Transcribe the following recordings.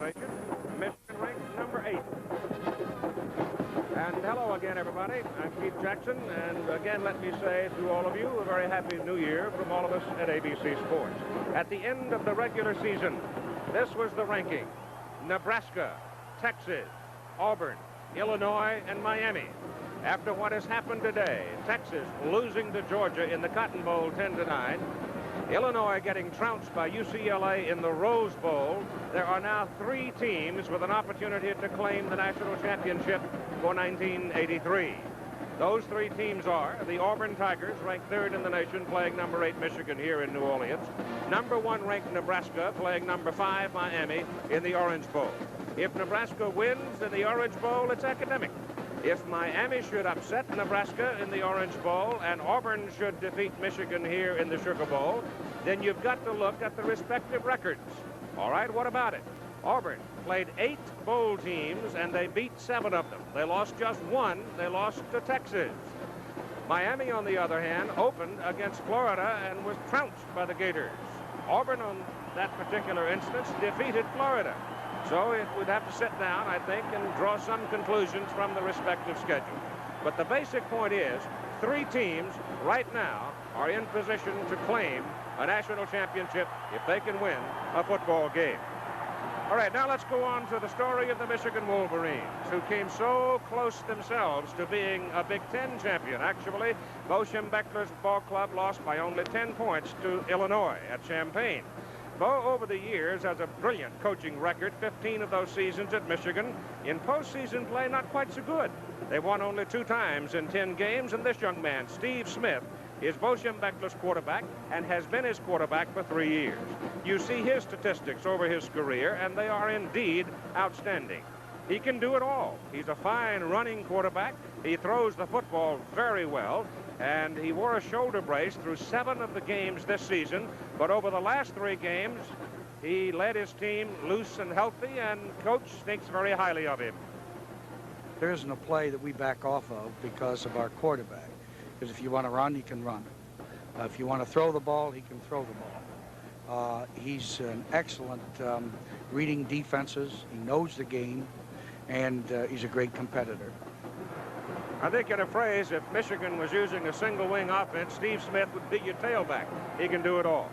Michigan ranked number 8. And hello again, everybody. I'm Keith Jackson, and again, let me say to all of you a very happy New Year from all of us at ABC Sports. At the end of the regular season, this was the ranking. Nebraska, Texas, Auburn, Illinois, and Miami. After what has happened today, Texas losing to Georgia in the Cotton Bowl 10-9, Illinois getting trounced by UCLA in the Rose Bowl, there are now 3 teams with an opportunity to claim the national championship for 1983. Those 3 teams are the Auburn Tigers, ranked 3rd in the nation, playing number 8 Michigan here in New Orleans. Number 1 ranked Nebraska, playing number 5 Miami in the Orange Bowl. If Nebraska wins in the Orange Bowl, it's academic. If Miami should upset Nebraska in the Orange Bowl and Auburn should defeat Michigan here in the Sugar Bowl, then you've got to look at the respective records. All right, what about it? Auburn played 8 bowl teams and they beat 7 of them. They lost just 1. They lost to Texas. Miami, on the other hand, opened against Florida and was trounced by the Gators. Auburn, on that particular instance, defeated Florida. So we'd have to sit down, I think, and draw some conclusions from the respective schedules. But the basic point is 3 teams right now are in position to claim a national championship if they can win a football game. All right, now let's go on to the story of the Michigan Wolverines, who came so close themselves to being a Big Ten champion. Actually, Bo Schembechler's ball club lost by only 10 points to Illinois at Champaign. Bo, over the years, has a brilliant coaching record, 15 of those seasons at Michigan. In postseason play, not quite so good. They won only 2 times in 10 games, and this young man, Steve Smith, is Bo Schembechler's quarterback and has been his quarterback for 3 years. You see his statistics over his career, and they are indeed outstanding. He can do it all. He's a fine running quarterback. He throws the football very well, and he wore a shoulder brace through 7 of the games this season, but over the last 3 games, he led his team loose and healthy, and coach thinks very highly of him. There isn't a play that we back off of because of our quarterback. Because if you want to run, he can run. If you want to throw the ball, he can throw the ball. He's an excellent reading defenses. He knows the game, and he's a great competitor. I think in a phrase, if Michigan was using a single-wing offense, Steve Smith would be your tailback. He can do it all.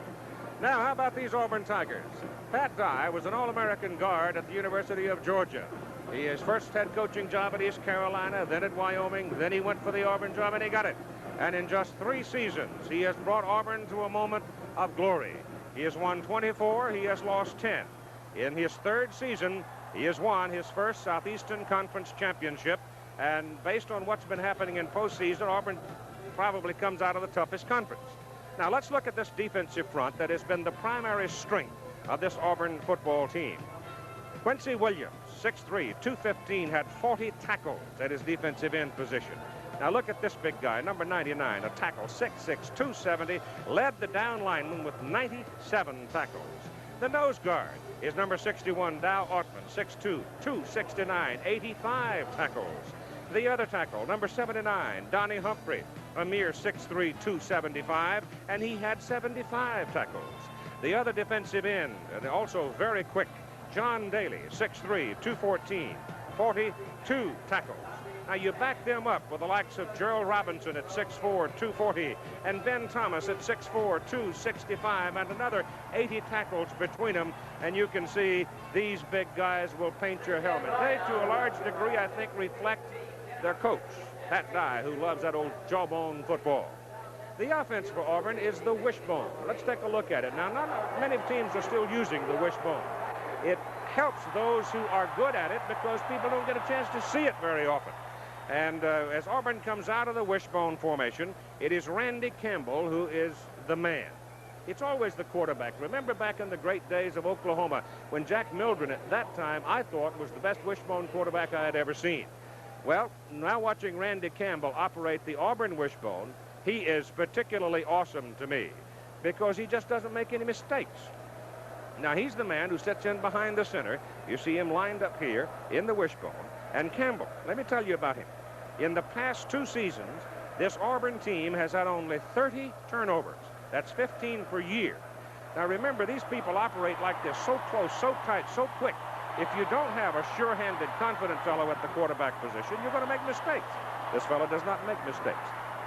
Now, how about these Auburn Tigers? Pat Dye was an All-American guard at the University of Georgia. He his first head coaching job at East Carolina, then at Wyoming, then he went for the Auburn job, and he got it. And in just 3 seasons, he has brought Auburn to a moment of glory. He has won 24, he has lost 10. In his 3rd season, he has won his first Southeastern Conference championship. And based on what's been happening in postseason, Auburn probably comes out of the toughest conference. Now, let's look at this defensive front that has been the primary strength of this Auburn football team. Quincy Williams, 6'3", 215, had 40 tackles at his defensive end position. Now, look at this big guy, number 99, a tackle, 6'6", 270, led the down lineman with 97 tackles. The nose guard is number 61, Dow Ortman, 6'2", 269, 85 tackles. The other tackle, number 79, Donnie Humphrey, a mere 6'3", 275, and he had 75 tackles. The other defensive end, and also very quick, John Daly, 6'3", 214, 42 tackles. Now, you back them up with the likes of Gerald Robinson at 6'4", 240, and Ben Thomas at 6'4", 265, and another 80 tackles between them, and you can see these big guys will paint your helmet. They, to a large degree, I think, reflect their coach, Pat Dye, who loves that old jawbone football. The offense for Auburn is the wishbone. Let's take a look at it. Now, not many teams are still using the wishbone. It helps those who are good at it because people don't get a chance to see it very often. And as Auburn comes out of the wishbone formation, it is Randy Campbell who is the man. It's always the quarterback. Remember back in the great days of Oklahoma when Jack Mildren at that time I thought was the best wishbone quarterback I had ever seen. Well, now watching Randy Campbell operate the Auburn wishbone, he is particularly awesome to me because he just doesn't make any mistakes. Now, he's the man who sits in behind the center. You see him lined up here in the wishbone. And Campbell, let me tell you about him. In the past 2 seasons, this Auburn team has had only 30 turnovers. That's 15 per year. Now, remember, these people operate like this, so close, so tight, so quick. if you don't have a sure-handed, confident fellow at the quarterback position, you're going to make mistakes. This fellow does not make mistakes.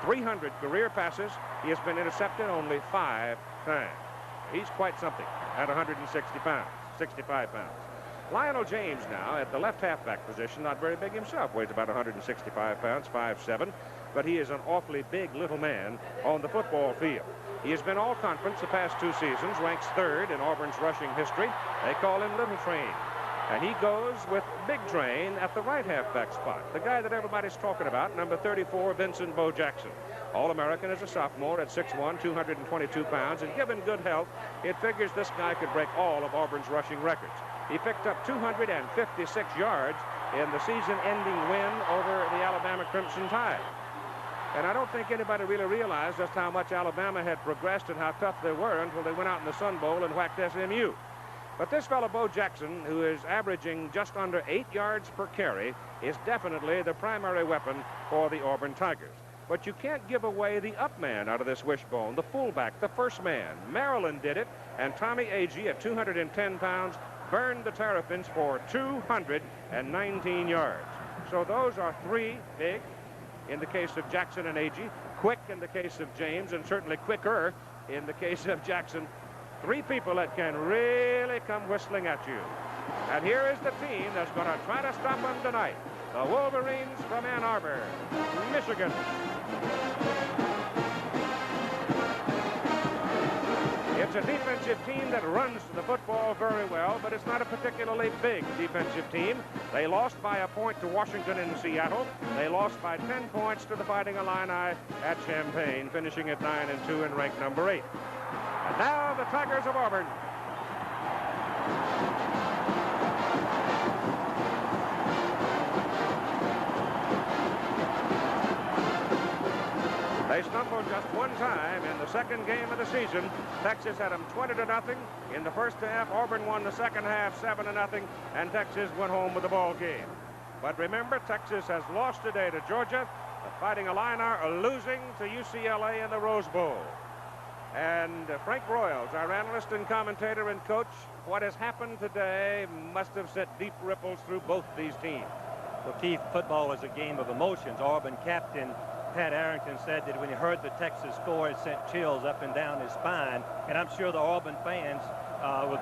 300 career passes. He has been intercepted only 5 times. He's quite something at 160 pounds, 65 pounds. Lionel James now at the left halfback position, not very big himself, weighs about 165 pounds, 5'7", but he is an awfully big little man on the football field. He has been all conference the past 2 seasons, ranks 3rd in Auburn's rushing history. They call him Little Train. And he goes with Big Train at the right halfback spot. The guy that everybody's talking about, number 34, Vincent Bo Jackson. All-American as a sophomore at 6'1", 222 pounds. And given good health, it figures this guy could break all of Auburn's rushing records. He picked up 256 yards in the season-ending win over the Alabama Crimson Tide. And I don't think anybody really realized just how much Alabama had progressed and how tough they were until they went out in the Sun Bowl and whacked SMU. But this fellow, Bo Jackson, who is averaging just under 8 yards per carry, is definitely the primary weapon for the Auburn Tigers. But you can't give away the up man out of this wishbone, the fullback, the first man. Maryland did it, and Tommy Agee at 210 pounds burned the Terrapins for 219 yards. So those are 3 big in the case of Jackson and Agee, quick in the case of James, and certainly quicker in the case of Jackson. 3 people that can really come whistling at you. And here is the team that's going to try to stop them tonight. The Wolverines from Ann Arbor, Michigan. It's a defensive team that runs the football very well, but it's not a particularly big defensive team. They lost by a point to Washington in Seattle. They lost by 10 points to the Fighting Illini at Champaign, finishing at 9-2 and ranked number 8. And now the Tigers of Auburn. They stumbled just one time in the second game of the season. Texas had them 20-0 in the first half. Auburn won the second half 7-0, and Texas went home with the ball game. But remember, Texas has lost today to Georgia. The Fighting Illini are losing to UCLA in the Rose Bowl. And Frank Royals, our analyst and commentator and coach, what has happened today must have sent deep ripples through both these teams. Well, Keith, football is a game of emotions. Auburn captain Pat Arrington said that when he heard the Texas score, it sent chills up and down his spine. And I'm sure the Auburn fans will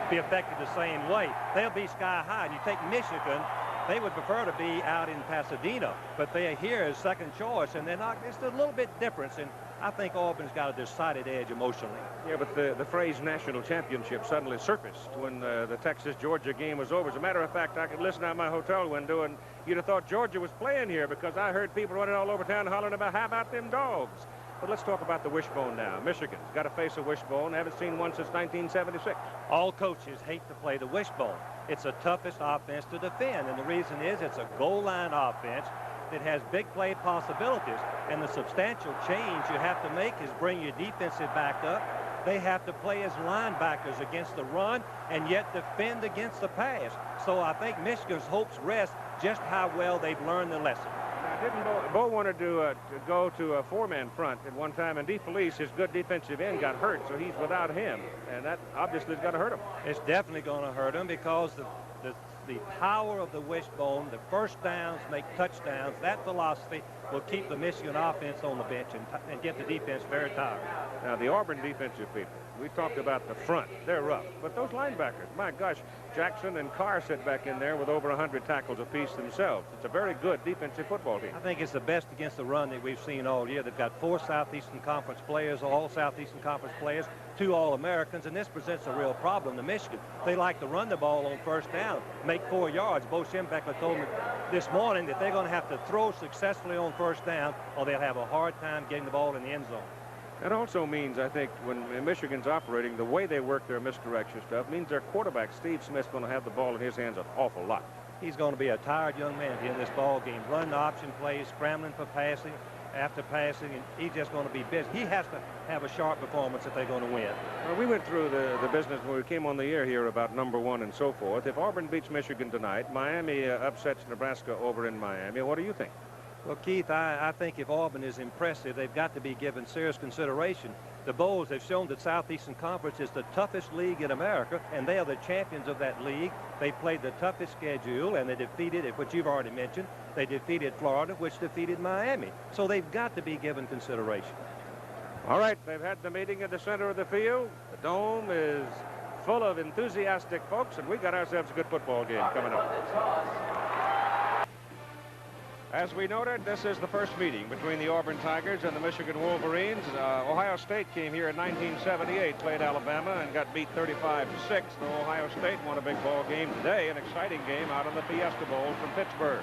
be affected the same way. They'll be sky high. And you take Michigan, they would prefer to be out in Pasadena, but they are here as second choice, and they're not. It's a little bit difference, and I think Auburn's got a decided edge emotionally. Yeah, but the phrase national championship suddenly surfaced when the Texas-Georgia game was over. As a matter of fact, I could listen out my hotel window, and you'd have thought Georgia was playing here because I heard people running all over town hollering about, how about them dogs? But let's talk about the wishbone now. Michigan's got to face a wishbone. Haven't seen one since 1976. All coaches hate to play the wishbone. It's the toughest offense to defend, and the reason is it's a goal line offense that has big play possibilities, and the substantial change you have to make is bring your defensive back up. They have to play as linebackers against the run and yet defend against the pass. So I think Michigan's hopes rest just how well they've learned the lesson. Didn't Bo wanted to go to a 4-man front at one time, and DeFelice, his good defensive end, got hurt, so he's without him, and that obviously has got to hurt him. It's definitely going to hurt him because the power of the wishbone, the first downs make touchdowns, that philosophy will keep the Michigan offense on the bench and get the defense very tired. Now, the Auburn defensive people, we talked about the front. They're rough. But those linebackers, my gosh, Jackson and Carr sit back in there with over 100 tackles apiece themselves. It's a very good defensive football team. I think it's the best against the run that we've seen all year. They've got 4 Southeastern Conference players, all Southeastern Conference players, 2 All-Americans, and this presents a real problem to Michigan. They like to run the ball on first down, make 4 yards. Bo Schembechler told me this morning that they're going to have to throw successfully on first down or they'll have a hard time getting the ball in the end zone. That also means, I think, when Michigan's operating, the way they work their misdirection stuff means their quarterback, Steve Smith's going to have the ball in his hands an awful lot. He's going to be a tired young man in this ball game. Running option plays, scrambling for passing, after passing, and he's just going to be busy. He has to have a sharp performance if they're going to win. Well, we went through the business when we came on the air here about number 1 and so forth. If Auburn beats Michigan tonight, Miami upsets Nebraska over in Miami. What do you think? Well, Keith, I think if Auburn is impressive, they've got to be given serious consideration. The Bulls have shown that Southeastern Conference is the toughest league in America, and they are the champions of that league. They played the toughest schedule, and they defeated, which you've already mentioned, they defeated Florida, which defeated Miami. So they've got to be given consideration. All right, they've had the meeting in the center of the field. The dome is full of enthusiastic folks, and we got ourselves a good football game coming up. As we noted, this is the first meeting between the Auburn Tigers and the Michigan Wolverines. Ohio State came here in 1978, played Alabama, and got beat 35-6. So Ohio State won a big ball game today, an exciting game out in the Fiesta Bowl from Pittsburgh.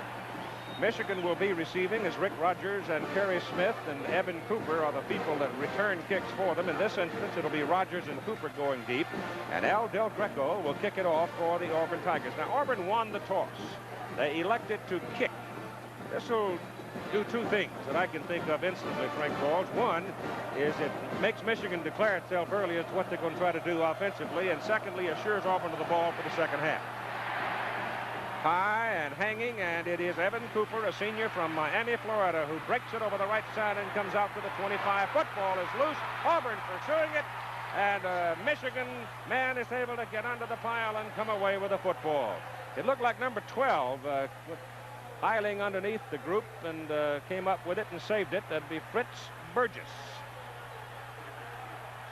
Michigan will be receiving as Rick Rogers and Kerry Smith and Evan Cooper are the people that return kicks for them. In this instance, it'll be Rogers and Cooper going deep, and Al Del Greco will kick it off for the Auburn Tigers. Now, Auburn won the toss. They elected to kick. This will do two things that I can think of instantly, Frank Balls. One is it makes Michigan declare itself early as to what they're going to try to do offensively, and secondly, assures Auburn of the ball for the second half. High and hanging, and it is Evan Cooper, a senior from Miami, Florida, who breaks it over the right side and comes out to the 25. Football is loose. Auburn pursuing it, and a Michigan man is able to get under the pile and come away with a football. It looked like number 12 piling underneath the group and came up with it and saved it. That'd be Fritz Burgess.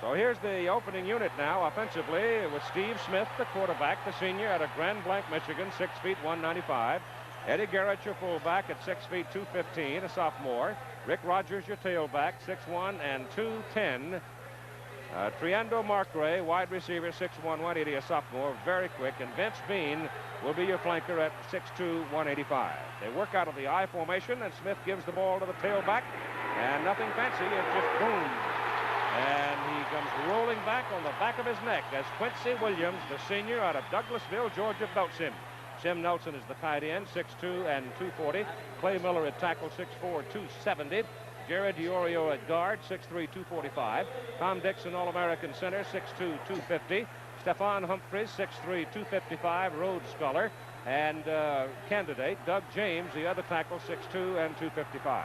So here's the opening unit now offensively with Steve Smith, the quarterback, the senior out of Grand Blanc, Michigan, 6 feet 195. Eddie Garrett, your fullback, at 6 feet 215, a sophomore. Rick Rogers, your tailback, 6'1 and 210. Triando Marcray, wide receiver, 6'1", 180, a sophomore, very quick. And Vince Bean will be your flanker at 6'2", 185. They work out of the I formation, and Smith gives the ball to the tailback. And nothing fancy, it just boom. And he comes rolling back on the back of his neck as Quincy Williams, the senior out of Douglasville, Georgia, belts him. Sim Nelson is the tight end, 6'2 and 240. Clay Miller at tackle, 6'4, 270. Jared DiOrio at guard, 6'3", 245. Tom Dixon, All-American center, 6'2", 250. Stephon Humphreys, 6'3", 255, Rhodes Scholar. And candidate, Doug James, the other tackle, 6'2 and 255.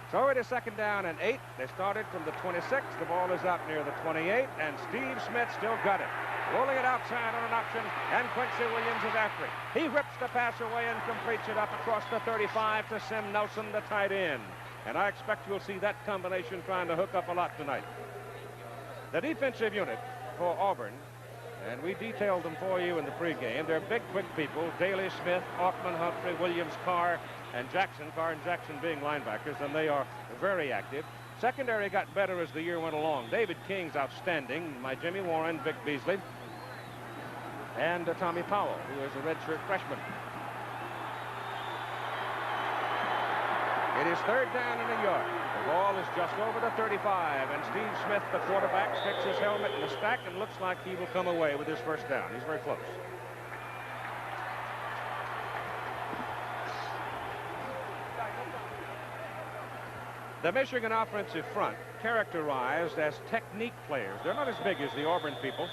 So it is second down and 8. They started from the 26. The ball is out near the 28, and Steve Smith still got it. Rolling it outside on an option, and Quincy Williams is after it. He rips the pass away and completes it up across the 35 to Sim Nelson, the tight end. And I expect you'll see that combination trying to hook up a lot tonight. The defensive unit for Auburn, and we detailed them for you in the pregame. They're big, quick people. Daly, Smith, Altman, Humphrey, Williams, Carr, and Jackson. Carr and Jackson being linebackers, and they are very active. Secondary got better as the year went along. David King's outstanding. My Jimmy Warren, Vic Beasley, and Tommy Powell, who is a redshirt freshman. It is third down and a yard. The ball is just over the 35, and Steve Smith, the quarterback, sticks his helmet in the stack and looks like he will come away with his first down. He's very close. The Michigan offensive front, characterized as technique players. They're not as big as the Auburn people,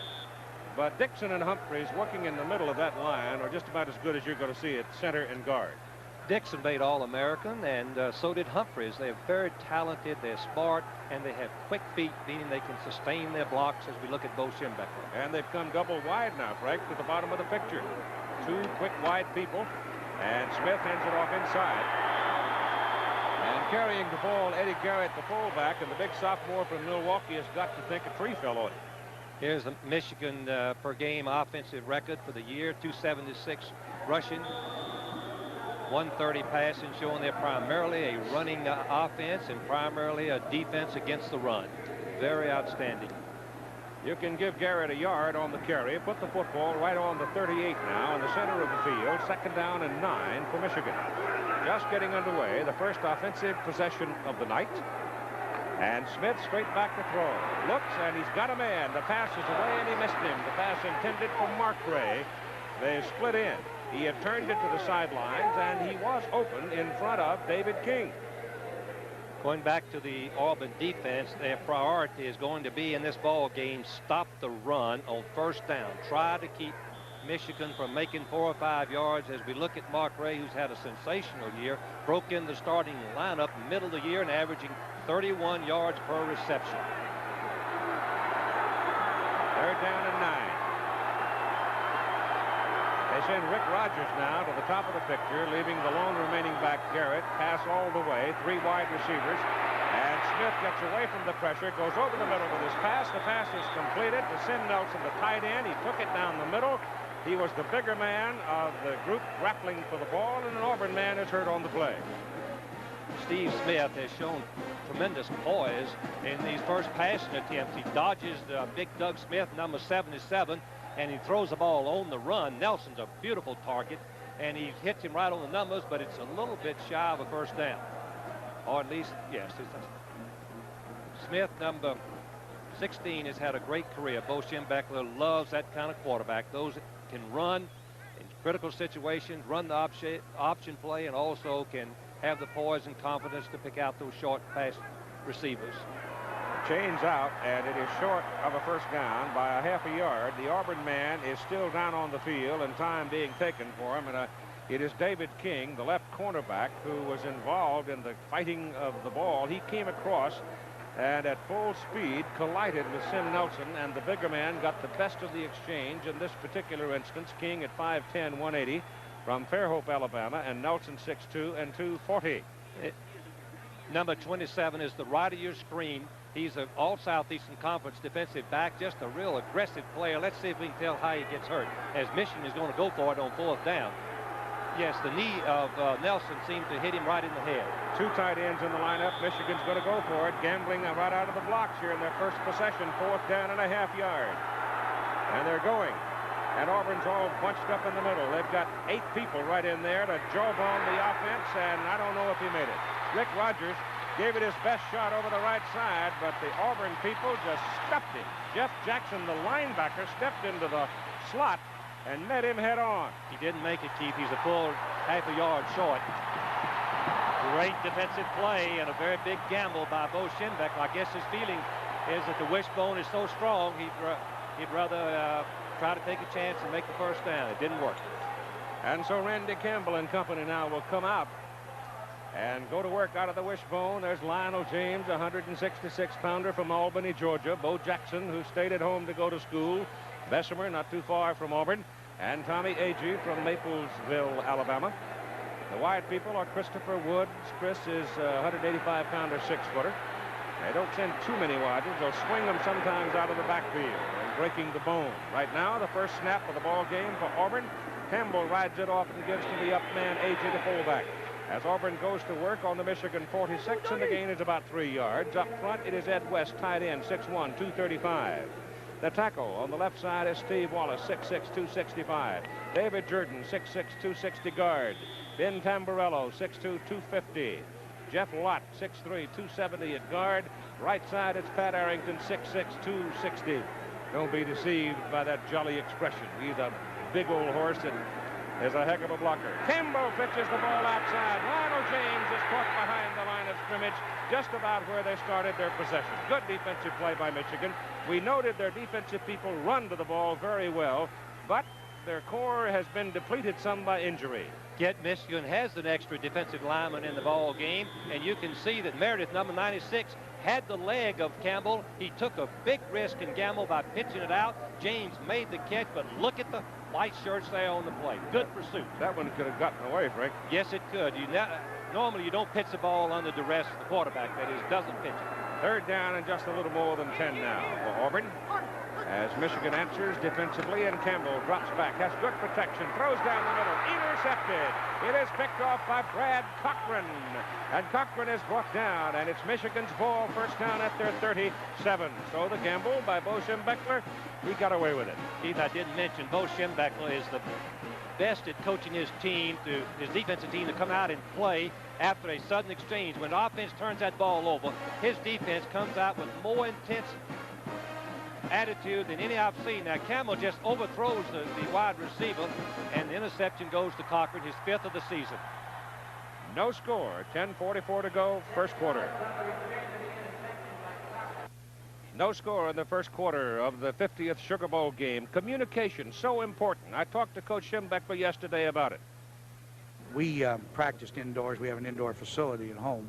but Dixon and Humphreys working in the middle of that line are just about as good as you're going to see at center and guard. Dixon made All-American, and so did Humphreys. They're very talented, they're smart, and they have quick feet, meaning they can sustain their blocks as we look at Bo Schembechler. And they've come double wide now, Frank, to the bottom of the picture. Two quick wide people, and Smith hands it off inside. And carrying the ball, Eddie Garrett, the fullback, and the big sophomore from Milwaukee has got to think a tree fell on him. Here's the Michigan per game offensive record for the year, 276 rushing, 130 passing, showing they're primarily a running offense and primarily a defense against the run. Very outstanding. You can give Garrett a yard on the carry. Put the football right on the 38 now in the center of the field. Second down and 9 for Michigan. Just getting underway, the first offensive possession of the night. And Smith straight back to throw. Looks, and he's got a man. The pass is away, and he missed him. The pass intended for Marcray. They split in. He had turned it to the sidelines, and he was open in front of David King. Going back to the Auburn defense, their priority is going to be in this ball game, stop the run on first down. Try to keep Michigan from making 4 or 5 yards as we look at Mark Ray, who's had a sensational year, broke in the starting lineup in the middle of the year and averaging 31 yards per reception. 3rd down and 9. They send Rick Rogers now to the top of the picture, leaving the lone remaining back Garrett. Pass all the way, 3 wide receivers. And Smith gets away from the pressure, goes over the middle with his pass. The pass is completed to Sim Nelson, the tight end. He took it down the middle. He was the bigger man of the group grappling for the ball, and an Auburn man is hurt on the play. Steve Smith has shown tremendous poise in these first passing attempts. He dodges big Doug Smith, number 77, and he throws the ball on the run. Nelson's a beautiful target, and he hits him right on the numbers, but it's a little bit shy of a first down. Or at least, yes. Smith, number 16, has had a great career. Bo Schembechler loves that kind of quarterback. Those that can run in critical situations, run the option play, and also can have the poise and confidence to pick out those short pass receivers. Chains out, and it is short of a first down by a half a yard. The Auburn man is still down on the field, and time being taken for him. And it is David King, the left cornerback, who was involved in the fighting of the ball. He came across and at full speed collided with Sim Nelson, and the bigger man got the best of the exchange in this particular instance. King at 5'10", 180 from Fairhope, Alabama, and Nelson 6'2" and 240. Number 27 is the right of your screen. He's an all-Southeastern Conference defensive back, just a real aggressive player. Let's see if we can tell how he gets hurt, as Michigan is going to go for it on 4th down. Yes, the knee of Nelson seemed to hit him right in the head. 2 tight ends in the lineup. Michigan's going to go for it, gambling right out of the blocks here in their first possession, 4th down and a half yard. And they're going. And Auburn's all bunched up in the middle. They've got 8 people right in there to jawbone the offense, and I don't know if he made it. Rick Rogers gave it his best shot over the right side, but the Auburn people just stuffed him. Jeff Jackson, the linebacker, stepped into the slot and met him head on. He didn't make it, Keith. He's a full half a yard short. Great defensive play and a very big gamble by Bo Schembechler. I guess his feeling is that the wishbone is so strong, he'd rather try to take a chance and make the first down. It didn't work. And so Randy Campbell and company now will come out and go to work out of the wishbone. There's Lionel James, a 166-pounder from Albany, Georgia. Bo Jackson, who stayed at home to go to school. Bessemer, not too far from Auburn. And Tommy Agee from Maplesville, Alabama. The wide people are Christopher Woods. Chris is a 185-pounder, 6-footer. They don't send too many widers. They'll swing them sometimes out of the backfield and breaking the bone. Right now, the first snap of the ball game for Auburn. Campbell rides it off and gives to the up man, Agee, the fullback. As Auburn goes to work on the Michigan 46, and the gain is about 3 yards. Up front, it is Ed West, tight end, 6'1", 235. The tackle on the left side is Steve Wallace, 6'6", 265. David Jordan, 6'6", 260 guard. Ben Tamburello, 6'2", 250. Jeff Lott, 6'3", 270 at guard. Right side, it's Pat Arrington, 6'6", 260. Don't be deceived by that jolly expression. He's a big old horse and is a heck of a blocker. Campbell pitches the ball outside. Lionel James is caught behind the line of scrimmage, just about where they started their possession. Good defensive play by Michigan. We noted their defensive people run to the ball very well, but their core has been depleted some by injury. Yet Michigan has an extra defensive lineman in the ball game, and you can see that Meredith, number 96, had the leg of Campbell. He took a big risk and gamble by pitching it out. James made the catch, but look at the white shirts there on the plate. Good pursuit. That one could have gotten away, Frank. Yes, it could. Normally you don't pitch the ball under duress. The quarterback, that is, doesn't pitch it. 3rd down and just a little more than 10 now for Auburn. As Michigan answers defensively, and Campbell drops back, has good protection, throws down the middle, intercepted. It is picked off by Brad Cochran, and Cochran is brought down, and it's Michigan's ball, first down at their 37. So the gamble by Bo Schembechler, he got away with it. Keith, I didn't mention Bo Schembechler is the best at coaching his team, his defensive team, to come out and play after a sudden exchange. When the offense turns that ball over, his defense comes out with more intense attitude than any I've seen. Now, Campbell just overthrows the wide receiver, and the interception goes to Cochran, his 5th of the season. No score. 10:44 to go, first quarter. No score in the first quarter of the 50th Sugar Bowl game. Communication, so important. I talked to Coach Schembechler yesterday about it. We practiced indoors. We have an indoor facility at home,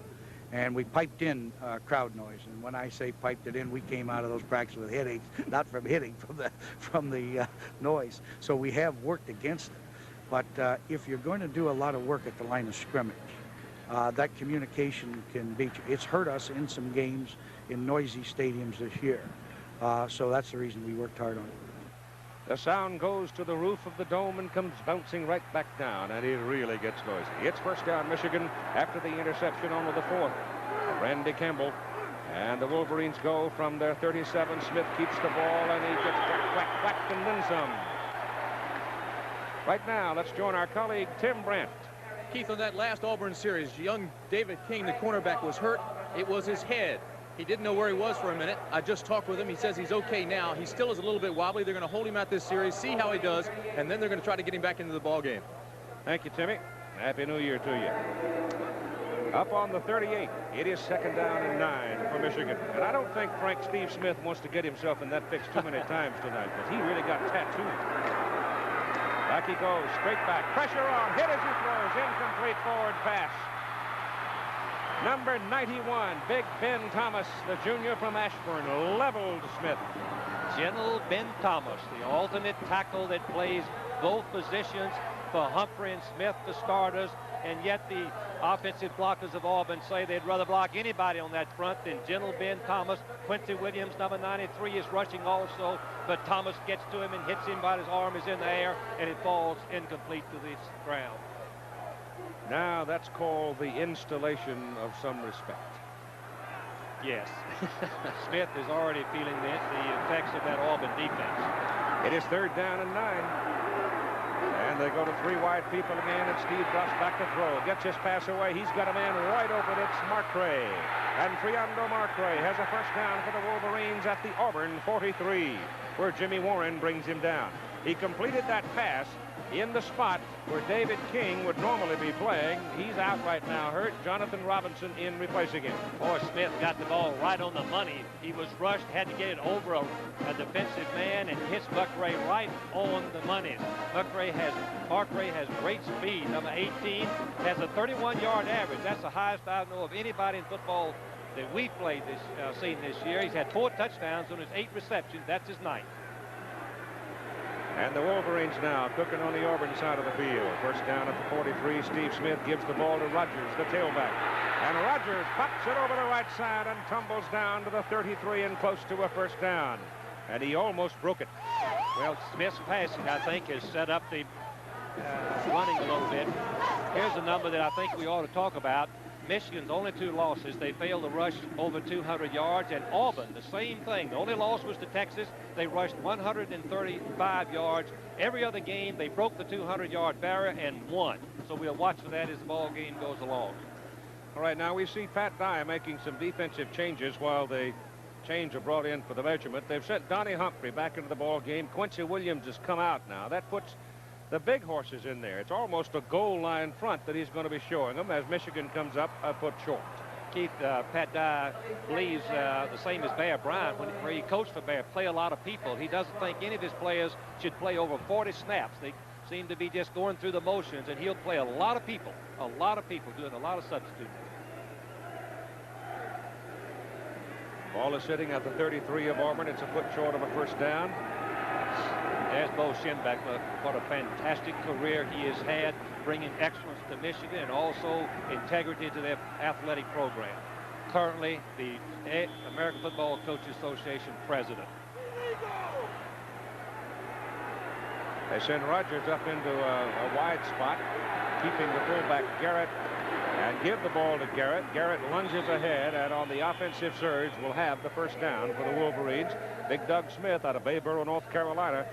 and we piped in crowd noise. And when I say piped it in, we came out of those practices with headaches, not from hitting, from the noise. So we have worked against it. But if you're going to do a lot of work at the line of scrimmage, that communication can beat you. It's hurt us in some games in noisy stadiums this year. So that's the reason we worked hard on it. The sound goes to the roof of the dome and comes bouncing right back down, and it really gets noisy. It's first down, Michigan, after the interception on the 4th. Randy Campbell. And the Wolverines go from their 37. Smith keeps the ball, and he gets whacked, and then some. Right now, let's join our colleague, Tim Brandt. Keith, on that last Auburn series, young David King, the cornerback, was hurt. It was his head. He didn't know where he was for a minute. I just talked with him. He says he's okay now. He still is a little bit wobbly. They're going to hold him out this series, see how he does, and then they're going to try to get him back into the ball game. Thank you, Timmy. Happy New Year to you. Up on the 38, it is second down and 9 for Michigan. And I don't think Steve Smith wants to get himself in that fix too many times tonight, because he really got tattooed. Back he goes, straight back. Pressure on, hit as he throws, incomplete forward pass. Number 91, Big Ben Thomas, the junior from Ashburn, leveled Smith. Gentle Ben Thomas, the alternate tackle that plays both positions for Humphrey and Smith, the starters, and yet the offensive blockers of Auburn say they'd rather block anybody on that front than Gentle Ben Thomas. Quincy Williams, number 93, is rushing also, but Thomas gets to him and hits him while his arm is in the air, and it falls incomplete to the ground. Now that's called the installation of some respect. Yes. Smith is already feeling the effects of that Auburn defense. It is third down and 9. And they go to 3 wide people again, and Steve drops back to throw. Gets his pass away. He's got a man right open. It's Marcray. And Triando Marcray has a first down for the Wolverines at the Auburn 43, where Jimmy Warren brings him down. He completed that pass in the spot where David King would normally be playing. He's out right now, hurt. Jonathan Robinson in replacing him. Boy, Smith got the ball right on the money. He was rushed, had to get it over a defensive man, and hits Marcray right on the money. Marcray has great speed. Number 18 has a 31-yard average. That's the highest I know of anybody in football that we played this season this year. He's had 4 touchdowns on his 8 receptions. That's his 9th. And the Wolverines now cooking on the Auburn side of the field. First down at the 43. Steve Smith gives the ball to Rogers, the tailback. And Rogers pops it over the right side and tumbles down to the 33 and close to a first down. And he almost broke it. Well, Smith's passing, I think, has set up the running a little bit. Here's a number that I think we ought to talk about. Michigan's only 2 losses. They failed to rush over 200 yards. And Auburn, the same thing. The only loss was to Texas. They rushed 135 yards. Every other game, they broke the 200-yard barrier and won. So we'll watch for that as the ball game goes along. All right, now we see Pat Dye making some defensive changes while the change are brought in for the measurement. They've sent Donnie Humphrey back into the ball game. Quincy Williams has come out now. That puts the big horses in there. It's almost a goal line front that he's going to be showing them as Michigan comes up a foot short. Keith, Pat Dye believes the same as Bear Bryant, where he coached for Bear, play a lot of people. He doesn't think any of his players should play over 40 snaps. They seem to be just going through the motions, and he'll play a lot of people, doing a lot of substituting. Ball is sitting at the 33 of Auburn. It's a foot short of a first down. There's Bo Schembechler. What a fantastic career he has had, bringing excellence to Michigan and also integrity to their athletic program. Currently, the American Football Coaches Association president. They send Rogers up into a wide spot, keeping the fullback Garrett, and give the ball to Garrett. Garrett lunges ahead, and on the offensive surge will have the first down for the Wolverines. Big Doug Smith out of Bayboro, North Carolina,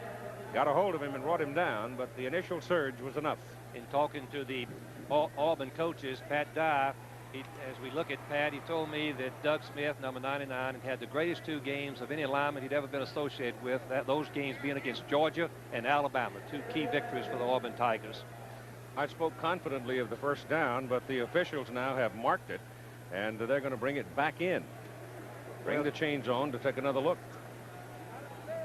got a hold of him and brought him down, but the initial surge was enough. In talking to the Auburn coaches, Pat Dye, as we look at Pat, he told me that Doug Smith, number 99, had the greatest 2 games of any lineman he'd ever been associated with, those games being against Georgia and Alabama, 2 key victories for the Auburn Tigers. I spoke confidently of the first down, but the officials now have marked it, and they're going to bring it back in. Bring the chains on to take another look.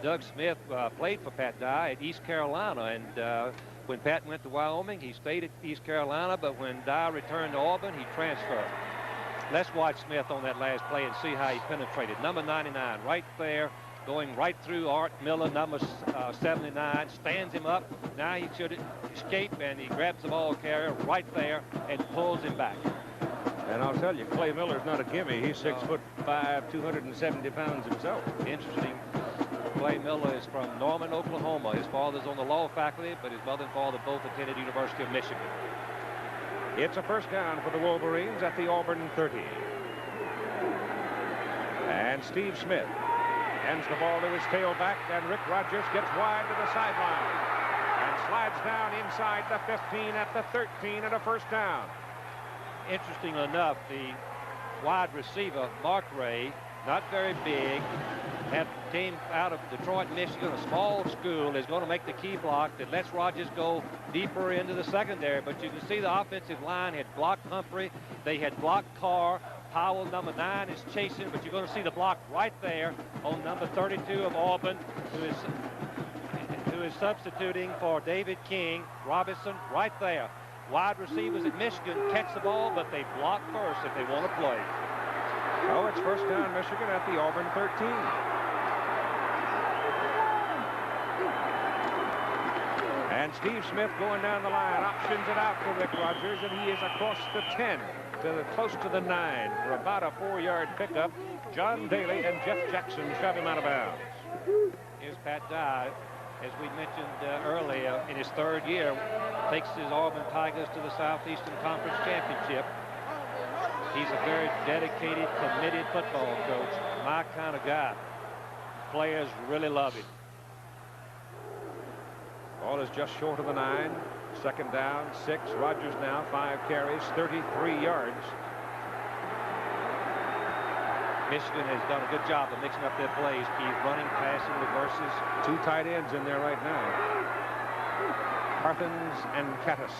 Doug Smith played for Pat Dye at East Carolina, and when Pat went to Wyoming, he stayed at East Carolina, but when Dye returned to Auburn, he transferred. Let's watch Smith on that last play and see how he penetrated. Number 99 right there, going right through Art Miller, number 79, stands him up. Now he should escape, and he grabs the ball carrier right there and pulls him back. And I'll tell you, Clay Miller's not a gimme. He's 6'5", 270 pounds himself. Interesting. Clay Miller is from Norman, Oklahoma. His father's on the law faculty, but his mother and father both attended University of Michigan. It's a first down for the Wolverines at the Auburn 30. And Steve Smith hands the ball to his tailback, and Rick Rogers gets wide to the sideline and slides down inside the 15 at the 13 and a first down. Interesting enough, the wide receiver, Mark Ray, not very big, came out of Detroit, Michigan, a small school, is going to make the key block that lets Rogers go deeper into the secondary. But you can see the offensive line had blocked Humphrey. They had blocked Carr. Powell, number 9, is chasing, but you're going to see the block right there on number 32 of Auburn, who is substituting for David King. Robinson right there. Wide receivers at Michigan catch the ball, but they block first if they want to play. Oh, it's first down Michigan at the Auburn 13. And Steve Smith going down the line, options it out to Rick Rogers, and he is across the 10 to close to the 9 for about a 4-yard pickup. John Daly and Jeff Jackson shove him out of bounds. Here's Pat Dye, as we mentioned earlier, in his 3rd year, takes his Auburn Tigers to the Southeastern Conference Championship. He's a very dedicated, committed football coach. My kind of guy. Players really love him. Ball is just short of the 9. Second down, 6. Rogers now 5 carries, 33 yards. Michigan has done a good job of mixing up their plays. Keith, running, passing, reverses. 2 tight ends in there right now. Carthens and Cattis.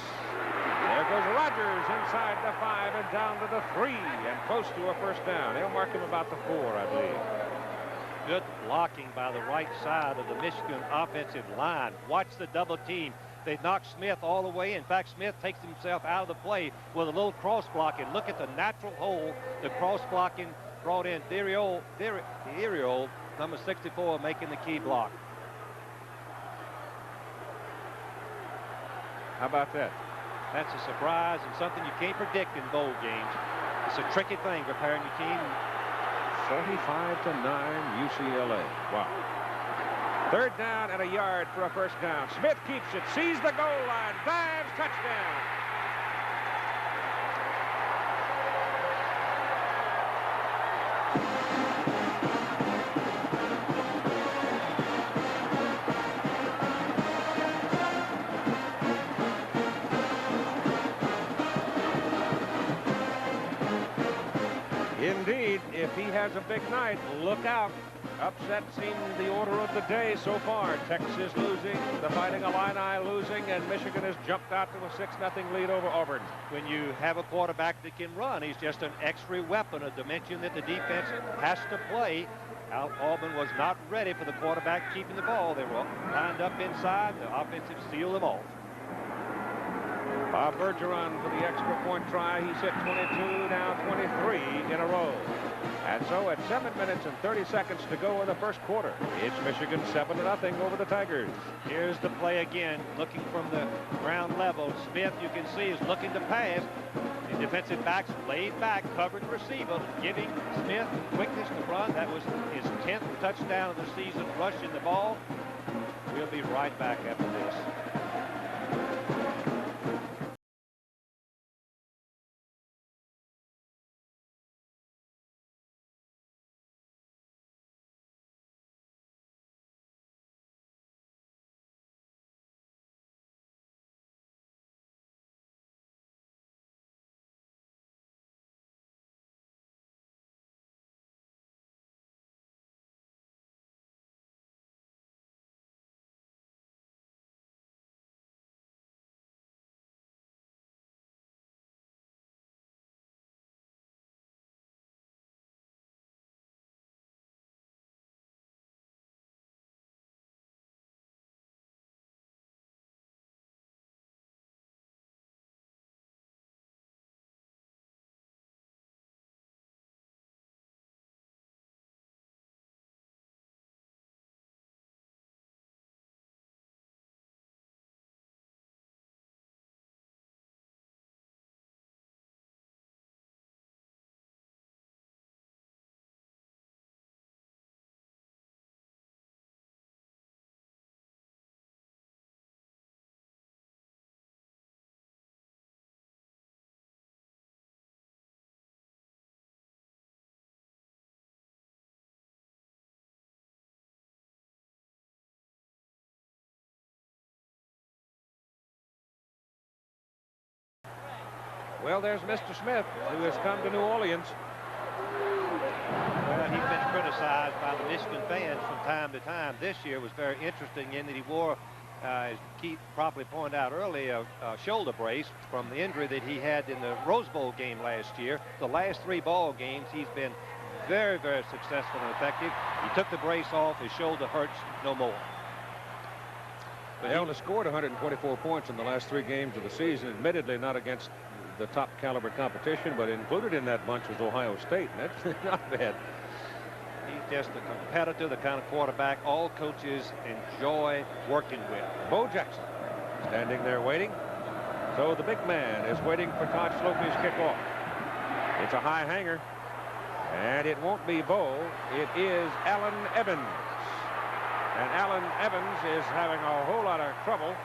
There goes Rogers inside the 5 and down to the 3 and close to a first down. They'll mark him about the 4, I believe. Good blocking by the right side of the Michigan offensive line. Watch the double team. They knock Smith all the way. In fact, Smith takes himself out of the play with a little cross blocking. Look at the natural hole. The cross blocking brought in Diriol, number 64, making the key block. How about that? That's a surprise and something you can't predict in bowl games. It's a tricky thing preparing your team. 45-9 UCLA. Wow. 3rd down and a yard for a first down. Smith keeps it, sees the goal line, dives, touchdown. Indeed, if he has a big night, look out. Upset seems the order of the day so far. Texas losing, the Fighting Illini losing, and Michigan has jumped out to a 6-0 lead over Auburn. When you have a quarterback that can run, he's just an extra weapon, a dimension that the defense has to play. Auburn was not ready for the quarterback keeping the ball. They were lined up inside. The offensive sealed them off. Bob Bergeron for the extra point try. He's hit 22, now 23 in a row. And so at 7 minutes and 30 seconds to go in the first quarter, it's Michigan 7-0 over the Tigers. Here's the play again, looking from the ground level. Smith, you can see, is looking to pass. The defensive backs laid back, covered the receiver, giving Smith quickness to run. That was his 10th touchdown of the season, rushing the ball. We'll be right back after this. Well, there's Mr. Smith, who has come to New Orleans. Well, he's been criticized by the Michigan fans from time to time. This year was very interesting in that he wore, as Keith properly pointed out earlier, a shoulder brace from the injury that he had in the Rose Bowl game last year. The last 3 ball games, he's been very, very successful and effective. He took the brace off. His shoulder hurts no more. But he only scored 124 points in the last 3 games of the season, admittedly not against the top caliber competition, but included in that bunch was Ohio State, and that's not bad. He's just a competitor, the kind of quarterback all coaches enjoy working with. Bo Jackson standing there waiting. So the big man is waiting for Todd Slopey's kickoff. It's a high hanger, and it won't be Bo. It is Allen Evans. And Allen Evans is having a whole lot of trouble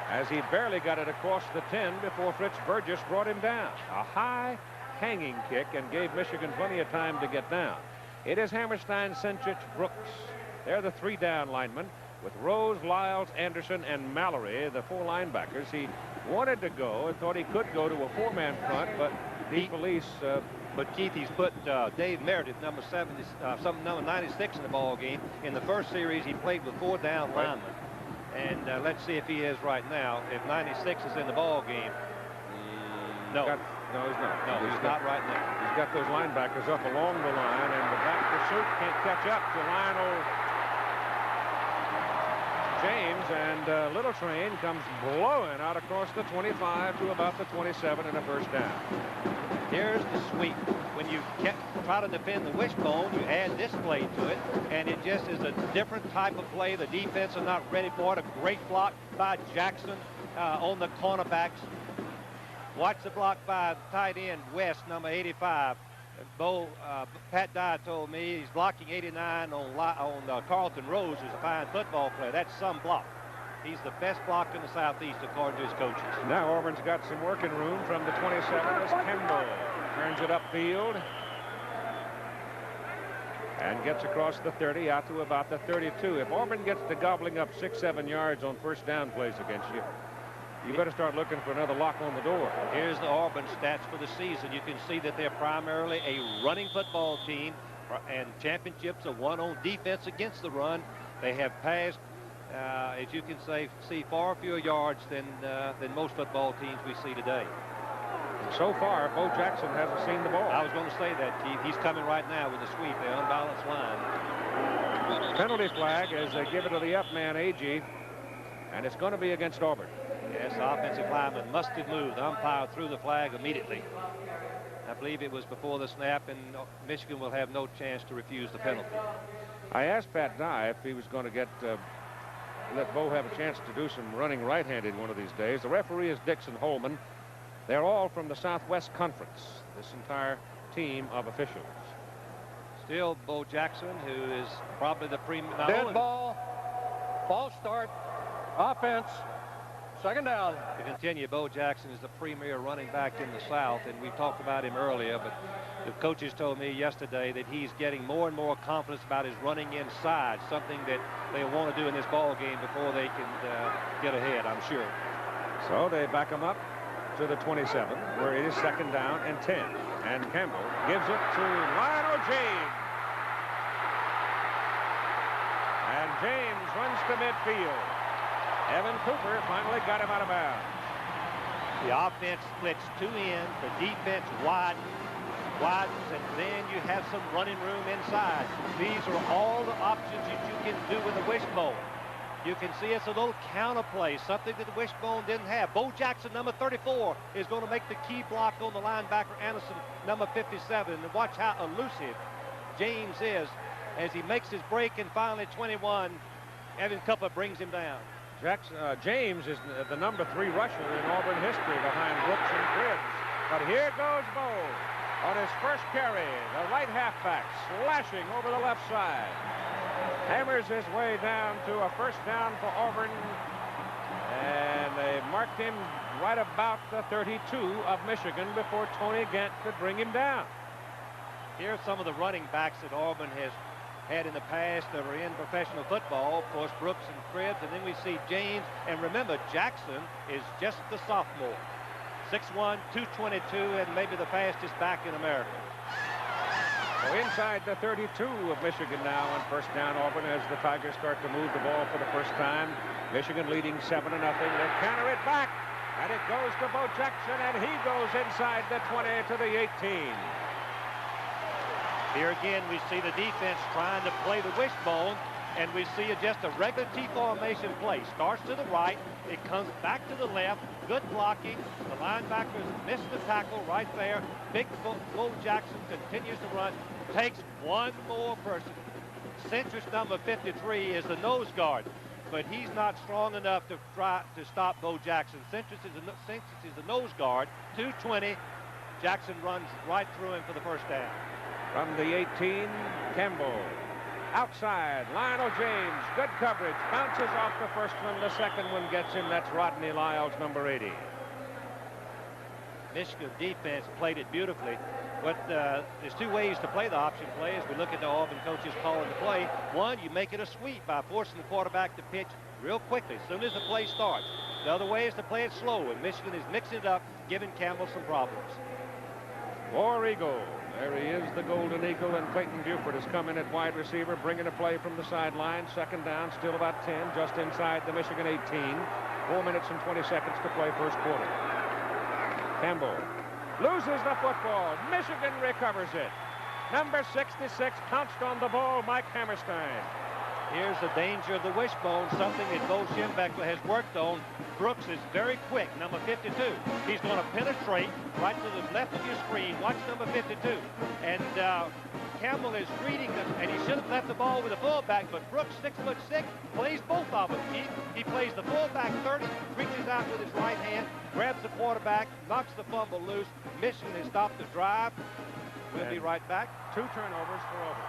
as he barely got it across the 10 before Fritz Burgess brought him down. A high hanging kick and gave Michigan plenty of time to get down. It is Hammerstein, Senchich, Brooks. They're the 3 down linemen with Rose, Lyles, Anderson, and Mallory, the 4 linebackers. He wanted to go and thought he could go to a 4-man front, but the police... But Keith, he's put Dave Meredith, number 96 in the ball game. In the first series, he played with 4 down linemen. And let's see if he is right now. If 96 is in the ball game. No. No, he's not. No, he's not right now. He's got those linebackers up along the line, and the back pursuit can't catch up to Lionel James, and Little Train comes blowing out across the 25 to about the 27 and a first down. Here's the sweep. When you try to defend the wishbone, you add this play to it, and it just is a different type of play. The defense are not ready for it. A great block by Jackson on the cornerbacks. Watch the block by tight end West, number 85. Pat Dye told me he's blocking 89 on Carlton Rose, who's a fine football player. That's some block. He's the best blocker in the Southeast, according to his coaches. Now Auburn's got some working room from the 27 as Kemble turns it upfield and gets across the 30 out to about the 32. If Auburn gets to gobbling up 6-7 yards on first down plays against you, you better start looking for another lock on the door. Here's the Auburn stats for the season. You can see that they're primarily a running football team, and championships are won on defense against the run. They have passed, as you can see far fewer yards than most football teams we see today. So far, Bo Jackson hasn't seen the ball. I was going to say that, Keith. He's coming right now with the sweep, the unbalanced line. Penalty flag as they give it to the up man, A.G., and it's going to be against Auburn. Yes, the offensive lineman must have moved. The umpire threw the flag immediately. I believe it was before the snap, and Michigan will have no chance to refuse the penalty. I asked Pat Dye if he was going to let Bo have a chance to do some running right-handed one of these days. The referee is Dixon Holman. They're all from the Southwest Conference, this entire team of officials. Still Bo Jackson, who is probably the premier. Dead ball. False start. Offense. Second down. To continue, Bo Jackson is the premier running back in the South, and we talked about him earlier, but the coaches told me yesterday that he's getting more and more confidence about his running inside, something that they want to do in this ball game before they can get ahead, I'm sure. So they back him up to the 27, where it is second down and 10. And Campbell gives it to Lionel James. And James runs to midfield. Evan Cooper finally got him out of bounds. The offense splits 2 ends. The defense widens, and then you have some running room inside. These are all the options that you can do with the wishbone. You can see it's a little counter play, something that the wishbone didn't have. Bo Jackson, number 34, is going to make the key block on the linebacker, Anderson, number 57. And watch how elusive James is as he makes his break, and finally 21, Evan Cooper brings him down. James is the number 3 rusher in Auburn history behind Brooks and Cribbs. But here goes Bo on his first carry. The right halfback slashing over the left side. Hammers his way down to a first down for Auburn. And they marked him right about the 32 of Michigan before Tony Gant could bring him down. Here's some of the running backs that Auburn has had in the past that are in professional football. Of course, Brooks and Cribbs, and then we see James. And remember, Jackson is just the sophomore. 6'1", 222, and maybe the fastest back in America. So inside the 32 of Michigan now on first down, Auburn, as the Tigers start to move the ball for the first time. Michigan leading 7-0. They counter it back, and it goes to Bo Jackson, and he goes inside the 20 to the 18. Here again, we see the defense trying to play the wishbone, and we see just a regular T formation play. Starts to the right, it comes back to the left. Good blocking. The linebackers missed the tackle right there. Big Bo Jackson continues to run. Takes one more person. Centrist number 53 is the nose guard, but he's not strong enough to try to stop Bo Jackson. Centrist is the nose guard. 220. Jackson runs right through him for the first down. From the 18, Campbell. Outside, Lionel James, good coverage, bounces off the first one. The second one gets him. That's Rodney Lyles, number 80. Michigan defense played it beautifully, but there's two ways to play the option play as we look at the Auburn coaches calling the play. One, you make it a sweep by forcing the quarterback to pitch real quickly as soon as the play starts. The other way is to play it slow, and Michigan is mixing it up, giving Campbell some problems. War Eagle. There he is, the Golden Eagle, and Clayton Buford has come in at wide receiver, bringing a play from the sideline. Second down, still about 10, just inside the Michigan 18. 4 minutes and 20 seconds to play first quarter. Campbell loses the football. Michigan recovers it. Number 66 pounced on the ball, Mike Hammerstein. Here's the danger of the wishbone, something that Bo Schembechler has worked on. Brooks is very quick, number 52. He's going to penetrate right to the left of your screen. Watch number 52. And Campbell is reading them, and he should have left the ball with the fullback, but Brooks, 6'6", plays both of them. He plays the fullback 30, reaches out with his right hand, grabs the quarterback, knocks the fumble loose. Michigan has stopped the drive. We'll be right back. 2 turnovers for Auburn.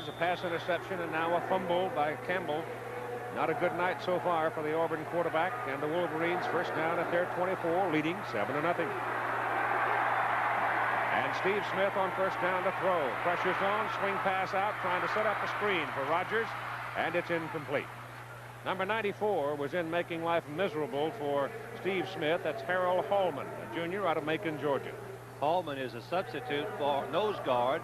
A pass interception and now a fumble by Campbell. Not a good night so far for the Auburn quarterback, and the Wolverines first down at their 24, leading 7-0. And Steve Smith on first down to throw. Pressure zone, swing pass out, trying to set up a screen for Rogers, and it's incomplete. Number 94 was in making life miserable for Steve Smith. That's Harold Hallman, a junior out of Macon, Georgia. Hallman is a substitute for nose guard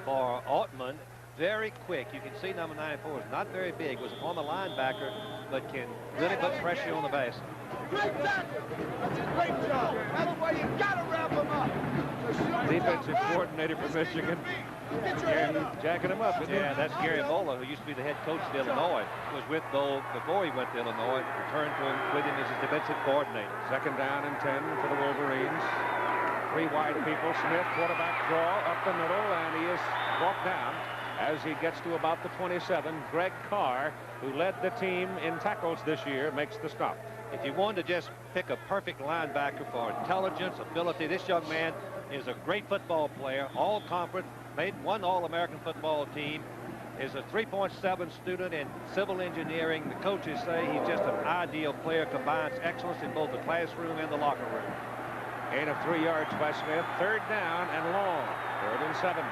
for Altman. Very quick. You can see number 94 is not very big, was on the linebacker, but can really put pressure on the base. Great tackle. That's a great job. That's why you got to wrap him up. Defensive coordinator for Michigan. Jacking him up. Yeah, that's Gary Mola, who used to be the head coach of Illinois. Was with Bo before he went to Illinois. Returned to him with him as his defensive coordinator. Second down and 10 for the Wolverines. 3 wide people. Smith, quarterback draw up the middle, and he is brought down as he gets to about the 27. Greg Carr, who led the team in tackles this year, makes the stop. If you wanted to just pick a perfect linebacker for intelligence, ability, this young man is a great football player, all conference, made one All-American football team, is a 3.7 student in civil engineering. The coaches say he's just an ideal player, combines excellence in both the classroom and the locker room. Gain of 3 yards by Smith. 3rd down and long. 3rd and 7.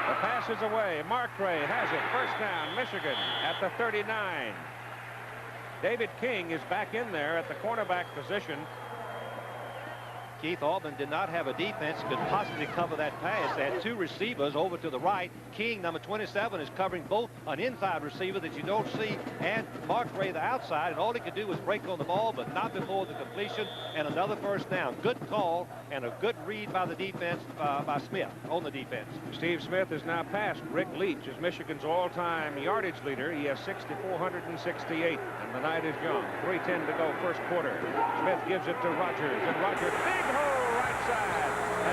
The pass is away. Markray has it. 1st down, Michigan at the 39. David King is back in there at the cornerback position. Keith, Auburn did not have a defense that could possibly cover that pass. They had 2 receivers over to the right. King, number 27, is covering both an inside receiver that you don't see and Mark Ray the outside, and all he could do was break on the ball, but not before the completion, and another 1st down. Good call and a good read by the defense, by Smith on the defense. Steve Smith is now past Rick Leach as Michigan's all-time yardage leader. He has 6,468, and the night is young. 3:10 to go, 1st quarter. Smith gives it to Rogers, and Rogers, big hole right side.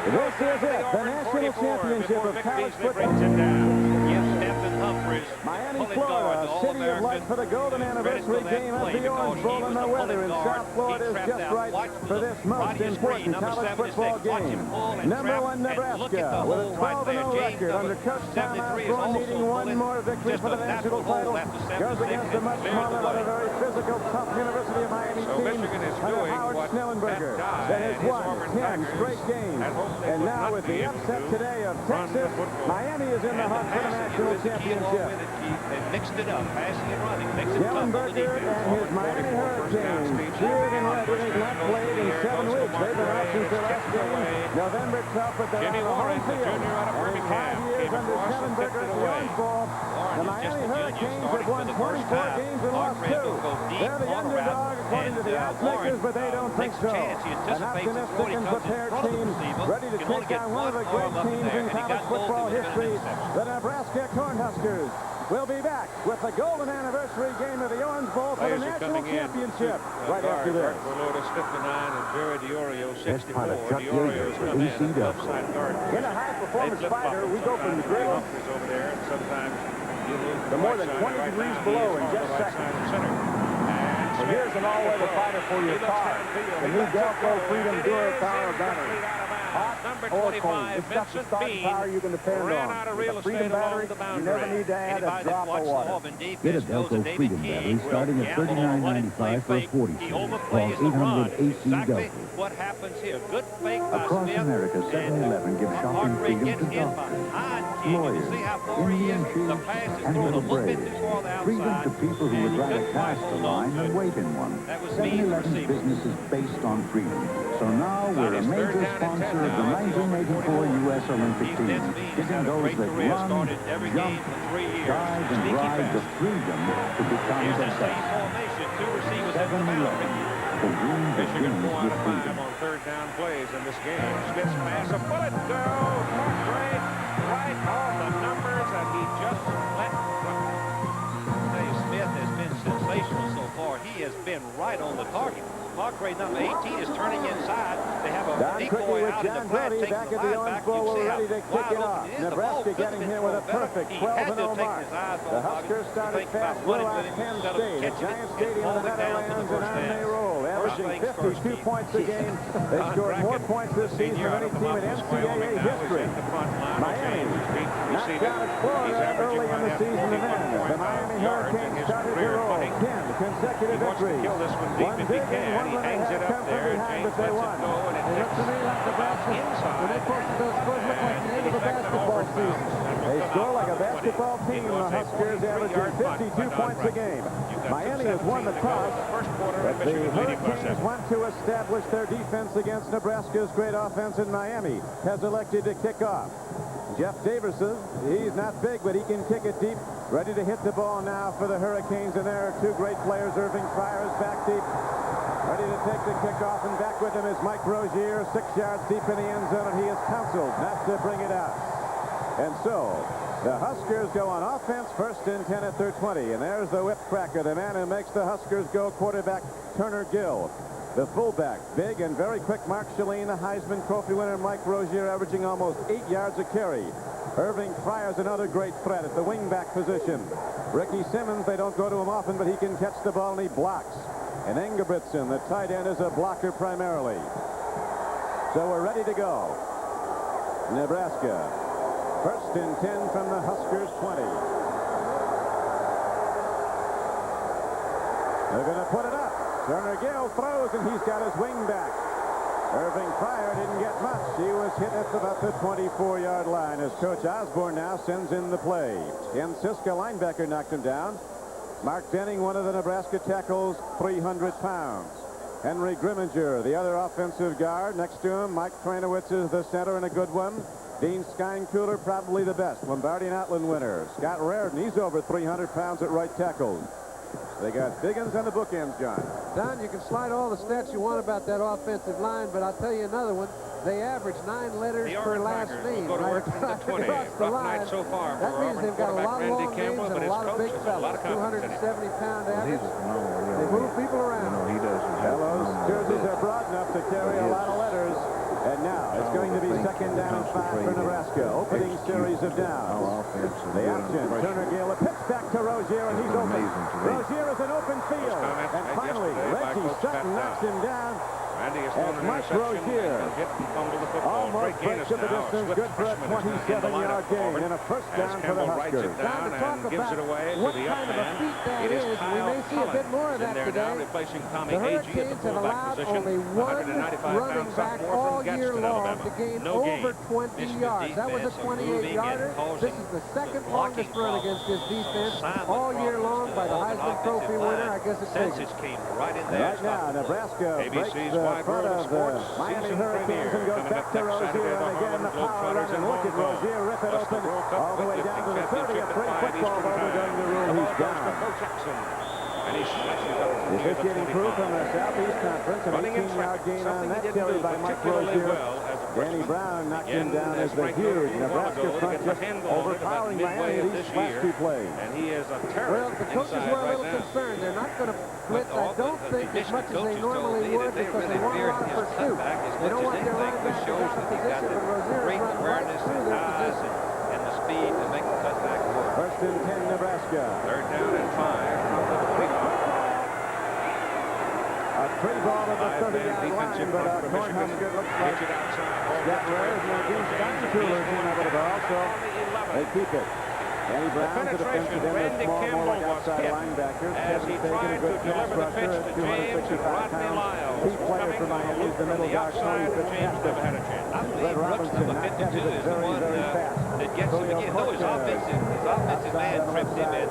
And This is it, the national championship of college football. Brings him down. Yes, Stephen Humphreys, Miami, pulling Florida, guard, City of Light for the golden anniversary game of the Orange Bowl, and the weather in South Florida is just right for this most important college football game. Number 1 Nebraska with a 12-0 record under Coach Tom Osborne, needing one more victory for the national title. Goes against a much smaller but a very physical, tough University of Miami team under Howard Schnellenberger that has won 10 straight games. And now with the upset today of Texas, Miami is in the hunt for the national championship. They mixed it up, passing and running, mixed it up. Schellenberger and his Miami Hurricanes cheered and led. They've not played in 7 weeks. They've been out since their last game, November 12th, but they're on the home field. And in 5 years under Schellenberger at the Orange Bowl, the Miami Hurricanes have won 24 games and lost 2. They're the underdog according to the oddsmakers, but they don't think so. An optimistic and prepared team ready to take down one of the great teams in college football history, the Nebraska Cornhuskers. We'll be back with the golden anniversary game of the Orange Bowl for the national championship right after this. Lotus 59 and Jerry DiOrio 64. DiOrio's come in upside guard. In a high-performance fighter, we go from the griddle over there, and sometimes you lose to more than 20 degrees below in just seconds. Well, here's an all-weather fighter for your car. The new Delco Freedom Dura Power battery. Hot or cold, it's got the starting power you can depend on. With a Freedom battery, you never need to add a drop of water. Get a Delco Freedom battery starting at $39.95 for a 40 cell. Call 800-AC-DELCO. What happens here? Good fake by Across Smith, America, 7-Eleven gives shopping freedom to doctors, lawyers, Indian chiefs, and little braves. Freedom to people who would rather cast a line than wait in one. 7-Eleven's business is based on freedom. So now we're a major sponsor of the 1984 U.S. Olympic team, giving those that run, jump, dive, and ride the freedom to become the best. 7-Eleven. The dream begins with freedom. On 3rd down plays in this game. Smith's pass, a bullet go. Great, right on the numbers, and he just let go. Dave Smith has been sensational so far. He has been right on the target. Mark Ray, number 18, is turning inside. They have a decoy out in the flat, taking back the at the line Orange back. Bowl, You see we're how ready to kick it off. Nebraska getting here with a perfect 12-0 mark. The Huskers started fast, blew out Penn State at Giant Stadium in the Meadowlands, and on they roll, averaging 52 points a game. They scored more points this season than any team in NCAA history. Miami knocked out at Florida early in the season, and then the Miami Hurricanes started to roll. 10 consecutive victories. One big and one when they had come from behind, but they won. It looks to me like Nebraska, when they posted those scores, look like the end of a basketball season. They score like a basketball team. The Huskers averaging 52 points a game. Miami has won the toss, but the Hurricanes want to establish their defense against Nebraska's great offense, and Miami has elected to kick off. Jeff Davison, he's not big, but he can kick it deep. Ready to hit the ball now for the Hurricanes, and there are 2 great players. Irving Fryers back deep. Ready to take the kickoff, and back with him is Mike Rozier, 6 yards deep in the end zone, and he is counseled not to bring it out. And so, the Huskers go on offense, 1st and 10 at their 20. And there's the whip cracker, the man who makes the Huskers go, quarterback Turner Gill. The fullback, big and very quick Mark Shalene, the Heisman Trophy winner Mike Rozier, averaging almost 8 yards a carry. Irving Fryer's another great threat at the wingback position. Ricky Simmons, they don't go to him often, but he can catch the ball and he blocks. And Ingebrigtsen, the tight end, is a blocker primarily. So we're ready to go. Nebraska, 1st and 10 from the Huskers 20. They're going to put it up. Turner Gill throws, and he's got his wing back. Irving Pryor didn't get much. He was hit at about the 24-yard line as Coach Osborne now sends in the play. Ken Siska, linebacker, knocked him down. Mark Denning, one of the Nebraska tackles, 300 pounds. Henry Grimminger, the other offensive guard. Next to him, Mike Tranowitz is the center and a good one. Dean Steinkühler, probably the best. Lombardi and Outland winner. Scott Raridan, he's over 300 pounds at right tackle. They got Biggins on the bookends, John. Don, you can slide all the stats you want about that offensive line, but I'll tell you another one. They average 9 letters per last name. Go to work from the 20. Rough night so far. That means they've got a lot of long names and a lot of big fellas. 270-pound average. They move people around. Those jerseys are broad enough to carry a lot of letters. And now it's going to be 2nd down and 5 for Nebraska. Opening series of downs. The option. Turner Gill, a pitch back to Rozier, and he's open. Rozier is an open field. And finally, Reggie Sutton knocks him down. As Mike Rozier almost breaks the distance, good for a 27-yard gain and a 1st down for the Huskers. Time to talk about what kind of a feat that is. We may see a bit more of that today. The Hurricanes have allowed only one running back all year long to gain over 20 yards. That was a 28-yarder. This is the 2nd longest run against this defense all year long by the Heisman Trophy winner. I guess it's Right now, Nebraska breaks the front of the Miami Hurricanes and goes back to Rozier, and again the power run, and look at Rozier rip it open all the way down to the 30. A free football, but we're going to rule he's down. The officiating crew from the Southeast Conference, an 18-yard gain on that carry by Mike Rozier. Danny Brown knocked him down as the huge Nebraska front just overpowering Miami these last 2 plays. And he is a terror. Well, the coaches were a little concerned. They're not going to blitz, I don't think, as much as they normally would because they want a lot of pursuit. They don't want their linebackers out of position, but Rozier is running right through their position. And the speed to make the cutback work. 1st and 10, Nebraska. 3rd down and 5 from the 20. A free ball at the 30-yard line, but Cornhusker looks like Scott Raridan and Dean Steinkühler came up with the ball, so they keep it. Danny Brown to the defensive end, a small, more like outside linebacker. As he tried to deliver the pitch to James and Rodney Lyles. Key player for Miami is the middle guard, Tony Fitzpatrick. Red Robinson, not heavy, but very, very fast. That gets him again. Though his offensive man tripped him in.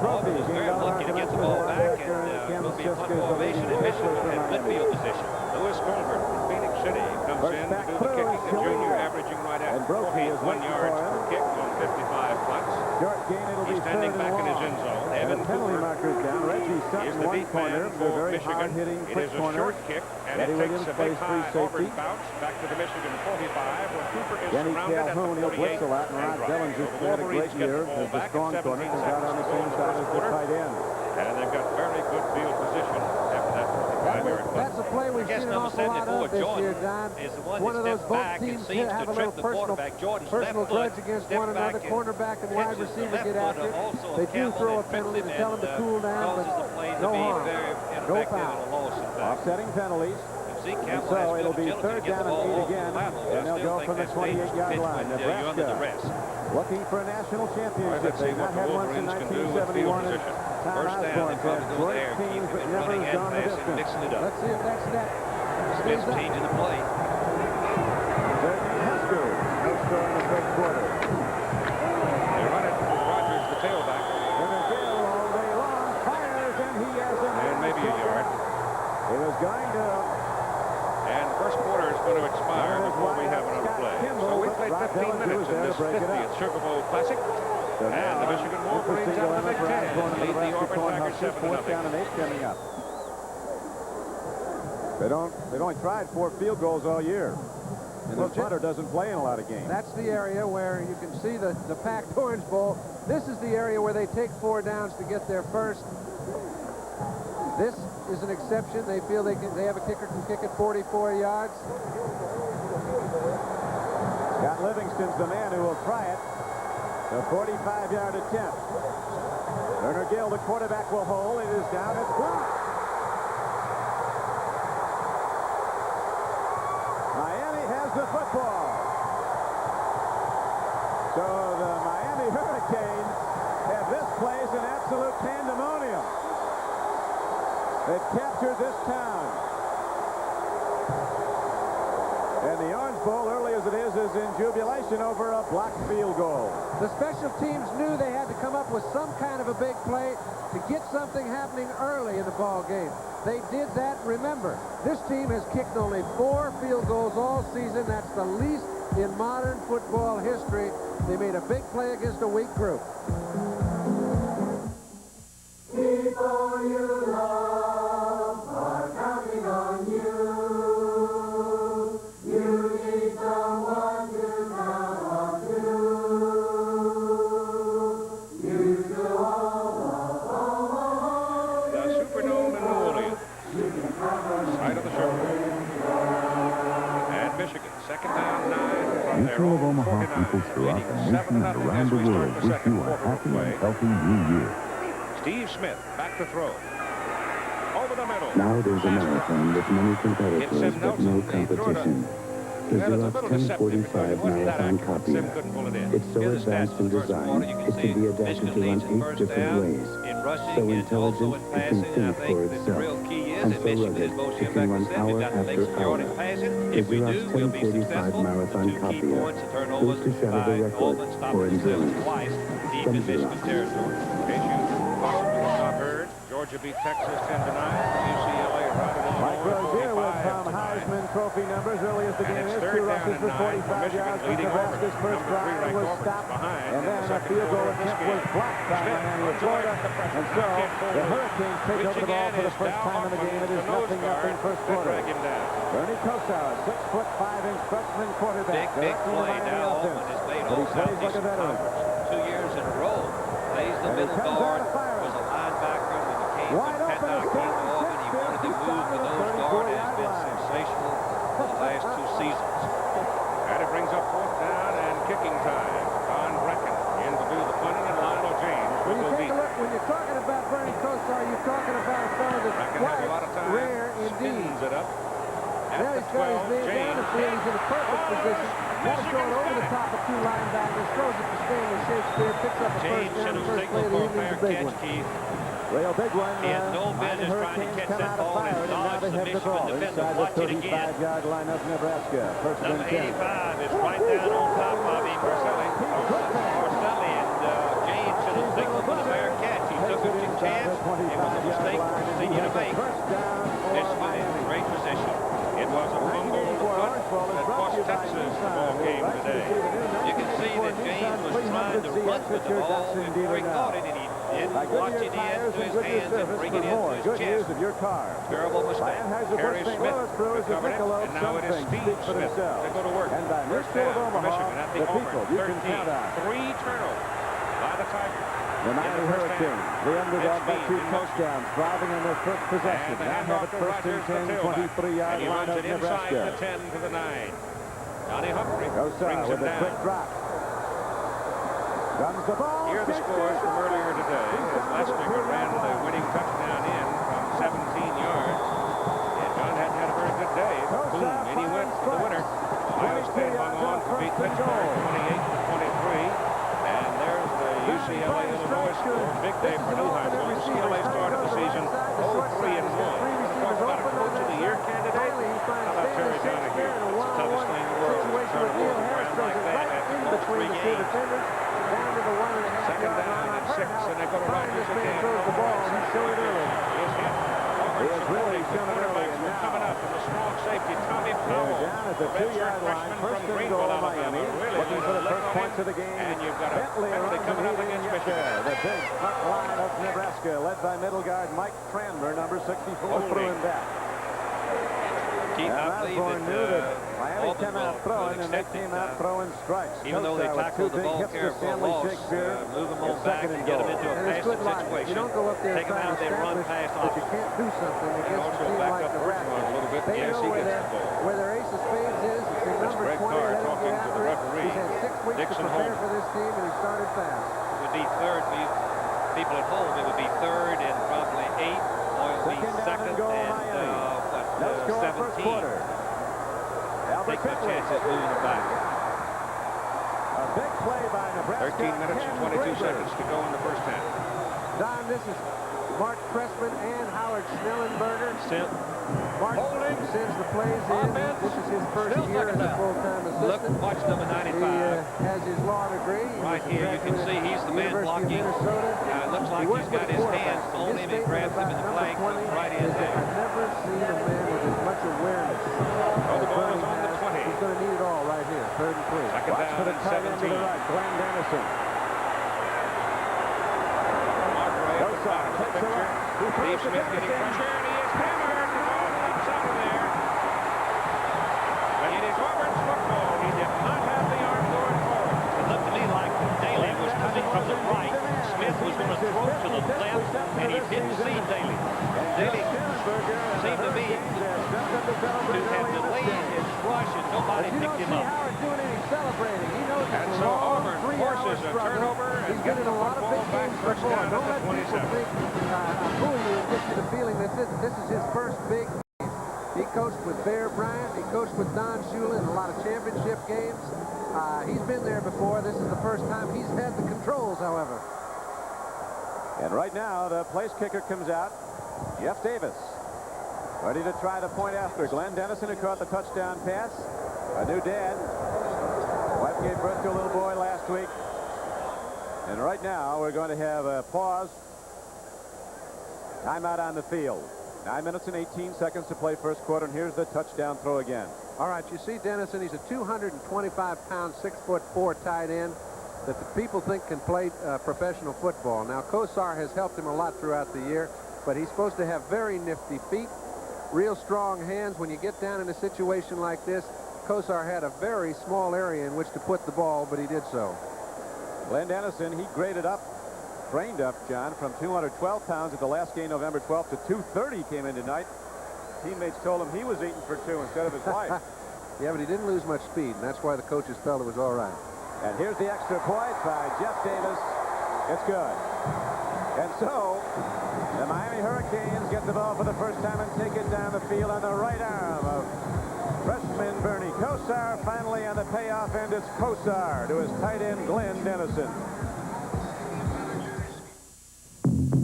Alvin was very lucky to get the ball back, and will be a punt formation in Michigan in midfield position. Lewis Colbert from Phoenix City comes in to do the kicking. The junior averaging right at 41 yards per kick on 55 punts. Short gain, it'll be standing back in his end zone. Evan penalty markers down. Reggie Sutton, one corner, a very hard-hitting quick corner. Short kick, and it takes a big high Auburn bounce back to the Michigan 45, where Cooper is Denny surrounded at Calhoun, the he'll blitz a lot, and Rod Bellins has had a great year as the strong corner, comes out on the same side as the tight end. And they've got very good field position after that 45-yard play. That's a play we've seen an awful lot of this year, Don. One of those both teams have a little personal grudge against one another. Cornerback and wide receiver get after it. They do throw a penalty to tell them to cool down, but no harm, no foul. Offsetting penalties. And so it'll be 3rd down and 8 again, and they'll go from the 28-yard line. Nebraska looking for a national championship. They've not had one since 1971. And Tom Osborne said great teams, but never has gone the distance. Let's see if that's that. Smith's changing the play. 13 Huskers. No score in the 3rd quarter. They run it for Rogers, the tailback. Turner Gill all day long fires, and he has a And maybe a yard. He was going to. And first quarter is going to expire before we have another play. So we played 15 minutes in this 50th Sugar Bowl Classic. And the Michigan Wolverines out of the Big Ten lead the Auburn Tigers 7-0. 4th down and 8 coming up. They've only tried 4 field goals all year. And the punter doesn't play in a lot of games. That's the area where you can see the packed Orange Bowl. This is the area where they take 4 downs to get there first. This is an exception. They feel they have a kicker can kick it 44 yards. Scott Livingston's the man who will try it. The 45-yard attempt. Turner Gill, the quarterback, will hold. It is down. It's blocked. the football. So the Miami Hurricanes have this place in absolute pandemonium. They've captured this town. And the Orange Bowl, early as it is in jubilation over a blocked field goal. The special teams knew they had to come up with some kind of a big play to get something happening early in the ball game. They did that. Remember, this team has kicked only 4 field goals all season. That's the least in modern football history. They made a big play against a weak group. People you love are counting on you. You need someone to count on too. You still all love Omaha. The Superdome in New Orleans. Side of the circle. And Michigan, second down, 9 from their Mutual of own Omaha 49. people throughout the Leading nation 7-0 and around as the we start world the wish second you a quarter of happy play. and healthy new year. Steve Smith back to throw. Over the middle. Now there's a marathon with many It's competitors Sim but no Nelson, the competition. The Well, it's a Xerox little deceptive because it 1045 wasn't that marathon accurate. copier. Sim couldn't pull it in. It's so Here's the stats advanced for in the first design, quarter. You can it see can be adapted Michigan to run leads in 8 first different down, ways. in rushing, So and intelligent, also in it can passing. And I think think for that the itself. real key is And that so Michigan, rugged, as Bo it Schembechler can run said, we've hour got to make after some yardage hour. passing. The If we Xerox do, we'll be 1045 successful. marathon The 2 key copier points, the goes turnovers to shatter the by record Auburn for stopping themselves endurance. twice deep From in Michigan Xerox. territory. In case you possibly have not heard, Georgia beat Texas 10-9. UCLA riding on Mike Rozier with 45 some to 9. Heisman Trophy numbers early as the And game it's is. third 2 down rushes and for 9 for 45 Michigan, yards. leading Nebraska's Auburn. first Number 3 drive ranked was Auburn stopped. behind And in then the a second field goal quarter of this attempt was game. blocked by Smith Miami of runs away Florida. from the pressure. And so Now can't pull the it. Hurricanes take over the ball for the first time in the game. It is nothing first They quarter. drag him down. Bernie Kosar, 6'5" freshman quarterback. Big directing the play. Miami Now offense. Auburn has made But he all plays like a Southeastern veteran. Conference 2 years in a row. Plays the And he middle comes guard, out of fire. was a linebacker when he came Wide from open Pat is came to Stanley Auburn. He wanted to Shakespeare. move He's the down to the nose guard. 34-yard Has been line. sensational for the last 2 seasons. And it brings up 4th down and kicking time. Don Brecken in to do the punting, and Lionel James When will you take beat. a look, when you're talking about Bernie Kosar, you're talking about a fellow that's Brecken has a lot of quite time. rare indeed. Spins it up. Now At he's the got his 12, man down James. the field. He's in a perfect position. Now he's going over the top of 2 linebackers, throws it to Stanley Shakespeare, picks up a James first down. should The have first play signaled of the for a evening's fair a big catch, one. Keith. Real big one. He had no Miami business trying to Hurricanes catch come that out of ball and fire, and now dodge they the have the Michigan ball defender. inside the Watch it again. 35-yard line of Nebraska. First and Number 10. 85 is right down on top of him. Marcelli and James should have signaled for the fair catch. He took a chance. It was a mistake for the senior to make. Michigan in great position. It was a fumble on the foot that cost Texas the ball game today. You can see that James was trying to run with the ball before he caught it, and he didn't watch it into his hands and bring it into his chest. Terrible mistake. Harry Smith recovered it, and now it is Steve Smith to go to work. First down for Michigan at the Auburn 13. 3 turnovers by the Tigers. The Miami Hurricanes, the underdog by 2 touchdowns, driving on their first possession. Now have it first and 10, 23-yard he line runs of it inside the Nebraska. 10 to the 9. Johnny Humphrey Kosar brings with him a quick down. drop. Guns the ball. Here are the scores from earlier today. As Lestinger ran the winning touchdown in from 17 yards. And John hadn't had a very good day. Boom, and he went for the winner. Ohio State hung on to beat Pittsburgh 28-23. And there's the UCLA-Illinois score. Big day for Neuheisel. UCLA started the season 0-3-1. Talk about a Coach of the Year candidate. How about Terry Donahue? It's the toughest thing in the world. Turn a ball around like that after those 3 games. Second down and 6, and they go to Rogers again. The ball, he showed it early. He has really shown it early, and now Coming up, and the strong safety, Tommy Powell. they're down at the 2-yard line. First and goal, Miami. Looking for the first points of the game. And you've got a Bentley penalty runs coming up and against he didn't get Michigan. there. The big front line of Nebraska, led by middle guard Mike Tranmer, number 64, threw him back. Keith, And I believe Osborne knew that Miami Auburn came out will throwing, and they accept came it, out throwing strikes. even though they Kosar with tackled 2 the big ball hits to carrier for a Stanley loss, Shakespeare. move them It's on back second and and get them goal. into a And it's good passing logic. situation. You don't go up there Take them trying out, to they run establish past that you Austin. can't do something And against a also team back like up Nebraska. Bergeron a little bit. They Yes, know he where gets the ball. where their ace of spades is. It's in number Greg 20. Carr Let him talking get to after the it. referee. He's had 6 weeks Dixon to prepare Holmes. for this team, and he started fast. It would be third for you people at home. It would be third and probably 8, or it would be Second down second and goal, and Miami. No score first 17. quarter. Albert take no chances moving them back. A big play by Nebraska. 13 minutes and 22 seconds to go in the first half. Don, this is Mark Pressman and Howard Schnellenberger. Mark sends the plays in. This is his first year as a full-time assistant. Watch number 95. He has his law degree. Right here, you can see he's the man blocking. It looks like he's got his hands on him and grabs him in the flank. Right in there. I've never seen a man with as much awareness. The ball is on the 20. He's going to need it all right here. 3rd and 3. Second down For the and tight end to 17. the right, Glenn Dennison. Steve Smith getting pressure, and he is hammered. The ball comes out of there. It is Auburn's football. He did not have the arm going forward. It looked to me like Daly was coming from the right. Smith was going to throw to the left, and he didn't see Daly. Daly seemed to me to have delayed his rush, and nobody picked him up. Howard doing any celebrating. He knows And so Auburn forces a turnover and He's been in a lot of big games first before. down Don't at let the people 27. think, fool you and get you the feeling that this is his first big game. He coached with Bear Bryant. He coached with Don Shula in a lot of championship games. He's been there before. This is the first time he's had the controls, however. And right now, the place kicker comes out. Jeff Davis. Ready to try the point after. Glenn Dennison, who caught the touchdown pass. A new dad. Wife gave birth to a little boy last week. And right now, we're going to have a pause. Timeout on the field. 9 minutes and 18 seconds to play first quarter, and here's the touchdown throw again. All right, you see Dennison, he's a 225-pound, 6'4" tight end that the people think can play professional football. Now, Kosar has helped him a lot throughout the year, but he's supposed to have very nifty feet, real strong hands. When you get down in a situation like this, Kosar had a very small area in which to put the ball, but he did so. Glenn Dennison, he graded up, trained up, John, from 212 pounds at the last game November 12th to 230 came in tonight. Teammates told him he was eating for 2 instead of his wife. Yeah, but he didn't lose much speed, and that's why the coaches felt it was all right. And here's the extra point by Jeff Davis. It's good. And so, the Miami Hurricanes get the ball for the first time and take it down the field on the right arm of freshman Bernie Kosar. Finally, on the payoff end, it's Kosar to his tight end, Glenn Dennison.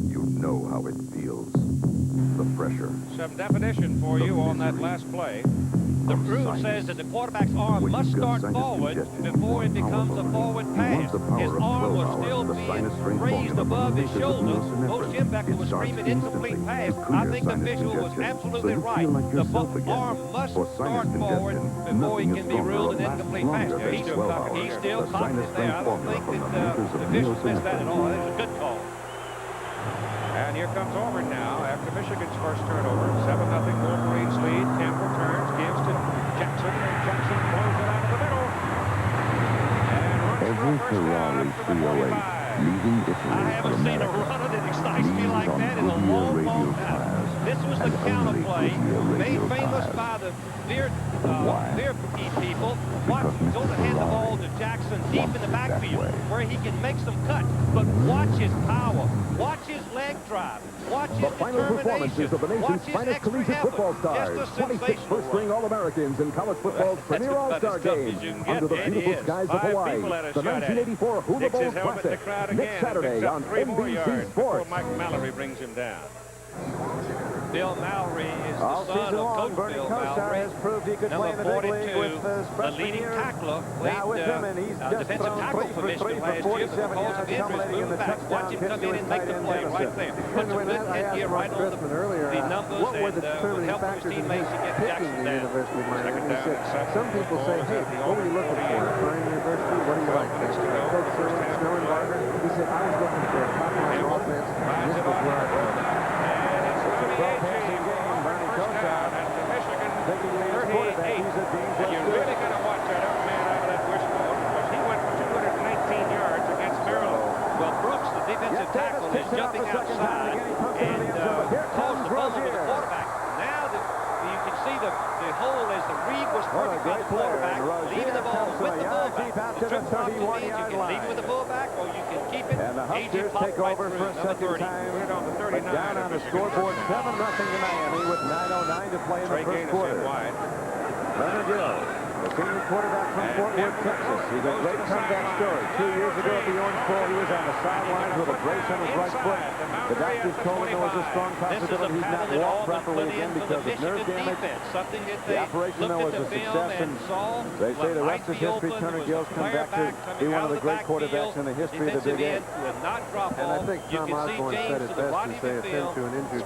You know how it feels. The pressure. Some definition for you on that last play. The rule says that the quarterback's arm must start forward before it becomes a forward pass. His arm will still be raised above his shoulder. Coach Schembecker was screaming incomplete pass. I think the visual was absolutely right. The arm must start forward before he can be ruled an incomplete pass. He's still confident there. I don't think that the officials missed that at all. That was a good call. And here comes Auburn now after Michigan's first turnover. 7-0 Wolverines lead. Campbell turns, gives to Jackson, and Jackson blows it out of the middle. And runs Every for a first down Ferrari up to the 308 45. leaving Italy I for haven't seen a America. runner that excites me Leads like on that in a Goodyear long, radio long time. tires This was the and counter only play, Goodyear made radio famous tires. by the beer Why? people. Watch, go to hand the ball to Jackson deep in the backfield where he can make some cuts. But watch his power. Watch his leg drive. Watch his The final performances of the nation's finest collegiate football stars. 26 first-string All-Americans in college football's premier All-Star game under the beautiful skies of Hawaii. The 1984 Hula Bowl Classic. Next Saturday on NBC Sports. Mike Mallory brings him down. Bill Mallory is All the son season of long, Coach Bernie Bill Kosar Mallory. has proved he could play in Number the big league 42, with his the freshman leading year. tackler, Now with played him, and he's just defensive thrown tackle 3 for for Michigan 3 for last year, 47 because of yards, injuries, culminating in moving the back. Watch touchdown him pitch come to in his and make tight the end play right Dennison. there. Put some When good I asked headgear Mark right on Pressman earlier, the numbers what were and the will determining help his factors in teammates to get picking Jackson the down. University of Miami? Second He down said, and 7. some people say, hey, what were you looking for? Trying University? What do you like? Coach Schnellenberger, he said, I was looking for a top-line offense. This was where I was. Well-passing game, Bernie Kosar. Thinking he is quarterback, he's a Dean And you're really going to watch that young man out of that wishbone because he went for 219 yards against Maryland. Well, Brooks, the defensive tackle, is jumping outside and caused the fumble with the quarterback. Now you can see the hole as the read was perfect by the quarterback, leaving the ball with the fullback. The trick plot means you can leave it with the fullback or you can keep it. And the Huskers take over for a second time. But down on the scoreboard, 7-0 to Miami with 9:09 to play in the first quarter. Leonard Gill The senior quarterback from Fort Worth, Texas. He's a great comeback story. 2 years ago at the Orange Bowl, he was on the sidelines with a brace on his right foot. The doctors told him there was a strong possibility he'd not walk properly again because of nerve damage. The operation, though, was a success, and they say the rest is history. Turner Gill's come back to be one of the great quarterbacks in the history of the Big Eight. And I think Tom Osborne said it best to say attend to an injured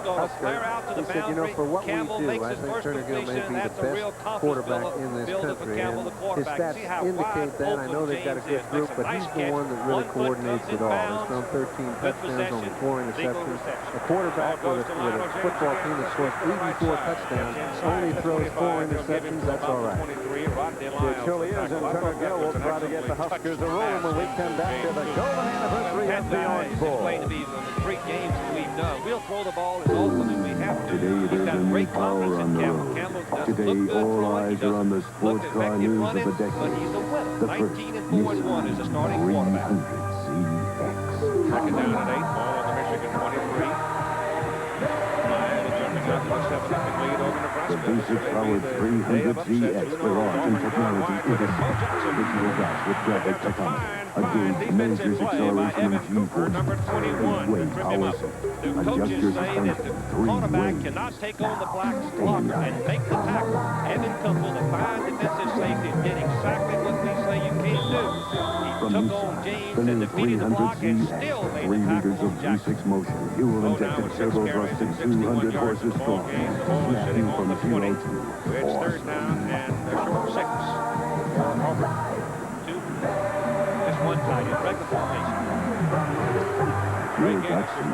Husker. He said, you know, for what we do, I think Turner Gill may be the best quarterback in this country, and his stats indicate that. I know they've got a good group, but he's the one that really coordinates it all. He's thrown 13 touchdowns, only 4 interceptions. A quarterback with a football team that scores 84 touchdowns only throws 4 interceptions. That's all right. It surely is, and Turner Gill will try to get the Huskers a roll when we come back to the golden anniversary of the Orange Bowl. Great games that we've done. We'll throw the ball as often as we have to. Today there's a new power on the road. Today all eyes are on the sports car news of the decade. But he's a winner. The first 19-4-1 as a starting quarterback. 300ZX. Second down and 8, ball on the Michigan 23. Miami jumping out to a 7-0 lead over Nebraska. The basic-powered 300ZX for launch and technology intercepts digital dots with graphic technology. A gauge measures acceleration and G-force. Weight power. Adjust your suspension 3 ways. Cannot take on the Blacks' block and make the tackle. Evan Kumpel, the fine defensive safety, did exactly what we say you can't do. He took on James and defeated the block and still made 3 the tackle liters of on Jackson. V6 motion. Fuel-injected turbo-thrusted 200 horses strong. Snapping from 0 to It's third down and they're short 6. Just one time, you break the formation. Will Jackson.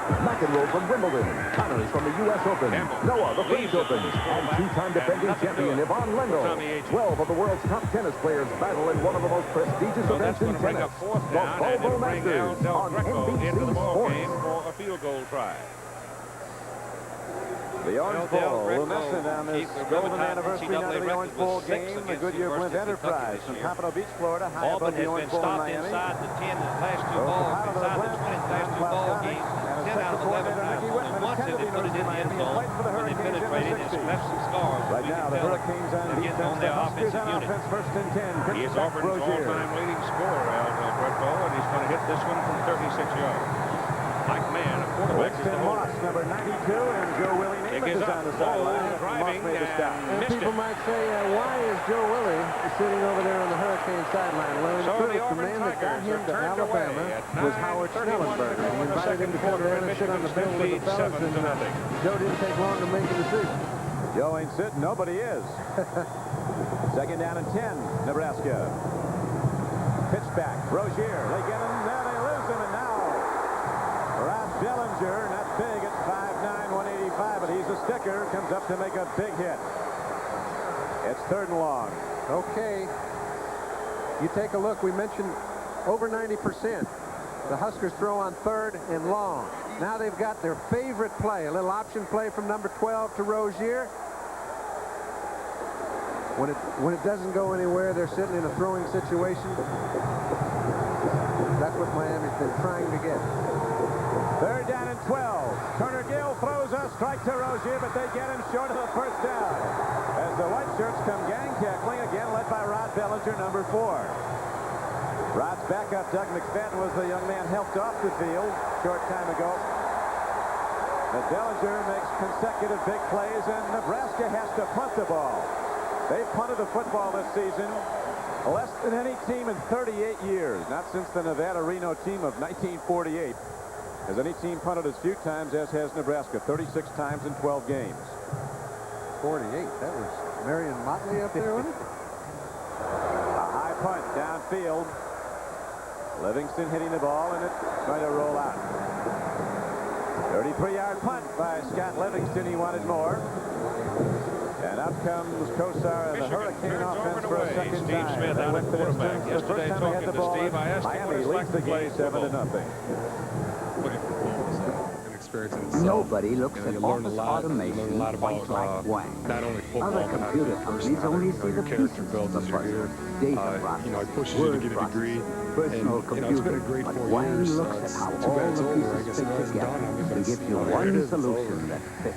McEnroe from Wimbledon. Connors from the U.S. Open. Noah, the French Open. And 2-time defending champion Yvonne Lendl. 12 of the world's top tennis players battle in one of the most prestigious events in tennis. The Volvo Masters on NBC Sports. For a field goal try. The Orange Bowl will miss it on this golden anniversary night of the Orange Bowl game. The Goodyear Flint Enterprise from Pompano Beach, Florida, high above the Orange Bowl in Miami. Inside the 10 in the last 2 balls, inside the 20 in the last 2 ball games. 10 out of 11 times. Only once did they put it in the end zone when they penetrated and left some scars. Right now, the Hurricanes on defense, the Huskers on offense, first and 10. He is Auburn's all-time leading scorer, Brett Bowe, and he's going to hit this one from 36 yards. Mike Mann, a quarterback. Winston Moss, number 92, and Joe Willie Namath is on the sideline. Moss made the stop. And people might say, why is Joe Willie sitting over there on the Hurricane sideline? Well, in truth, the man that got him to Alabama was Howard Schnellenberger. He invited him to come down and sit on the bench with the fellas, and Joe didn't take long to make a decision. Joe ain't sitting. Nobody is. Second down and 10, Nebraska. Pitch back. Rozier. They get him. Now they lose him, and now Rob Dellinger, not big at 5'9", 185, but he's a sticker. Comes up to make a big hit. It's third and long. Okay. You take a look. We mentioned over 90%. The Huskers throw on third and long. Now they've got their favorite play, a little option play from number 12 to Rozier. When it doesn't go anywhere, they're sitting in a throwing situation. That's what Miami's been trying to get. Third down and 12. Turner Gill throws a strike to Rozier, but they get him short of the first down. As the white shirts come gang tackling, again led by Rod Bellinger, number 4. Rod's backup, Doug McFadden, was the young man helped off the field short time ago. But Bellinger makes consecutive big plays, and Nebraska has to punt the ball. They've punted the football this season less than any team in 38 years, not since the Nevada-Reno team of 1948. Has any team punted as few times as has Nebraska, 36 times in 12 games. 48, that was Marion Motley up there, wasn't it? A high punt downfield. Livingston hitting the ball, and it's going to roll out. 33-yard punt by Scott Livingston. He wanted more. And up comes Kosar and the Hurricane offense for a second Steve time. Smith out at quarterback. Yesterday talking to Steve, I asked him what it's like to play 7-0. Nobody looks at office automation quite like Wang. Not only football, other computer companies only see the pieces of the puzzle. Data processing, it pushes you to get a degree. personal and, it's been a great 4 Wang years. looks at how all the pieces fit together and gives you one solution that fits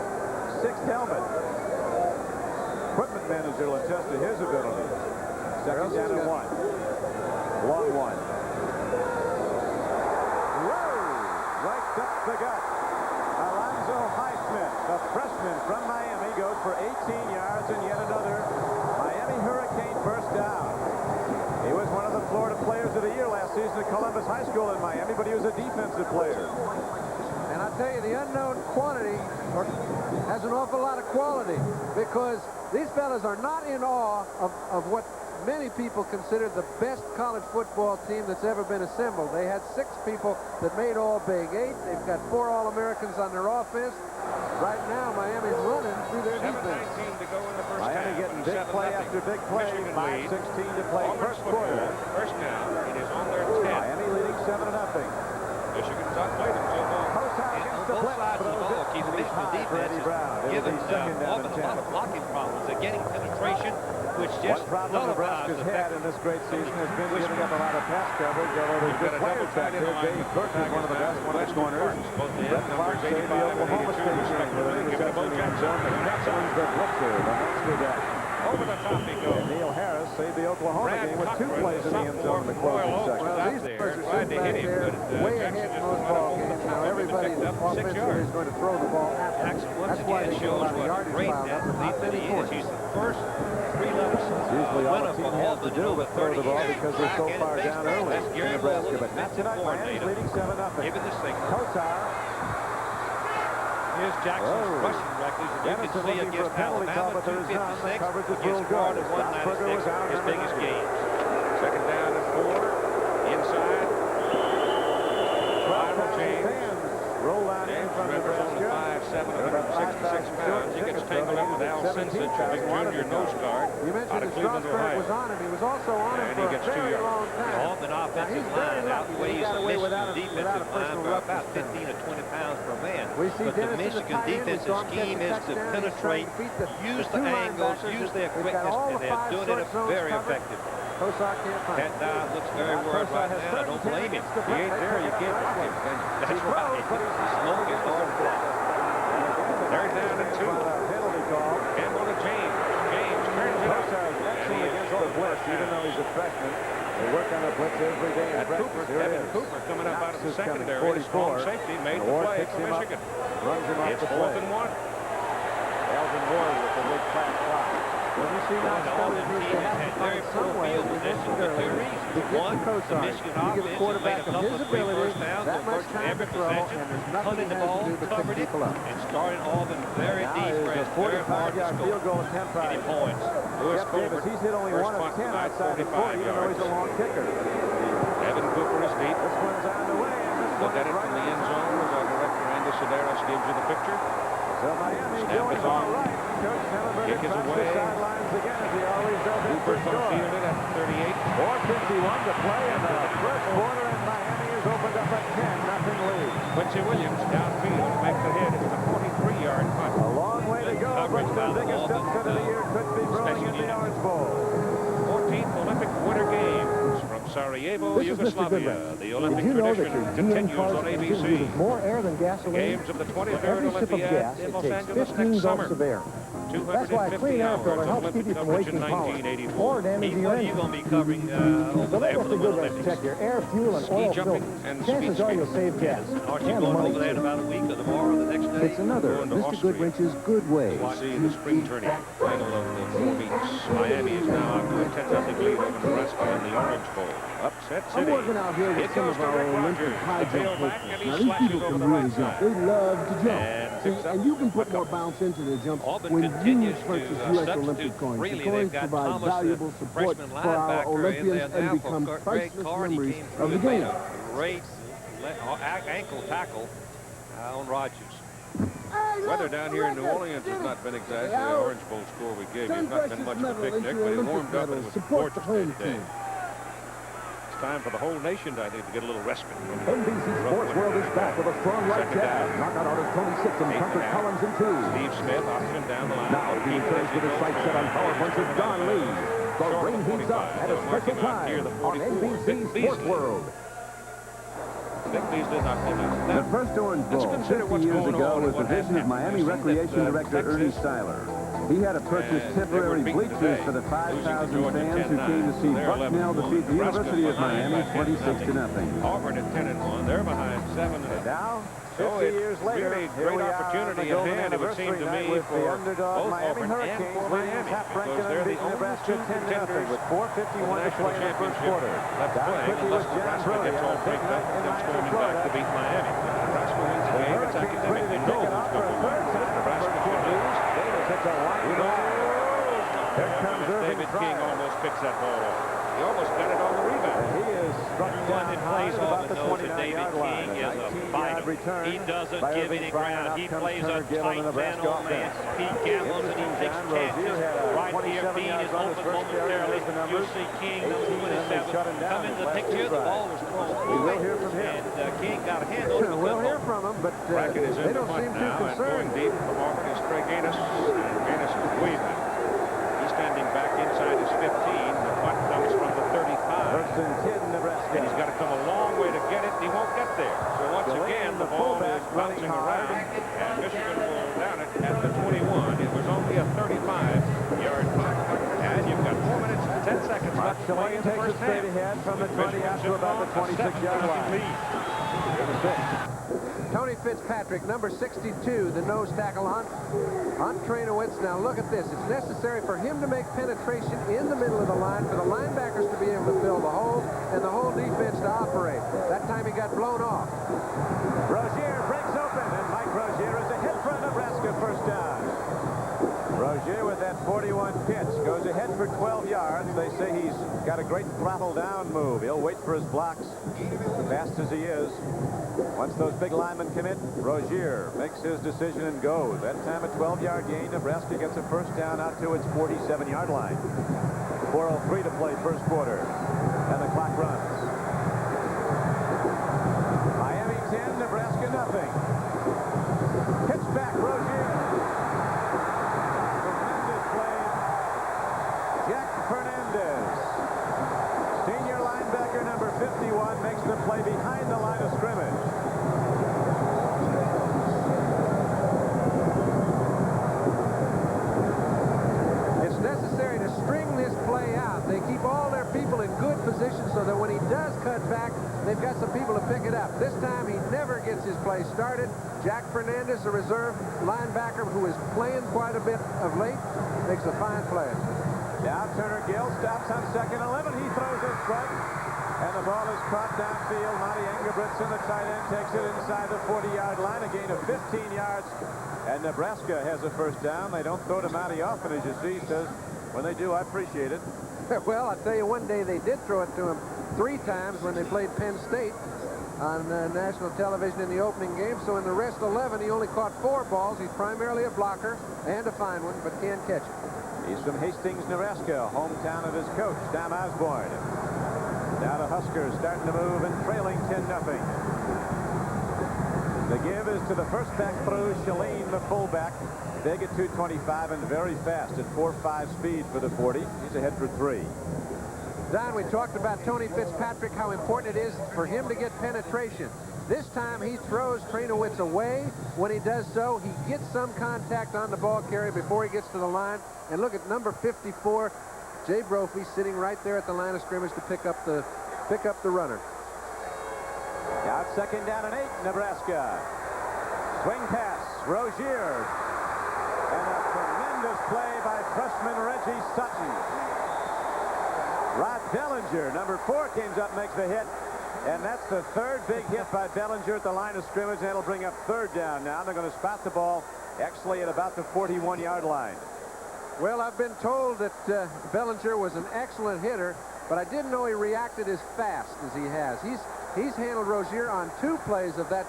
86th helmet. Equipment manager will attest to his ability. Second down and 1. Long one. Whoa! Right up the gut. Alonzo Highsmith, the freshman from Miami, goes for 18 yards and yet another Miami Hurricane first down. He was one of the Florida Players of the Year last season at Columbus High School in Miami, but he was a defensive player. And I tell you, the unknown quantity has an awful lot of quality, because these fellas are not in awe of what many people consider the best college football team that's ever been assembled. They had 6 people that made all Big 8. They've got 4 All-Americans on their offense. Right now, Miami's running through their defense. 7:19 to go in the first Miami half. getting big play after big play. 5:16 to play first quarter. First down. It is on their 10. Miami leading 7-0. Michigan's outplayed them so far. Both sides of the ball, Keith, the Michigan defense has given Auburn a lot of blocking problems. They're getting penetration, which just one problem Nebraska's had in this great season has been giving up a lot of pass coverage, although there's good players back there. Dave Burke is one of the best one-edge corners. Brett Clark saved the Oklahoma State game with an interception in the end zone. The Texans, the blitzer, the monster guy. Over the top he goes. And Neil Harris saved the Oklahoma game with 2 plays in the end zone in the closing section. Well, these players are sitting back there way ahead in most ball games. Now everybody offensively is going to throw the ball at them. That's why they get a lot of yardage piled up and not many points. He's the first 3-letter usually all the team has to do but throw the ball because they're so far down early in Nebraska. But not tonight. Miami's leading 7-0. Given the signal. Kotar. Here's Jackson's rushing records. You can see against Alabama, 256, against Florida, 196, his biggest game. Second down and 4. Inside. Final change. Roll out in from Nebraska. 5'7", 166 pounds. He gets tangled up with Al Sinsich, a big junior nose guard. You mentioned that Strasburg was on him. He was also on him for a very long time. The Auburn offensive line outweighs the Michigan defensive line by about 15 or 20 pounds per man. But the Michigan defensive scheme is to penetrate, use the angles, use their quickness, and they're doing it very effectively. That dive looks very worried right now. I don't blame him. He ain't there, you can't block him, can you? That's right. He's smoking hard to block. Third down and 2. Penalty call. Campbell to James. James turns it up. Excellent against the blitz, even though he's a freshman. They work on the blitz every day in practice. Here it is. Cooper coming up out of the secondary. 44. Safety made the play for Michigan. Runs him off It's the 4th play. and 1. Elvin Ward with the big flat clock. When you see that Auburn team has had very poor field position for 2 reasons. One, the Michigan offense has made a couple of 3 first downs on virtually every possession, punted the ball, covered it, and started Auburn very deep, where it's very hard to score field goal attempt by any points. Jeff Davis. He's hit only 1 of 10 outside the 40, even though he's a long kicker. Evan Cooper is deep. This one's on the way, and this Look one at it is from the right end zone as our director Andy Sedaris gives you the picture. So Miami Snap doing is all on. right. Coach Hamilton Kick is across away. the sidelines again, as he always does. Cooper's going to field it at 38. 4:51 to play in the first quarter, and Miami has opened up a 10-0 lead. Quincy Williams downfield to make the hit. It's a 43-yard punt. A long way to go, but the biggest upset of the year could be brewing in the Orange Bowl. 14th Olympic Winter Games from Sarajevo, Yugoslavia. The Olympic tradition continues on ABC. More air than gasoline. Games of the 23rd Every sip of Olympiad gas, in it Los takes Angeles 15 next gulps summer. of air. That's why a clean air filter helps keep you from wasting power or damaging your What are you engine. going to be covering So over they there have for to the do Winter that to Olympics? check your air, fuel, and Ski oil jumping filters. and Chances speed are you'll skating. save gas Aren't you and going money over there in too. about a week or tomorrow or the next day? It's another Going to Mr. Austria. Goodrich's good ways. We'll see the spring tourney. Final of the 4 meets. Miami is now up to a 10-0 lead over Nebraska in the Orange Bowl. Upset I'm City. working out here with It some goes of to our Rick Olympic Rogers. high The jump tailback, hopefuls. and he Now, these slashes people over can the really right jump. side. They love to jump. And See, picks up and you can put a more couple. bounce into the jumps Auburn when you continues purchase to U.S. substitute Olympic coins. The freely. coins They've got provide Thomas, valuable the support freshman for our linebacker, in Olympians there and now become for Greg priceless Card. He memories came of through the and made game. a great ankle tackle on Rogers. Weather down here in New Orleans has not been exactly the Orange Bowl score we gave you. It's not been much of a picnic, but it warmed up and it was a gorgeous day today. It's time for the whole nation, I think, to get a little respite. NBC Sports World is back with a strong right jab. Knockout artist Tony Sixton, Tucker Collins in 2. Steve Smith, option down the line. Now he turns with his sights set on power puncher Don Lee. The rain heats up at a special time on NBC Sports World. The first Orange Bowl 50 years ago was the vision of Miami Recreation Director Ernie Seiler. He had to purchase temporary bleachers for the 5,000 fans who came to see Bucknell defeat the University of Miami 26-0. Auburn at 10-1. They're behind 7. Now, 50 years later, really great opportunity at hand, it would seem to me, with for the underdog both Miami Auburn Hurricanes and for Miami, because they're the Nebraska 10-0 with 4:51 to play in the first quarter. Left playing unless Nebraska gets all freaked up and comes storming back to beat Miami. If Nebraska wins the game, it's academic. They know who's going to win. If Nebraska should lose, who knows? Here comes David King almost picks that ball off. He almost got it on the rebound. He is struck Everyone down that plays about Auburn the knows that 29-yard line. David King is a fighter. Return He doesn't by give Irving any Bryant. ground. He Out comes plays a Turner Gill on the tight Nebraska man-on-man. offense. He gambles and he takes John Rozier had chances. a Right here, 27 Bean yards is on his open first carry. momentarily. There's the You numbers. see King, number 18, and they shut him 27, down come into the last picture. two The ball drives. was thrown We will away, hear from him. and King got a hand on it. We'll hear from him, but Brackett is they in the don't punt seem too now, and going concerned. deep from Auburn is Trey Gaines. And Gaines is way back. He's standing back inside his 15. The punt comes from the 35. First and 10, Nebraska. And he's got to come a long way to get it. He won't get there. So once again, the ball is bouncing around, and Michigan will down it at the 21. It was only a 35-yard punt. And you've got 4 minutes and 10 seconds left to play in the first half. Straight ahead from the 20 out to about the 26-yard line. Here's the six. Tony Fitzpatrick, number 62, the nose tackle on Trainowitz. Now look at this. It's necessary for him to make penetration in the middle of the line for the linebackers to be able to fill the hole and the whole defense to operate. That time he got blown off. Rozier breaks open, and Mike Rozier is ahead for Nebraska first down. Rozier with that 41 pitch goes ahead for 12 yards. They say he's got a great throttle down move. He'll wait for his blocks, fast as he is. Once those big linemen commit, Rozier makes his decision and goes. That time a 12-yard gain. Nebraska gets a first down out to its 47-yard line. 4:03 to play first quarter, and the clock runs. Miami 10, Nebraska nothing. Pitch back, Rozier. Tremendous play. Jack Fernandez, senior linebacker number 51, makes the play behind the line of scrimmage. It's necessary to string this play out. They keep all their people in good position so that when he does cut back, they've got some people to pick it up. This time he never gets his play started. Jack Fernandez, a reserve linebacker who is playing quite a bit of late, makes a fine play. Now Turner Gill stops on second 11. He throws it strike. And the ball is caught downfield. Monty Engelbretson, the tight end, takes it inside the 40-yard line. A gain of 15 yards. And Nebraska has a first down. They don't throw to Monty often, as you see. He says, when they do, I appreciate it. Well, I'll tell you, one day they did throw it to him 3 times when they played Penn State on national television in the opening game. So in the rest 11, he only caught 4 balls. He's primarily a blocker and a fine one, but can't catch it. He's from Hastings, Nebraska, hometown of his coach, Tom Osborne. Now the Huskers starting to move and trailing 10-0. The give is to the first back through, Shalene, the fullback. Big at 225 and very fast at 4.5 speed for the 40. He's ahead for 3. Don, we talked about Tony Fitzpatrick, how important it is for him to get penetration. This time he throws Trainowitz away. When he does so, he gets some contact on the ball carrier before he gets to the line. And look at number 54, Jay Brophy, sitting right there at the line of scrimmage to pick up the runner. Now it's second down and 8, Nebraska. Swing pass, Rozier. And a tremendous play by freshman Reggie Sutton. Rod Bellinger, number 4, comes up, makes the hit. And that's the 3rd big hit by Bellinger at the line of scrimmage. That'll bring up 3rd down now. They're going to spot the ball actually at about the 41-yard line. Well, I've been told that Bellinger was an excellent hitter, but I didn't know he reacted as fast as he has. He's handled Rozier on 2 plays of that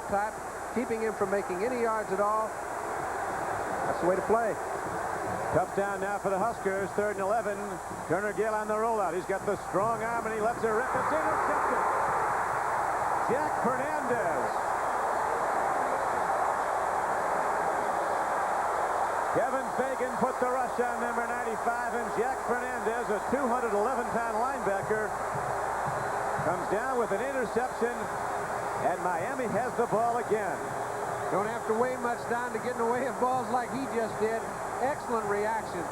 type, keeping him from making any yards at all. That's the way to play. Tough down now for the Huskers, 3rd and 11. Turner Gill on the rollout. He's got the strong arm, and he lets it rip. It's intercepted. Jack Fernandez. Kevin Fagan put the rush on number 95, and Jack Fernandez, a 211-pound linebacker, comes down with an interception. And Miami has the ball again. Don't have to weigh much down to get in the way of balls like he just did. Excellent reaction.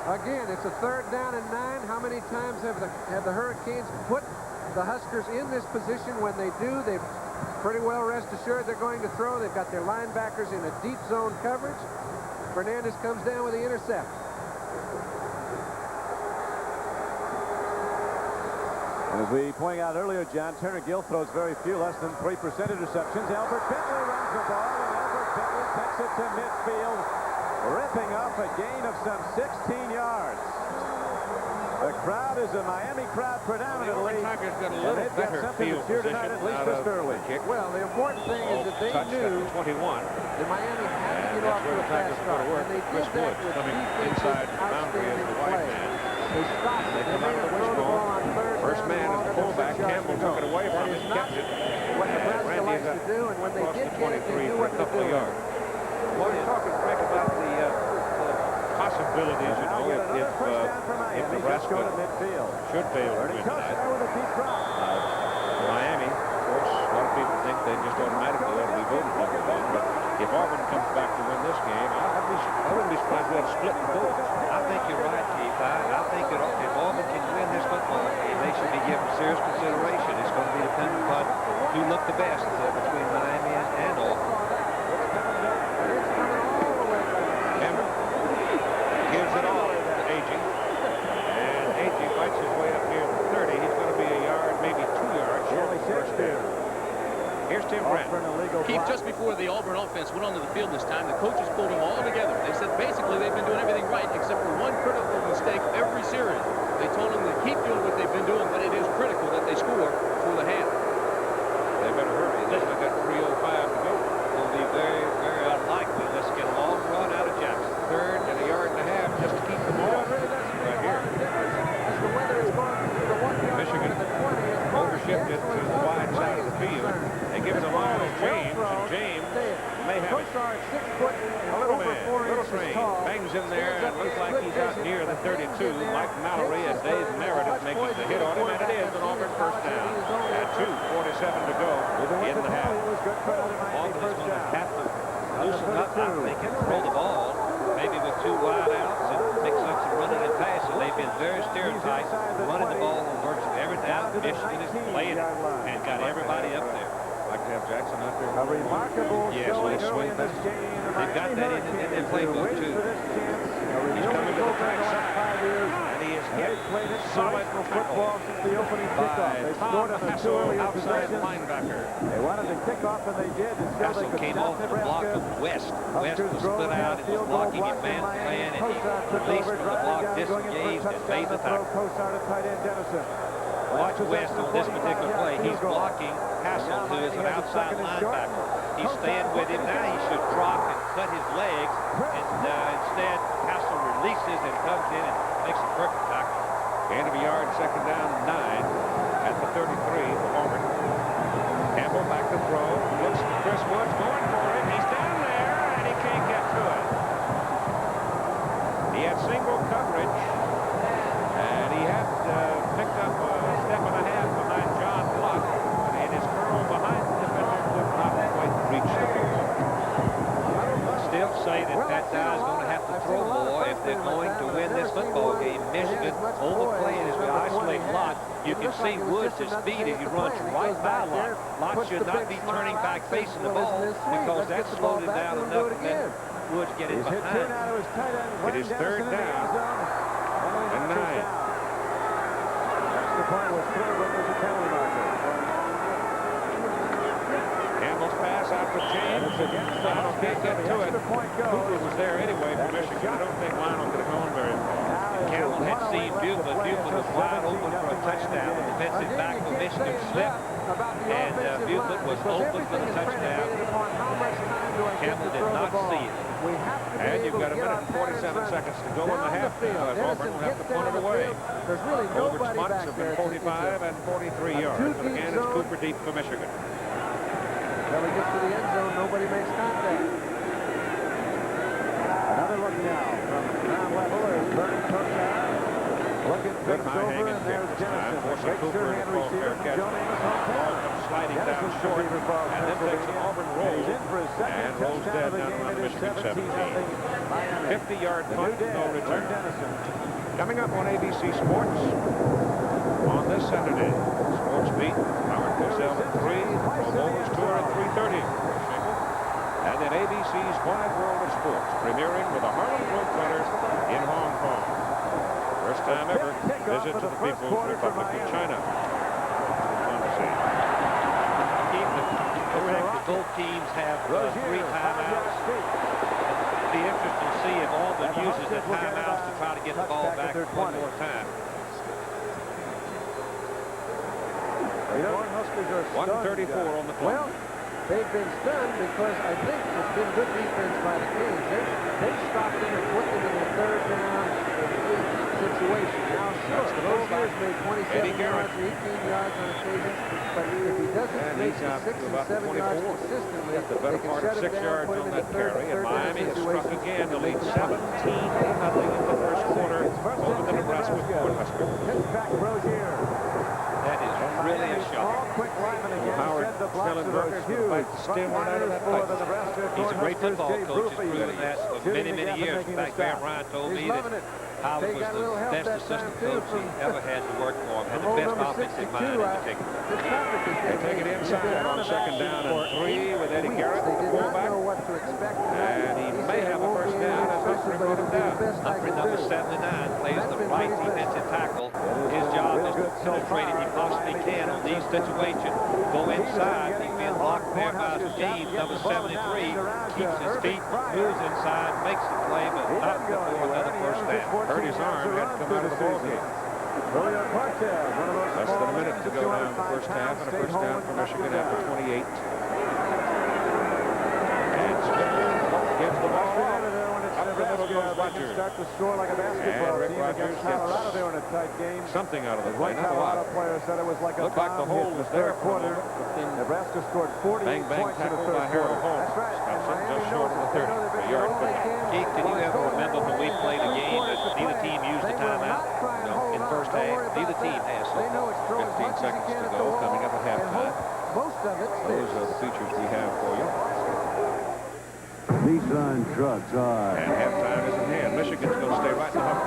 Again, it's a 3rd down and 9. How many times have the Hurricanes put the Huskers in this position? When they do, they've pretty well rest assured they're going to throw. They've got their linebackers in a deep zone coverage. Fernandez comes down with the intercept. And as we pointed out earlier, John, Turner Gill throws very few, less than 3% interceptions. Albert Bentley runs the ball, and Albert Bentley takes it to midfield, ripping off a gain of some 16 yards. The crowd is a Miami crowd predominantly. Tigers got a and little they've got better something to field cheer position tonight, at least this early. Well, the important thing is that they knew at 21. that Miami had to get off to a fast start, and they did that with inside the boundary as the white man. They stopped it. They come out of the wishbone. First man is the fullback. Campbell took it away from him, kept it. What Nebraska likes to do, and when they did get it, they knew what to do. Well, you're talking, Frank, about the possibilities, you know, if Nebraska should fail to win tonight. Miami, of course, a lot of people think they just automatically ought to be voted number 1. But if Auburn comes back to win this game, I wouldn't be surprised we had a split in votes. I think you're right, Keith. I think if Auburn can win this football game, they should be given serious consideration. It's going to be dependent upon who looked the best between Miami and Auburn. Gives it all to Agee. And Agee fights his way up near the 30. He's going to be a yard, maybe 2 yards short of the first down. Here's Tim Brent. Keith, just before the Auburn offense went onto the field this time, the coaches pulled them all together. They said basically they've been doing everything right except for one critical mistake every series. They told them to keep doing what they've been doing, but it is critical that they score before the half. They better hurry. They've got 3:05 to go. Will be very, very unlikely unless get a long run out of Jackson. 3rd and a yard and a half just to keep them off. Right here. Michigan overshifted to the wide side of the field. They give it a long to James, and James may have it. A little man, little train, bangs in there and looks like he's out near the 32. Mike Mallory and Dave Meredith makes the hit on him, and it is an Auburn first down. At 2:47 to go in the half. Auburn is going to have to loosen up, I think, and throw the ball, maybe with 2 wide outs and mix up some running and passing. They've been very stereotyped, running the ball on virtually every down. Michigan is playing it and got everybody up there. Like to have Jackson out there. A remarkable showing swing this game. They've got that in their playbook, too. He's coming to the track, and he is hit solid football since the opening kickoff. They scored on the 2 earlier possessions. Linebacker. They wanted to kick off, and they did. And still they could came stop off the block Nebraska. of West. West was split out and was blocking him man-to-man, and he released from the block, disengaged, and made the tackle. Watch West on this particular play. He's blocking Hassel, who is an outside linebacker. He's staying with him. Now he should drop and cut his legs, and instead Hassel releases and comes in and makes a perfect tackle. Gain of a yard, 2nd down, 9 at the 33 for Auburn. Campbell back to throw. Looks for Chris Woods, going for it. He's down there, and he can't get to it. He had single coverage, and he had picked up a step and a half behind John Block, and his curl behind the defender could not quite reach the field. Still say that Pat Dye is going to have to throw more if they're going to win this football game. Michigan overplaying as we isolate Lott. You can see Woods' speed as he runs right by Lott. Lott should not be turning back facing the ball because that slowed him down enough and then Woods get it behind. It is 3rd down and 9. The point was through, but there's a penalty marker. Campbell's pass out for James. Lionel can't get to it. Cooper was there anyway for Michigan. I don't think Lionel could have gone very far. Campbell had seen Buford. Buford was wide open for a touchdown. The defensive back for Michigan slipped, and Buford was open for the touchdown. Campbell did not see it. And you've got a minute and 47 seconds to go in the half now, as Auburn will have to punt it away. Auburn's punts have been 45 and 43 yards. But again, it's Cooper deep for Michigan. Till he gets to the end zone, nobody makes contact. Another look now from ground level is Vernon Kosar. Looking things over, and there's Jennison. Great sure-hand receiver from Joe Namath. sliding down short, and then takes an Auburn roll and rolls dead down around the Michigan 17. 50-yard punt, no return. Coming up on ABC Sports on this Saturday, Sports Beat, Howard Cosell at 3, Momo's Tour at 3:30. And then ABC's Wide World of Sports, premiering with the Harlem Globetrotters in Hong Kong. First time ever visit to the People's Republic of China. Fun to see. Both teams have 3 timeouts. It'll be interesting to see if Auburn uses the timeouts to try to get the ball back one more time. 1:34 on the clock. Well, they've been stunned because I think it's been good defense by the Canes. They stopped them and put them in the 3rd down situation. Now, sure, Rogers made 27 yards, 18 yards on occasion, but if he doesn't make the 6 and 7 yards consistently, the better part of 6 yards on that carry, and Miami has struck again to lead 17-0 in the first quarter over the Nebraska Cornhuskers. That is really a shot. Howard Schnellenberger would like to stem one out of that fight. He's a great football coach. He's proven that for many, many years. In fact, Graham Ryan told me that Howard was the best assistant coach he ever had to work for him, and the best offensive mind in particular. They take it inside on 2nd down and 3 with Eddie Garrett, the fullback. And he may have a first down as Humphrey brought him down. Humphrey, number 79, plays the right defensive tackle. His job is to penetrate if he possibly can on these situations. Go inside. He's being blocked there by James, number 73. Keeps his feet, moves inside, makes the play, but not before another first down. Hurt his arm, had to come out of the ball game. Less than a minute to go down the first half, and a first down for Michigan after 28. And Smith gets the ball off. Up the middle goes Rogers. And Rick Rogers gets something out of the play, not a lot. Looked like the hole was there for a moment. Nebraska scored 48 bang, points in the tackle by third Harold quarter. Holmes. Stops him just short of the 30. A yard football. Keith, can you ever remember when we played a game that neither team used the timeout? No, in first half, neither team has so far. 15 seconds to go, coming up at halftime. Those are the features we have for you. Nissan trucks are. And halftime is in hand. Michigan's going to stay right in the hunt.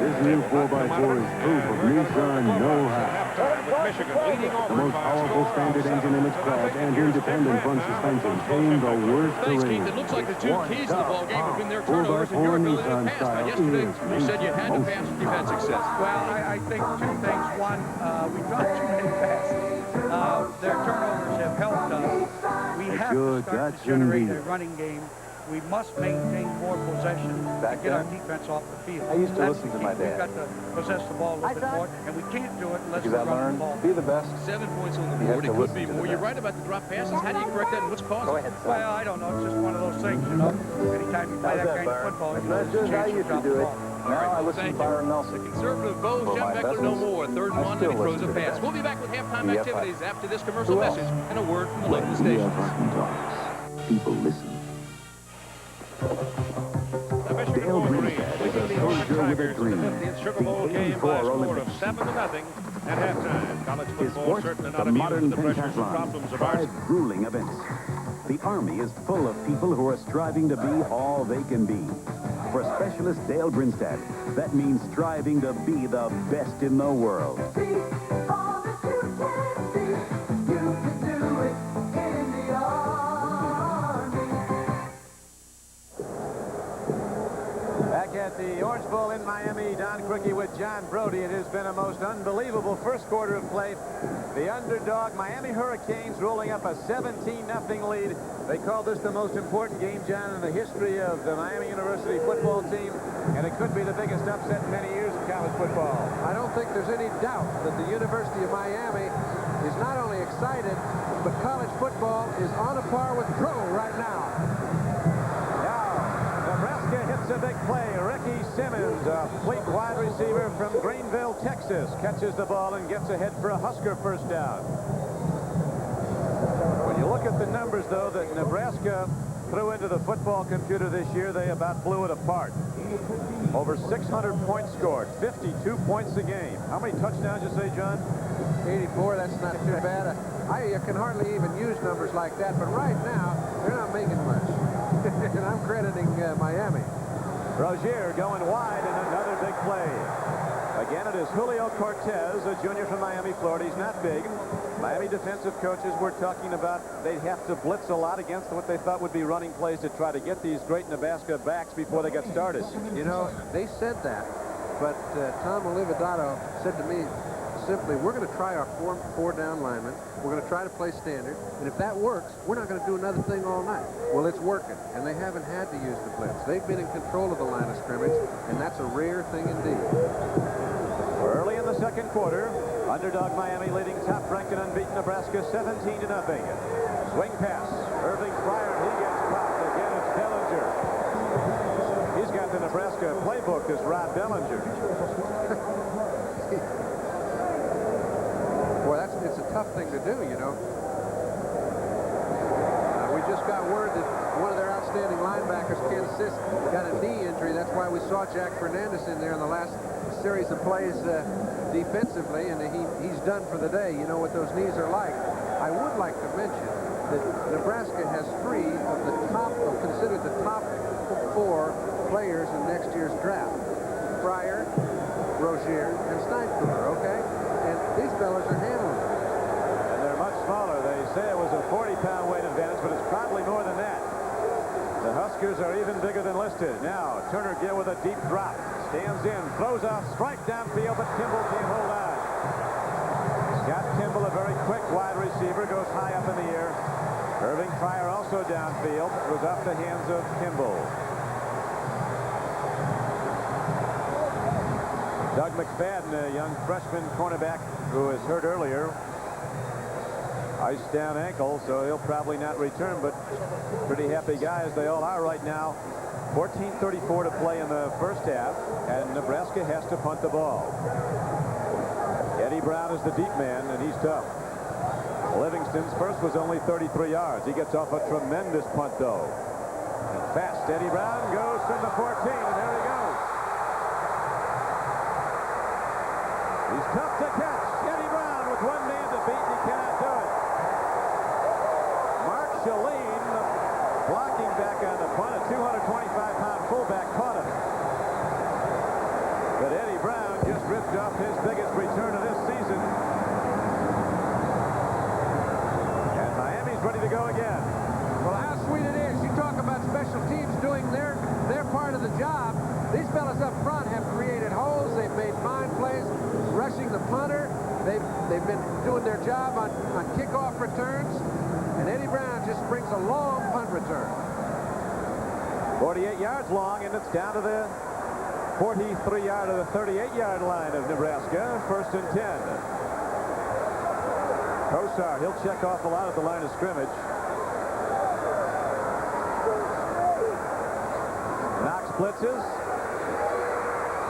This new 4x4 is proof of Nissan know-how. Halftime with Michigan leading The Auburn most by a powerful score standard of engine in its class and independent front suspension tame the worst Thanks, terrain. Keith. It looks like the 2 keys to the ball game have been their turnovers and your 4x4 ability to Nissan pass. Now, style yesterday, you is said you had to pass if you've had success. Well, I think 2 things. One, we dropped too many passes. Their turnovers have helped us. We have to start to generate a running game. We must maintain more possession to get our defense off the field. I used to listen to my We've got dad. to possess the ball a little bit more, and we can't do it unless Because we I run the learned, ball. be the best. 7 points on the You board. have It to could be listen to more. the You're best. right about the drop passes. How do you correct that, and what's causing it? Well, I don't know. It's just one of those things, you know. Anytime you play that kind of football, you know, That's there's a just how chance I to used to drop do the it. ball. Now I listen to Byron Nelson. The conservative Bo, For Jim my Beckler, no lessons, more. 3rd and 1, I and still he throws listen a to pass. that. We'll be back with halftime EFI. activities after this commercial Who else? message and a word from the When local station. Barton talks, people listen. The Michigan Dale Wolverines Greenstead leading is the a Auburn soldier with a Tigers in dream. the 50th Sugar Bowl The game by a 84 score of Olympics. 7-0 at halftime. College His football sport, certainly the not immune to modern the pressures and pentathlon. problems of ours. 5 grueling events. The Army is full of people who are striving to be all they can be. For specialist Dale Grinstead, that means striving to be the best in the world. Back at the Orange Bowl in Miami, Don Crookie with John Brody. It has been a most unbelievable first quarter of play. The underdog Miami Hurricanes rolling up a 17-0 lead. They call this the most important game, John, in the history of the Miami University football team, and it could be the biggest upset in many years of college football. I don't think there's any doubt that the University of Miami is not only excited, but college football is on a par with pro right now. Nebraska hits a big play. Ricky Simmons, a fleet wide receiver from Greenville, Texas, catches the ball and gets ahead for a Husker first down. When you look at the numbers, though, that Nebraska threw into the football computer this year, they about blew it apart. Over 600 points scored, 52 points a game. How many touchdowns you say, John? 84, that's not too bad. I can hardly even use numbers like that, but right now, they're not making much. And I'm crediting Miami. Rozier going wide in another big play. Again, it is Julio Cortez, a junior from Miami, Florida. He's not big. Miami defensive coaches were talking about they'd have to blitz a lot against what they thought would be running plays to try to get these great Nebraska backs before they got started. You know, they said that, but Tom Olivato said to me simply, we're going to try our four down linemen. We're going to try to play standard, and if that works, we're not going to do another thing all night. Well, it's working, and they haven't had to use the blitz. They've been in control of the line of scrimmage, and that's a rare thing indeed. Early in the second quarter, underdog Miami leading top-ranked and unbeaten Nebraska 17-0. Swing pass, Irving Fryer, he gets popped. Again, it's Dellinger. He's got the Nebraska playbook, this Rod Dellinger. Boy, it's a tough thing to do, you know. We just got word that one of their outstanding linebackers, Kansas City, got a knee injury. That's why we saw Jack Fernandez in there in the last series of plays defensively, and he's done for the day. You know what those knees are like. I would like to mention that Nebraska has three of the top, considered the top 4 players in next year's draft. Fryer, Rozier, and Steinfruber, okay? And these fellas are handling it. And they're much smaller. They say it was a 40-pound weight advantage, but it's probably more than that. The Huskers are even bigger than listed. Now, Turner Gill with a deep drop. Stands in, throws a strike downfield, but Kimball can't hold on. Scott Kimball, a very quick wide receiver, goes high up in the air. Irving Fryer also downfield. It was off the hands of Kimball. Doug McFadden, a young freshman cornerback who was hurt earlier. Iced down ankle, so he'll probably not return, but pretty happy guys they all are right now. 14:34 to play in the first half, and Nebraska has to punt the ball. Eddie Brown is the deep man, and he's tough. Livingston's first was only 33 yards. He gets off a tremendous punt, though. And fast, Eddie Brown goes from the 14, and there he goes. He's tough to catch. Eddie Brown with one man to beat, and he cannot do it. Mark Shaleen, the blocking back on the punt, a 225-pound fullback, caught him. But Eddie Brown just ripped off his biggest return of this season. And Miami's ready to go again. Well, how sweet it is. You talk about special teams doing their part of the job. These fellas up front have created holes. They've made fine plays, rushing the punter. They've been doing their job on kickoff returns. And Eddie Brown just brings a long punt return. 48 yards long, and it's down to the 43-yard or the 38-yard line of Nebraska. First and 10. Kosar, he'll check off a lot at the line of scrimmage. Knox blitzes.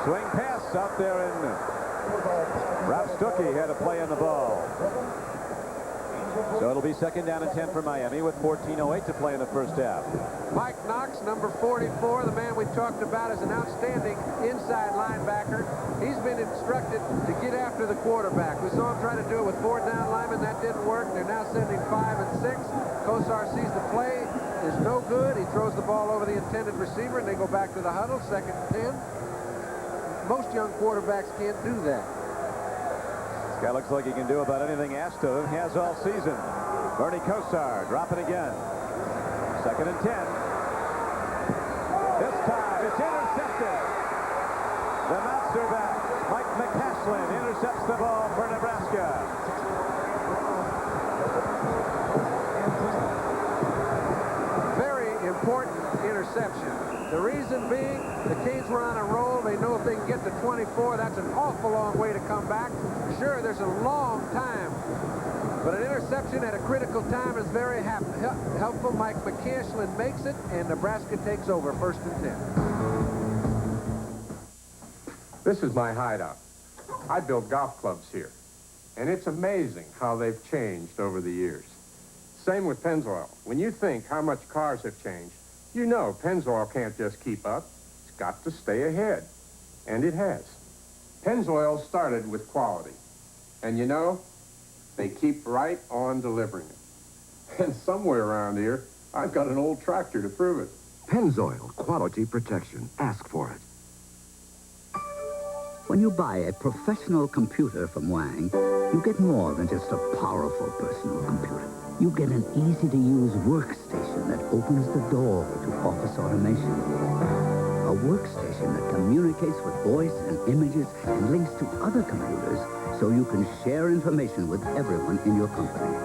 Swing pass out there, and Rob Stuckey had a play on the ball. So it'll be second down and 10 for Miami with 14:08 to play in the first half. Mike Knox, number 44, the man we talked about as an outstanding inside linebacker. He's been instructed to get after the quarterback. We saw him try to do it with 4 down linemen. That didn't work. They're now sending 5 and 6. Kosar sees the play is no good. He throws the ball over the intended receiver, and they go back to the huddle, second and 10. Most young quarterbacks can't do that. This guy looks like he can do about anything asked of him. He has all season. Bernie Kosar dropping again. Second and 10. This time it's intercepted. The monster back, Mike McCasland, intercepts the ball for Nebraska. Very important interception. The reason being, the Canes were on a roll. They know if they can get to 24, that's an awful long way to come back. Sure, there's a long time, but an interception at a critical time is very helpful. Mike McCasland makes it, and Nebraska takes over, first and 10. This is my hideout. I build golf clubs here, and it's amazing how they've changed over the years. Same with Pennzoil. When you think how much cars have changed, you know Pennzoil can't just keep up. It's got to stay ahead, and it has. Pennzoil started with quality, and you know, They keep right on delivering it. And somewhere around here, I've got an old tractor to prove it. Pennzoil, quality protection. Ask for it. When you buy a professional computer from Wang, you get more than just a powerful personal computer. You get an easy-to-use workstation that opens the door to office automation. A workstation that communicates with voice and images and links to other computers so you can share information with everyone in your company.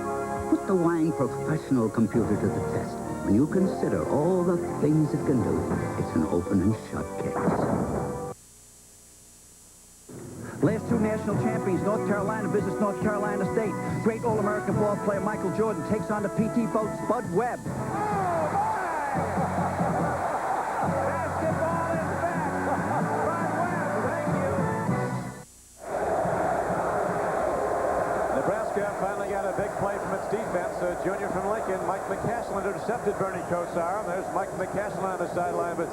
Put the Wang professional computer to the test. When you consider all the things it can do, it's an open and shut case. Last two national champions, North Carolina versus North Carolina State. Great All-American ball player Michael Jordan takes on the PT boat Spud Webb. Nebraska finally got a big play from its defense. A junior from Lincoln, Mike McCasland, intercepted Bernie Kosar. And there's Mike McCasland on the sideline, but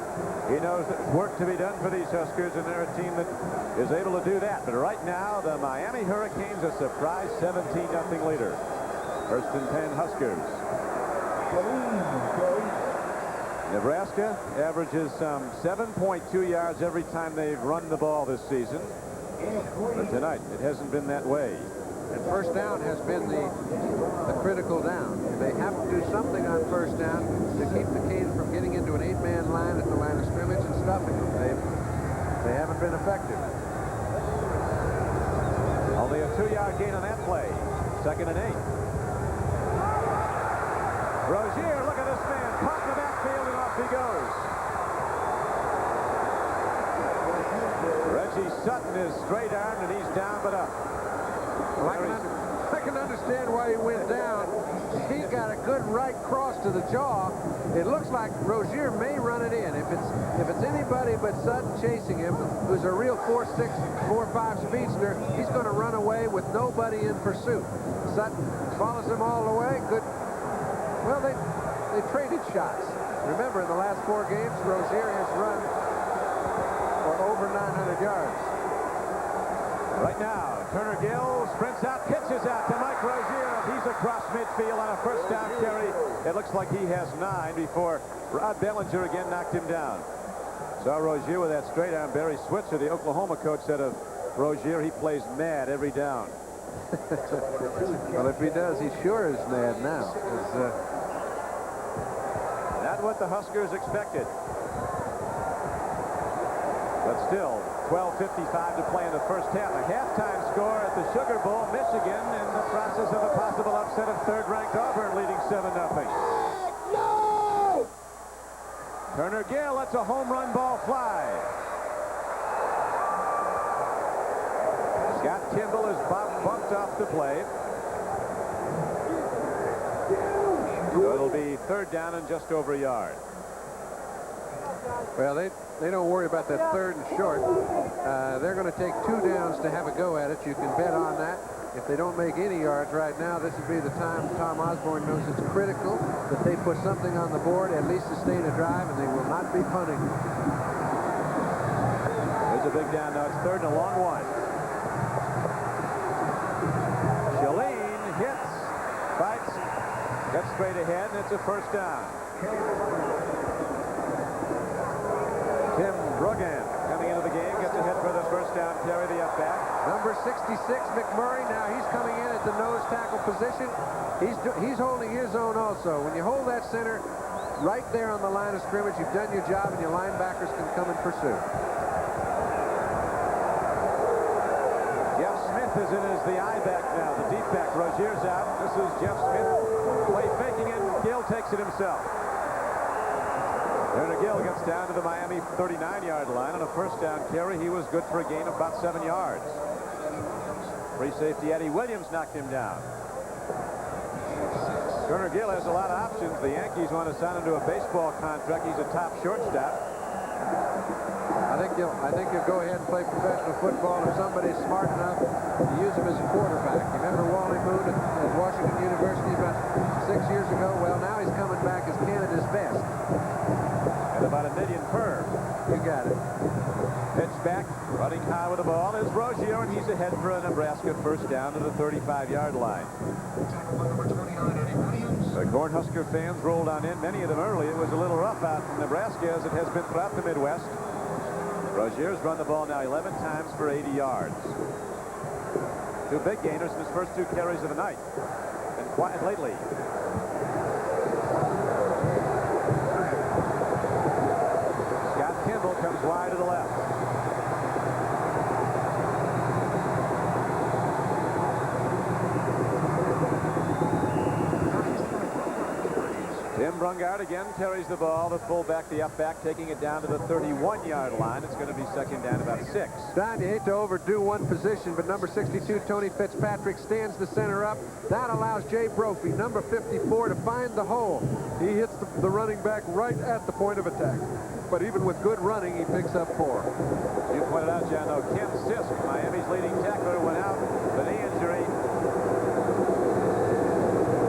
he knows there's work to be done for these Huskers, and they're a team that is able to do that. But right now, the Miami Hurricanes, a surprise 17-0 leader. First and 10 Huskers. Nebraska averages some 7.2 yards every time they've run the ball this season. But tonight, it hasn't been that way. And first down has been the critical down. They have to do something on first down to keep the Canes from getting into an 8-man line at the line of scrimmage and stuffing them. They haven't been effective. Only a 2-yard gain on that play. Second and 8. Rozier, look at this man. Caught in the backfield and off he goes. Reggie Sutton is straight armed and he's down but up. Well, I can understand why he went down. He got a good right cross to the jaw. It looks like Rozier may run it in. If it's anybody but Sutton chasing him, who's a real 4.6, 4.5 speedster, he's going to run away with nobody in pursuit. Sutton follows him all the way. Good. Well, they traded shots. Remember, in the last 4 games, Rozier has run for over 900 yards. Right now, Turner Gill sprints out, pitches out to Mike Rozier. He's across midfield on a first down carry. It looks like he has 9 before Rod Bellinger again knocked him down. Saw Rozier with that straight arm. Barry Switzer, the Oklahoma coach, said of Rozier, he plays mad every down. Well, if he does, he sure is mad now. Not what the Huskers expected. But still, 12:55 to play in the first half. A halftime score at the Sugar Bowl. Michigan in the process of a possible upset of third-ranked Auburn, leading 7-0. No! Turner Gill lets a home run ball fly. Scott Kimball is bumped off the play. So it'll be third down and just over a yard. Well, they don't worry about that third and short. They're going to take 2 downs to have a go at it. You can bet on that. If they don't make any yards right now, this would be the time Tom Osborne knows it's critical that they put something on the board, at least sustain a drive, and they will not be punting. There's a big down now. It's third and a long one. Shalene hits, fights, gets straight ahead, and it's a first down. Tim Brogan coming into the game, gets ahead for the first down carry, the up back. Number 66, McMurray. Now he's coming in at the nose tackle position. He's holding his own also. When you hold that center right there on the line of scrimmage, you've done your job, and your linebackers can come and pursue. Jeff Smith is in as the I-back now, the deep back. Rozier's out. This is Jeff Smith. Play faking, and Gill takes it himself. Turner Gill gets down to the Miami 39-yard line on a first down carry. He was good for a gain of about 7 yards. Free safety Eddie Williams knocked him down. Turner Gill has a lot of options. The Yankees want to sign him to a baseball contract. He's a top shortstop. I think he'll go ahead and play professional football if somebody's smart enough to use him as a quarterback. You remember Wally Moon at Washington University about 6 years ago? Well, now he's coming back as Canada's best. And about $1 million per. You got it. Pitch back. quarterback. Running high with the ball is Rozier, and he's ahead for a Nebraska first down to the 35-yard line. The Cornhusker fans rolled on in, many of them early. It was a little rough out in Nebraska, as it has been throughout the Midwest. Rozier's run the ball now 11 times for 80 yards. 2 big gainers in his first 2 carries of the night. Been quiet lately. Scott Kimball comes wide to the left. Tim Brungard again carries the ball. The fullback, the upback, taking it down to the 31-yard line. It's going to be second down about 6. Don, you hate to overdo one position, but number 62, Tony Fitzpatrick, stands the center up. That allows Jay Brophy, number 54, to find the hole. He hits the running back right at the point of attack. But even with good running, he picks up 4. You pointed out, John, though, Ken Sisk, Miami's leading tackler, went out with a knee injury.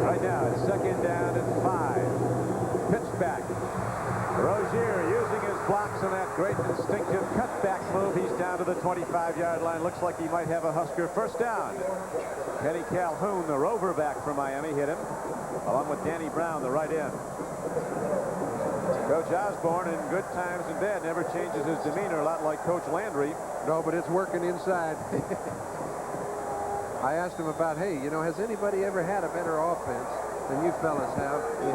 Right now, it's second down and 5. Pitch back. Rozier using his blocks on that great instinctive cutback move. He's down to the 25-yard line. Looks like he might have a Husker first down. Kenny Calhoun, the rover back from Miami, hit him, along with Danny Brown, the right end. Coach Osborne, in good times and bad, never changes his demeanor, a lot like Coach Landry. No, but it's working inside. I asked him about, hey, you know, has anybody ever had a better offense than you fellas have in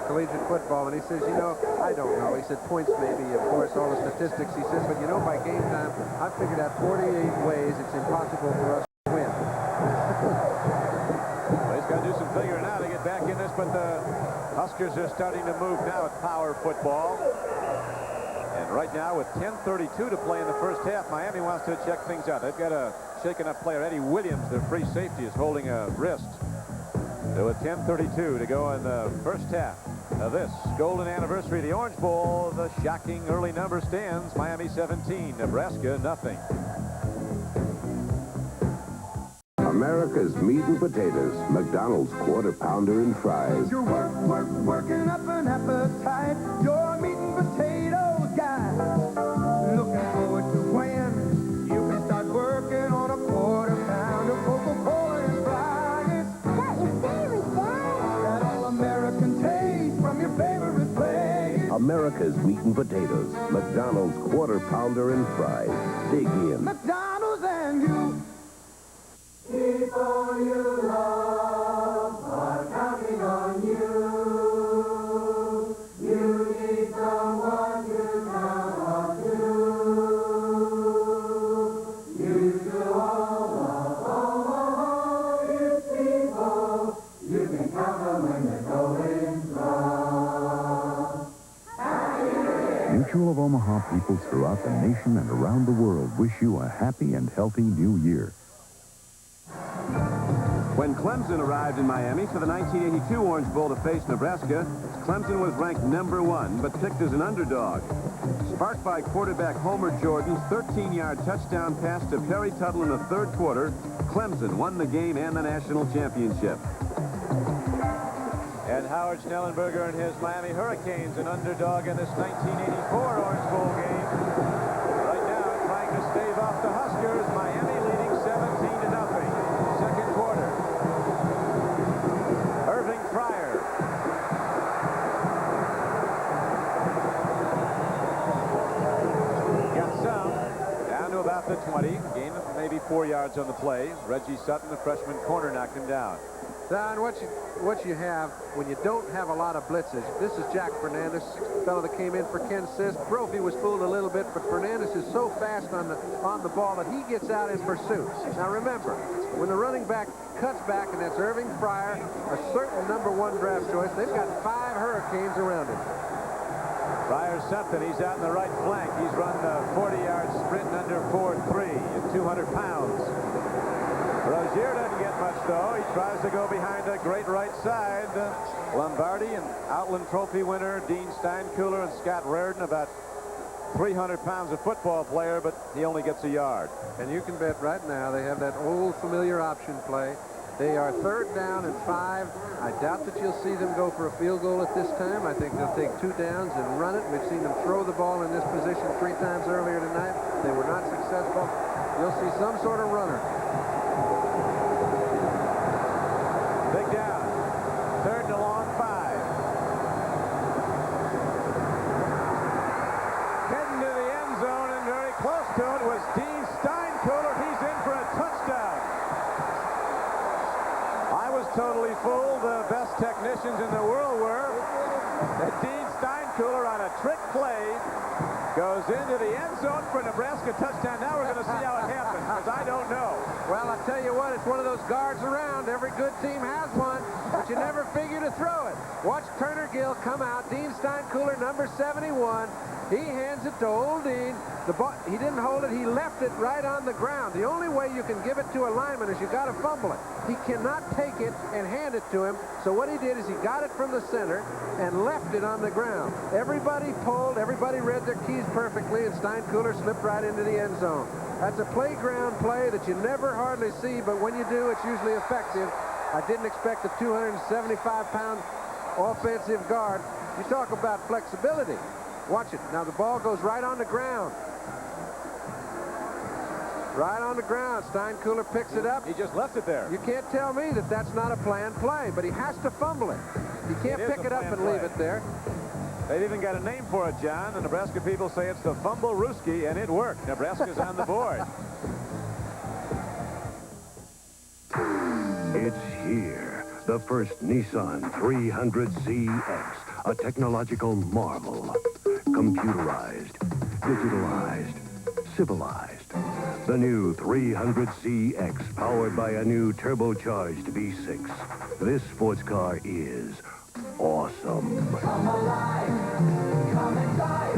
collegiate football? And he says, you know, I don't know. He said points maybe, of course, all the statistics. He says, but you know, by game time, I figured out 48 ways it's impossible for us to win. Well, he's got to do some figuring out to get back in this, but the Huskers are starting to move now at power football. And right now, with 10:32 to play in the first half, Miami wants to check things out. They've got a shaken-up player, Eddie Williams, their free safety, is holding a wrist. So with 10:32 to go in the first half of this golden anniversary of the Orange Bowl, the shocking early number stands. Miami 17, Nebraska nothing. America's meat and potatoes, McDonald's Quarter Pounder and Fries. You're working up an appetite. You're a meat and potatoes guy. Looking forward to when you can start working on a quarter pound of Coca-Cola and fries. That's your favorite, Dad. That all-American taste from your favorite place. America's meat and potatoes, McDonald's Quarter Pounder and Fries. Dig in. McDonald's and you. People you love are counting on you. You need someone to count on too. You should all love your people. You can count them when the going's rough. Mutual of Omaha people throughout the nation and around the world wish you a happy and healthy new year. When Clemson arrived in Miami for the 1982 Orange Bowl to face Nebraska, Clemson was ranked #1, but picked as an underdog. Sparked by quarterback Homer Jordan's 13-yard touchdown pass to Perry Tuttle in the third quarter, Clemson won the game and the national championship. And Howard Schnellenberger and his Miami Hurricanes, an underdog in this 1984 Orange Bowl game. Right now, trying to stave off the Huskers, Miami leading 17-0. Second quarter. Irving Fryer. Got some. Down to about the 20. Gain of maybe 4 yards on the play. Reggie Sutton, the freshman corner, knocked him down. Don, what you have when you don't have a lot of blitzes. This is Jack Fernandez, fellow that came in for Ken Sisk. Brophy was fooled a little bit, but Fernandez is so fast on the ball that he gets out in pursuit. Now remember, when the running back cuts back, and that's Irving Fryer, a certain #1 draft choice, they've got 5 Hurricanes around him. Fryer's something. He's out in the right flank. He's run the 40-yard sprint in under 4.3 at 200 pounds. Rozier doesn't get much, though. He tries to go behind a great right side. Lombardi and Outland Trophy winner Dean Steinkühler and Scott Reardon, about 300 pounds of football player, but he only gets a yard. And you can bet right now they have that old familiar option play. They are 3rd down and 5. I doubt that you'll see them go for a field goal at this time. I think they'll take 2 downs and run it. We've seen them throw the ball in this position 3 times earlier tonight. they were not successful, you'll see some sort of runner. Big down. 3rd and a long 5. Heading to the end zone and very close to it was Dean Steinkühler. He's in for a touchdown. I was totally fooled. The best technicians in the world were. Dean Steinkühler on a trick play goes into the end zone for a Nebraska touchdown. Now we're going to see how it happens, because I don't know. Well, I tell you what, it's one of those guards around. Every good team has one, but you never figure to throw it. Watch Turner Gill come out. Dean Steinkühler, number 71. He hands it to old Dean. The ball, he didn't hold it. He left it right on the ground. The only way you can give it to a lineman is you got to fumble it. He cannot take it and hand it to him. So what he did is he got it from the center and left it on the ground. Everybody pulled. Everybody read their keys perfectly, and Steinkühler slipped right into the end zone. That's a playground play that you never hardly see, but when you do, it's usually effective. I didn't expect a 275-pound offensive guard. You talk about flexibility. Watch it. Now the ball goes right on the ground. Right on the ground. Steinkühler picks it up. He just left it there. You can't tell me that that's not a planned play, but he has to fumble it. You can't pick it up and leave it there. They've even got a name for it, John. The Nebraska people say it's the Fumble-Rooski, and it worked. Nebraska's on the board. It's here. The first Nissan 300ZX. A technological marvel. Computerized, digitalized, civilized. The new 300ZX, powered by a new turbocharged V6. This sports car is awesome. Come alive, come inside.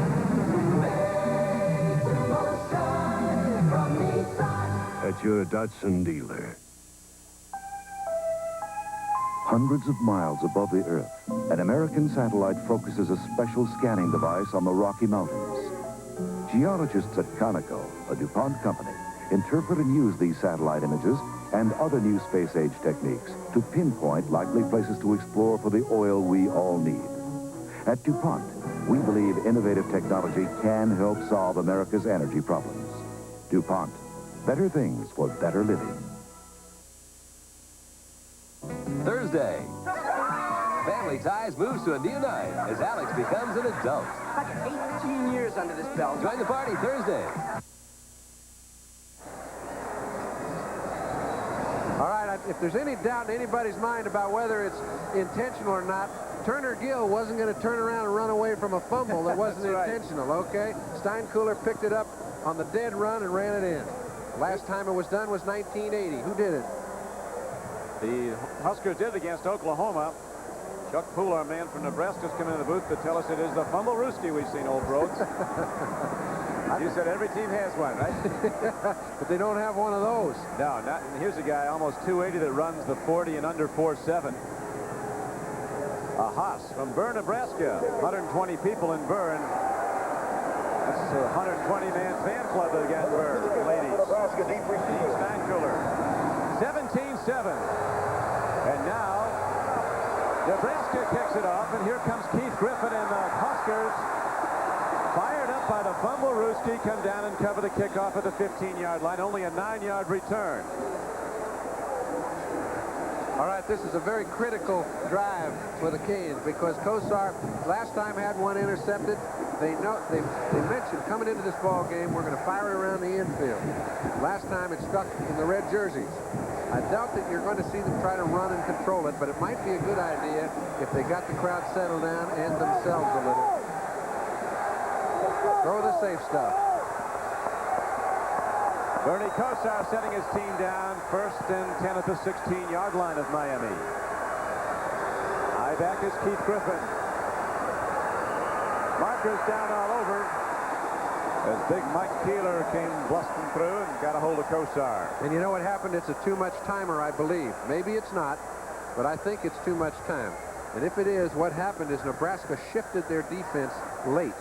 Made to motion from Nissan. At your Datsun dealer. Hundreds of miles above the Earth, an American satellite focuses a special scanning device on the Rocky Mountains. Geologists at Conoco, a DuPont company, interpret and use these satellite images and other new space-age techniques to pinpoint likely places to explore for the oil we all need. At DuPont, we believe innovative technology can help solve America's energy problems. DuPont, better things for better living. Thursday. Family Ties moves to a new night as Alex becomes an adult. I got 18 years under this belt. Join the party Thursday. All right, if there's any doubt in anybody's mind about whether it's intentional or not, Turner Gill wasn't going to turn around and run away from a fumble that wasn't intentional, okay? Steinkühler picked it up on the dead run and ran it in. Last time it was done was 1980. Who did it? The Huskers did against Oklahoma. Chuck Poole, our man from Nebraska's come into the booth to tell us it is the Fumble-Rooski we've seen, old Broads. You said every team has one, right? But they don't have one of those. No, not. And here's a guy almost 280 that runs the 40 and under 4.7. A Haas from Bern, Nebraska. 120 people in Bern. That's a 120-man fan club that got in Bern, ladies. Nebraska deep receiver. Steinkühler. 17-7. And now Nebraska kicks it off, and here comes Keith Griffin, and the Huskers, fired up by the Fumble-Rooski, come down and cover the kickoff at the 15-yard line. Only a 9-yard return. All right, this is a very critical drive for the Canes because Kosar last time had one intercepted. They mentioned coming into this ball game, we're going to fire it around the infield. Last time it stuck in the red jerseys. I doubt that you're going to see them try to run and control it, but it might be a good idea if they got the crowd settled down and themselves a little. Throw the safe stuff. Bernie Kosar setting his team down, 1st and 10 at the 16-yard line of Miami. High back is Keith Griffin. Markers down all over as big Mike Keeler came blusting through and got a hold of Kosar. And you know what happened? It's a too much timer, I believe. Maybe it's not, but I think it's too much time. And if it is, what happened is Nebraska shifted their defense late.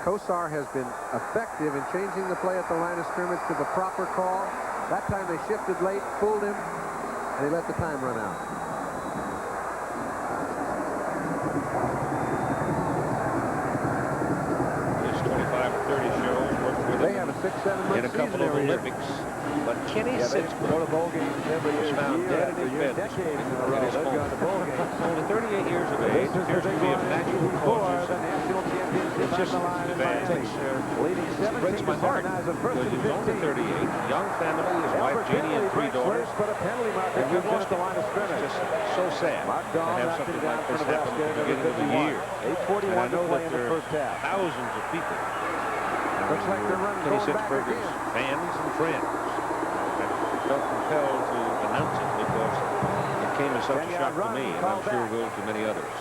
Kosar has been effective in changing the play at the line of scrimmage to the proper call. That time they shifted late, fooled him, and he let the time run out. This 25 or 30 shows worked with 7-month in a couple of Olympics. But Kenny Sitzberg was found dead in his bed this week in his home. Only 38 years of age, appears to be of natural causes. It's just bad. It breaks my heart because he's only 38, young family, his wife Jeannie and 3 daughters. And we've lost the line of scrimmage. It's just so sad to have something like this happen at the beginning of the year. And I know that there are thousands of people. Kenny Sitzberger's fans and friends. I felt compelled to announce it because it came as such a shock to me, and I'm sure it will to many others.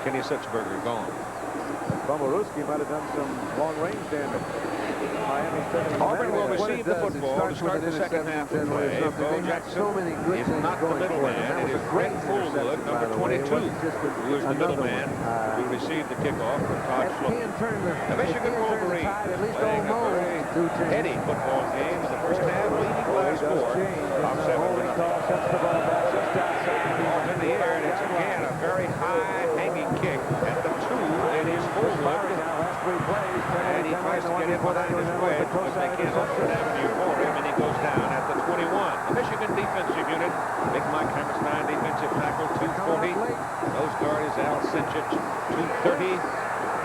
Kenny Sitzberger gone. Bomaruski might have done some long-range damage. Auburn will receive the football to start the second half of play. Bo Jackson is not the middleman. It is Greg Fullwood, number 22, who is the middleman, who received the kickoff from Todd Schlupp. The Michigan Wolverines playing a very heady football game in the first half, leading by a score of 7-0. Ball in the air, and it's again a very high hanging kick at the 2 in his fullback. And he tries to get in behind his wedge, but they can't open an avenue for him, and he goes down at the 21. The Michigan defensive unit, Big Mike Hammerstein, defensive tackle, 240. Nose guard is Al Sinchich, 230.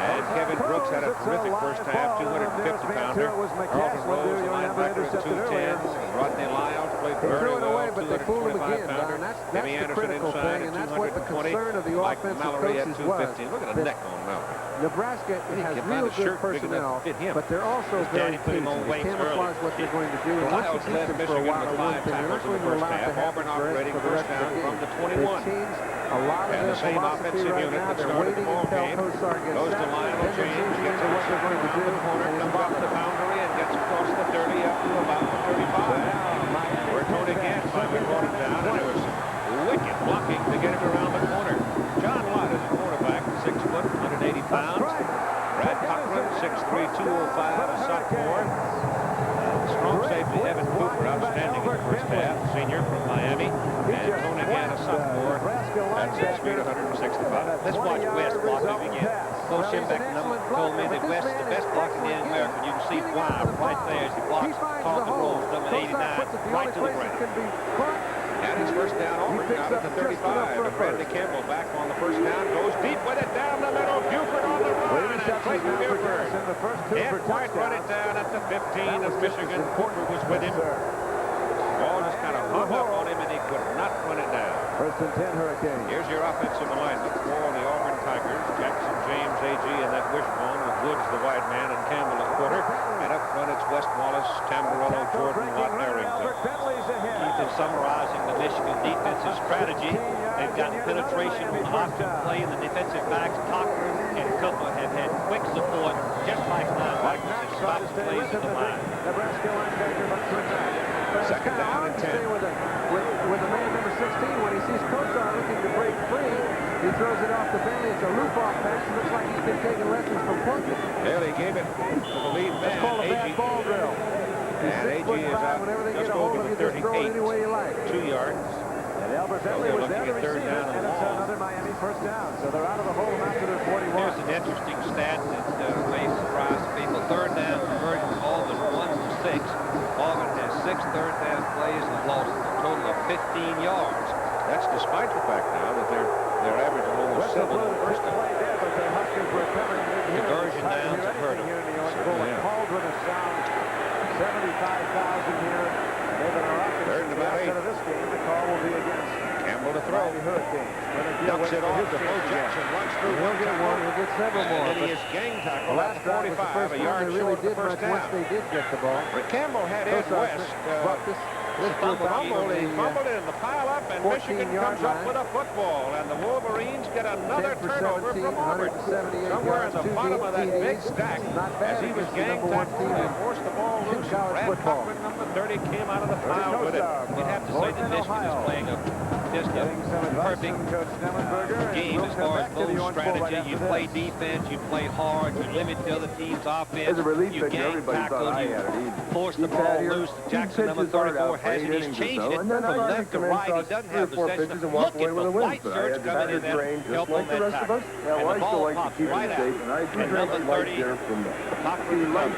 And Kevin Brooks had a terrific first half, 250-pounder. Carlton Rose, the linebacker, at 210. Rodney Lyles played very well, 225-pounder. Timmy Anderson inside at 220. Mike Mallory at 215. Look at the neck on Mallory. Nebraska has real good personnel, but they're also very patient. They camouflage what they're going to do. And once you keep them for a while, one thing, they're not going to allow it to happen for the rest of the game. They've changed a lot of their philosophy right now. They're waiting until Kosar gets set. Then they're changing into what they're going to do. And it's Comes up the boundary and gets across the 30 up to about the 35. Where Tony Gant finally brought it down, and it was wicked blocking to get it around the corner. John Lott is a quarterback, 6 foot, 180 pounds. Brad Cochran, 6'3", 205, a sophomore. Strong safety Evan Cooper, outstanding in the first half, senior from Miami. And Tony Gant, a sophomore, at 6 feet, 165. Let's watch West blocking again. Coach Schimbeck told me that West is the best blocking in America. You can see why right there as he blocks Carlton Rose, number 89, right to the ground. And his first down, Auburn out at the 35. And Bradley Campbell back on the first down, goes deep with it down the middle. Buford on the run, and Clayton Buford can't quite run it down at the 15 of Michigan. Cooper was with him. Ball just kind of hung up on him, and he could not run it down. First and 10 Hurricanes. Here's your offensive alignment for the Auburn Tigers. Jackson, James, A.G., and that wishbone with Woods, the wide man, and Campbell at quarter. And up front, it's West Wallace, Tamburello, Jordan, Watt, Arrington. Keith is summarizing the Michigan defensive strategy. They've gotten penetration on the option play, and the defensive backs, Cochran and Cooper, have had quick support, just like linebackers have stopped plays in the line. Nebraska linebacker up to attack. Second down and 10. With the man number 16, when he sees Kosar looking to break free, he throws it off the belly. It's a loop-off pass. It looks like he's been taking lessons from Plunkett. Well, he gave it to the lead man. That's called a bad ball drill. And A.G. is out whenever they just get a hold over of the you, just throw it any way you like. 2 yards. And Albert Bentley was there to receive it, and it's another Miami first down. So they're out of the hole after their 41. Here's an interesting stat that may surprise people. Third down conversion, Auburn 1 from 6. Auburn has 6 third down plays and lost a total of 15 yards. That's despite the fact now that they're averaging almost 7 on the first down. Conversion downs have hurt them. Cauldron of sound, 75,000 here. They've been a rocket Third and about 8. of this game. The call will be against Campbell to throw. Hurricanes. Ducks it off to Bo Jackson. Runs through one tackle. He'll get several more. And he is gang tackled at the 45, a yard short of the first down. Once they did get the ball. Rick Campbell had Ed West fumbled in the pile up, and Michigan comes up with a football, and the Wolverines get another turnover from Auburn. Somewhere in the bottom of that big stack, as he was gang tackled and forced the ball loose. Brad Cochran, number 30, came out of the pile with it. You'd have to say that Michigan is playing just a perfect game as far as bowl strategy. You play defense, you play hard, you limit the other team's offense, you gang tackle, you force the ball loose. Jackson, number 34, has it. He's changed it from left to right. He doesn't have possession. Look at the white shirts coming in there to help on that tackle. And the ball pops right out. And number 30, Cochran recovers.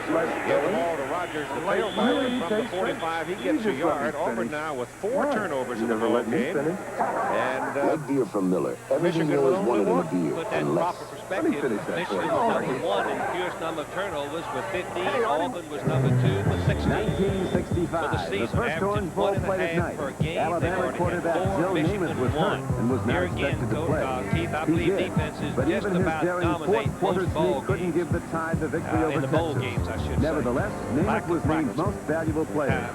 Give the ball to Rogers, the tailback from the 45. He gets a yard. Auburn now with 4 turnovers in the ball game. And Right deer from Miller. Everything Michigan there will is wanted in a put deer that and in less. proper perspective. Michigan was number 1 in pure number of turnovers with 15. Auburn was number 2 with 16. 1965, the first Orange Bowl played at night. Alabama quarterback Joe Namath was hurt and was not expected to play. Keith, I He believe did, defenses but just even his about daring dominate fourth-quarter most ball sneak couldn't give the Tide the victory over in the bowl Texas. games, I should Nevertheless, say. Namath was named most valuable player.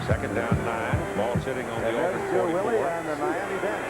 Second down 9. Ball sitting on the Auburn 44. on the Miami bench.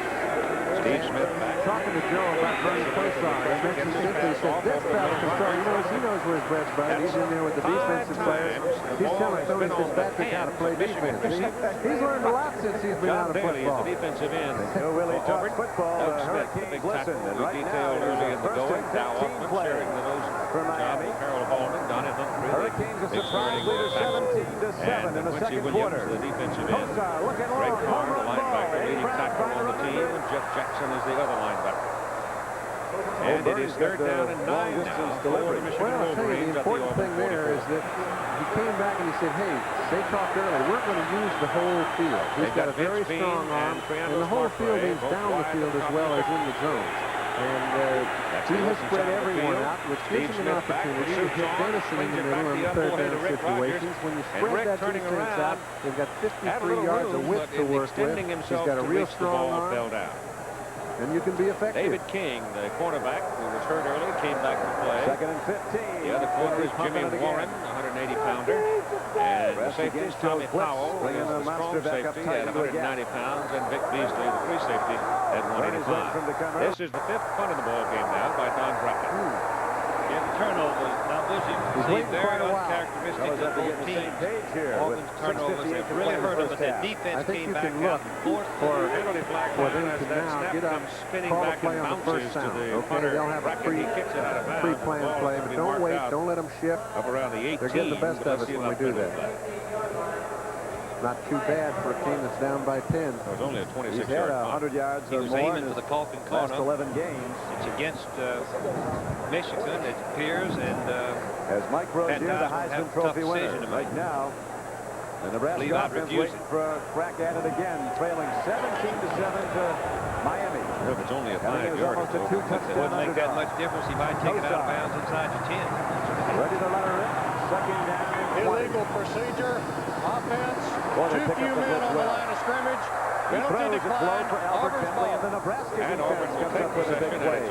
Steve Smith back. Talking to Joe about Bernie Kosar, I mentioned simply, he said, this fella can throw. He knows where his bread's buttered. He's in there with the defensive players. He's telling Tony Fitzpatrick how to play defense. He's learned a lot since he's been out of football. The defensive end. Joe Willie talks football. The Hurricanes listen. And right now, early in the going. Dow 15 Hoffman players sharing the nose for job Miami. with Carroll Ballman, Donnie Humphrey. Hurricanes a surprise leader 17-7 in the second quarter. The defensive end. Kosar looking Greg long. Carr, the Home run linebacker, ball. leading tackle on the team, and Jeff Jackson is the other linebacker. And it is third down and 9 now for the Michigan Well, I'll tell you, Wolverines the at the important thing Auburn there 44. is that he came back and he said, hey, they talked earlier, we're going to use the whole field. He's got a very strong arm, and the whole field means down the field as well as in the zones. And he has spread everyone out, which gives him an opportunity to hit Dennison in the middle on the third down situations. When you spread that defense out, they've got 53 yards of width to work with. He's got a real strong arm, and you can be effective. David King, the cornerback, who was hurt early, came back to play. Second and 15. The other corner is Jimmy Warren, 180-pounder. And the safety is Tommy Powell, who is the strong safety at 190 pounds, and Vic Beasley, the free safety, at 185. This is the 5th punt of the ball game now by Don Brackett. Turnovers. Now, this He's is waiting very quite a while. uncharacteristic of both teams. Auburn's turnovers have really hurt them, but their defense came back out and forced for them to now get up, call a play on the first sound. Okay, they'll have a pre-planned play, but don't wait, don't let them shift. They're getting the best of us when we do that. Not too bad for a team that's down by 10. It was only a 26-yard He's had 100 yards or more aiming for the Colton last corner. 11 games. It's against Michigan, it appears, and as Mike Rozier, the Heisman Trophy winner, right now, the Nebraska offense waiting for a crack at it again, trailing 17-7 to Miami. If it's only a 5-yard, it wouldn't make that much difference if I take it out of bounds inside your 10. Ready to let her rip. Second down and 20. Illegal procedure. Offense. Too few men on the line of scrimmage. Penalty decline. For Albert Bentley, and the Nebraska defense comes up with a big play.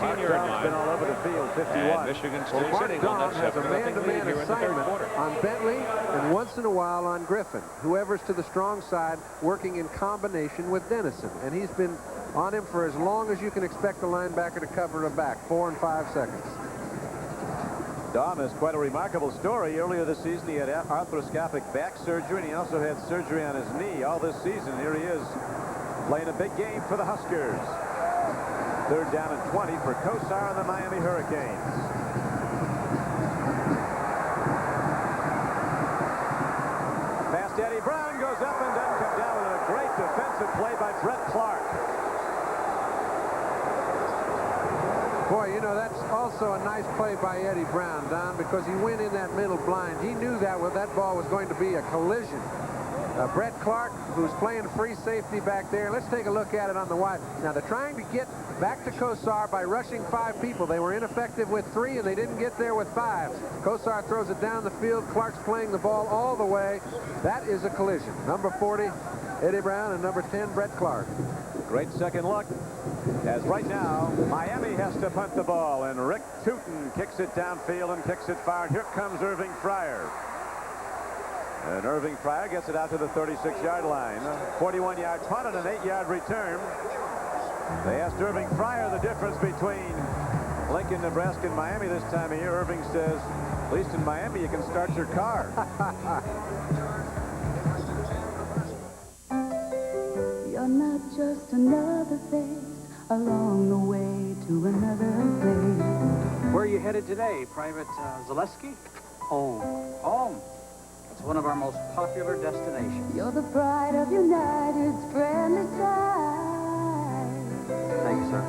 Mark Dawn's been all over the field, 51. Michigan still Well, Mark sitting on Dawn that has a 7-0 man-to-man lead here in the third assignment quarter. on Bentley and once in a while on Griffin, whoever's to the strong side, working in combination with Dennison. And he's been on him for as long as you can expect a linebacker to cover a back, 4 and 5 seconds. Dawn has quite a remarkable story. Earlier this season, he had arthroscopic back surgery, and he also had surgery on his knee all this season. Here he is playing a big game for the Huskers. Third down and 20 for Kosar and the Miami Hurricanes. Pass to Eddie Brown goes up and doesn't come down with a great defensive play by Brett Clark. Boy, you know, that's also a nice play by Eddie Brown, Don, because he went in that middle blind. He knew that that ball was going to be a collision. Brett Clark, who's playing free safety back there. Let's take a look at it on the wide. Now, they're trying to get back to Kosar by rushing 5 people. They were ineffective with 3, and they didn't get there with 5. Kosar throws it down the field. Clark's playing the ball all the way. That is a collision. Number 40, Eddie Brown, and number 10, Brett Clark. Great second look, as right now, Miami has to punt the ball, and Rick Tootin kicks it downfield and kicks it far. And here comes Irving Fryer. And Irving Fryer gets it out to the 36-yard line. 41-yard punt and an 8-yard return. They asked Irving Fryer the difference between Lincoln, Nebraska, and Miami this time of year. Irving says, at least in Miami, you can start your car. You're not just another face along the way to another place. Where are you headed today, Private Zaleski? Home. Home. It's one of our most popular destinations. You're the pride of United's friendly side. Thank you, sir.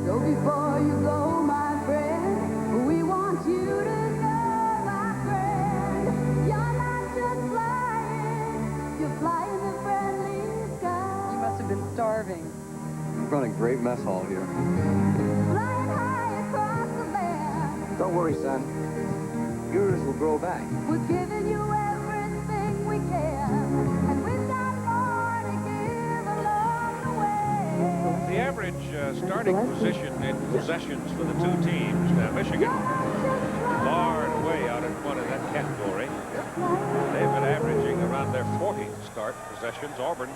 So before you go, my friend, we want you to know, my friend, you're not just flying, you're flying the friendly sky. You must have been starving. We've run a great mess hall here. Flying high across the land. Don't worry, son. Yours will grow back. We're giving you everything we can, and we've got more to give along the way. The average starting position in possessions for the two teams. Now, Michigan, far and away out in front of that category. They've been averaging around their 40 start possessions. Auburn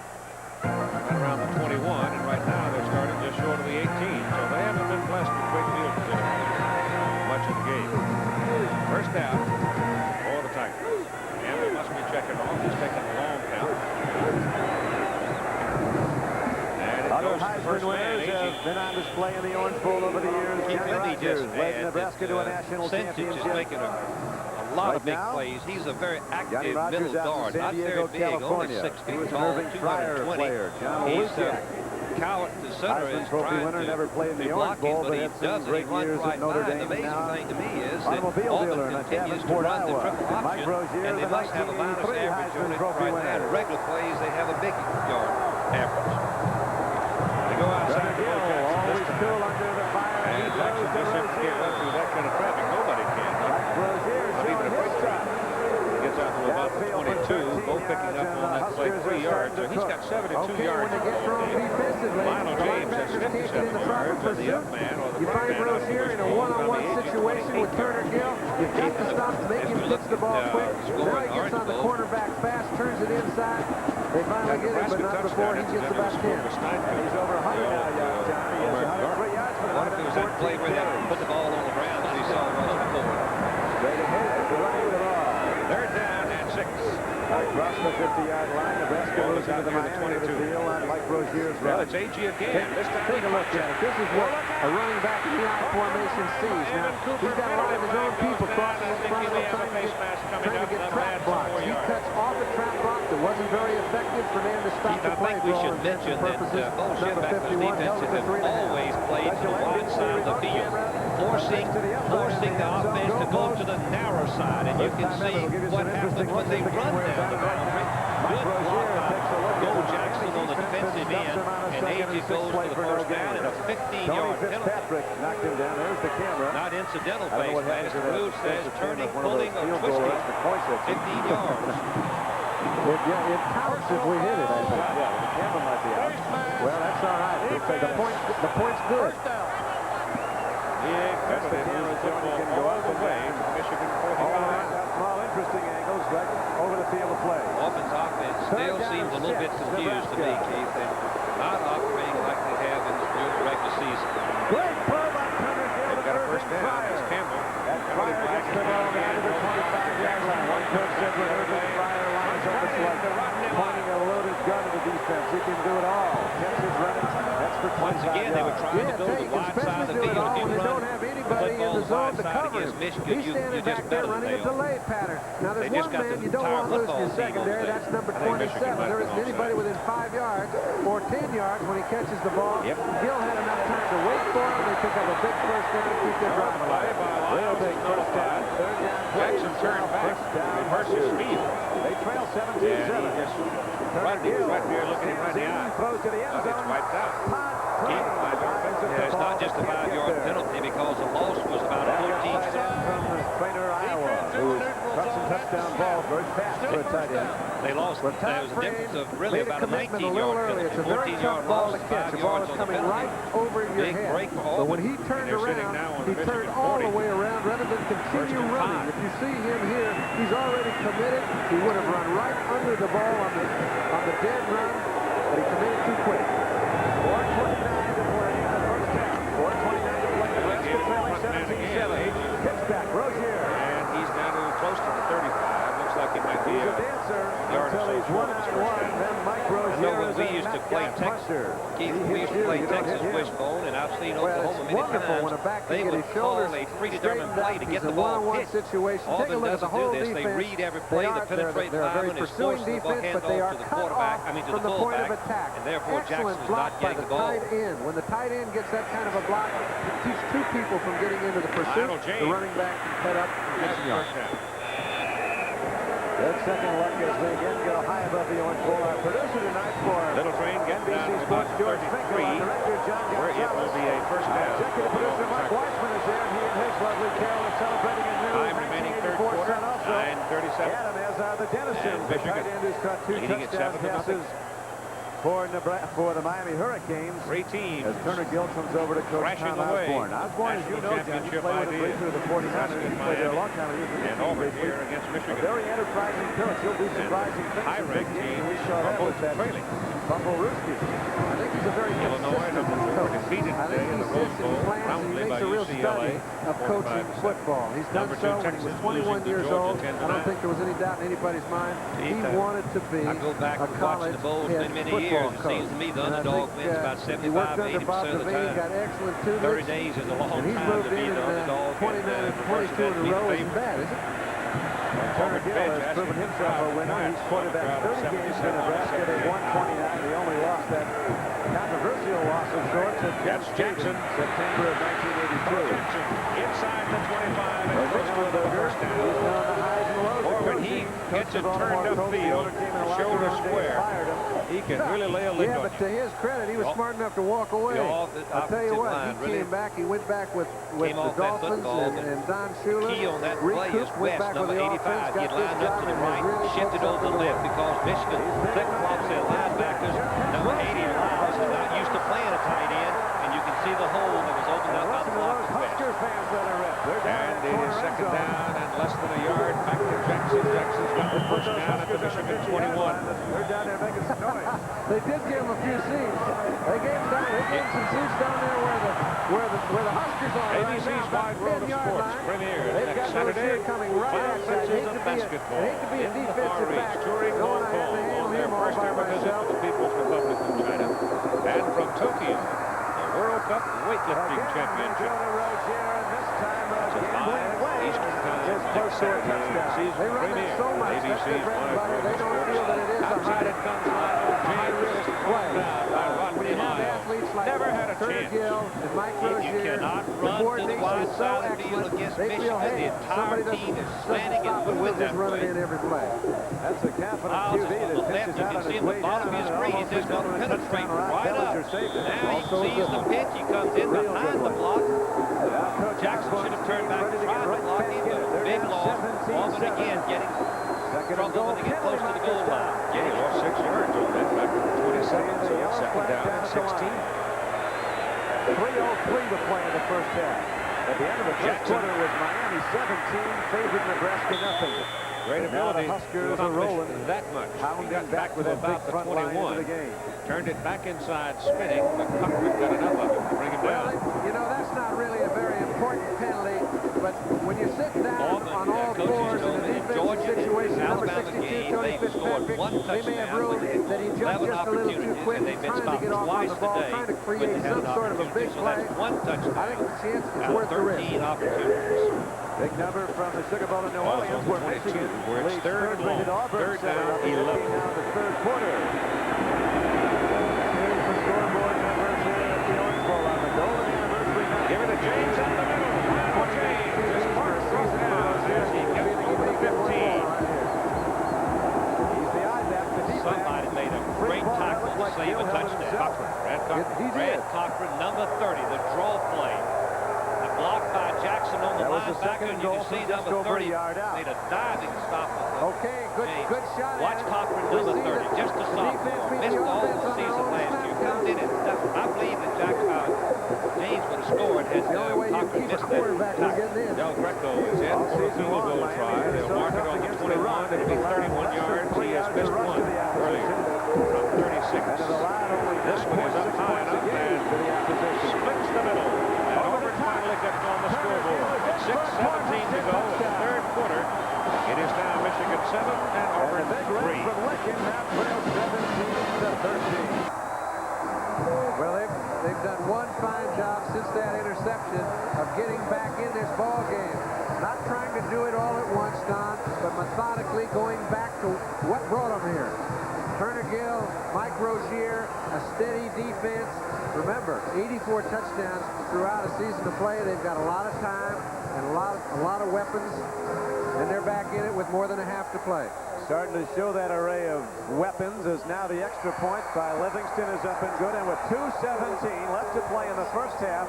right around the 21, and right now they're starting just short of the 18. So they haven't been blessed with great field position much of the game. First down for the Tigers. And they must be checking off. He's taking a long count. And it goes to the first man. Been on display in the Orange Bowl over the years. Johnny Rodgers led Nebraska to a national championship. Is making a lot of big plays. He's a very active middle guard. Not very big, only 6 feet tall, 220. He's Cowett, the center, is trying to block him, but he doesn't. He runs right by. The amazing thing to me is that Auburn continues to run the triple option, and they must have a minus average on it right now. In regular plays, they have a big yard average. They go outside the always cool under the fire. And Jackson just can't run through that kind of traffic. Nobody can. Not even a quick shot. Gets out to about the 22. Both picking up on that play 3 yards. So he's got 72 yards. Lionel James has 57 yards. And the up man or the you find Rozier in a one-on-one situation with Turner Gill. You've got to stop, make him pitch the ball quick. Now he gets on the quarterback fast, turns it inside. They finally get it, but not before he gets about 10. He's over 100 now, Johnny. He has 103 yards for the What if it was that play where they put the ball on the ground as we saw Russell before? Straight ahead, running the ball. Third down and 6. Across the 50-yard line, Nebraska moves into the Miami field on Mike Rozier's run. Well, it's AG again. Take a look at it. This is what a running back in the I formation sees. Now, he's got a lot of his own people crossing in front of him, trying to get trap blocks. He cuts off a trap block that wasn't very effective for them to stop the play. I think we should mention that both Shinbacker's defenses have always played to the wide side of the field, forcing the offense to go to the narrow side, and you can see what happens when they run down the boundary. Good block by Go Jackson on the defensive end, and A.J. goes for the first down and a 15-yard penalty. Knocked him down. There's the camera. Not incidental face pass. The rule says turning, pulling, or twisting. 15 yards. It counts if we hit it, I think. Yeah, the camera might be out. Well, that's all right. The point's good. That's the camera zone. You can go up and way. Michigan 45. Small, interesting angles right over the field of play. Auburn's offense still seems a little bit confused to me, Keith. They're not operating like they have in the regular season. Great throw by Turner Gill. They've got a first down. It's Campbell. Pryor gets the ball down to the 25-yard line. One coach said when Irving Pryor lines up, it's like pointing a loaded gun to the defense. He can do it all. Catches running. That's for 25 Once again, they were trying to go to the wide side of the field. When they don't have anybody in the zone to cover him. He's standing back there running a delay pattern. Now, there's one man you don't want losing your secondary. That's number 27. There isn't anybody within 5 yards or 10 yards when he catches the ball. Gill had enough time to wait for him. They pick up a big first down and keep their drive alive. Real big first down. Third down. Jackson turned back. Reverses speed. They trail 17-7. Right here looking him right in the eye. Throws to the end zone. It's wiped out. Yeah, it's not just a 5-yard penalty because the loss was about a 14. From the trainer Iowa, who cuts and touchdown ball very fast for a tight end. They lost. There was a difference of really about a 19-yard penalty. It's a very tough ball to catch. The ball is coming right over your head. But when he turned around, he turned all the way around rather than continue running. If you see him here, he's already committed. He would have run right under the ball on the dead run, but he committed too quick. 4:29 to play in the first half. 4:29 to play. Nebraska trailing 17-7. Pitch back. Rozier. And he's down to close to the 35. Looks like he might be a dancer until he's 1-on-1. Then Mike Rozier is we used to played Texas. Keith, we used to play Texas wishbone, and I've seen Oklahoma many times. When a back They can get would his shoulders call a predetermined play to get the in a ball one-on-one hit. situation. Take a Auburn look at the doesn't do whole this. defense. They read every play. They penetrate they're a very linemen. It's pursuing forced to defense, hand but they off are to the cut quarterback. off I mean, to from the the point of fullback. attack. And therefore, Jackson Excellent is block not by getting the the ball. tight end. When the tight end gets that kind of a block, it keeps two people from getting into the pursuit. The running back can cut up and get some yards. Good second look as we again go high above the orange ball. Our producer tonight for Little Train gets down NBC to Sports about George 33, Finkel, our director John where it will be a first down. Executive producer Mark Weissman is there, and he and his lovely Carol are celebrating a new Time remaining third quarter, 9:37. Adam, as are the Dennisons. The tight end who's caught 2 leading at touchdown 7-0. passes for the Miami Hurricanes. 3 teams. As Turner Gill comes over to coach Crashing Tom away. Osborne. Osborne, as you know, John, you played with him briefly with the 49ers. You played there a long time. And Auburn here against A Michigan. very enterprising coach. He'll do surprising things. High-ranked team. We saw that with that trailing. Bumble Rooski. I think he's a very Illinois, number 4, defeated I today think in he the Rose sits and Bowl, plans and he roundly by makes a real UCLA. study of coaching football. He's done Number 2, so when he Texas, was 21 losing to years Georgia, old. 10-9. I don't think there was any doubt in anybody's mind. He wanted to be I go back a and watch college the Bowls head many football years. It coach. seems to me the And I underdog think, wins about he worked 75, under 80% Bob of the Devine, time. got excellent tutelage. 30 days is a long And he's time moved to be in the and underdog. 29 and 22 in a row isn't bad, is it? Turner Gill has proven himself a winner. He's quarterbacked 30 games for Nebraska. They won 29. They only lost that controversial loss of sorts at That's Jackson. September of 1982. Inside the 25 and He's for the first done down. the highs and lows. Or when he gets it turned upfield, shoulder square, he can really lay a lick Yeah, on but you. to his credit, he was smart enough to walk away. I'll tell you what, he came back. He went back with the Dolphins and Don Shula. Key on that play is went West, back with number the 85. offense, He got this lined up job, to the and has right, really shifted put over to the something left on. because Michigan flip-flops their linebackers. Number 80, Lyles, is not used to playing a tight end, and you can see the hole that was opened up by the block of West. Husker fans let her rip. They're down And that it corner is end second zone. down and less than a yard. Back to Jackson. Jackson's got the first down at the Michigan 21. They're down there making some noise. They did give him a few seats. They gave him some seats down there where the Huskers are right ABC's now, about Wide the World of 10-yard Sports line. premieres They've next got those Saturday. here coming right Five at you. I fences hate of to be basketball a in the Far defensive East. back. Touring Knowing I have to Hong Kong handle on their him all first by ever visit myself. to the People's Republic of China. And from Tokyo, the World Cup weightlifting championship. Eastern time next Saturday, season premiere. ABC's Wide World of Sports. Outside it comes Lionel James, run by Rodney Lyle. Never had a chance. You cannot run to the wide side of the field against Michigan. The entire team is slanting and moving that way. That's a confident Lyles QB is on that the left. pitches You out can on see his him way at the bottom down. of his screen. He's just going to penetrate right up. Now he sees the pitch. He comes in behind the block. Jackson should have turned back and tried to block him, but big loss. Auburn again getting trouble when they get close to the goal line. Yeah, he lost 6 yards on that back to the 27. So second down and 16. 3:03 to play in the first half. At the end of the first quarter, it was Miami 17, favored Nebraska nothing. Great Now ability the Huskers to are rolling. that much. Pounding He got back back with to that big about the front line into 21. the game. Turned it back inside spinning, but Cochran got enough of it to bring him down. You know, that's not really a very important penalty, but when you sit down on all fours in a defensive situation, number 62, Tony Fitzpatrick, they may have ruled that he jumped just a little too quick, trying to get off on the ball, trying to create some sort of a big play. I think the chance is worth the risk. Big number from the Sugar Bowl in New Orleans, where Michigan where it's leads third and long. third-rated Auburn. Third down, 11. Now the third quarter. Here's the scoreboard numbers here at the Orange Bowl on the golden anniversary night. Give it to James up the middle. Michael James is marked first down as he gets over the 15. He's the eye-back, the deep Somebody made a great tackle to save a touchdown. Brad Cochran, number 30, the draw play. The block by Jackson on the linebacker, and you can see number 30 made a diving stop. Okay, good shot. Watch Cochran, number 30, just a sophomore. Missed all the season last year. Comes in and I believe that James would have scored had Cochran missed that tackle. Del Greco is in for a field goal try. They'll mark it on the 21. It'll be 31 yards. He has missed one earlier from 36. This one is up high enough and splits the middle. And Auburn finally gets on the scoreboard. 6:17 to go in the third quarter. It is now Michigan 7 and Auburn 3. They've done one fine job since that interception of getting back in this ball game. Not trying to do it all at once, Don, but methodically going back to what brought them here. Turner Gill, Mike Rozier, a steady defense. Remember, 84 touchdowns throughout a season to play. They've got a lot of time and a lot of weapons, and they're back in it with more than a half to play. Starting to show that array of weapons as now the extra point by Livingston is up and good, and with 2:17 left to play in the first half,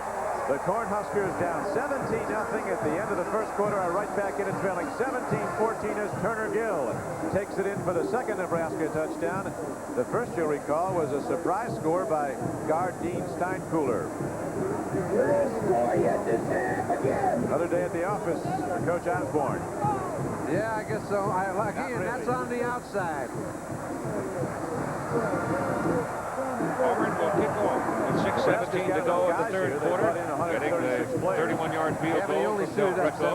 the Cornhuskers down 17-0 at the end of the first quarter are right back in it, trailing 17-14 as Turner Gill takes it in for the second Nebraska touchdown. The first, you'll recall, was a surprise score by guard Dean Steinkuhler. Another day at the office for Coach Osborne. Yeah, I guess so. Again, that's on the outside. Auburn will kick off with 6:17 to go in the third quarter. Getting the 31-yard field goal from Del Greco.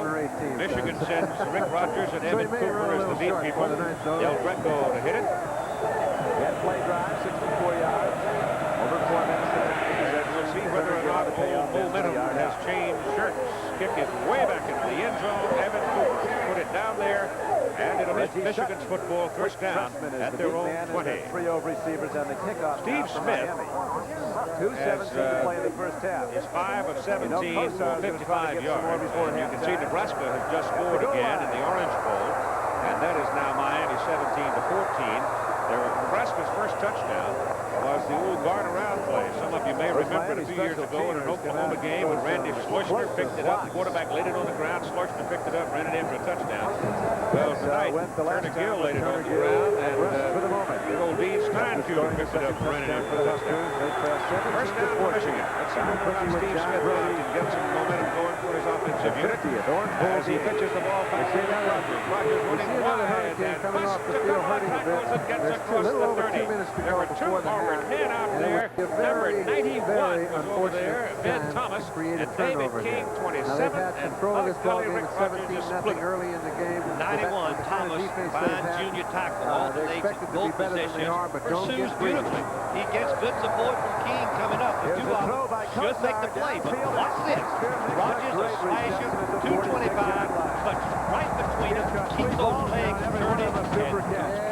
Michigan sends Rick Rogers and Evan Cooper as the lead people. Del Greco to hit it. That play drive, 64 yards. Over 4 minutes to time. We'll see whether or not momentum has changed. Shirts kick it way back into the end zone. Evan Cooper put it down there. And it'll miss Michigan's football first down at their own 20. Three over receivers on the kickoff. Steve Smith 2:17 to play in the first half. Is 5 of 17 for 55 yards. And you can see Nebraska has just scored again in the Orange Bowl. And that is now Miami 17-14. Nebraska's first touchdown was the old guard around play. Some of you may remember it a few years ago in an Oklahoma game when Randy Schleusner picked it up. The quarterback laid it on the ground. Schleusner picked it up, ran it in for a touchdown. Well, tonight, Turner Gill laid it on the ground, and the old Dean Steinkuhler picked it up, ran it in for a touchdown. First down for Michigan. Let's see whether or not Steve Smith can get some momentum going for his offensive unit as he pitches the ball back to Rogers. Rogers running wide, and coming off the field hurting a bit. There's a little over 2 minutes to go before the half. Men out there. Number 91 was over there. Ben Thomas and David King, 27. Now, they've had control of this ball game at 17-0 early in the game. 91, Thomas, fine junior tackle. They're expected to be better than they are, but don't pursues get beautifully. He gets good support from King coming up. The two of them should make the play, but watch this. Rogers, a slasher, 225, but right between them, keeps those legs turning, and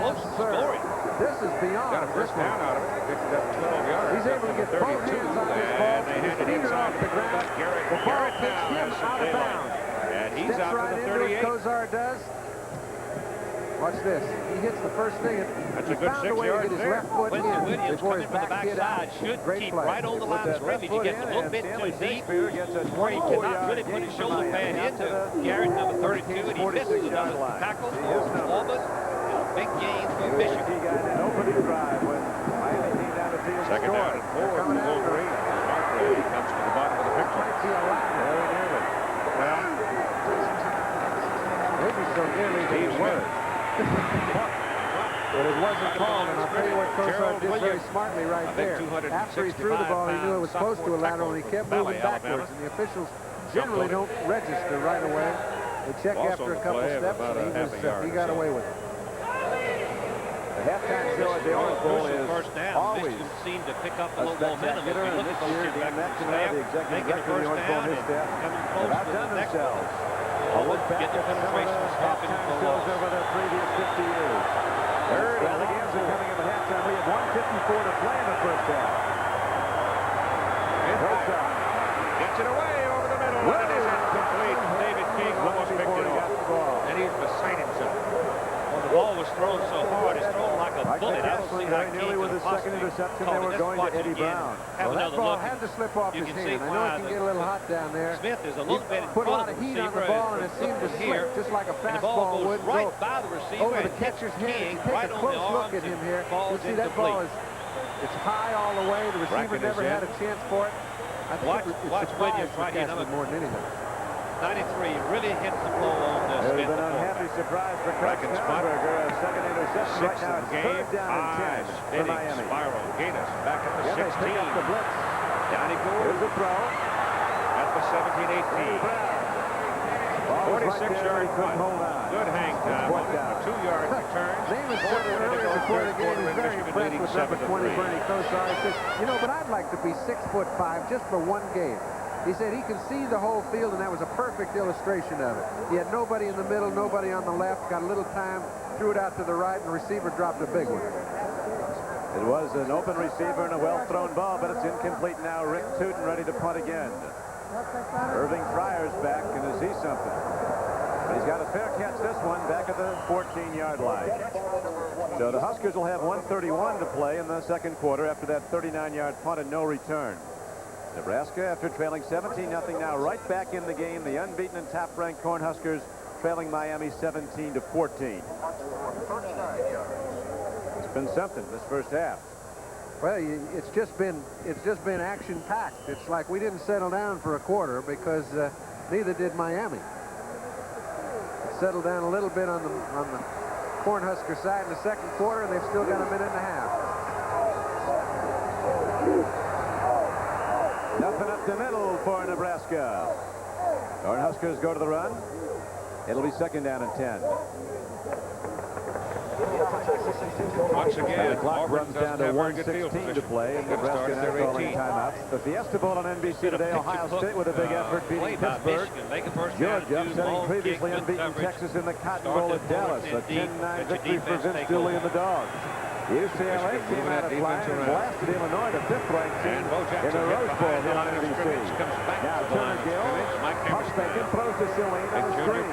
close to scoring. This is beyond. Got a first down out of it. Picked it up 12 yards. He's able to get both hands on this ball. His feet are off the ground. The ball takes him out of bounds. And he's out to the 38. Kozar does. Watch this. He hits the first thing. That's a good 6 yards there. Williams coming from the backside should keep right on the line of scrimmage. He gets a little bit too deep where he cannot really put his shoulder pad into Garrett, number 32, and he misses another tackle for Auburn. Big gain for Michigan. He got an opening drive when Miami came down the field. Second down and 4 for Wolverine. Markley comes to the bottom of the picture. Very nearly. Well, maybe so nearly Steve Smith. But it wasn't called, and I'll tell you what Kozar did very smartly right there. After he threw the ball, he knew it was supposed to a lateral, and he kept moving backwards, and the officials generally don't register right away. They check after a couple steps, and he got away with it. The halftime show at the Orange Bowl is first down. always Michigan seemed to pick up a a little momentum. As we spectacular, and look at this those year, two Dan back to the McNamara, the staff, executive making a director of the first Orange Bowl, down and his and staff coming have close to the outdone next themselves. one. A look back Get the at some of penetration the stopping halftime for shows loss. over the previous 50 years. Third, and the games are coming in the halftime. We have 1:54 to play in the first half. Gets it away over the middle, and it is incomplete. David King almost picked it off. And he's beside himself. Well, the ball was thrown so hard, it's thrown like a bullet. I don't see how very nearly with his second interception. They were going to Eddie Brown. Have Well, that another ball look. had to slip off You his can see hand. I know it can get a little hot down there. Smith is a little bit in Put a front lot of of the heat on receiver. the ball, and it seemed to slip just like a And the ball fastball goes would. right Go by the receiver over the and hits catcher's hand. King If you right take a on close the look arms at him and here, falls you'll see that ball incomplete. it's high all the way. The receiver Bracken never is had in. a chance for it. I think Watch it's Williams surprised right here, McCaskey more than anything. 93 really hits the blow on There's Smith. been an unhappy surprise for Bracken Schnellenberger. A second interception. Right Sixth now in it's the game. third down and 10 for Steady Miami. spiral. Gaines back at the Yeah, they 16. pick up the blitz. Down he goes Here's the throw. at the 17-18. 46-yard punt. Good hang time. A 2-yard return. Namath said earlier before the game he's very impressed with number 20, Bernie Kosar. He said, you know, but I'd like to be 6'5" just for one game. He said he can see the whole field, and that was a perfect illustration of it. He had nobody in the middle, nobody on the left, got a little time, threw it out to the right, and the receiver dropped a big one. It was an open receiver and a well-thrown ball, but it's incomplete now. Rick Tootin ready to punt again. Irving Fryer's back, and is he something? But he's got a fair catch this one back at the 14-yard line. So the Huskers will have 1:31 to play in the second quarter after that 39-yard punt and no return. Nebraska, after trailing 17-0, now right back in the game. The unbeaten and top-ranked Cornhuskers trailing Miami 17-14. It's been something this first half. Well, it's just been action-packed. It's like we didn't settle down for a quarter because neither did Miami. It settled down a little bit on the Cornhusker side in the second quarter, and they've still got a minute and a half. Nothing up the middle for Nebraska. Cornhuskers go to the run. It'll be second down and 10. Once again, the clock Auburn runs down to 1:16 to play, and Nebraska now calling timeouts. The Fiesta Bowl on NBC today. Ohio State with a big effort beating Pittsburgh. Georgia upsetting previously unbeaten Texas in the Cotton Bowl at Dallas. A 10-9 victory for Vince Dooley and the Dogs. UCLA came out of flying and blasted Illinois, the 5th-ranked team, in the Rose Bowl here on NBC. Now Turner Gill, pumps back and throws to Shalane on the screen.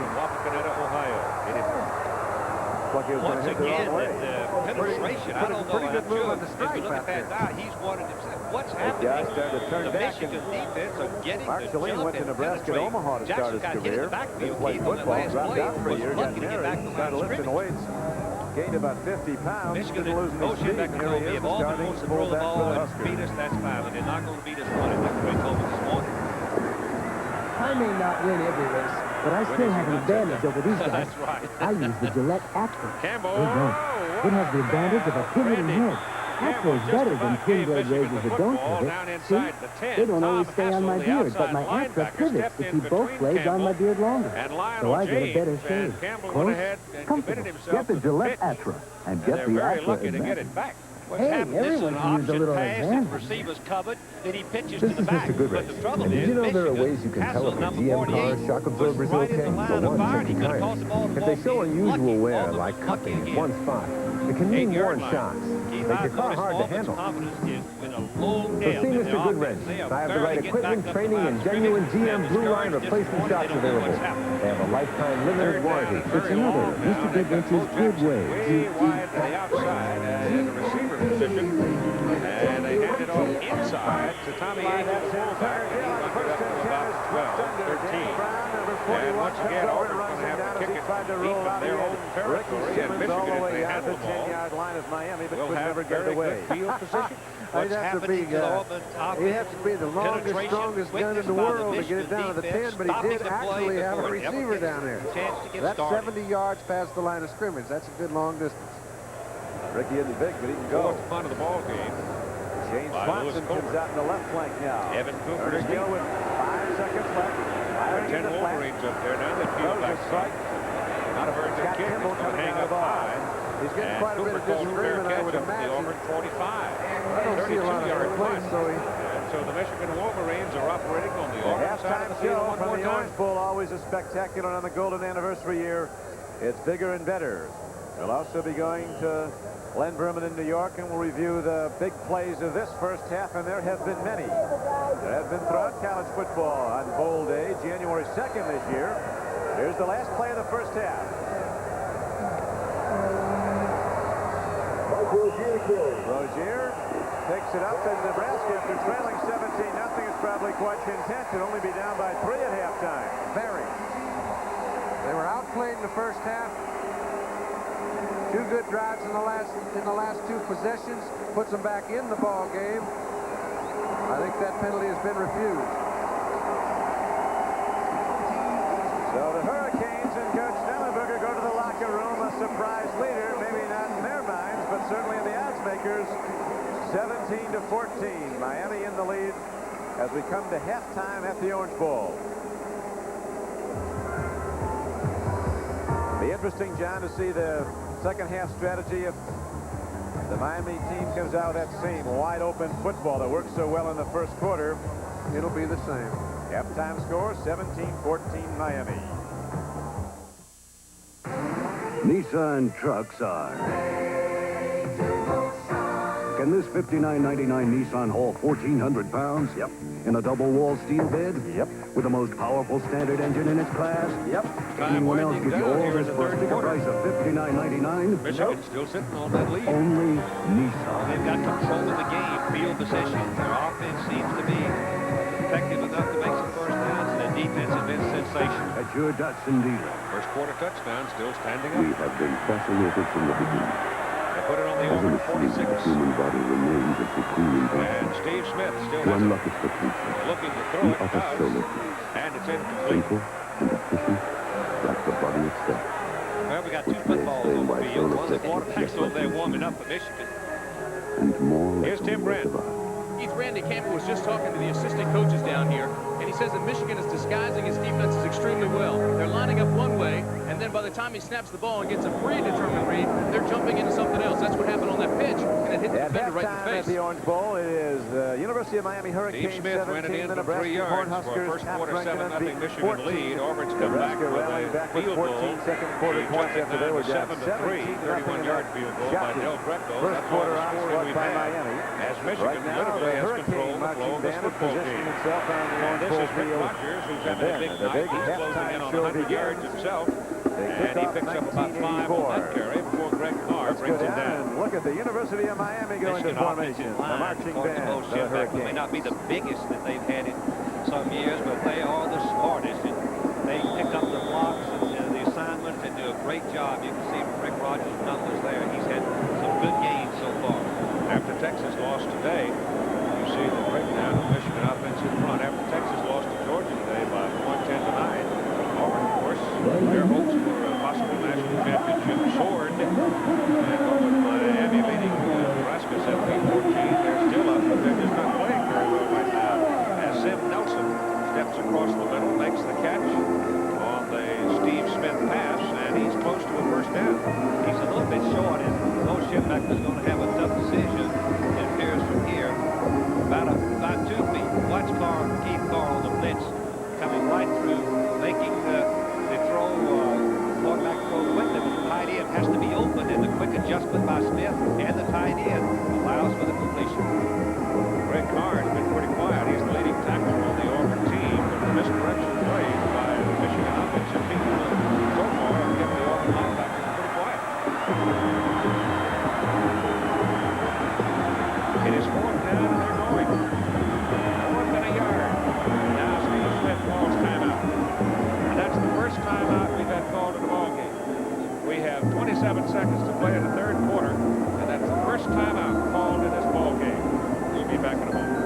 Like he was Once hit the again, wrong way. the penetration, I don't know. Pretty good move on the If stripe you look out at that there. guy, he's wanted himself. What's Guys happening? started to turn The back. Michigan defense are getting Mark the Shalane jump went to and Nebraska and penetrate. Omaha to Jackson start his got hit in career. the backfield, Played Keith, on that football, last dropped play. out for a Was year, got lucky to get back married, to the started line of lifting scrimmage. weights, gained about 50 pounds, Michigan didn't lose any motion speed. back Here control. he is, If Auburn starting wants to throw the fullback for ball the and Huskers. beat us, that's fine. But they're not going to beat us running like Rick told me this morning. I may not win every race, but I still have an advantage over these guys. That's right. I use the Gillette Acro. Campbell. They don't. It has the advantage of a pivoting head. Acro is better than pin blade razors that don't pivot. See, they don't always stay on my beard, but my Acro pivots to keep both blades on my beard longer. So I get a better shave. Close, comfortable. Get the Gillette Acro and get the Acro advantage. Hey, everyone can use a little advantage. Receivers covered, then he pitches This to is the back. Mr. Goodrich. But the trouble And did is, you know there are Michigan ways you can has tell a if your number GM 48 car shock absorber is right in okay? the line For of one, fire, check he's the gonna toss tires. the ball to If they the show ball unusual field. wear, Lucky like again. cupping at one spot, it can mean 8-yard worn line. shocks. Keith, Make I've your car noticed hard to Auburn's handle. confidence is in a low So ebb see in Mr. their Goodwrench. offense. They are I have the barely right getting back equipment, up training, the and line of genuine scrimmage. GM They're Blue Line discouraged, replacement disappointed. shocks They don't know available. what's happening. They have a lifetime limited warranty. It's another Mr. Goodrich's good way. Way wide to the outside in the receiver position. And they hand it off inside to Tommy Angel, the fullback. And he bumped it up to about 12, 13. And once again, Auburn's going to have to kick it deep in their own territory. And Michigan, if they handle the ball, will have very good field position. He'd have to be the longest, strongest gun in the world to get it down to the 10, but he did actually have a receiver down there. That's 70 yards past the line of scrimmage. That's a good long distance. Ricky isn't big, but he can go. Fourth punt of the ball game. James by Swanson Lewis comes Cooper. out in the left flank now. Evan Cooper Ernest is Gill deep. with 5 seconds left. Firing 10 in the flat. Wolverines up there. Now they feel Throws a back. strike. Not a very good Scott kick. Kimball It's going to coming hang out up of the ball. high. He's getting And quite a bit Cooper of calls for fair disagreement, I catch would up to the imagine. Auburn 45. I don't see a lot of 32-yard complaints, punt. so he... And so the Michigan Wolverines are operating on the The Auburn side of halftime the field show one from more the time. Orange Bowl, always a spectacular on the golden anniversary year. It's bigger and better. We'll also be going to Glen Berman in New York, and we'll review the big plays of this first half, and there have been many. There have been throughout college football on Bowl Day, January 2nd this year. Here's the last play of the first half. Rozier picks it up, and Nebraska, after trailing 17-0, is probably quite content to only be down by 3 at halftime. Very. They were outplayed in the first half. 2 good drives in the last 2 possessions. Puts them back in the ball game. I think that penalty has been refused. So the Hurricanes and Coach Schnellenberger go to the locker room, a surprise leader, maybe not in their minds, but certainly in the odds makers. 17-14. Miami in the lead as we come to halftime at the Orange Bowl. interesting, John, to see the second half strategy if the Miami team comes out with that same wide open football that worked so well in the first quarter. It'll be the same. Halftime score, 17-14 Miami. Nissan trucks are. Can this $59.99 Nissan haul 1,400 pounds? Yep. In a double-wall steel bed? Yep. With the most powerful standard engine in its class? Yep. Anyone else give you all this for a sticker price of $59.99? Michigan's still sitting on that lead. Only Nissan. They've got control of the game, field possession. Their offense seems to be effective enough to make some first downs, and their defense has been sensational. At your Datsun dealer. First quarter touchdown, still standing up. We have been fascinated from the beginning. They put it on the As a over machine, 46. the human body remains a supreme And invention. Steve Smith still To has unlock it. its potential, Looking to throw he it. offers so Does. little. And it's incomplete. Simple and efficient, like the body itself. Well, we got two Which may footballs explain on the why field. so One of the effective quarterbacks just over like there this warming season. up for Michigan. And more like Here's Tim a Brand. reservoir. Keith, Randy Campbell was just talking to the assistant coaches down here, and he says that Michigan is disguising its defenses extremely well. They're lining up one way, and then by the time he snaps the ball and gets a predetermined read, they're jumping into something else. That's what happened on that pitch, and it hit the At defender right in the halftime at face. the Orange Bowl, it is University of Miami Hurricanes Steve Smith ran it 17, in the for 3 Nebraska yards for a Cornhuskers first quarter outranking 7-0 Michigan 14. lead. Auburn's come back Nebraska with rallying a back with field 14 goal. second quarter He points took it after they down were to down 7-3, 31-yard field goal by Del Greco. First That's all quarter the scoring onslaught we've by had. Miami. As Michigan Right now, the literally has control Hurricane of the flow marching of this band is football positioning game. itself on the And Orange this Bowl is Rick field. Rogers, who's And having a then big the night. big He's closing halftime in on show 100 yards begins. himself. They And kick he off picks up about 5 on that 1984. carry before Greg Carr Let's go brings him down down. and look at the University of Miami going to Michigan formation. offensive The line, marching according to band, Bo the Sheffield, may Hurricanes. not be the biggest that they've had in some years, but they are the smartest. And they pick up the blocks and the assignments and do a great job. You can see from Rick Rogers' numbers there. He's had some good games so far. After Texas lost today, you see the breakdown of Michigan offensive front. After Texas lost to Georgia today by 110-9, Auburn, of course, their hopes for a possible national championship soared. And with Miami beating Nebraska 17-14, they're still up, but they're just not playing very well right now. As Zim Nelson steps across the middle, makes the catch on the Steve Smith pass, and he's close to a first down. He's a little bit short, and Bo Sheffield is going to have a tough decision. It appears from here, about 2 feet. Watch Keith Carr on the blitz, coming right through, making the throw, quarterback throw quickly, but the tight end has to be open, and the quick adjustment by Smith and the tight end allows for the completion. Greg Carr has been pretty quiet. He's the leading tackler on the Auburn team, but the misdirection plays by the Michigan offensive team so far have kept the Auburn linebackers pretty quiet. It is 4th down, and they're going. 4th and a yard. Now Steve Smith calls timeout. And that's the first timeout we've had called in the ball game. We have 27 seconds to play in the third quarter, and that's the first timeout called in this ball game. We'll be back in a moment.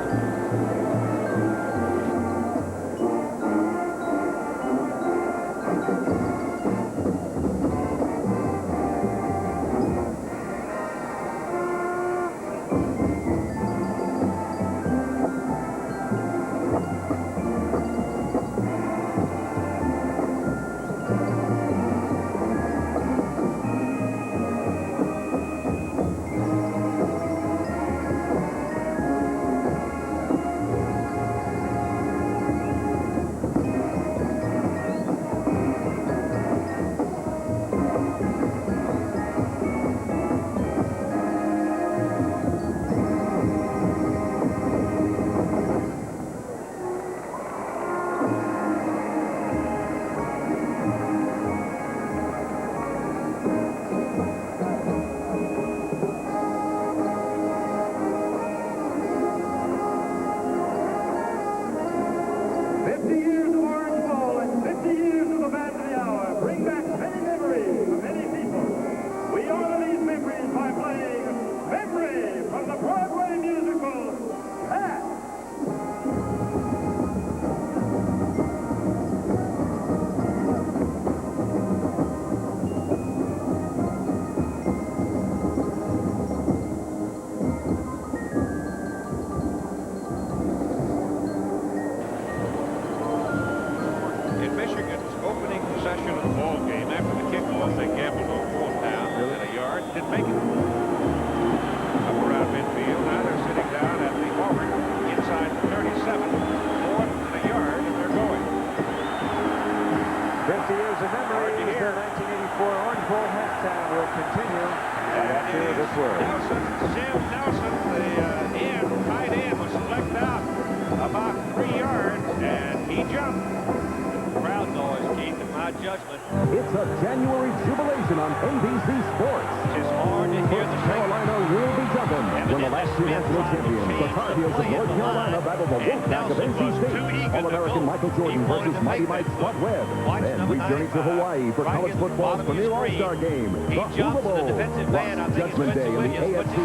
In Michigan's opening possession of the ball game after the kickoff, They gambled on 4th down and a yard. Didn't make it. Up around midfield. Now they're sitting down at the Auburn inside the 37. 4th and a yard, and they're going. 50 years of memory as the 1984 Orange Bowl halftime will continue after this word. Jim Nelson, the tight end, was flecked out about 3 yards, and he jumped. Crowd noise, Keith, in my judgment. It's a January jubilation on NBC Sports. It's hard to hear the Carolina will be jumping when the last year national champions, the Tar Heels of North Carolina, battle the Wolfpack of NC State. All-American Michael Jordan versus Mighty Mike Scott Webb. Then we journey to Hawaii for college football's premier all-star game, the Hula Bowl. Plus Judgment Day in the AFC.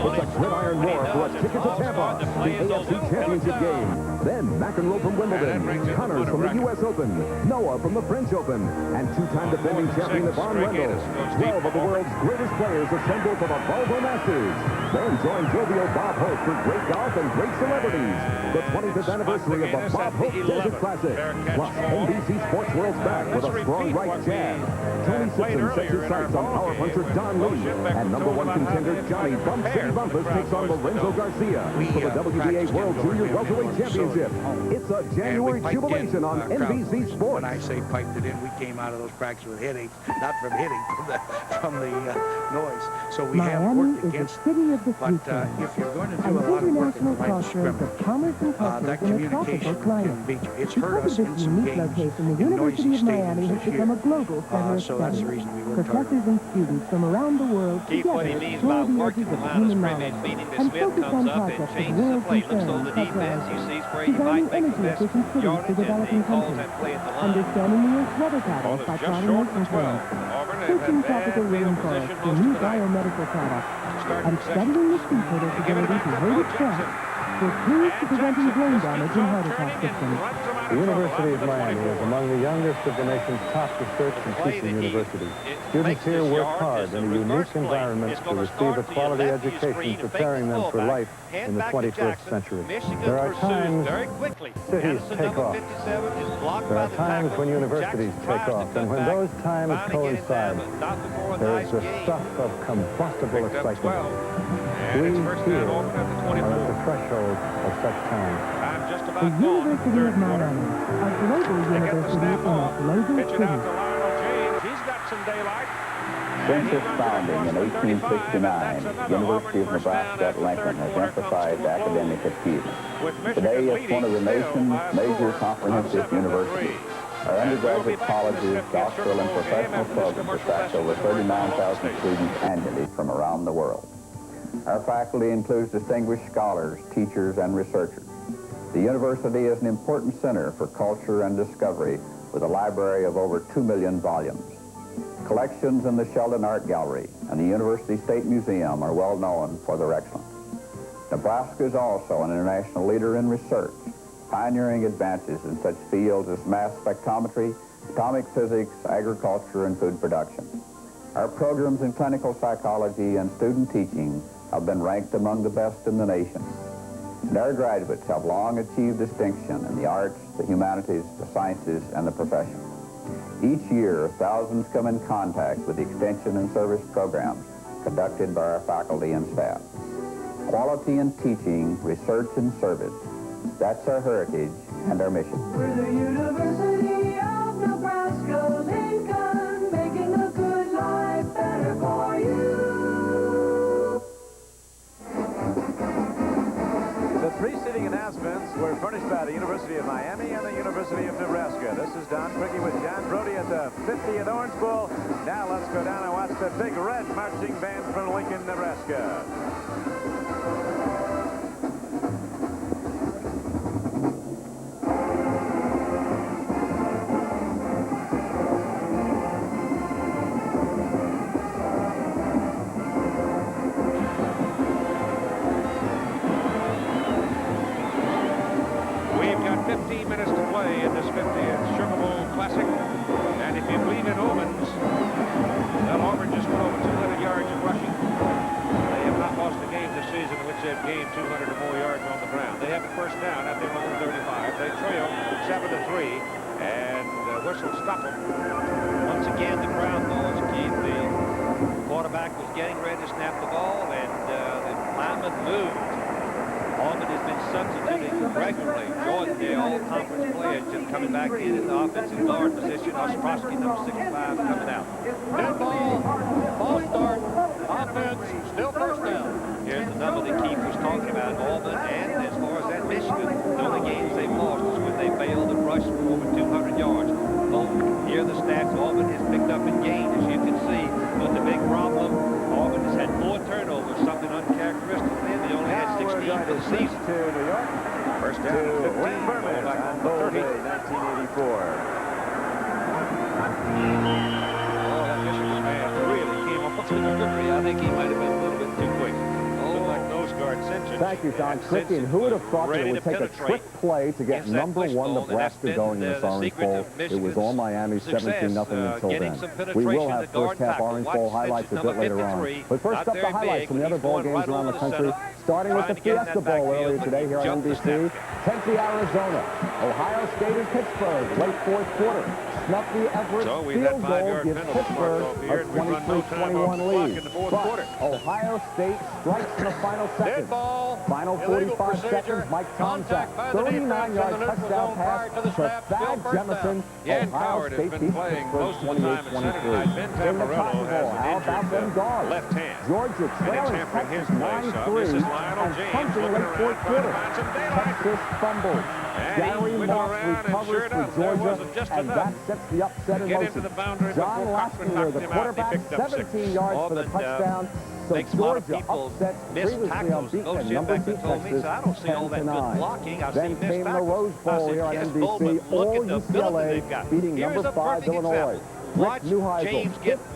It's a gridiron war for a ticket to Tampa, the AFC Championship game. Then McEnroe from Wimbledon, Connors from the U.S. Open, Noah from the French Open, and two-time defending champion Yvonne Wendell. 12 of the world's greatest players assemble for the Volvo Masters. Then join jovial Bob Hope for great golf and great celebrities. The 25th anniversary of the Bob Hope Desert Classic. Plus, NBC Sports World's back with a strong right jab. Tony Simpson sets his sights on power puncher Don Lee. And #1 contender Johnny Bump City Bumpus takes on Lorenzo Garcia for the WBA World Junior Welterweight Championship. It's a January jubilation on NBC Sports. When I say piped it in, we came out of those practices with headaches, not from hitting, from the noise. So we have worked against it. But if you're going to do a lot of work in the line of scrimmage, that communication can be. It's hurt us in some games in noisy stadiums this year. So that's the reason we worked hard. Professors and students from around the world Keith, what he means by working the line of scrimmage, meaning that Smith comes up and changes the play, looks over the defense, he sees where he might make the best yardage, and he calls that play at the line. Understanding the Earth's weather patterns by plotting ocean currents, searching tropical rainforests for new biomedical products, and studying the sea turtle's ability to hold its breath for clues to preventing brain damage in heart attack victims. The University of Miami is among the youngest of the nation's top research and teaching universities. Students here work hard in a unique environment to receive a quality education preparing them for life in the 21st century. There are times cities take off. There are times when universities take off, and when those times coincide, there is the stuff of combustible excitement. We here are at the threshold of such time. The University of Miami, a global university in a global city. He's got some daylight. Since its founding in 1869, the University of Nebraska at Lincoln has emphasized academic achievement. Today, it's one of the nation's major comprehensive universities. Our undergraduate colleges, doctoral, and professional programs attract over 39,000 students annually from around the world. Our faculty includes distinguished scholars, teachers, and researchers. The university is an important center for culture and discovery with a library of over 2 million volumes. Collections in the Sheldon Art Gallery and the University State Museum are well known for their excellence. Nebraska is also an international leader in research, pioneering advances in such fields as mass spectrometry, atomic physics, agriculture, and food production. Our programs in clinical psychology and student teaching have been ranked among the best in the nation. And our graduates have long achieved distinction in the arts, the humanities, the sciences, and the professions. Each year, thousands come in contact with the extension and service programs conducted by our faculty and staff. Quality in teaching, research, and service, that's our heritage and our mission. We're the University of Nebraska, Lincoln, making a good life better for you. The preceding announcements were furnished by the University of Miami and the University of Nebraska. This is Don Quickie with John Brody at the 50th Orange Bowl. Now let's go down and watch the Big Red marching band from Lincoln, Nebraska. We've got 15 minutes to play in this 50th Sugar Bowl Classic. And if you believe in omens, well, Auburn just went over 200 yards of rushing. They have not lost a game this season in which they've gained 200 or more yards on the ground. They have a first down at their own 35. They trail 7-3. And whistle stop them. Once again, the crowd noise, Keith. The quarterback was getting ready to snap the ball, and the lineman moved. Auburn has been substituting regularly. Jordan, the all-conference player, just coming back in the offensive guard position. Ostrowski, number 65, coming out. Dead ball. Ball start. Offense. Still first down. Here's the number that Keith was talking about. Auburn, and as far as that Michigan, the only games they've lost is when they failed to rush for over 200 yards. Both here the stats, Auburn has picked up in gain, as you can see. But the big problem, Auburn has had 4 turnovers, something uncharacteristic. They only had 16 for the season. To New York. First down to 15. Lynn Berman on Bowl Day, 1984. Oh, that Michigan man really came off to the referee. I think he might have been a little bit too quick. Looked like nose guard Simpson. Thank you, Don. Quickly, and who would have thought that it would take a trick play to get number 1 Nebraska going in this Orange Bowl? It was all Miami, 17-0 until then. We will have first half Orange Bowl highlights a bit later on. But first up, the highlights from the other ball games around the country, starting with the Fiesta Bowl earlier today here on NBC. Tempe, Arizona. Ohio State and Pittsburgh, late fourth quarter. Snuffed the Everett field goal, gives Pittsburgh a 23-21 lead. But Ohio State strikes in the final seconds. Final 45 seconds, Mike Tomczak, 39-yard touchdown pass to Thad Jemison. Ohio State beats Pittsburgh 28-23. In the Cotton Bowl, how about them dogs? Georgia trailing Texas 9-3 and punching late fourth quarter. Texas fumbles. Gary Moss recovers for Georgia, and that sets the upset in motion. John Lasseter, the quarterback, 17 yards for the touchdown. So Georgia upsets previously unbeaten and number 2 Texas 10-9. Then came the Rose Bowl here on NBC. All UCLA beating number 5 Illinois. Rick Neuheisel,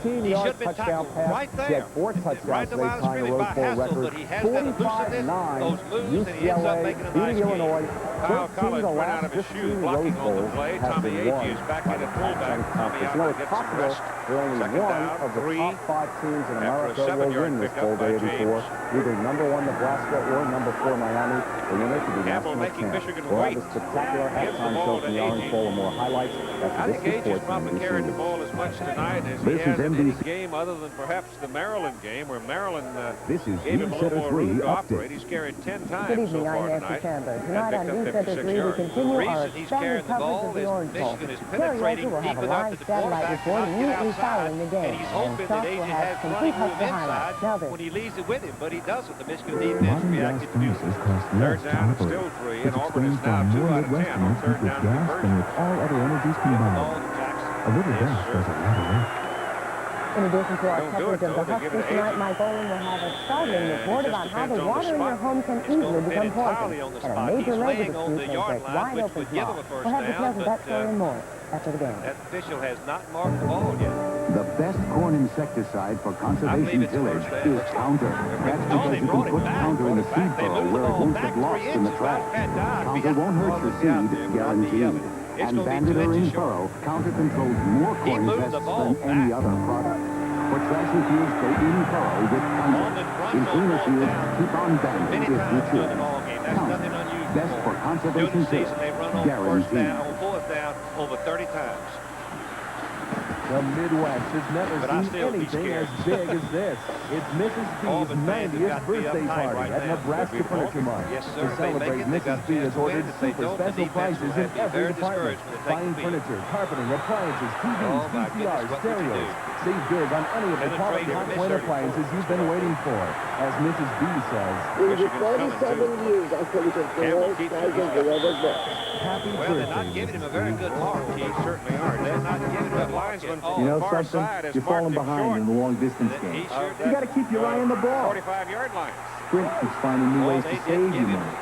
15-yard touchdown pass. He had 4 touchdowns today, tying the Rose Bowl record. 45-9, UCLA beating Illinois. 13 of the last 15 Rose Bowls have been won by the Pac-10 Conference. You know, it's possible that only one of the top 5 teams in America will win this bowl day before. Either number 1 Nebraska or number 4 Miami. The winner could be national champ. We'll have a spectacular halftime show from the Orange Bowl and more highlights after this report from NBC. As much tonight as he has in any game other than perhaps the Maryland game, where Maryland gave him a little more room to operate. He's carried 10 times Good evening, so far I'm Nancy Chandler. Tonight on News Center 3, we continue our expanded coverage of the Orange Bowl. Terry Roger will have a live satellite report immediately following the game, and Chuck will have complete of the highlights. Now this. When he leaves it with him, but he doesn't. The Michigan defense reacted to it. Third down, still 3, and Auburn is now 2 out of 10 on third down conversion. With all other energies combined. A little gas does a lot of work. In addition to our coverage of the Huskies tonight, Mike Olin will have a startling report about how the water in your home can easily become poisoned, and a major labor dispute may break wide open tomorrow. We'll have the present that story and more after the game. That official has not marked the ball yet. The best corn insecticide for conservation tillage is Counter. That's because you can put Counter in the seed burrow where it won't get lost in the trash. Counter won't hurt your seed, guaranteed. And Bandit or in furrow, Counter controls more corn pests than any other product. For trashy fields, go in furrow with Counter. In cleaner fields, keep on Bandit if you choose. Counter, best for conservation tillage, guaranteed. Fourth down over 30 times. The Midwest has never seen anything as big as this. It's Mrs. B's 90th birthday party at Nebraska Furniture Mart. To celebrate, Mrs. B has ordered super special prices in every department. Fine furniture, carpeting, appliances, TVs, VCRs, stereos. Save big on any of the quality hot point appliances you've been waiting for. As Mrs. B says, in the 47 years I could have the worst prices there ever been. Happy well, they're not giving him a very good mark. He certainly are. They're not giving him a linesman. You know something? You're falling behind in the long-distance game. You got to keep your eye on the ball. 45-yard line. Sprint is finding new ways to save you money.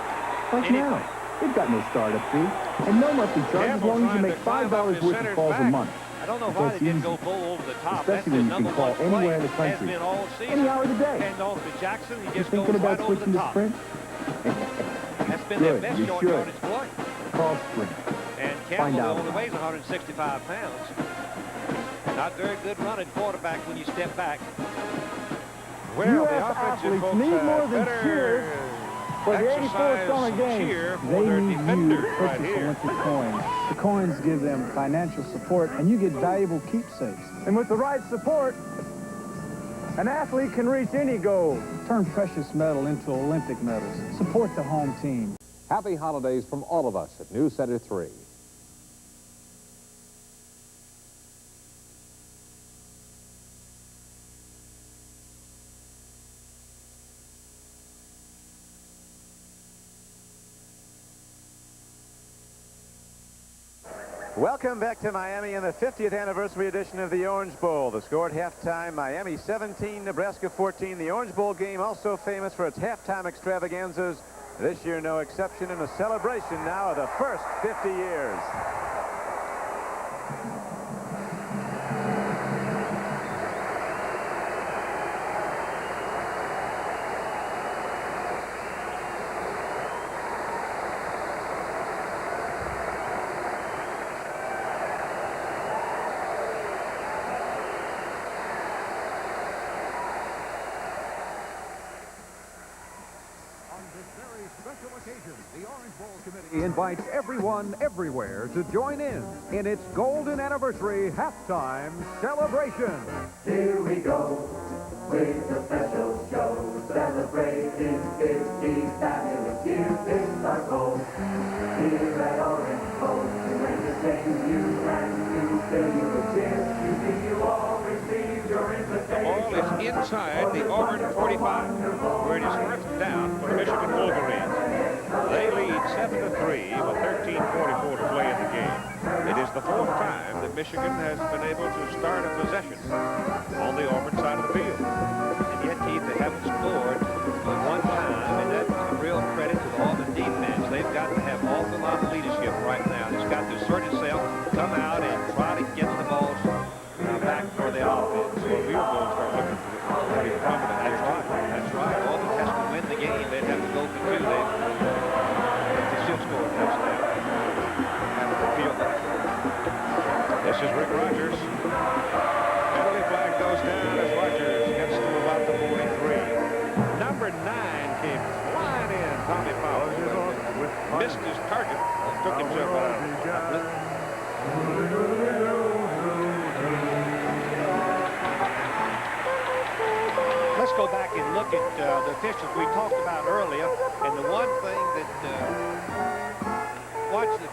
Like now, they've got no startup fee and no monthly charge as long as you make $5 worth of calls a month. I don't know why they didn't go full over the top. Especially when you can call anywhere in the country, any hour of the day. And off to Jackson, he You just thinking goes about right over switching the to top. Sprint? That's been their best short yardage play. Call Sprint. And Campbell only weighs 165 pounds. Not very good running quarterback when you step back. Well, U.S. athletes need more than cheers. For the 84th exercise Summer some Games, cheer for they their need you to defenders right purchase here. Olympic coins. The coins give them financial support, and you get valuable keepsakes. And with the right support, an athlete can reach any goal. Turn precious metal into Olympic medals. Support the home team. Happy holidays from all of us at News Center 3. Welcome back to Miami in the 50th anniversary edition of the Orange Bowl. The score at halftime, Miami 17, Nebraska 14. The Orange Bowl game also famous for its halftime extravaganzas. This year, no exception, in a celebration now of the first 50 years. Invites everyone everywhere to join in its golden anniversary halftime celebration. Here we go with a special show, celebrating 50 fabulous years. It's our goal here at Orange Bowl to entertain you and to fill you with cheer. You see, you all receive your invitation. The ball is inside the Auburn 45, where it is first down for the Michigan Wolverines. They lead 7-3 with 13:44 to play in the game. It is the fourth time that Michigan has been able to start a possession on the Auburn side of the field. And yet, Keith, they haven't scored one time, and that's a real credit to the Auburn defense. They've got to have an awful lot of leadership right now. It's got to assert itself, come out, and try to get the balls back for the offense. Well, we were going to start looking pretty prominent. That's right. That's right. Auburn has to win the game. They'd have to go for two. They should score a touchdown. Have the field. This is Rick Rogers. Penalty flag goes down as Rogers gets to about the 43. Number 9 came flying in. Tommy Powell missed his target and took himself out. Let's go back and look at the officials we talked about earlier. And the one thing that watch the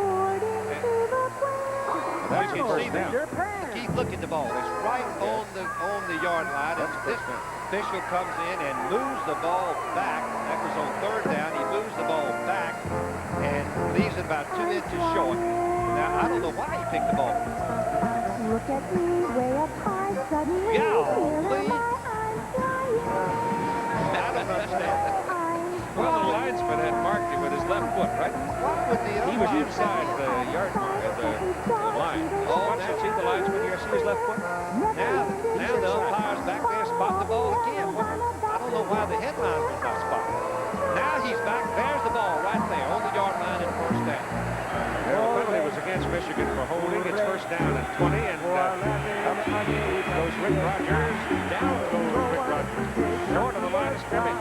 you can see that. Keith, look at the ball. It's right on the yard line. And this official comes in and moves the ball back. That was on third down. He moves the ball back and leaves it about 2 inches short. Now I don't know why he picked the ball. Look at me way up high, suddenly I don't understand that. Well, the linesman had marked him with his left foot, right? He was inside the yard mark of the line. Oh, now see the linesman here, see his left foot? Now the umpire's back there spot the ball again. I don't know why the headline was not spotted. Now he's back. There's the ball right there on the yard line and first down. Well, the penalty was against Michigan for holding. It's first down at 20, and up goes Rick Rogers. Down goes Rick Rogers. Short of the line of scrimmage.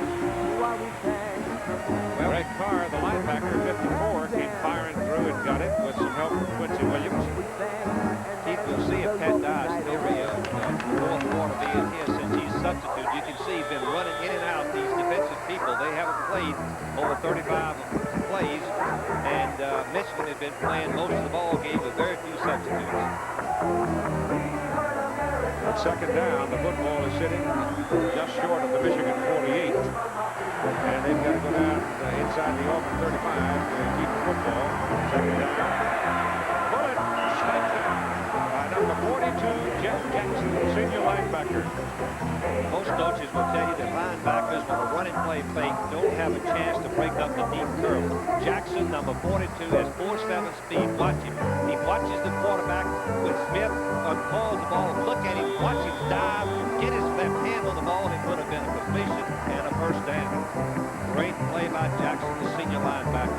Well, Red Carr, the linebacker, 54, came firing through and got it with some help from Quincy Williams. Keith, we'll see if Pat Dye's theory of fourth quarter being here since he's substitute. You can see he's been running in and out these defensive people. They haven't played over 35 plays, and Michigan had been playing most of the ball game with very few substitutes. At second down, the football is sitting just short of the Michigan 48. And they've got to go down inside the Auburn 35 to keep the football. Second down. Bullet sniped down by number 42, Jeff Jackson, senior linebacker. Most coaches will tell you that linebackers with a running play fake don't have a chance to break up the deep curve. Jackson, number 42, has 4.7 speed. Watch him. He watches the quarterback when Smith calls the ball. Look at him. Watch him dive. Get his left hand on the ball. It would have been a completion and a first down. Great play by Jackson, the senior linebacker.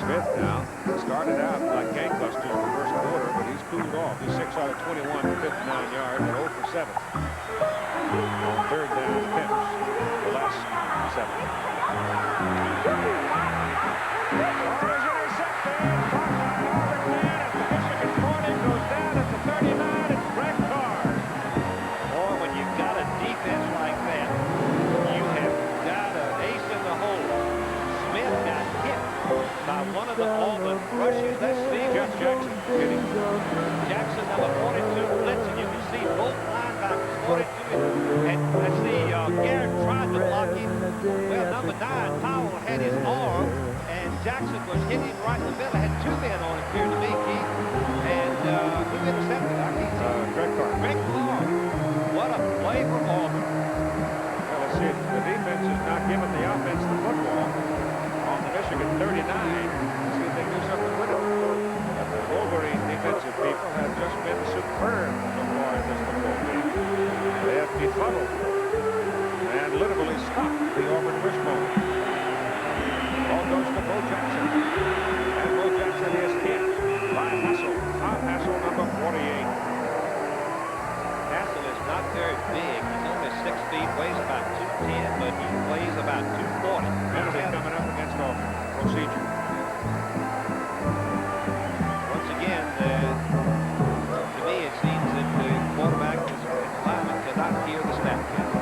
Smith now started out like gangbusters in the first quarter, but he's cooled off. He's 6 out of 21 for 59 yards and 0 for 7. On third down attempts, the last 7. Jackson was hitting right in the middle. Had two men on it, appeared to me, Keith. And who intercepted it? Greg Clark. Greg Clark. What a play for Auburn. Well, let's see. The defense is not giving the offense the football on the Michigan 39. Let's see if they can do something with it. But the Wolverine defensive people have just been superb so far in this football game. They have befuddled and literally stopped the Auburn wishbone. Ball goes to Bo Jackson. And Bo Jackson is hit by Hassel. Tom Hassel, number 48. Hassel is not very big. He's only 6 feet, weighs about 210, but he weighs about 240. Penalty coming up against Auburn. Procedure. Once again, to me, it seems that the quarterback is lineman cannot hear the snap count.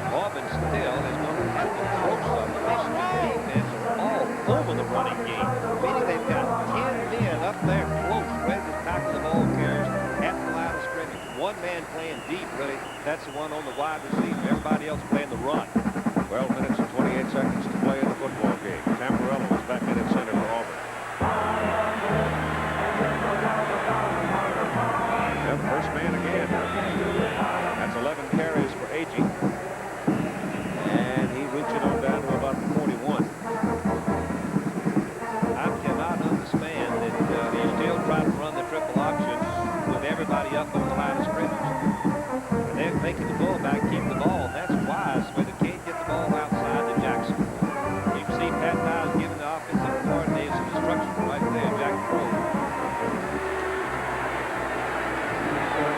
Auburn still is going to have to throw some. The Michigan defense all over the running game, meaning they've got 10 men up there close, ready to tackle the ball carriers at the line of scrimmage. One man playing deep, really. That's the one on the wide receiver. Everybody else playing the run. 12 minutes and 28 seconds to play in the football game. Tamburello is back in at center for Auburn. Yep, first man again. That's 11 carries for Agee. And he reaching on down to about the 41. I cannot understand that you still try to run the triple option with everybody up on the line of scrimmage. And they're making the fullback keep the ball. And that's wise, but they can't get the ball outside to Jackson. You can see Pat Dye's giving the offensive coordinator some instructions right there, Jackson Rowe.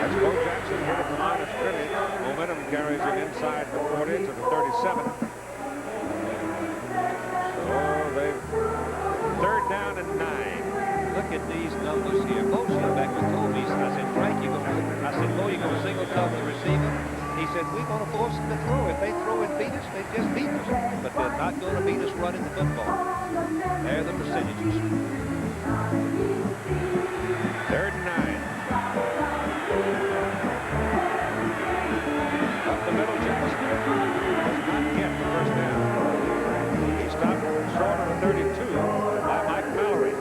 That's Bo Jackson here at the line of scrimmage. Momentum carries it inside the 40 to the 37. So they've third down and 9. Look at these numbers here. Bo Schillebecker told me, I said, Frankie, I said, Bo, you going to single cover the receiver? He said, we're going to force them to throw. If they throw and beat us, they just beat us. But they're not going to beat us running the football. There are the percentages. Third and 9. Up the middle, Jackson does not get the first down. He stopped short of the 32 by Mike Mallory.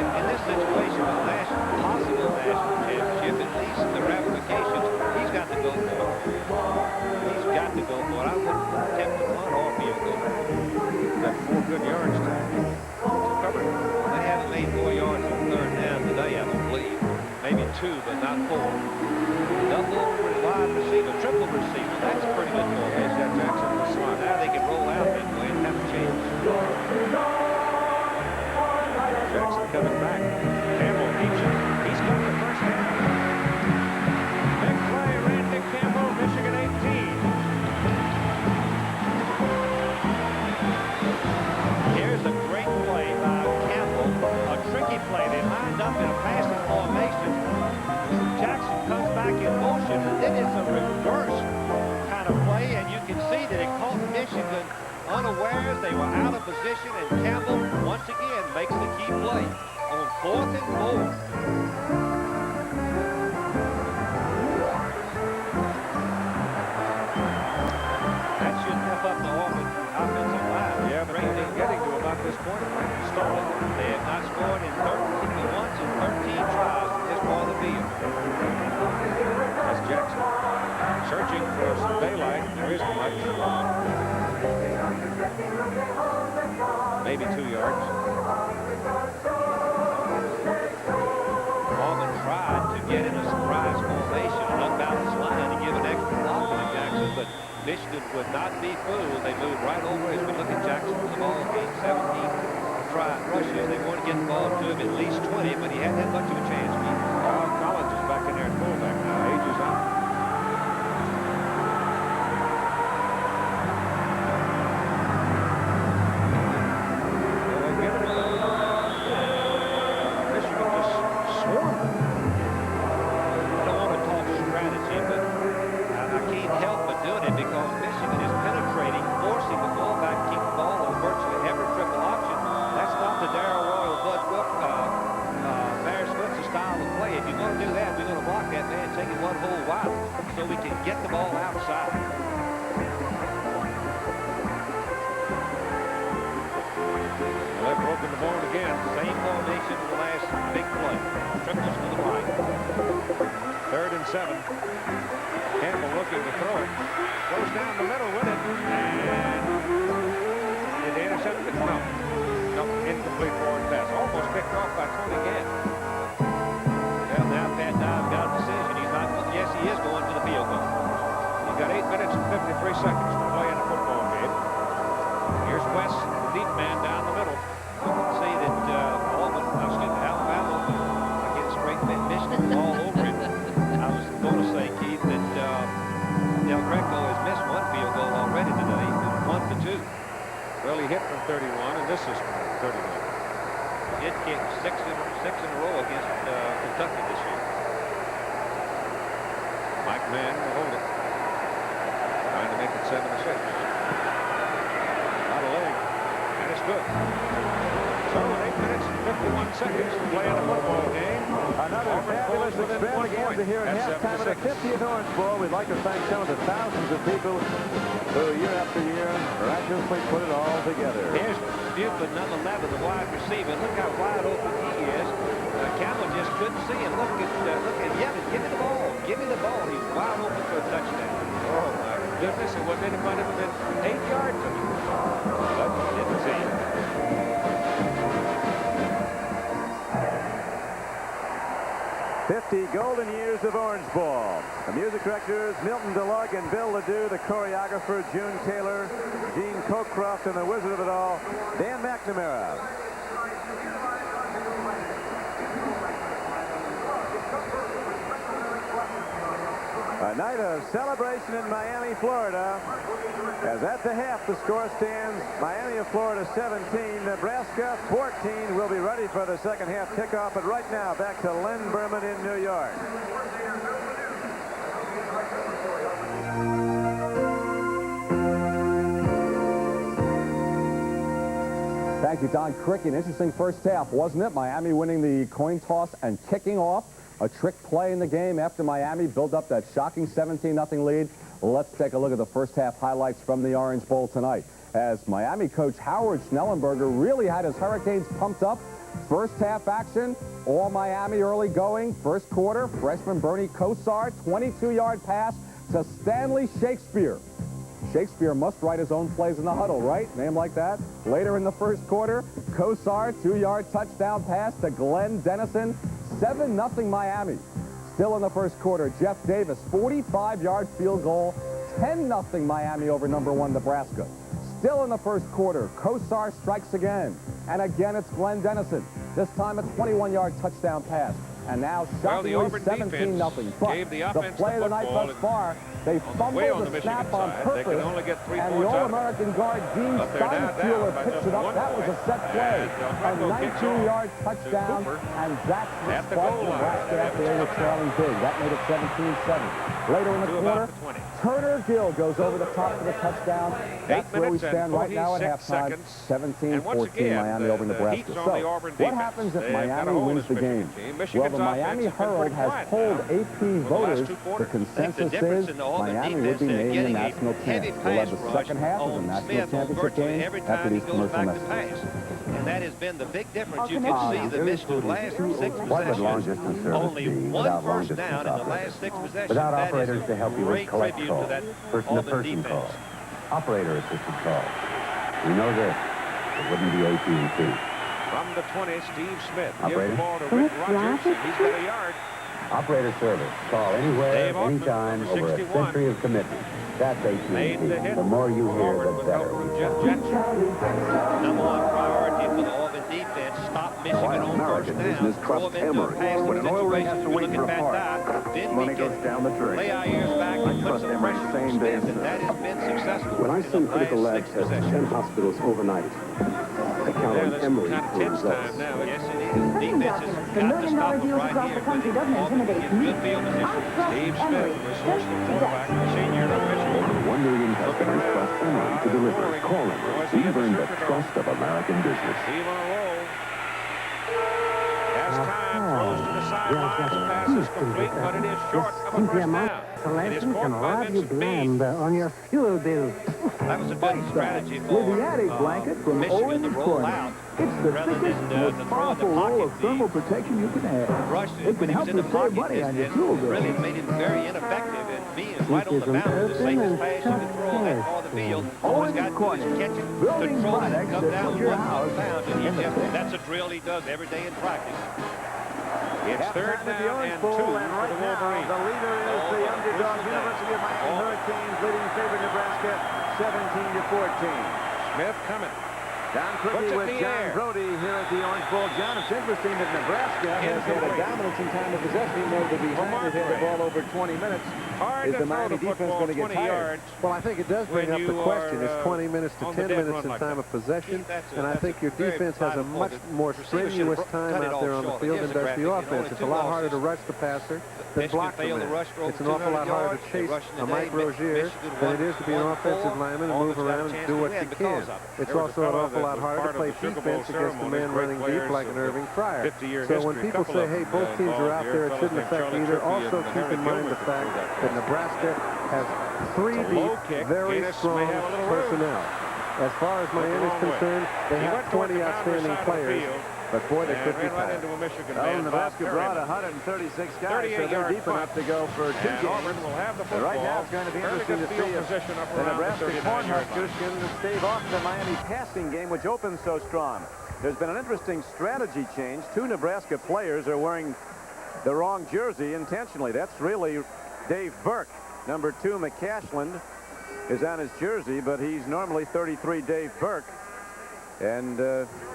In this situation, with possible national championship, at least the ramifications, he's got to go for it. He's got to go for it. I wouldn't attempt to punt or field goal. Got 4 good yards to cover. They haven't made 4 yards on third down today, I don't believe. Maybe 2, but not 4. Double wide receiver, triple receiver. That's a pretty good formation. He's got Jackson in the slot. Now they can roll out that way and have a chance. Jackson coming back. Campbell keeps it. He's got the first down. Big play, Randy Campbell, Michigan 18. Here's a great play by Campbell. A tricky play. They lined up in a passing formation. Jackson comes back in motion, and then it's a reverse kind of play, and you can see that it caught Michigan unawares. They were out of position, and Campbell once again makes the key play on 4th and 4. That should step up the offensive line. Yeah, but they've been getting to about this point. Stalling. They have not scored in 13 once in 13 tries from this part of the field. That's Jackson searching for some daylight. There isn't much. Maybe 2 yards. Auburn tried to get in a surprise formation, an unbalanced line, to give an extra block to Jackson, but Michigan would not be fooled. They moved right over as we look at Jackson for the ball game. 17 rushes. They want to get the ball to him at least 20, but he hadn't had much of a chance. Collins is back in there at fullback now. Age is out. Michigan just swarmed them. I don't want to talk strategy, but I can't help but doing it because Michigan is penetrating, forcing the fullback to keep the ball on virtually every triple option. That's not the Darrell Royal Bud Wilk, Bear Switzer style of play. If you're going to do that, we're going to block that man, take it one whole wide so we can get the ball outside. looking to ball again. Same formation as the last big play. Triples to the right. 3rd and 7. Campbell looking to throw it. Goes down the middle with it. And did they intercept it? No. No, incomplete forward pass. Almost picked off by Tony Gann. Well, now Pat Dye's got a decision. He's not. Yes, he is going for the field goal. You've got 8 minutes and 53 seconds to play in a football game. Here's West, the deep man down the middle. You can see that Alabama, I get it straight, Michigan all over him. I was going to say, Keith, that Del Greco has missed one field goal already today. 1 for 2. Well, he hit from 31, and this is from 31. He did kick six in a row against Kentucky this year. Mike Mann will hold it. Trying to make it 7-6. Not a leg. And it's good. So 8 minutes and 51 seconds to play in a football game. Another fabulous extravaganza here at halftime of the 50th Orange Bowl. We'd like to thank some of the thousands of people who year after year miraculously put it all together. Here's Buford, number 11, the wide receiver. Look how wide open he is. Campbell just couldn't see him. Look at Yemen. Give me the ball. Give me the ball. He's wide open for a touchdown. Oh, my goodness. It wasn't anybody within 8 yards of him. But didn't see him. "50 golden years of Orange Ball." The music directors, Milton DeLugg and Bill Ledoux. The choreographer, June Taylor, Gene Cockcroft, and the wizard of it all, Dan McNamara. A night of celebration in Miami, Florida. As at the half, the score stands Miami of Florida 17, Nebraska 14. We'll be ready for the second half kickoff, but right now back to Len Berman in New York. Thank you, Don Crick. An interesting first half, wasn't it? Miami winning the coin toss and kicking off. A trick play in the game after Miami built up that shocking 17-0 lead. Let's take a look at the first half highlights from the Orange Bowl tonight. As Miami coach Howard Schnellenberger really had his Hurricanes pumped up. First half action, all Miami early going. First quarter, freshman Bernie Kosar, 22-yard pass to Stanley Shakespeare. Shakespeare must write his own plays in the huddle, right? Name like that. Later in the first quarter, Kosar, 2-yard touchdown pass to Glenn Dennison. 7-0 Miami. Still in the first quarter, Jeff Davis, 45-yard field goal. 10-0 Miami over number 1 Nebraska. Still in the first quarter, Kosar strikes again. And again, it's Glenn Dennison. This time a 21-yard touchdown pass. And now shockingly 17-0. But the play of the night thus far, they fumbled the snap on purpose. And the All-American guard, Dean Steinfuhler, picks it up. That was a set play. A 19-yard touchdown. And that's the spark Nebraska after they were trailing big. That made it 17-7. Later in the quarter, Turner Gill goes over the top for the touchdown. That's where we stand right now at halftime. 17-14 Miami over Nebraska. So what happens if Miami wins the game? Well, the Miami Herald has polled AP voters. The consensus is Miami would be named the national champ. We'll have the second half of the national championship game after these commercial messages. And that has been the big difference. You can see the Michigan's last 6 possessions. Only one first down in the last 6 possessions. Without operators to help you with collect calls, person-to-person calls, operator-assisted calls. We know this. It wouldn't be AT&T. From the 20, Steve Smith gives Operator? the ball to Rick Rogers. He's got a yard. Operator service. Call anywhere, anytime, over a century of commitment. That's AT&T. The more you hear, the better. Number 1 priority for the Auburn defense, stop Michigan on first down. Business trust Emory. When an oil rig has to wait for a part, money goes down the drain. Lay our ears back and put some pressure on Smith, and that has been successful. When I send critical lab tests to 10 hospitals overnight, I count on Emory for results. Yes, it is. Defense has The got to million-dollar stop it deals right across here. the country doesn't intimidate me. Good field position. I trust Steve Emory. Smith, resourceful quarterback, senior to Michigan. Over 1 million customers trust Emory to deliver. Call Emory. We've earned the trust of American business. Steve on a roll. Has time, throws to the sidelines, pass is complete, but it is short of a first down. insulation can rob you blind on your fuel bill. That was a good strategy for With the attic blanket from Michigan to Owens roll Corning. out. It's the rather thickest, than most to throw in powerful the roll pocket. of thermal protection you can have. Rush It can help in you the save pocket money on your and fuel bill. really made him very ineffective in being right on the bounce. The safest pass you can throw on that part of the field. All he's got to do is catch it, Building control it, and products come that down put your 1 house pound, and in the thick. that's a drill he does every day in practice. It's third down and 2 for the Wolverines. The leader is the underdog University of Miami Hurricanes, leading favorite Nebraska 17-14. Smith coming. Don Crickey with John Brody here at the Orange Bowl. John, it's interesting that Nebraska has had a dominance in time of possession. Even though the behind has had the ball over 20 minutes. Is the Miami defense going to get tired? Well, I think it does bring up the question. It's 20 minutes to 10 minutes in time of possession. And I think your defense has a much more strenuous time out there on the field than does the offense. It's a lot harder to rush the passer than block the man. It's an awful lot harder to chase a Mike Rozier than it is to be an offensive lineman and move around and do what you can. It's also an awful lot harder to play defense against a man running deep like an Irving Fryer. So when people say, hey, both teams are out there, it shouldn't affect either, also keep in mind the fact that Nebraska has 3 deep, very strong personnel. As far as Miami's concerned, they have 20 outstanding players, but boy, they could be tired. Nebraska brought 136 guys, so they're deep enough to go for 2 games. Right now, it's going to be interesting to see if the Nebraska Cornhuskers can stave off the Miami passing game, which opens so strong. There's been an interesting strategy change. 2 Nebraska players are wearing the wrong jersey intentionally. That's really Dave Burke. Number 2, McCashland, is on his jersey, but he's normally 33 Dave Burke. And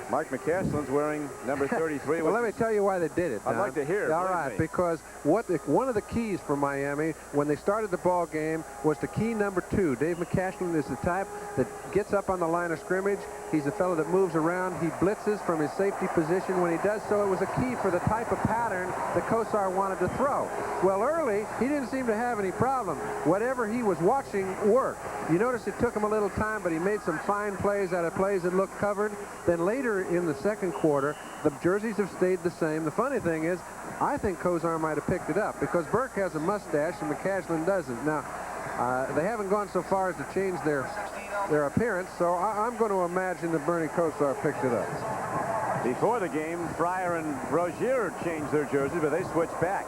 Mark McCashland's wearing number 33. Well, let me tell you why they did it. I'd like to hear it. All right, because one of the keys for Miami when they started the ball game was the key number 2. Dave McCashland is the type that gets up on the line of scrimmage. He's a fellow that moves around. He blitzes from his safety position. When he does so, it was a key for the type of pattern that Kosar wanted to throw. Well, early, he didn't seem to have any problem. Whatever he was watching worked. You notice it took him a little time, but he made some fine plays out of plays that looked covered. Then later in the second quarter, the jerseys have stayed the same. The funny thing is, I think Kosar might have picked it up because Burke has a mustache and McCashland doesn't. Now, they haven't gone so far as to change their appearance, so I'm going to imagine that Bernie Kosar picked it up. Before the game, Fryer and Rozier changed their jerseys, but they switched back.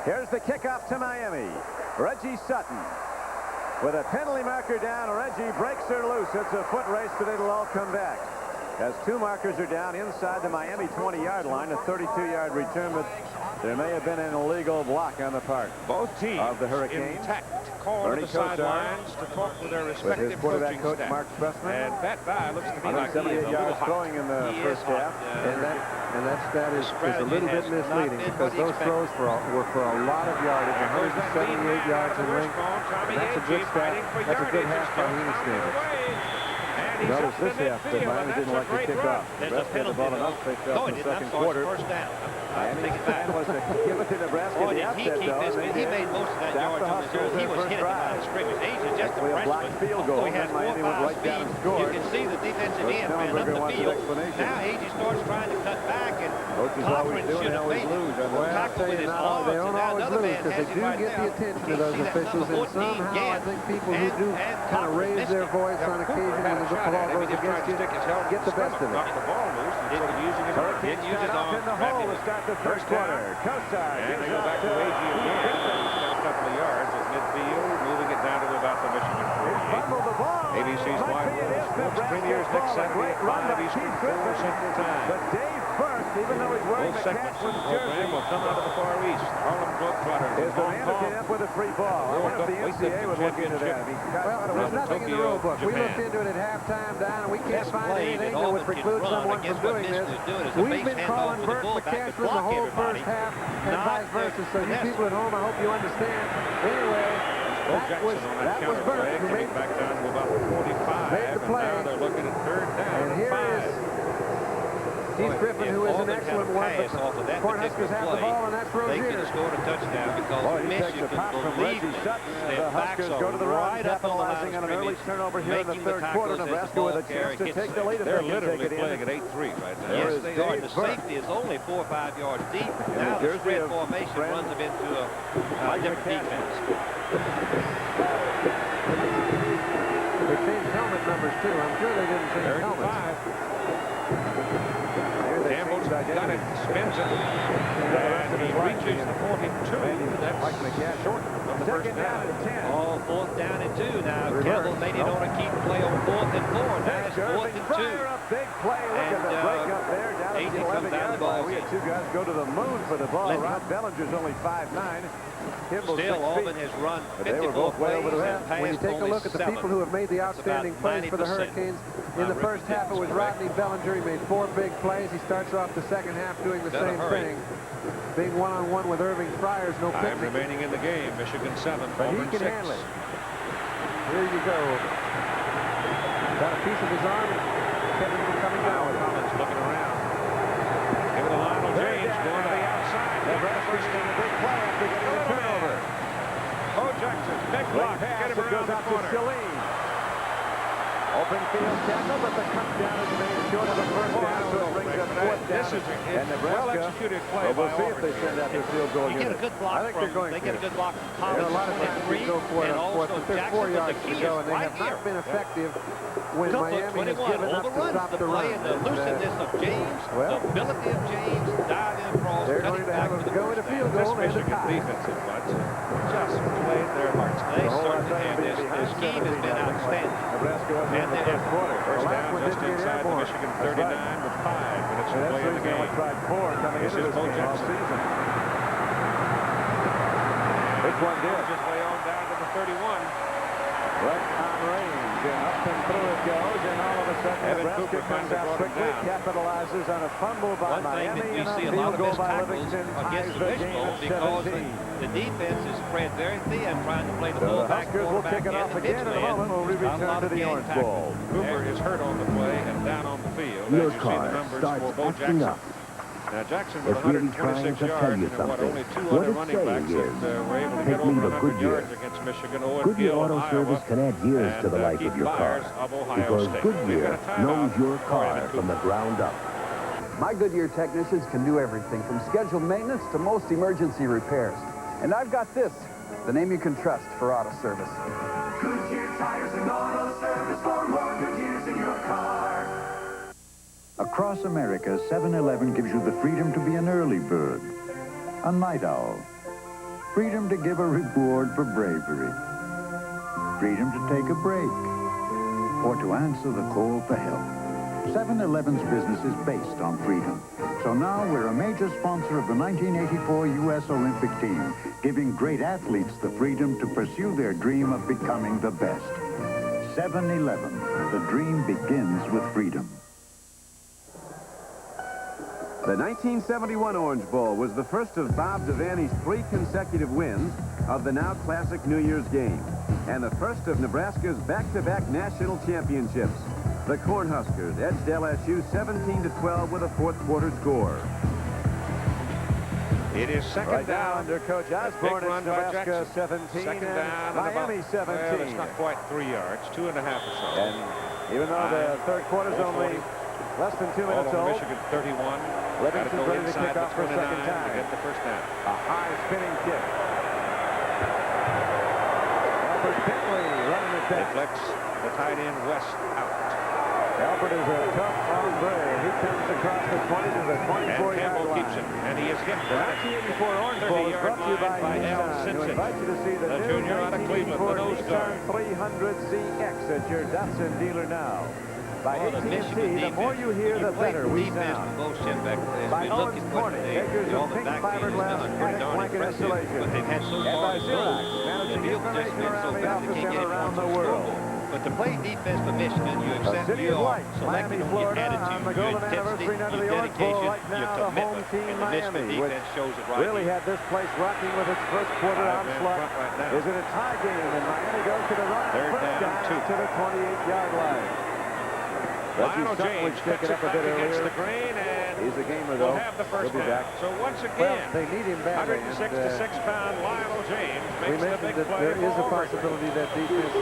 Here's the kickoff to Miami. Reggie Sutton. With a penalty marker down, Reggie breaks her loose. It's a foot race, but it'll all come back. As 2 markers are down inside the Miami 20-yard line, a 32-yard return, but there may have been an illegal block on the part both teams of the Hurricanes. Intact. Called to the sidelines to talk with their respective with his quarterback coach, staff. Mark Spessman. And Pat Dye looks to be like he is 78 yards hot. throwing in the first half. And that stat is a little bit misleading because those throws were for a lot of yardage, 178 yards in length. That's a good stat. That's a good half by Heeney standards. Notice this half that Miami didn't like to kick off. Nebraska had the ball enough picked up in the second quarter. Miami's plan was to give it to Nebraska at the outset, though. He made most of that yards on the jersey. He was hitting the line of scrimmage. He's just a a blocked field goal, and Miami went right down and scored. You can see the defensive end ran up the field. Now Agee starts trying to cut back, and coaches always do and always lose. Well, I'll tell you, they don't always lose because they do get the attention of those officials, and somehow I think people who do kind of raise their voice on occasion when the ball goes against you get the best of it. Hurricanes use it off in the hole to start the first quarter. Kosar and they go back to Agee again. He's got a couple of yards at midfield, moving it down to about the Michigan 48. ABC's Wide World Sports premieres next Saturday at 5 Eastern, 4 Central Time. But Dave Burke, even though he's wearing both segments of the program will come out of the Far East. Harlem Globetrotters is the man who came up with a free ball. I wonder if the NCAA would look into that. Well, there's nothing in the rule book. We looked into it at halftime, Don, and we can't find anything that would preclude someone from doing this. We've been calling Burke McCashland the whole first half and vice versa, so you people at home, I hope you understand. Anyway, that was Burke who made back down to about 45. Made the play. And now they're looking at third down. And here is Steve Griffin, who is an excellent one, but the Cornhuskers have the ball, and that's Rozier. They could have scored a touchdown because he takes a pop from Reggie Sutton. The Huskers go to the run, capitalizing on an early turnover here in the third quarter. Nebraska with a chance to take the lead. They're literally playing at 8-3 right now. Yes, they are. The safety is only 4 or 5 yards deep. Now the spread formation runs them into a different defense. They changed helmet numbers, too. I'm sure they didn't change helmets. Campbell's got it, spins it, and he reaches the 42. That's like McCash short of the first down. All 4th down and 2 now. Campbell made it on a keep play on 4th and 4. Now it's 4th and 2. A big play. Look at the break up there down at the 11-yard line. We had two guys go to the moon for the ball. Ron Bellinger's only 5'9". Kimball's Still, 6 Auburn feet. has run 54 But they were both way over the plays head. and When you passed take a look at the 7. people who have made the outstanding plays for the Hurricanes, in the first half it was Rodney Bellinger. He made 4 big plays. He starts off the second half doing the same thing. Being one-on-one with Irving Fryers, no Time picnic. remaining in the game. Michigan 7, But Auburn he can 6. handle it. Here you go. Got a piece of his arm. Kevin coming down. Collins looking around. Give it to Lionel James going to the outside. Nebraska's got a big play after getting the turnover. Bo Jackson, big block. Get him around the corner. Open field tackle, but the cut down is made short of the first down, so it brings up 4th down. This is and Nebraska. well-executed play We'll by see if Auburn. they send out their field goal You unit. get a good block I think from they're going they to. get a good block from There Collins are a lot of times they go for it on 4th, but they're 4 yards to go, and they have not been effective when Miami has given up to stop the run. And the looseness of James, the ability of James, dive in across, they're going to have a go at a field goal and a tie. Defensive bunch just played their hearts. They certainly have. Their scheme has been outstanding. Nebraska was in the first quarter. First down just inside the Michigan 39 with 5 minutes to play in the game. Tried 4 coming into this game all season. This one did. Just way on down to the 31. Right on range, and up and through it goes, and all of a sudden Nebraska comes out quickly, capitalizes on a fumble by Miami, and a field goal by Livingston ties the game at 17. The defense is spread very thin, trying to play the So the fullback, Huskers will kick it off again in a moment. We'll return to the Orange Bowl. Cooper is hurt on the play and down on the field. Your As you see car the numbers starts for Bo acting Jackson. up. Now Jackson with It's really 126 trying to yards, tell you and what, something. only 2 What other it's running backs saying that were able to take get me over to 100 Goodyear. yards against Michigan. Owen Goodyear Gill, Auto Iowa, Service can add years to the life Keith of your car. Byers of Ohio Because State. Goodyear knows your car from the ground up. My Goodyear technicians can do everything from scheduled maintenance to most emergency repairs. And I've got this, the name you can trust for auto service. Goodyear tires and auto service for more good years in your car. Across America, 7-Eleven gives you the freedom to be an early bird, a night owl, freedom to give a reward for bravery, freedom to take a break, or to answer the call for help. 7-Eleven's business is based on freedom. So now we're a major sponsor of the 1984 U.S. Olympic team, giving great athletes the freedom to pursue their dream of becoming the best. 7-Eleven, the dream begins with freedom. The 1971 Orange Bowl was the first of Bob Devaney's 3 consecutive wins of the now classic New Year's game, and the first of Nebraska's back-to-back national championships. The Cornhuskers edged LSU 17-12 with a 4th quarter score. It is second Right down now under Coach Osborne, big run it's by Nebraska Jackson. 17 Second and down Miami and 17. Well, it's not quite 3 yards, 2.5 or so. And even though the third quarter's only less than 2 minutes old, Michigan 31. Livingston's ready to kick off for a second time. To get the first down. A high spinning kick. Albert Bentley running it back. Deflects the tight end West out. Albert is a tough hombre. He comes across the 20 to the 24-yard line. Keeps him, and he is hit. The 1984 Orange Bowl is brought to you by Nissan. We invite you to see the new junior out of Cleveland, 1984 the nose Nissan guard. 300ZX at your Datsun dealer now. By Well, the AT&T, Michigan the more you hear, the better we defense sound. from both Shinbeck as By we look Owens at what Corning, they acres all of the pink back end has fiberglass done, pretty attic darn blanket impressive. insulation. But they've had so And far by to go. Xerox, The managing field just information been around so the bad they office can't and get it around on the the world. scoreboard. But to play defense for Michigan, you accept City New of York, Lights, selecting Miami, on your Florida, on attitude, the your golden intensity, anniversary night of your the Orange Bowl. dedication, Right your now, the home commitment. team, And the Michigan Miami, which defense shows it right really here. had this place rocking with its first quarter onslaught. Is it a tie game? And Miami goes to the run. Third First down, down to the 28-yard line. Lionel James taken up a bit against earlier. the grain, and He's a gamer, will though. have the first He'll be down. back. So once Well, again, they need him badly. 166-pound Lionel James We makes the mentioned big that play. there is a possibility that defense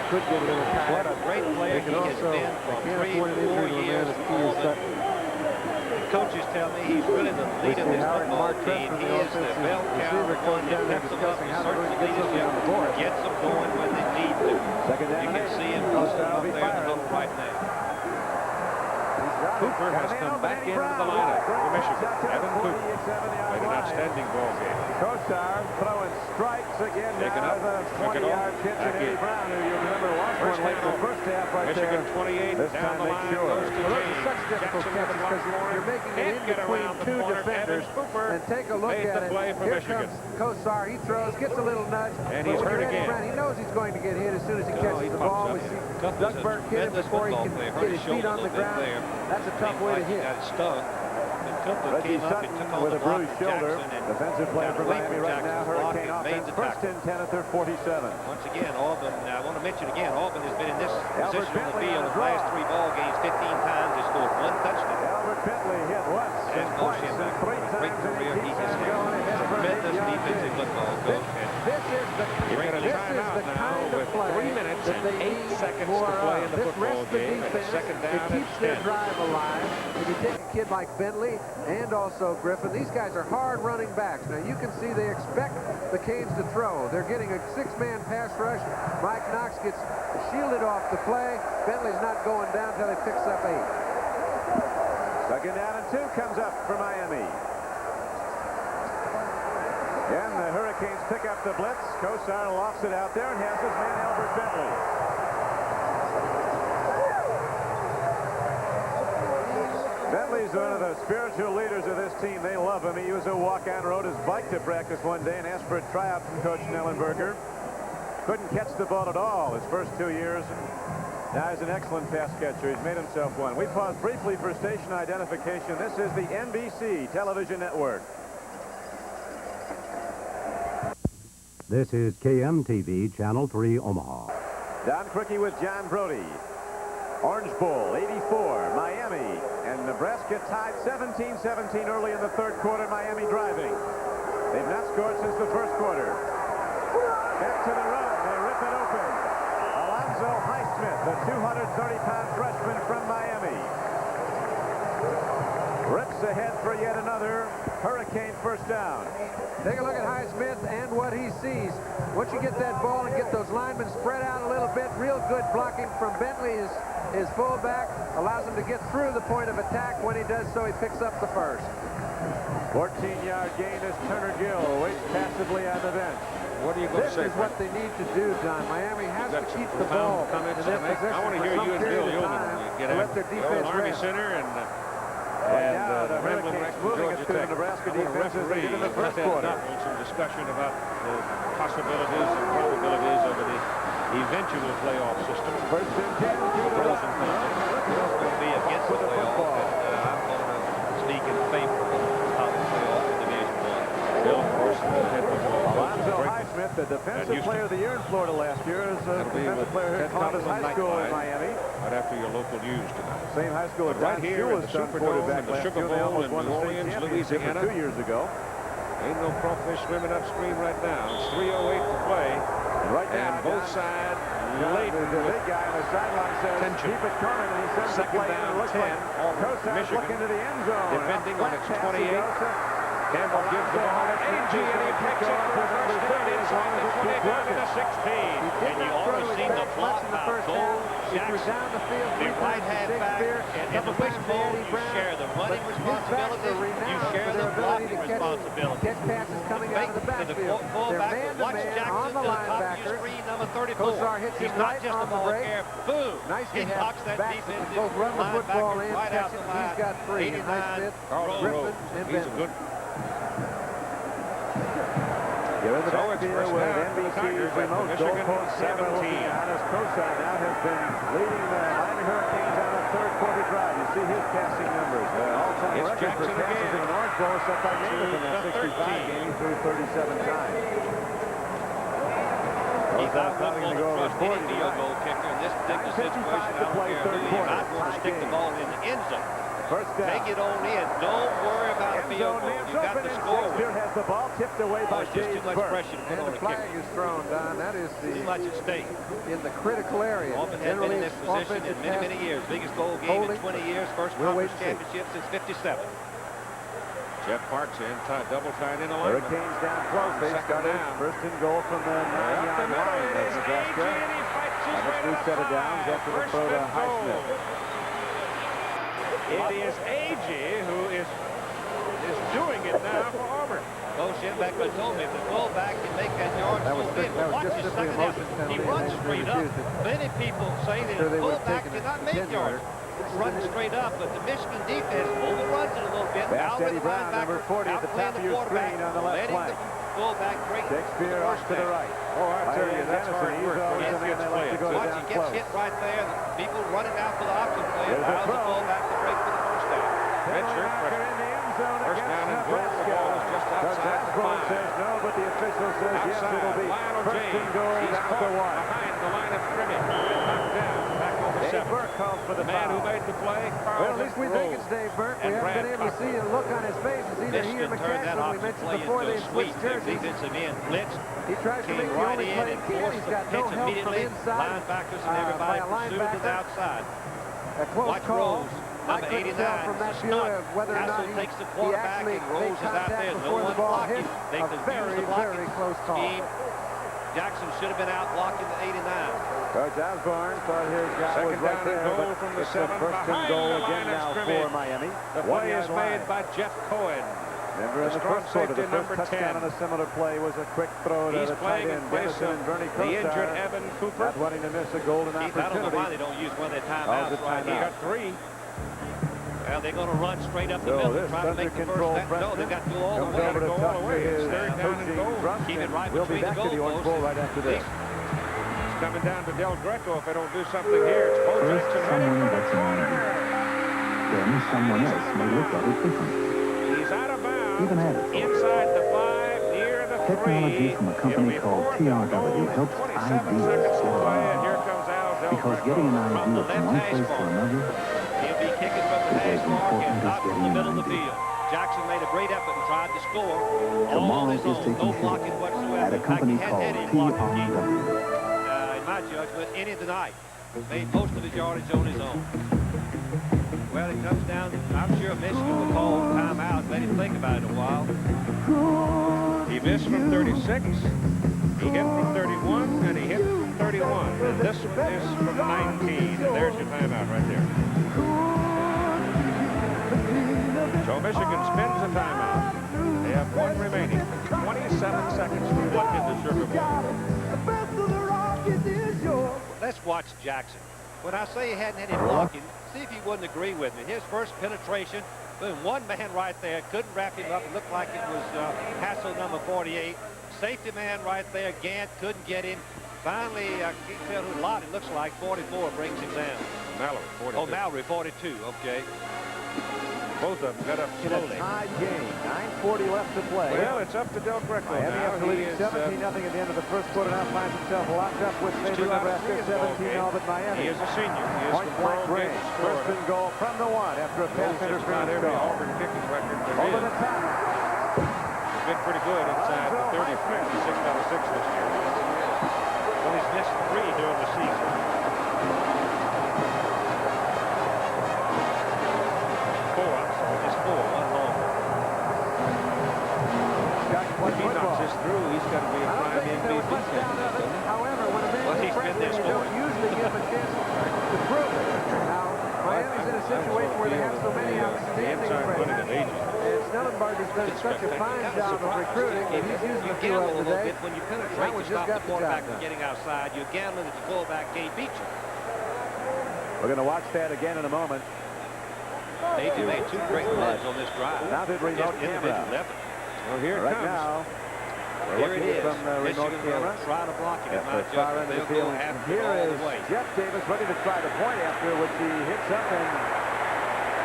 could get a little tired. What a great player They can he has also, been they for can't 3 afford an 4 injury to a man years. as key as Sutton. coaches tell me he's really the leader of this football team. He is the bell cow, the one that picks them up, asserts leadership, gets them going when they need to. You can see him posting up there in the huddle right now. Cooper has come back into the lineup for Michigan. Evan Cooper played an outstanding ball game. Kosar throwing strikes again. Taken now up, the 20-yard pitch at Eddie Brown, who you remember lost one late in the first half right Michigan there. 28 this down time the make line sure. goes to Well, those James. are such difficult Jackson catches because you're making it in between two defenders. And take a look at it. Here Michigan. comes Kosar. He throws, gets a little nudge. And he's hurt again. Brown, he knows he's going to get hit as soon as he catches the ball. We see Duckburg hit him before he can get his feet on the ground. That's a tough way to hit. Got stung. Reggie Sutton with a bruised shoulder. Defensive player for Miami right now. Hurricane offense. First and 10 at their 47. Once again, Auburn, I want to mention again, Auburn has been in this position on the field in the last 3 ball games 15 times. They scored 1 touchdown. Albert Bentley hit once and twice and 3 times. Career. He has had tremendous defensive football coach. This is the kind of play 3 minutes that they 8 seconds more to play in the this football rests the game. defense. Second down it keeps their 10. drive alive. If you take a kid like Bentley and also Griffin, these guys are hard running backs. Now you can see they expect the Canes to throw. They're getting a 6-man pass rush. Mike Knox gets shielded off the play. Bentley's not going down until he picks up 8. Second down and 2 comes up for Miami. And the Hurricanes pick up the blitz. Kosar lofts it out there and has his man Albert Bentley. Bentley's one of the spiritual leaders of this team. They love him. He used a walk-on, rode his bike to practice one day and asked for a tryout from Coach Snellenberger. Couldn't catch the ball at all his first 2 years. Now he's an excellent pass catcher. He's made himself one. We pause briefly for station identification. This is the NBC television network. This is KMTV Channel 3 Omaha. Don Criqui with John Brody. Orange Bowl, 84, Miami. And Nebraska tied 17-17 early in the third quarter. Miami driving. They've not scored since the first quarter. Back to the run. They rip it open. Alonzo Highsmith, the 230-pound freshman from Miami. Rips ahead for yet another Hurricane first down. Take a look at Highsmith and what he sees. Once you get that ball and get those linemen spread out a little bit, real good blocking from Bentley. His fullback allows him to get through the point of attack. When he does so, he picks up the first. 14-yard gain as Turner Gill waits passively on the bench. What are you going to say? This is what they need to do, Don. Miami has to keep the ball in their possession. I want to hear you and Bill Yeoman get out. Let their defense Army rest. Center and the Hurricanes moving it to the Nebraska defense as they did in the first quarter. Some discussion about the possibilities and probabilities of the eventual playoff system. First and 10 to the left. It's going to be against the playoff, but I'm going to speak in favor of the playoff in Division I. Bill, of course, head football. Alonzo Highsmith, the defensive player of the year in Florida last year, is a defensive player here at Columbus High School in Miami. Right after your local news tonight. Same high school as right here in the Superdome and the Sugar Bowl in New Orleans, Louisiana. 2 years ago. Ain't no crawfish swimming upstream right now. It's 3:08 to play. Right now, and both sides laden the with big guy on the sideline says, tension. Keep it coming, and he sends Second the play down, in. It looks 10 like Michigan. Look into the end zone. Defending on its 28. Campbell gives the ball to A.G. and he picks it for the first down inside the 25 to the 16. And you always seen the block by Cole Jackson, the right halfback, and the wishbone, you share the running responsibility, you share the blocking responsibility. Catch passes coming out of the backfield. They're man-to-man on the linebacker. Kosar hits him right on the break. Boom! Nice to He have knocks that backs that defensive can both run the football and right catch out it. the line. He's got 3. Highsmith, Griffin, and Bentley. You're in the backfield with NBC's remote goalpost 7 looking on as Kosar now has been leading the Miami Hurricanes on a third quarter drive. You see his passing numbers. The all-time record for passes in an Orange Bowl set by Namath in that 65 game through 37 times. He's not going to go over 40 field goal kicker in this particular situation. I don't care who he is. I want to stick the ball in the end zone. First down. Make it on in. Don't worry about a field goal. You got to score with it. the ball tipped away by just too much pressure to put on And the flag is thrown, Don. That is the... Too much at stake. In the critical area. Auburn had been in this position in many, many years. Biggest bowl game in 20 years. First conference championship since '57. Jeff Parks in, double tied in a line. Hurricanes down close. They got it. First and goal from the 9-yard line of Nebraska. Almost 3 set of downs after the throw to Highsmith. It is A.J. who is doing it now for Auburn. Coach Schembeckler told me if the fullback can make that yard that was watch just his simply a second motion effort. penalty. He runs straight up. Many people say that the fullback cannot make yards. Running straight up, but the Michigan defense overruns it a little bit. That's Eddie Brown, number 40 at the top of your screen on the left flank. Fullback break. Shakespeare off to the right. Oh, I tell you, that's hard work. He's always the man they like to go Watch, down he gets close. hit right there. People running out for the option play. There's a Allows the throw. fullback to break for the first down. Redshirt in the end zone first down and goal. The Nebraska. ball is just outside the Osborne 5. says no, but the official says yes, Outside, it'll be Lionel first James. and goal He's down caught the 1. behind the line of scrimmage and knocked down back over Dave 7. Burke called for the man foul. who made the play, Well, at least we think it's Dave Burke. We haven't been able to see a look on his face. It's either he or Michigan turned that McCaslin. We option mentioned play before into they a switched sweep. Their jerseys. defensive end blitzed. He tries to Came make the right only in play he and can. forced He's the got no pitch help from immediately. inside. Linebackers and by everybody a pursued to the linebacker. outside. A close Watch call. Rose. I Number couldn't 89. tell from that view whether or not Hassel takes the he quarterback actually and Rose made is out contact there. No before the one ball blocking. hit. They A confused very, the blocking very close call. scheme. Jackson should have been out blocking the 89. Coach Osborne thought his guy was Second right down there, and goal but from the it's a 7 first and behind goal the again line of now scrimmage. for Miami. The play is 1-yard made line. by Jeff Cohen. Remember in the strong first quarter, the safety first number touchdown 10. on a similar play was a quick throw to He's the tight playing in end, place Dennison of and Bernie the injured Kosar. Evan Cooper. Not wanting to miss a golden Keith, I don't know opportunity. why they don't use one of their Oh, timeouts the right timeout. He here. got 3. Well, they're going to run straight up the So middle this and try to under make the control first down. No, they Preston got to go all the comes way. over to Gotta go talk all the to way. his It's third down and coaching goal. grunt, Keep it and right we'll be between back the to the Orange Bowl goalposts. right after this. It's coming down to Del Greco if they don't do something here. It's Bo First, Jackson someone heading for the gets an corner. idea. Then someone else may look at it differently. He's out of bounds. Even added for it. Inside the 5, near the 3. Technology from a company called TRW helps 27 ideas seconds to get play, and around. here comes Al Del Because Greco. getting an From idea the from left one hash place to mark. another He'll be kicking from the is hash as mark important and as not from getting the an middle of the idea. field. Jackson made a great effort and tried to score. All Tomorrow on is his own. taking No shape blocking whatsoever. at a In fact, company he hadn't called had any blocking game. TRW. In my judgment, any tonight. Made most of his yardage on his own. Well, it comes down, I'm sure Michigan will call timeout, let him think about it a while. He missed from 36. He hit from 31, and he hit from 31. And this one is from 19. And there's your timeout right there. So Michigan spins a timeout. They have 1 remaining. 27 seconds to walk into Sugar Bowl. Let's watch Jackson. When I say he hadn't had any blocking, see if he wouldn't agree with me. His first penetration, boom, one man right there, couldn't wrap him up. It looked like it was Hassel number 48. Safety man right there, Gant couldn't get him. Finally, I can't tell who lot it looks like, 44 brings him down. Mallory, 42. Oh, Mallory, 42, okay. Both of them got up In a slowly. tied game, 9:40 left to play. Well, it's up to Del Greco Miami now. after leading 17-0 at the end of the first quarter now finds himself locked up with He's favorite 2 out of 3 Nebraska, in the ball 17 game. all but Miami. He is a senior. He is Point the blank world range. greatest First scorer. and goal from the 1 after a pass Just about interference every call. Auburn kicking record there Over is. the top. He's been pretty good inside the 30, 56 out of 6 this year. Well, he's missed 3 during the season. It's 4, one long. If he knocks this through, he's got to be a prime MVP candidate. However, when a man Well, is he's been freshman, there you don't scoring. usually give him a chance to prove it. Now, Miami's in a situation where they have so many outstanding freshmen. And Snellenberger's done such a fine job of recruiting, but he's using a few gamble of a them little today. bit when you penetrate That to one just stop the got the quarterback job from done. getting outside. You're gambling that the fullback can't beat you. We're going to watch that again in a moment. They made 2 great runs on this drive. Now the remote Just individual camera. effort. Well, here it Right comes. now, we're Here it looking is. from the remote Michigan camera. will try to block it. At In my the far judgment, end of the they'll field. go after it Here all is the way. Jeff Davis ready to try the point after which he hits up and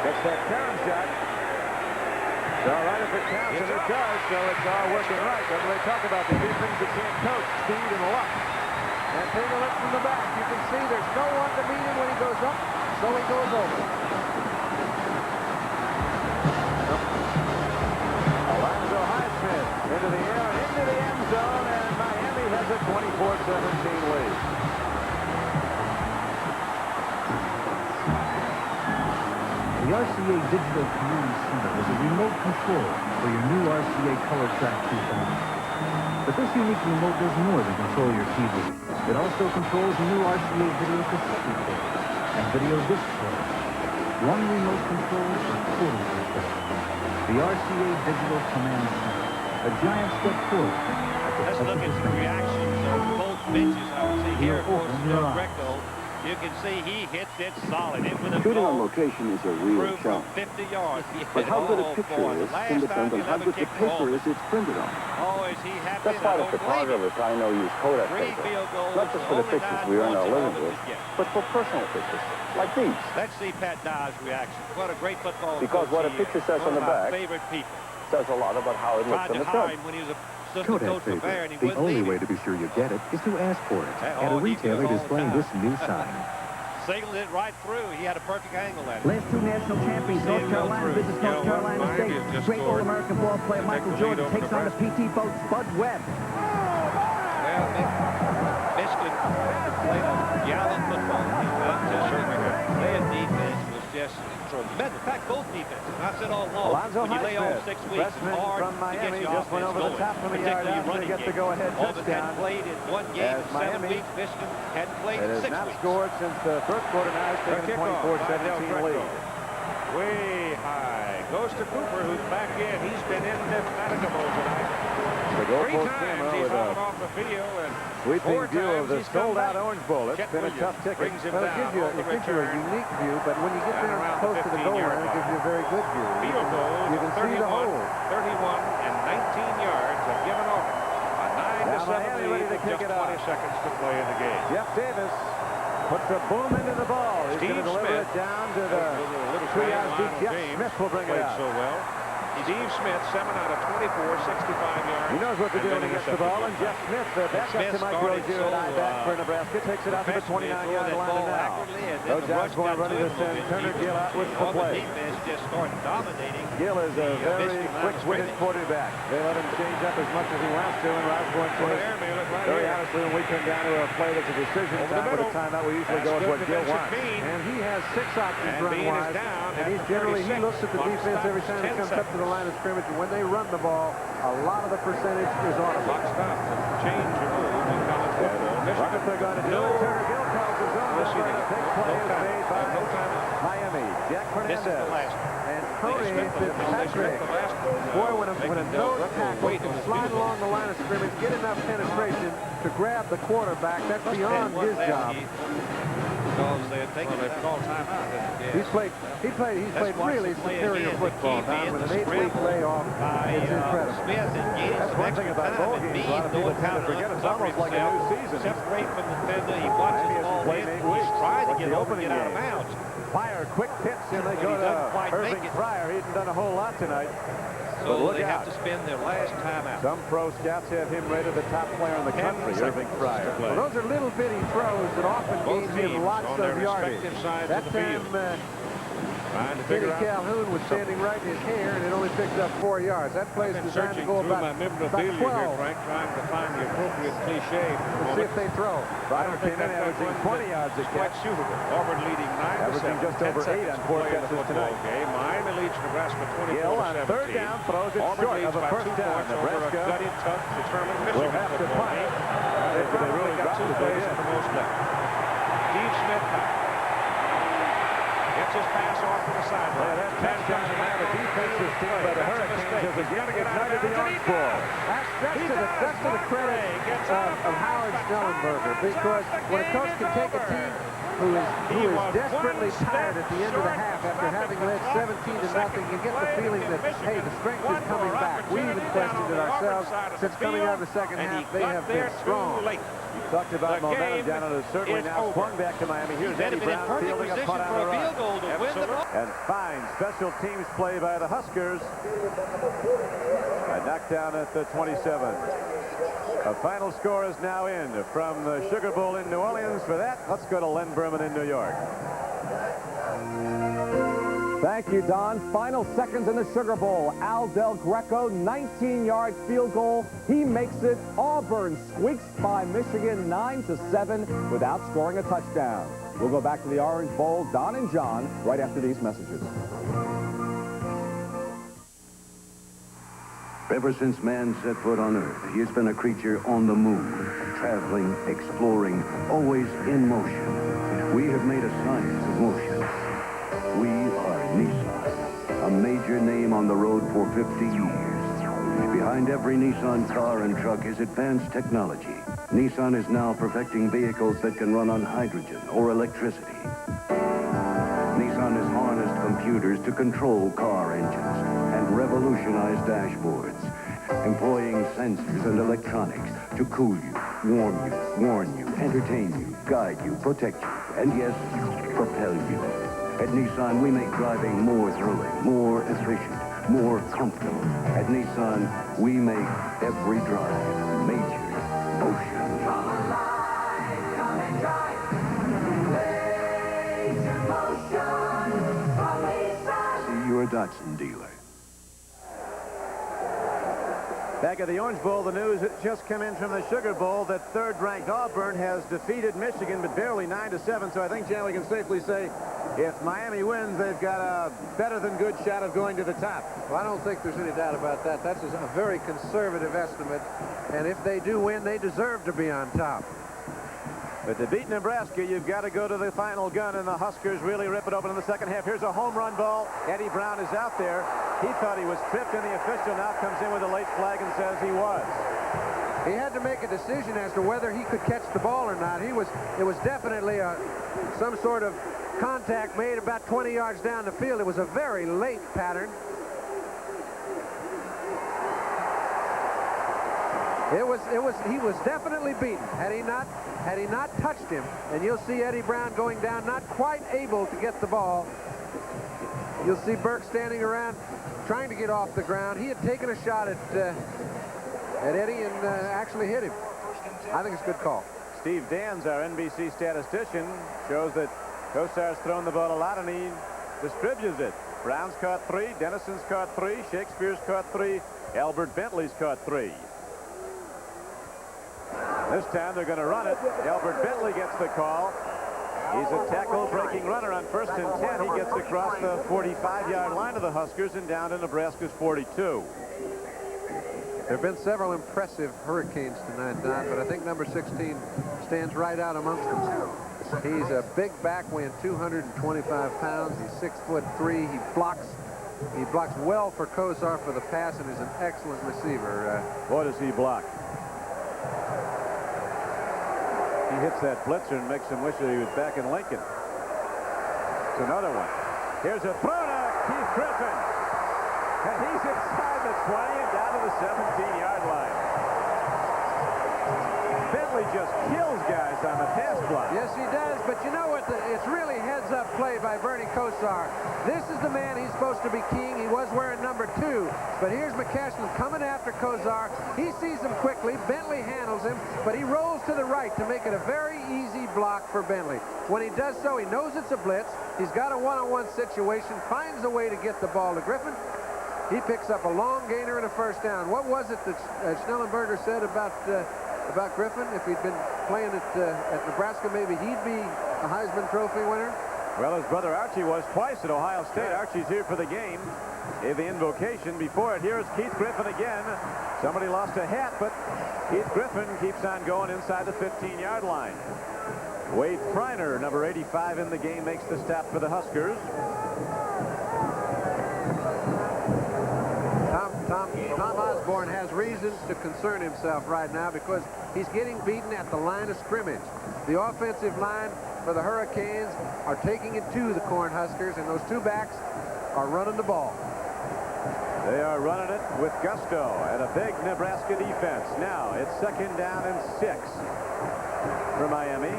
gets that carom shot. So right if it counts, and it does, so it's all working right. That's what they talk about, the two things you can't coach, speed and luck. And take a look from the back. You can see there's no one to meet him when he goes up, so he goes over. Alonzo Highsmith lead. The RCA Digital Community Center is a remote control for your new RCA Color Track 2000. But this unique remote does more than control your TV. It also controls new RCA video cassette recorders and video disc players. One remote control for total control. The RCA Digital Command Center. A giant step forward. Let's look at the reactions of both benches. I would say here, of course, Greco. You can see he hits it solid. It with a Shooting on goal. location is a real From challenge. 50 yards. But how good a picture is can depend on how good the paper is it's printed on. Oh, is he happy? That's why the photographers I know use Kodak paper. Not just for the pictures we earn our living with, but for personal pictures, like these. Let's see Pat Dye's reaction. What a great football Because what a picture says on the back favorite people. says a lot about how it looks on the film. When he was a Kodak paper. The only way to be sure you get it is to ask for it at a retailer displaying this new sign. Signaled it right through. He had a perfect angle at it. Last two national champions, North Carolina visits North Carolina State. Great All-American ball player Michael Jordan takes on the PT boat Spud Webb. Well, Michigan played a gallant football defense. Their defense was just tremendous. In fact, both defenses. I said all along, Alonzo when you lay off 6 weeks, freshman it's hard from to Miami, get your just went offense over the going, top from a yard particularly out to running get the game. go-ahead Auburn touchdown. hadn't played in one game As in 7 Miami weeks. Michigan hadn't played in 6 It has not weeks. scored since the first quarter. Now it's taken a 24-17 lead. Way high. Goes to Cooper, who's back in. He's been indefatigable tonight. The 3 goalpost times camera he's with fallen a off the field, and sweeping 4 view of times the he's come sold-out back. Orange Bowl. It's Chet been a Williams tough ticket. brings him Well, down it on the gives you a return. unique view, but when you get Down there around close the to the goal 15-yard line, it gives you a very good view. Field goals You can of see the 31, hole. 31, and 19 yards have given over. A 9-7 Miami ready lead to with kick just it 20 off. seconds to play in the game. Jeff Davis puts a boom into the ball. He's going to deliver it down to the 3 yards deep. Jeff Smith will bring it out. So well. Steve Smith, 7 out of 24, 65 yards. He knows what to do when he gets the ball, and Jeff Smith, the backup to Mike Rozier at I-back for Nebraska, takes it out to the 29-yard line now. Those guys going ready to send Turner Gill out with the play. Gill is a very quick-witted quarterback. They let him change up as much as he wants to, and Osborne says, very honestly, when we come down to a play that's a decision time with a timeout, we usually go with what Gill wants. And he has 6 options run-wise, and he looks at the defense every time he comes up to the line of scrimmage, and when they run the ball, a lot of the percentage is on him. Change your move in college football. What they're going to do? Turner Gill calls his own. A big play is made by Miami. Jack Fernandez. And Tony Fitzpatrick. Boy, when a nose tackle can slide along the line of scrimmage, get enough penetration to grab the quarterback, that's beyond his job. They've called timeout. He's played really superior football. Don, with an 8-week layoff, it's incredible. That's one thing about bowl games. A lot of people tend to forget it's almost like a new season. Separate from the defender, he watches the ball in, he's trying to get over and get out of bounds. Fire, quick pitch, and they go to Irving Fryer. He hasn't done a whole lot tonight. So they have to spend their last timeout. Some pro scouts have him rated the top player in the country, Irving Fryer. Well, those are little bitty throws that often gain him lots of yardage. That time, Kenny Calhoun was standing right in his hair, and it only picked up 4 yards. That play is designed to go about 12. Here, Frank, trying to find the appropriate cliche. Let's see if they throw. Fryer came in averaging 20 yards a catch. Auburn leading 9-7. Averaging just over 8 on 4 catches tonight. Miami leads Nebraska 24-17. Gill on 3rd down throws it short of a first down. Nebraska gutted, tough, determined Michigan will have to punt. They really got 2 plays at the most left. Steve Smith gets his pass off to the sideline. That touchdown now, the defensive team by the Hurricanes has again ignited the Orange Bowl. That's to the credit of Howard Snellenberger, because when a coach can take a team who is desperately tired at the end of the half after having led 17-0, you get the feeling that, hey, the strength is coming back. We even questioned it ourselves. Since coming out of the second half, they have been strong. You talked about momentum down, and it's certainly now swung back to Miami. Here's Eddie Brown fielding a punt on the run. And fine special teams play by the Huskers. A knockdown at the 27. A final score is now in from the Sugar Bowl in New Orleans. For that, let's go to Len Berman in New York. Thank you, Don. Final seconds in the Sugar Bowl. Al Del Greco, 19-yard field goal. He makes it. Auburn squeaks by Michigan 9-7 without scoring a touchdown. We'll go back to the Orange Bowl, Don and John, right after these messages. Ever since man set foot on Earth, he has been a creature on the move, traveling, exploring, always in motion. We have made a science of motion. We are Nissan, a major name on the road for 50 years. Behind every Nissan car and truck is advanced technology. Nissan is now perfecting vehicles that can run on hydrogen or electricity. Nissan has harnessed computers to control car engines and revolutionize dashboards, employing sensors and electronics to cool you, warn you, entertain you, guide you, protect you, and yes, propel you. At Nissan, we make driving more thrilling, more efficient, more comfortable. At Nissan, we make every drive major motion. Come alive, come and drive. Major motion from Nissan. See your Datsun dealer. Back at the Orange Bowl, the news that just come in from the Sugar Bowl that third-ranked Auburn has defeated Michigan, but barely 9-7. So I think, Jan, we can safely say if Miami wins, they've got a better-than-good shot of going to the top. Well, I don't think there's any doubt about that. That's a very conservative estimate. And if they do win, they deserve to be on top. But to beat Nebraska, you've got to go to the final gun, and the Huskers really rip it open in the second half. Here's a home run ball. Eddie Brown is out there. He thought he was tripped, and the official now comes in with a late flag and says he was. He had to make a decision as to whether he could catch the ball or not. It was definitely some sort of contact made about 20 yards down the field. It was a very late pattern. He was definitely beaten. Had he not touched him, and you'll see Eddie Brown going down, not quite able to get the ball. You'll see Burke standing around trying to get off the ground. He had taken a shot at Eddie and actually hit him. I think it's a good call. Steve Dans, our NBC statistician, shows that Kosar's thrown the ball a lot, and he distributes it. Brown's caught 3, Dennison's caught 3, Shakespeare's caught 3, Albert Bentley's caught 3. This time they're going to run it. Albert Bentley gets the call. He's a tackle-breaking runner on 1st and 10. He gets across the 45-yard line of the Huskers and down to Nebraska's 42. There have been several impressive Hurricanes tonight, Don, but I think number 16 stands right out amongst them. He's a big back, weighing 225 pounds. He's 6'3". He blocks well for Kosar for the pass, and is an excellent receiver. Boy, does he block. He hits that blitzer and makes him wish that he was back in Lincoln. It's another one. Here's a throw to Keith Griffin. And he's inside the 20 and down to the 17-yard line. Bentley just kills guys on the pass block. Yes, he does, but you know what? It's really heads-up play by Bernie Kosar. This is the man he's supposed to be king. He was wearing number 2, but here's McCashman coming after Kosar. He sees him quickly. Bentley handles him, but he rolls to the right to make it a very easy block for Bentley. When he does so, he knows it's a blitz. He's got a one-on-one situation, finds a way to get the ball to Griffin. He picks up a long gainer and a first down. What was it that Schnellenberger said about Griffin? If he'd been playing at Nebraska, maybe he'd be a Heisman Trophy winner? Well, his brother Archie was twice at Ohio State. Archie's here for the game. Gave the invocation before it. Here's Keith Griffin again. Somebody lost a hat, but Keith Griffin keeps on going inside the 15-yard line. Wade Freiner, number 85 in the game, makes the stop for the Huskers. Tom Osborne has reason to concern himself right now because he's getting beaten at the line of scrimmage. The offensive line for the Hurricanes are taking it to the Cornhuskers, and those two backs are running the ball. They are running it with gusto and a big Nebraska defense. Now it's 2nd down and 6 for Miami.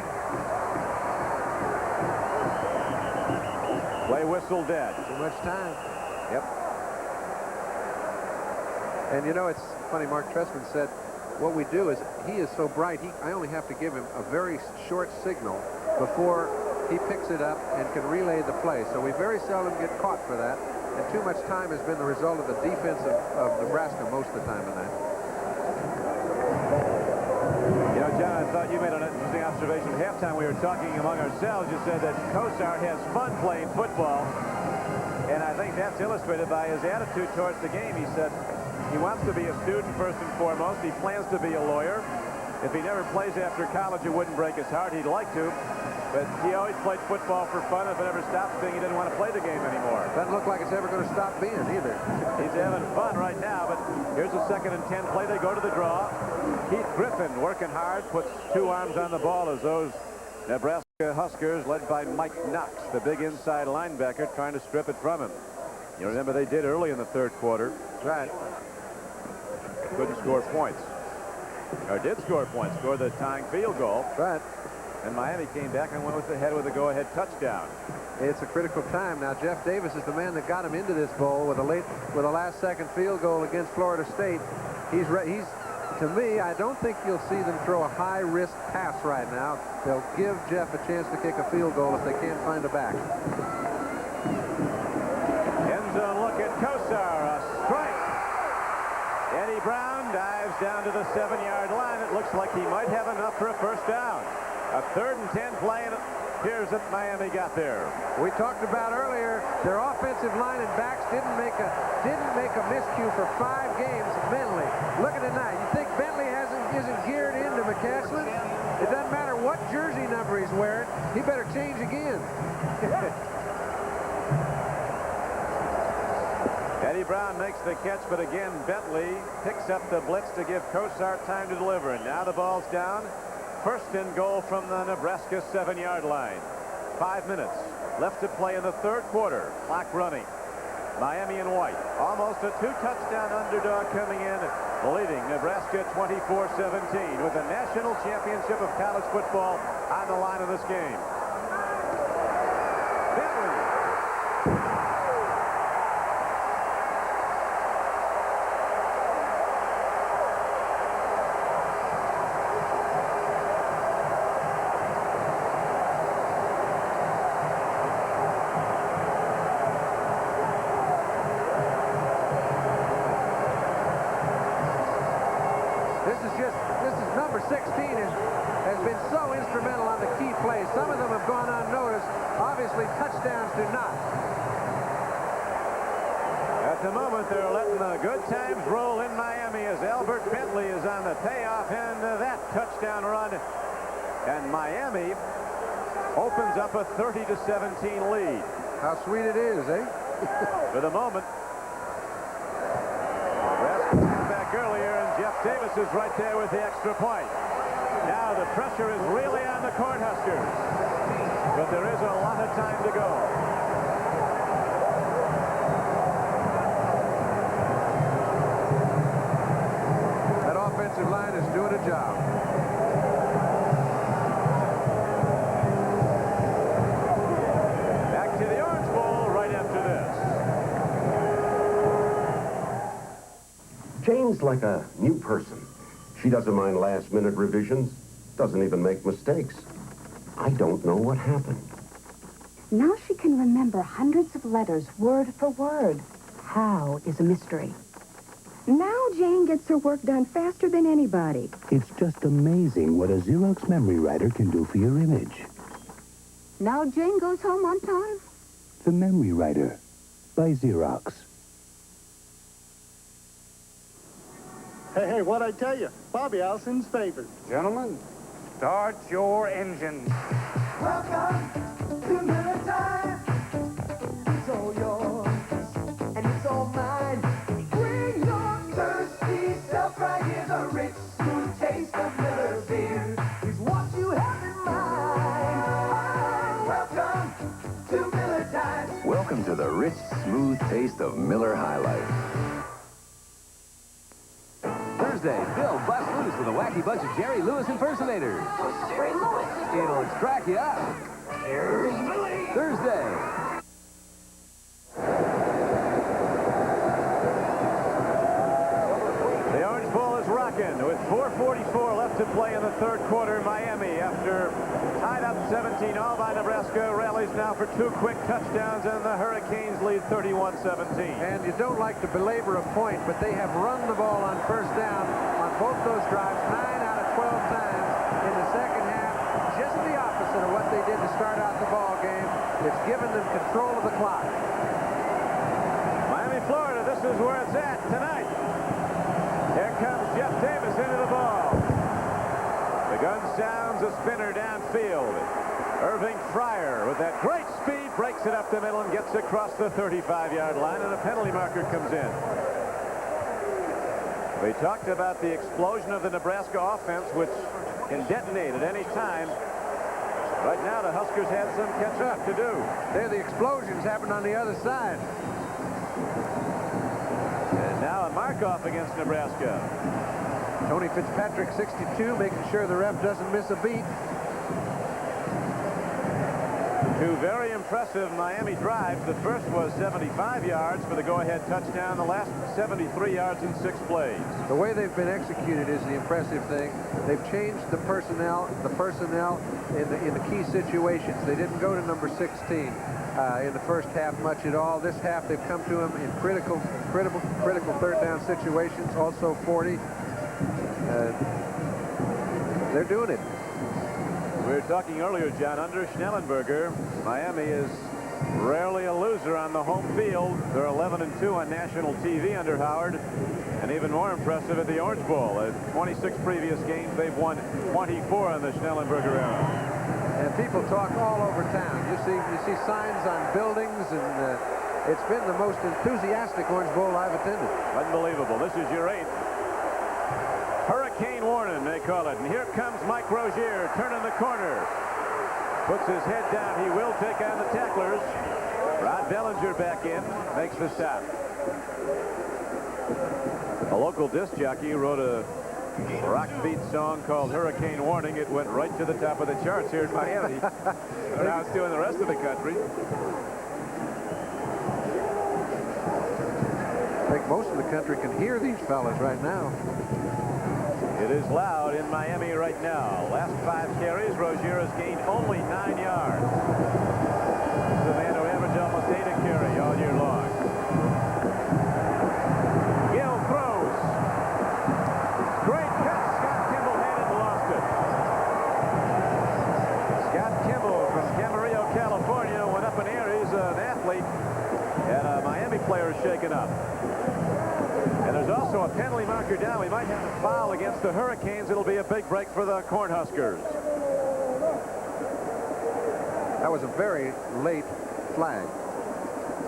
Play whistle dead. Too much time. Yep. And you know, it's funny, Mark Trestman said, what we do is, he is so bright, I only have to give him a very short signal before he picks it up and can relay the play. So we very seldom get caught for that. And too much time has been the result of the defense of Nebraska most of the time in that. You know, John, I thought you made an interesting observation. At halftime, we were talking among ourselves. You said that Kosar has fun playing football. And I think that's illustrated by his attitude towards the game. He said he wants to be a student first and foremost. He plans to be a lawyer. If he never plays after college, it wouldn't break his heart. He'd like to. But he always played football for fun. If it ever stops being, he didn't want to play the game anymore. Doesn't look like it's ever going to stop being either. He's having fun right now, but here's a 2nd and 10 play. They go to the draw. Keith Griffin working hard, puts 2 arms on the ball as those Nebraska Huskers, led by Mike Knox, the big inside linebacker, trying to strip it from him. You remember they did early in the 3rd quarter. Right. Couldn't score points. Or did score points. Scored the tying field goal. Right. And Miami came back and went with the head with a go-ahead touchdown. It's a critical time. Now, Jeff Davis is the man that got him into this bowl with a last-second field goal against Florida State. To me, I don't think you'll see them throw a high-risk pass right now. They'll give Jeff a chance to kick a field goal if they can't find a back. End zone look at Kosar. A strike. Eddie Brown dives down to the 7-yard line. It looks like he might have enough for a first down. A 3rd and 10 play, and it appears that Miami got there. We talked about earlier their offensive line and backs didn't make a miscue for 5 games mentally. Look at it now. You think Bentley isn't geared into McCaslin? It doesn't matter what jersey number he's wearing. He better change again. Eddie Brown makes the catch, but again, Bentley picks up the blitz to give Kosar time to deliver. And now the ball's down. 1st and goal from the Nebraska 7-yard line. 5 minutes left to play in the 3rd quarter. Clock running. Miami in white. Almost a 2-touchdown underdog coming in, leading Nebraska 24-17 with the national championship of college football on the line of this game. Bentley. This is number 16 has been so instrumental on the key plays. Some of them have gone unnoticed. Obviously, touchdowns do not. At the moment, they're letting the good times roll in Miami as Albert Bentley is on the payoff end of that touchdown run. And Miami opens up a 30-17 lead. How sweet it is, eh? For the moment. Nebraska came back earlier, and Jeff Davis is right there with the extra point. Now the pressure is really on the Cornhuskers. But there is a lot of time to go. That offensive line is doing a job. Back to the Orange Bowl right after this. Jane's like a new person. She doesn't mind last-minute revisions, doesn't even make mistakes. I don't know what happened. Now she can remember hundreds of letters word for word. How is a mystery. Now Jane gets her work done faster than anybody. It's just amazing what a Xerox memory writer can do for your image. Now Jane goes home on time. The Memory Writer by Xerox. Hey, what'd I tell you? Bobby Allison's favorite. Gentlemen, start your engines. Welcome to Miller Time. It's all yours, and it's all mine. Bring your thirsty self right here. The rich, smooth taste of Miller beer is what you have in mind. Oh, welcome to Miller Time. Welcome to the rich, smooth taste of Miller High Life. Thursday, Bill busts loose with a wacky bunch of Jerry Lewis impersonators. Jerry Lewis. It'll crack you up. Here's Billy. Thursday. The Orange Bowl is right. rocking with 4:44 left to play in the third quarter. Miami, after tied up 17 all by Nebraska, rallies now for 2 quick touchdowns, and the Hurricanes lead 31-17. And you don't like to belabor a point, but they have run the ball on first down on both those drives 9 out of 12 times in the second half. Just the opposite of what they did to start out the ball game. It's given them control of the clock. Miami, Florida, this is where it's at tonight. Here comes Jeff Davis into the ball. The gun sounds a spinner downfield. Irving Fryer with that great speed breaks it up the middle and gets across the 35-yard line, and a penalty marker comes in. We talked about the explosion of the Nebraska offense, which can detonate at any time. Right now, the Huskers had some catch-up to do. There, the explosions happened on the other side. And now a mark-off against Nebraska. Tony Fitzpatrick, 62, making sure the ref doesn't miss a beat. 2 very impressive Miami drives. The first was 75 yards for the go-ahead touchdown. The last 73 yards in 6 plays. The way they've been executed is the impressive thing. They've changed the personnel in the key situations. They didn't go to number 16 in the first half much at all. This half they've come to him in critical third down situations. Also 40. They're doing it. We were talking earlier, John, under Schnellenberger, Miami is rarely a loser on the home field. They're 11-2 on national TV under Howard, and even more impressive at the Orange Bowl. At 26 previous games, they've won 24 in the Schnellenberger era. And people talk all over town. You see signs on buildings, and it's been the most enthusiastic Orange Bowl I've attended. Unbelievable. This is your 8th. Hurricane warning, they call it. And here comes Mike Rozier turning the corner. Puts his head down. He will take on the tacklers. Rod Bellinger back in, makes the stop. A local disc jockey wrote a rock beat song called Hurricane Warning. It went right to the top of the charts here in Miami. And now it's doing the rest of the country. I think most of the country can hear these fellas right now. It is loud in Miami right now. Last 5 carries, Rozier has gained only 9 yards. This is the man who averaged almost 8 a carry all year long. Gill throws. Great catch. Scott Kimball had it and lost it. Scott Kimball from Camarillo, California, went up in the air. He's an athlete, and a Miami player is shaken up. And there's also a penalty marker down. We might have a foul against the Hurricanes. It'll be a big break for the Cornhuskers. That was a very late flag.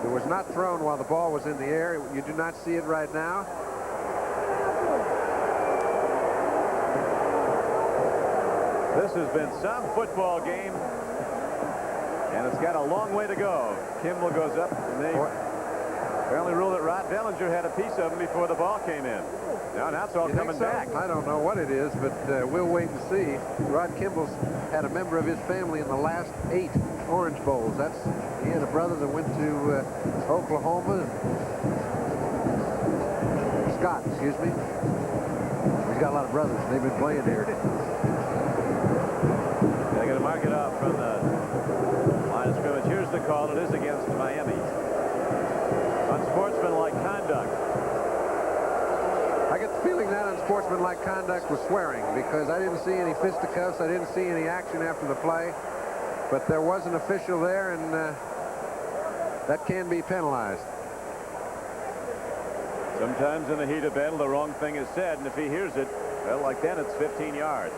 It was not thrown while the ball was in the air. You do not see it right now. This has been some football game, and it's got a long way to go. Kimball goes up, and they apparently ruled that Rod Bellinger had a piece of him before the ball came in. Now it's all coming back. I don't know what it is, but we'll wait and see. Rod Kimball's had a member of his family in the last 8 Orange Bowls. He had a brother that went to Oklahoma. Scott, excuse me. He's got a lot of brothers. They've been playing here. They're going to mark it off from the line of scrimmage. Here's the call. It is against Miami. Unsportsmanlike conduct. I get the feeling that unsportsmanlike conduct was swearing, because I didn't see any fisticuffs. I didn't see any action after the play. But there was an official there, and that can be penalized. Sometimes in the heat of battle, the wrong thing is said, and if he hears it, well, like then, it's 15 yards.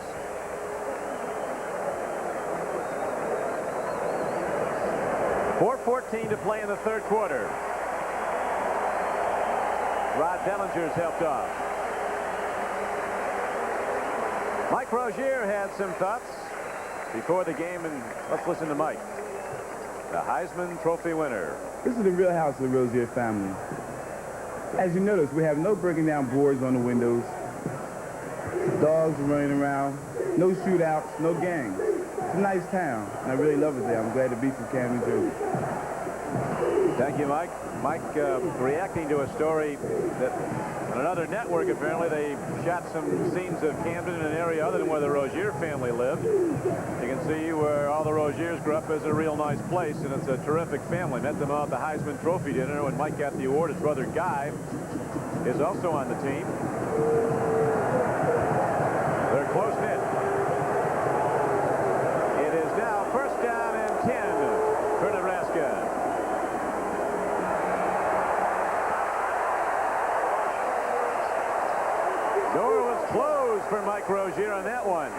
.4:14 to play in the third quarter. Rod Bellinger's helped off. Mike Rozier had some thoughts before the game, and let's listen to Mike, the Heisman Trophy winner. This is the real house of the Rozier family. As you notice, we have no breaking down boards on the windows, dogs running around, no shootouts, no gangs. It's a nice town, and I really love it there. I'm glad to be from Canton, New Jersey. Thank you, Mike. Mike reacting to a story that on another another network, apparently. They shot some scenes of Camden in an area other than where the Rozier family lived. You can see where all the Roziers grew up. Is a real nice place, and it's a terrific family. Met them out at the Heisman Trophy dinner when Mike got the award. His brother Guy is also on the team. They're close-knit. It is now first down and 10 for Nebraska. Door was closed for Mike Rozier on that one.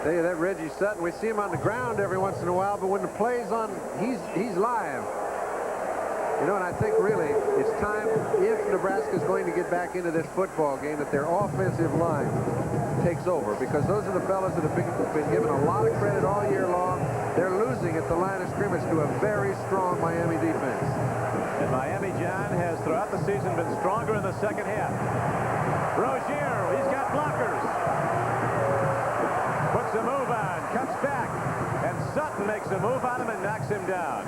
Tell you that Reggie Sutton, we see him on the ground every once in a while, but when the play's on, he's live. You know, and I think really it's time, if Nebraska's going to get back into this football game, that their offensive line takes over, because those are the fellas that have been given a lot of credit all year long. They're losing at the line of scrimmage to a very strong Miami defense. And Miami, John, has throughout the season been stronger in the second half. Rozier, he's got blockers. Puts a move on, cuts back, and Sutton makes a move on him and knocks him down.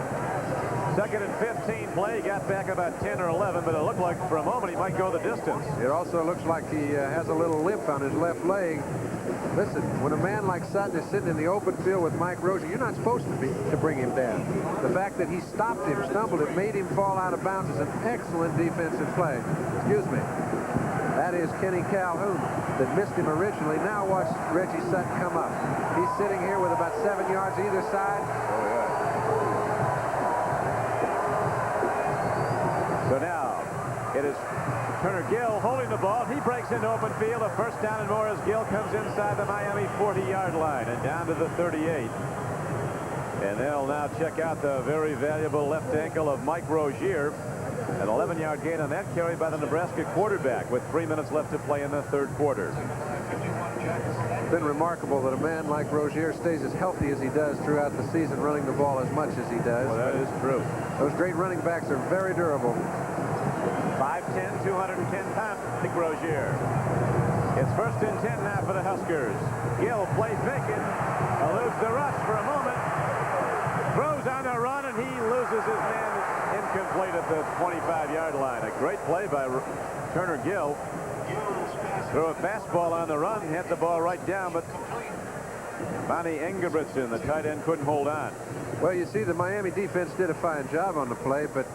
Second and 15 play, he got back about 10 or 11, but it looked like for a moment he might go the distance. It also looks like he has a little limp on his left leg. Listen, when a man like Sutton is sitting in the open field with Mike Rozier, you're not supposed to bring him down. The fact that he stopped him, stumbled it, made him fall out of bounds is an excellent defensive play. Excuse me. That is Kenny Calhoun that missed him originally. Now watch Reggie Sutton come up. He's sitting here with about 7 yards either side. Oh, yeah. So now it is Turner Gill holding the ball. He breaks into open field. A first down and more as Gill comes inside the Miami 40-yard line and down to the 38. And they'll now check out the very valuable left ankle of Mike Rozier. An 11-yard gain on that carry by the Nebraska quarterback with 3 minutes left to play in the third quarter. It's been remarkable that a man like Rozier stays as healthy as he does throughout the season, running the ball as much as he does. Well, that is true. Those great running backs are very durable. 5'10", 210 pounds, Mike Rozier. It's first and 10 now for the Huskers. Gill plays vacant, eludes the rush for a moment, throws on the run, and he loses his man incomplete at the 25-yard line. A great play by Turner Gill. Threw a fastball on the run, hit the ball right down, but Bonnie Engebretson, the tight end, couldn't hold on. Well, you see, the Miami defense did a fine job on the play, but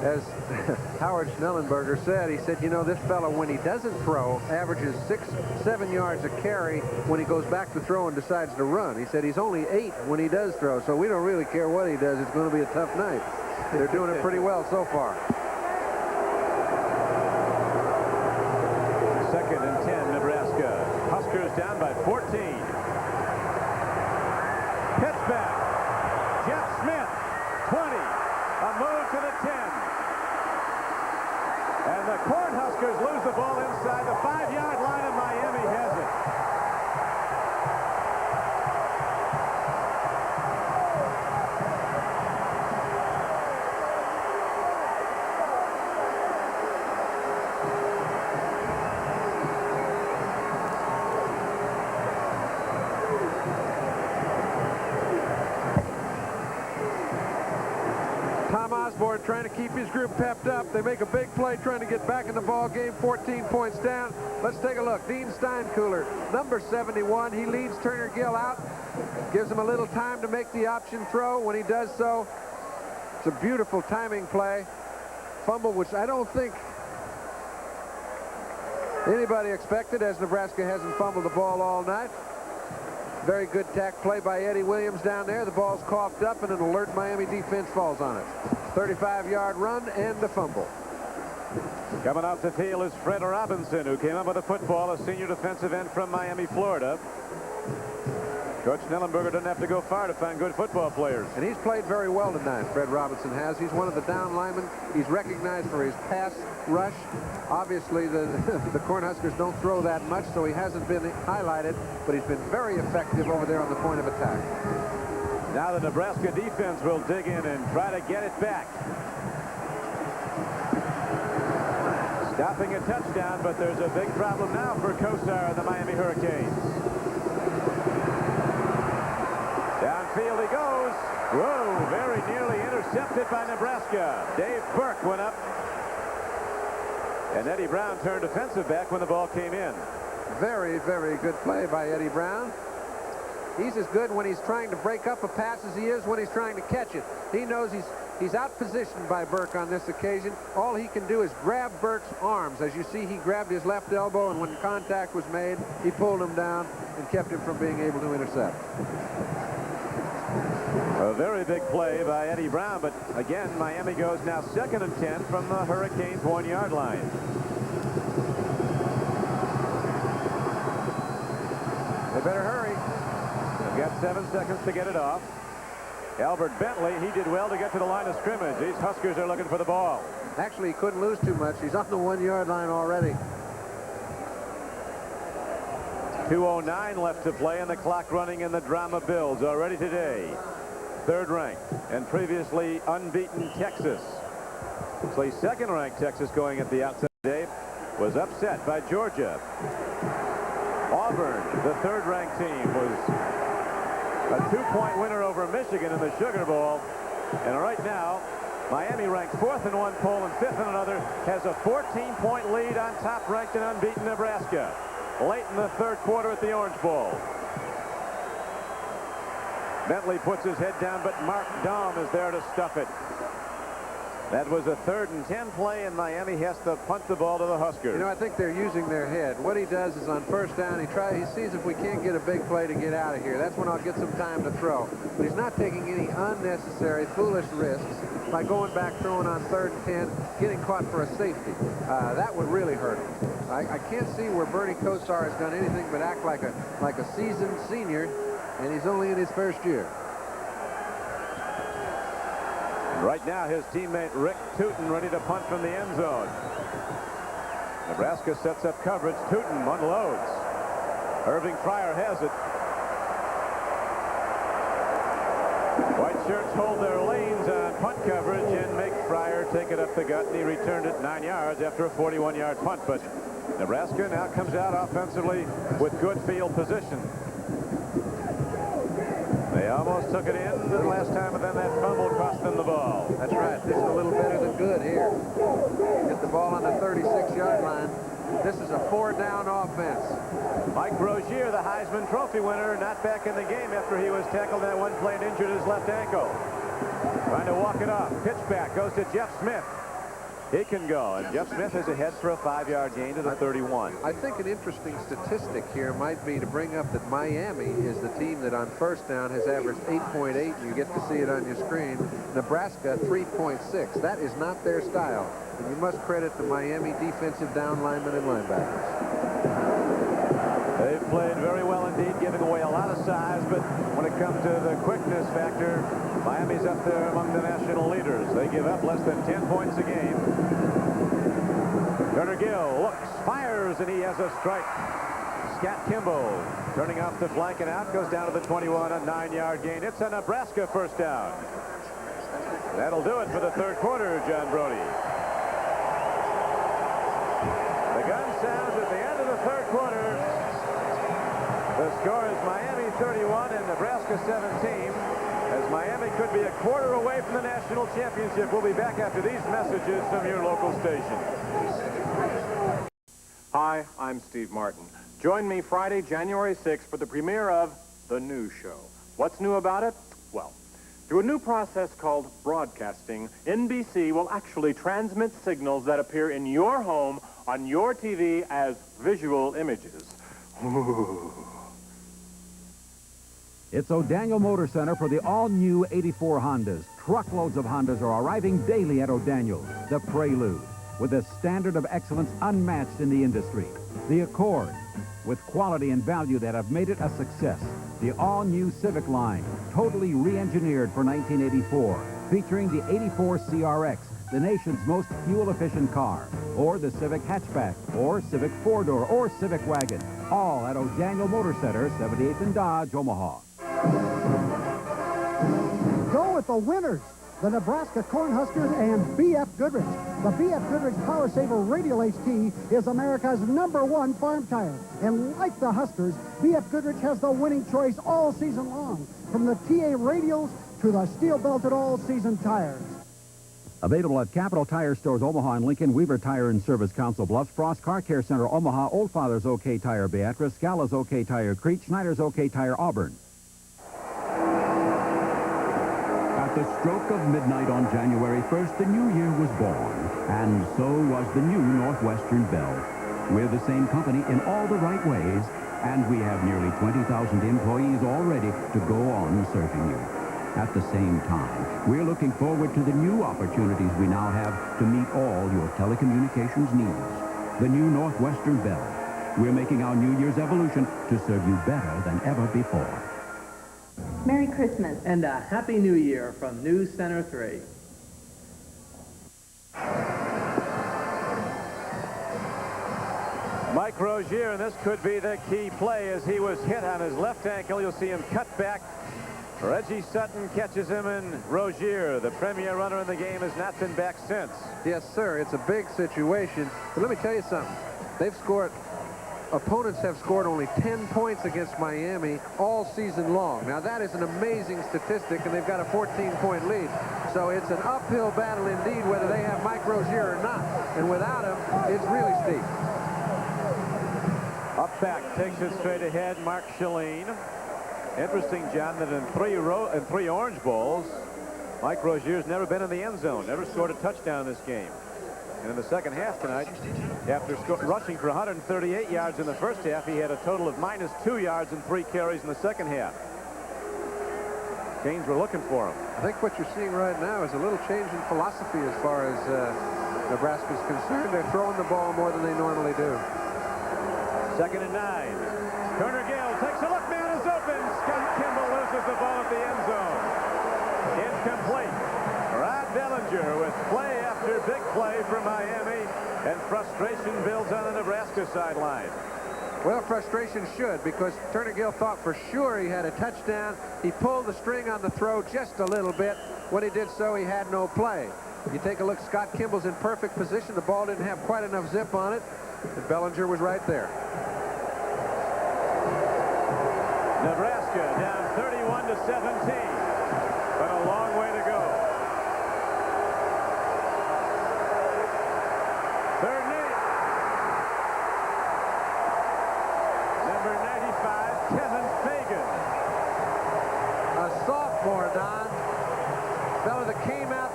as Howard Schnellenberger said, he said, you know, this fellow, when he doesn't throw, averages 6-7 yards a carry. When he goes back to throw and decides to run, he said he's only 8 when he does throw, so we don't really care what he does. It's going to be a tough night. They're doing it pretty well so far. Second and 10, Nebraska. Huskers down by 14. Pitch back. Jeff Smith, 20. A move to the 10. And the Cornhuskers lose the ball inside the 5-yard line, and Miami has it. Trying to keep his group pepped up. They make a big play trying to get back in the ball game, 14 points down. Let's take a look. Dean Steinkühler, number 71. He leads Turner Gill out, gives him a little time to make the option throw. When he does so, it's a beautiful timing play. Fumble, which I don't think anybody expected, as Nebraska hasn't fumbled the ball all night. Very good tack play by Eddie Williams down there. The ball's coughed up, and an alert Miami defense falls on it. 35-yard run and the fumble. Coming off the field is Fred Robinson, who came up with the football, a senior defensive end from Miami, Florida. Coach Schnellenberger doesn't have to go far to find good football players. And he's played very well tonight, Fred Robinson has. He's one of the down linemen. He's recognized for his pass rush. Obviously, the Cornhuskers don't throw that much, so he hasn't been highlighted, but he's been very effective over there on the point of attack. Now the Nebraska defense will dig in and try to get it back. Stopping a touchdown, but there's a big problem now for Kosar and the Miami Hurricanes. Downfield he goes. Whoa, very nearly intercepted by Nebraska. Dave Burke went up. And Eddie Brown turned defensive back when the ball came in. Very, very good play by Eddie Brown. He's as good when he's trying to break up a pass as he is when he's trying to catch it. He knows he's out-positioned by Burke on this occasion. All he can do is grab Burke's arms. As you see, he grabbed his left elbow, and when contact was made, he pulled him down and kept him from being able to intercept. A very big play by Eddie Brown, but again, Miami goes now 2nd and 10 from the Hurricanes' 1-yard line. They better hurry. They've got 7 seconds to get it off. Albert Bentley, he did well to get to the line of scrimmage. These Huskers are looking for the ball. Actually, he couldn't lose too much. He's on the 1-yard line already. 2:09 left to play, and the clock running in the Drama Bills already today. 3rd ranked and previously unbeaten Texas. So 2nd ranked Texas going at the outset today was upset by Georgia. Auburn, the 3rd ranked team, was a 2-point winner over Michigan in the Sugar Bowl. And right now, Miami ranked 4th in one poll and 5th in another, has a 14-point lead on top-ranked and unbeaten Nebraska. Late in the 3rd quarter at the Orange Bowl. Bentley puts his head down, but Mark Dahm is there to stuff it. That was a 3rd and 10 play, and Miami has to punt the ball to the Huskers. You know, I think they're using their head. What he does is on 1st down, he sees if we can't get a big play to get out of here. That's when I'll get some time to throw. But he's not taking any unnecessary, foolish risks by going back, throwing on 3rd and 10, getting caught for a safety. That would really hurt him. I can't see where Bernie Kosar has done anything but act like a seasoned senior, and he's only in his 1st year. Right now, his teammate Rick Tootin ready to punt from the end zone. Nebraska sets up coverage. Tootin unloads. Irving Fryer has it. White shirts hold their lanes on punt coverage and make Fryer take it up the gut, and he returned it 9 yards after a 41-yard punt. But Nebraska now comes out offensively with good field position. They almost took it in the last time, but then that fumble cost them the ball. That's right. This is a little better than good here. Get the ball on the 36-yard line. This is a 4-down offense. Mike Rozier, the Heisman Trophy winner, not back in the game after he was tackled that one play and injured his left ankle. Trying to walk it off. Pitch back goes to Jeff Smith. He can go, and Jeff Smith is ahead for a 5-yard gain to the 31. I think an interesting statistic here might be to bring up that Miami is the team that on 1st down has averaged 8.8. You get to see it on your screen. Nebraska 3.6. That is not their style. And you must credit the Miami defensive down linemen and linebackers. They've played very well indeed, giving away a lot of size, but when it comes to the quickness factor, Miami's up there among the national leaders. They give up less than 10 points a game. Turner Gill looks, fires, and he has a strike. Scott Kimball turning off the flank and out, goes down to the 21, a 9-yard gain. It's a Nebraska 1st down. That'll do it for the 3rd quarter, John Brody. The gun sounds at the end of the 3rd quarter. The score is Miami 31 and Nebraska 17. As Miami could be a quarter away from the national championship. We'll be back after these messages from your local station. Hi, I'm Steve Martin. Join me Friday, January 6th for the premiere of The New Show. What's new about it? Well, through a new process called broadcasting, NBC will actually transmit signals that appear in your home on your TV as visual images. It's O'Daniel Motor Center for the all-new 84 Hondas. Truckloads of Hondas are arriving daily at O'Daniel. The Prelude, with a standard of excellence unmatched in the industry. The Accord, with quality and value that have made it a success. The all-new Civic line, totally re-engineered for 1984, featuring the 84 CRX, the nation's most fuel-efficient car, or the Civic hatchback, or Civic four-door, or Civic wagon, all at O'Daniel Motor Center, 78th and Dodge, Omaha. Go with the winners. the Nebraska Cornhuskers and B.F. Goodrich. The B.F. Goodrich Power Saver Radial HT is America's #1 farm tire. And like the Huskers, B.F. Goodrich has the winning choice all season long, from the TA Radials to the steel-belted all-season tires. Available at Capital Tire Stores, Omaha and Lincoln, Weaver Tire and Service, Council Bluffs, Frost Car Care Center, Omaha, Old Father's OK Tire, Beatrice, Scala's OK Tire, Crete, Schneider's OK Tire, Auburn. At the stroke of midnight on January 1st, the new year was born, and so was the new Northwestern Bell. We're the same company in all the right ways, and we have nearly 20,000 employees already to go on serving you. At the same time, we're looking forward to the new opportunities we now have to meet all your telecommunications needs. The new Northwestern Bell. We're making our New Year's evolution to serve you better than ever before. Merry Christmas. And a Happy New Year from News Center 3. Mike Rozier, and this could be the key play as he was hit on his left ankle. You'll see him cut back. Reggie Sutton catches him, and Rozier, the premier runner in the game, has not been back since. Yes, sir. It's a big situation. But let me tell you something. Opponents have scored only 10 points against Miami all season long. Now, that is an amazing statistic, and they've got a 14-point lead. So it's an uphill battle indeed, whether they have Mike Rozier or not. And without him, it's really steep. Up back, takes it straight ahead, Mark Shalene. Interesting, John, that in three Orange Bowls, Mike Rozier's never been in the end zone, never scored a touchdown in this game. And in the second half tonight, after rushing for 138 yards in the first half, he had a total of -2 yards and 3 carries in the second half. Canes were looking for him. I think what you're seeing right now is a little change in philosophy as far as Nebraska's concerned. They're throwing the ball more than they normally do. 2nd and 9. Turner Gill takes a look, man is open. Scott Kimball loses the ball at the end zone. Incomplete. Rod Bellinger with play after big play for Miami, and frustration builds on the Nebraska sideline. Well, frustration should, because Turner Gill thought for sure he had a touchdown. He pulled the string on the throw just a little bit. When he did so, he had no play. You take a look, Scott Kimball's in perfect position. The ball didn't have quite enough zip on it, and Bellinger was right there. Nebraska down 31-17, but a long way to go. 3rd and 8. Number 95, Kevin Fagan. A sophomore, Don. Fellow that came out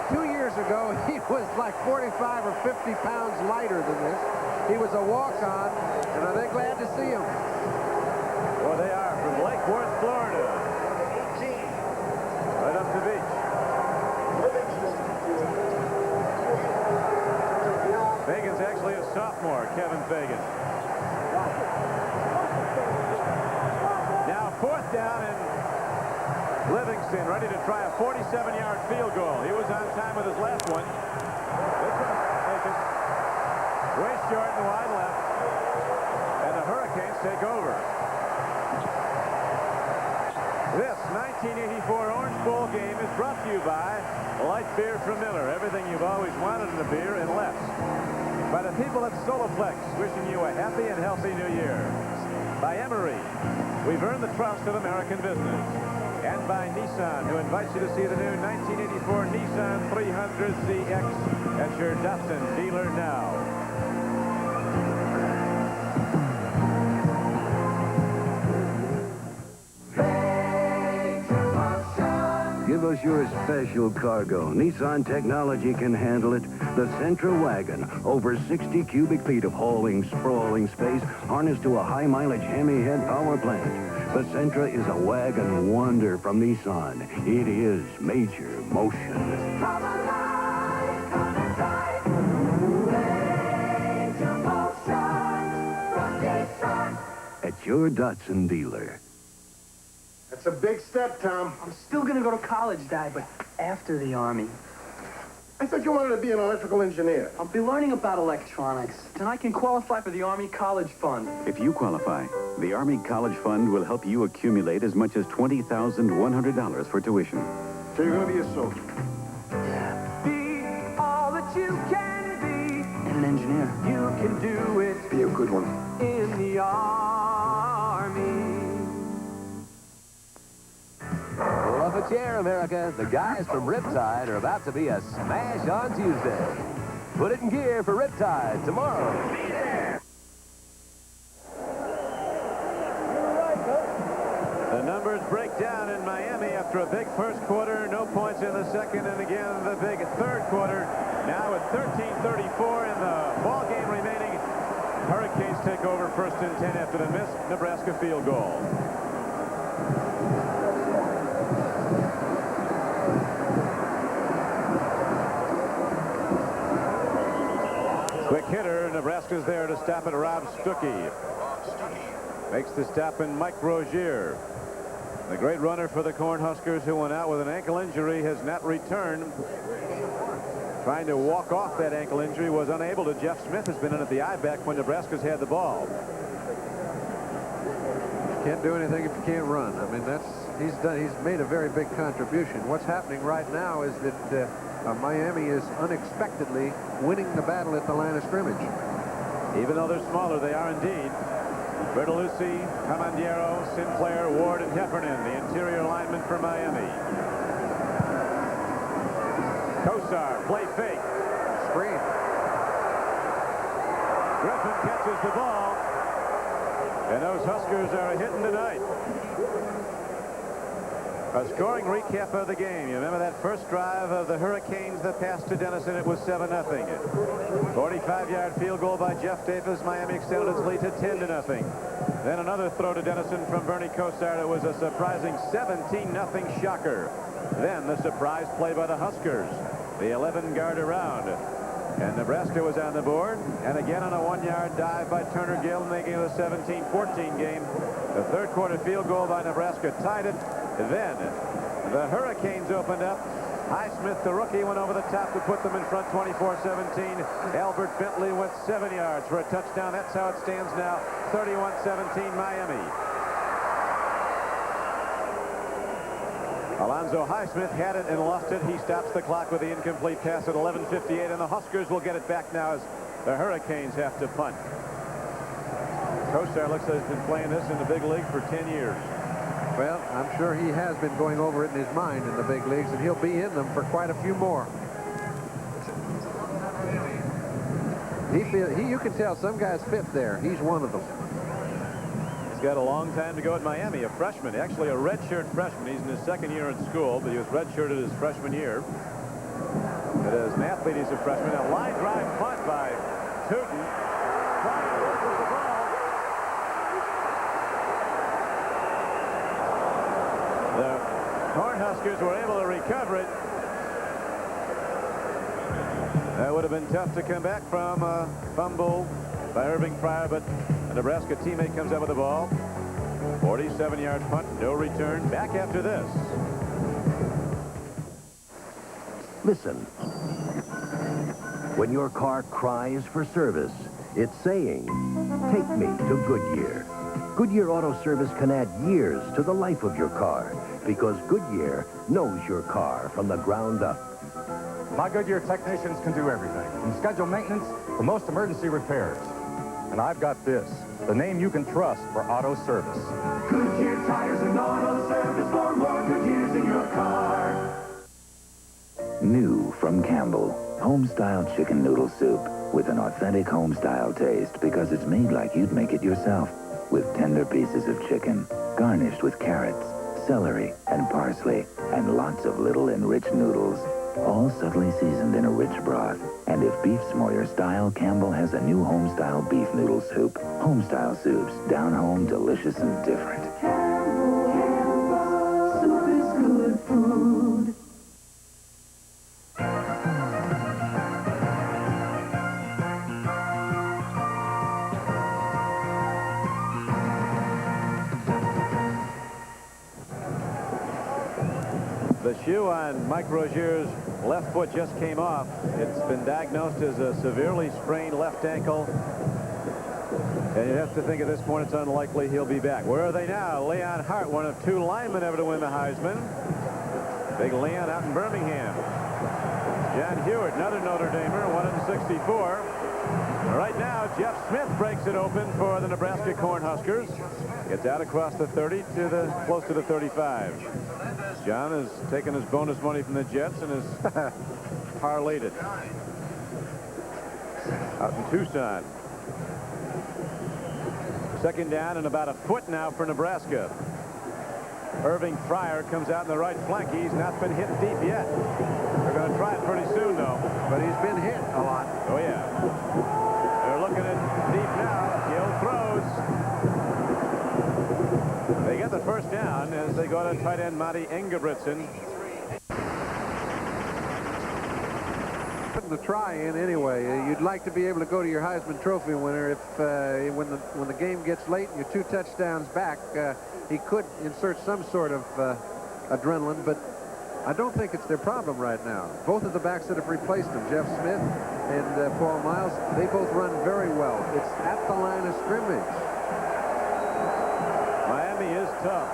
2 years ago. He was like 45 or 50 pounds lighter than this. He was a walk-on, and are they glad to see him? Well, they are, from Lake Worth, Florida. Right up the beach. Fagan's actually a sophomore, Kevin Fagan. Now 4th down, and Livingston ready to try a 47-yard field goal. He was on time with his last one. This one's taken way short and wide left, and the Hurricanes take over. This 1984 Orange Bowl game is brought to you by light beer from Miller. Everything you've always wanted in a beer and less. By the people at Soloplex, wishing you a happy and healthy new year. By Emery, we've earned the trust of American business. And by Nissan, who invites you to see the new 1984 Nissan 300ZX at your Datsun dealer now. Give us your special cargo. Nissan technology can handle it. The Sentra wagon. Over 60 cubic feet of hauling, sprawling space harnessed to a high-mileage Hemi-head power plant. The Sentra is a wagon wonder from Nissan. It is major motion. Come alive, come and drive. Major motion from Nissan. At your Datsun dealer. That's a big step, Tom. I'm still going to go to college, Dad, but after the Army. I thought you wanted to be an electrical engineer. I'll be learning about electronics, and I can qualify for the Army College Fund. If you qualify, the Army College Fund will help you accumulate as much as $20,100 for tuition. So you're going to be a soldier. Be all that you can be. And an engineer. You can do it. Be a good one. In the Army. Pull up a chair, America. The guys from Riptide are about to be a smash on Tuesday. Put it in gear for Riptide tomorrow. Be there. The numbers break down in Miami after a big first quarter, no points in the second, and again the big third quarter. Now at 13:34 in the ball game remaining, Hurricanes take over first and 10 after the missed Nebraska field goal. Quick hitter, Nebraska's there to stop it. Rob Stuckey makes the stop in Mike Rozier. The great runner for the Cornhuskers, who went out with an ankle injury, has not returned. Trying to walk off that ankle injury, was unable to. Jeff Smith has been in at the eye back when Nebraska's had the ball. Can't do anything if you can't run. I mean, he's made a very big contribution. What's happening right now is that Miami is unexpectedly winning the battle at the line of scrimmage. Even though they're smaller, they are indeed. Bertolucci, Camandiero, Sinclair, Ward, and Heffernan, the interior linemen for Miami. Kosar, play fake. Screen. Griffin catches the ball. And those Huskers are hitting tonight. A scoring recap of the game. You remember that first drive of the Hurricanes, the pass to Dennison, it was 7-0. 45-yard field goal by Jeff Davis. Miami extended its lead to 10-0. Then another throw to Dennison from Bernie Kosar. It was a surprising 17-0 shocker. Then the surprise play by the Huskers. The 11-yard around. And Nebraska was on the board. And again on a 1-yard dive by Turner Gill, making it a 17-14 game. The third quarter field goal by Nebraska tied it. Then the Hurricanes opened up. Highsmith, the rookie, went over the top to put them in front 24-17. Albert Bentley went 7 yards for a touchdown. That's how it stands now, 31-17 Miami. Alonzo Highsmith had it and lost it. He stops the clock with the incomplete pass at 11:58, and the Huskers will get it back now as the Hurricanes have to punt. Kosar looks like he's been playing this in the big league for 10 years. Well, I'm sure he has been going over it in his mind in the big leagues, and he'll be in them for quite a few more. You can tell some guys fit there. He's one of them. He's got a long time to go at Miami, a freshman, actually a redshirt freshman. He's in his second year in school, but he was redshirted his freshman year. But as an athlete, he's a freshman. A line drive punt by Tootin. Trying to work with the ball. The Cornhuskers were able to recover it. That would have been tough to come back from a fumble by Irving Fryer, but a Nebraska teammate comes up with the ball. 47-yard punt, no return. Back after this. Listen. When your car cries for service, it's saying, take me to Goodyear. Goodyear Auto Service can add years to the life of your car because Goodyear knows your car from the ground up. My Goodyear technicians can do everything, from schedule maintenance to most emergency repairs. And I've got this, the name you can trust for auto service. Goodyear tires and auto service for more good years in your car. New from Campbell, home-style chicken noodle soup with an authentic home-style taste because it's made like you'd make it yourself. With tender pieces of chicken, garnished with carrots, celery, and parsley, and lots of little enriched noodles, all subtly seasoned in a rich broth. And if beef's more your style, Campbell has a new home-style beef noodle soup. Home-style soups, down home, delicious and different. Campbell, soup is good food. The shoe on Mike Rozier's left foot just came off. It's been diagnosed as a severely sprained left ankle. And you have to think at this point it's unlikely he'll be back. Where are they now? Leon Hart, one of two linemen ever to win the Heisman. Big Leon out in Birmingham. John Hewitt, another Notre Damer, 164. Right now, Jeff Smith breaks it open for the Nebraska Cornhuskers. Gets out across the 30 to close to the 35. John has taken his bonus money from the Jets and has parlayed it. Out in Tucson. Second down and about a foot now for Nebraska. Irving Fryer comes out in the right flank. He's not been hit deep yet. They're going to try it pretty soon, though. But he's been hit a lot. Oh, yeah. They're looking at deep now. Gill throws. They get the first down as they go to tight end Monty Engebretson. Putting the try in anyway. You'd like to be able to go to your Heisman Trophy winner if when the game gets late and you're 2 touchdowns back. He could insert some sort of adrenaline, but I don't think it's their problem right now. Both of the backs that have replaced him, Jeff Smith and Paul Miles, they both run very well. It's at the line of scrimmage. Miami is tough.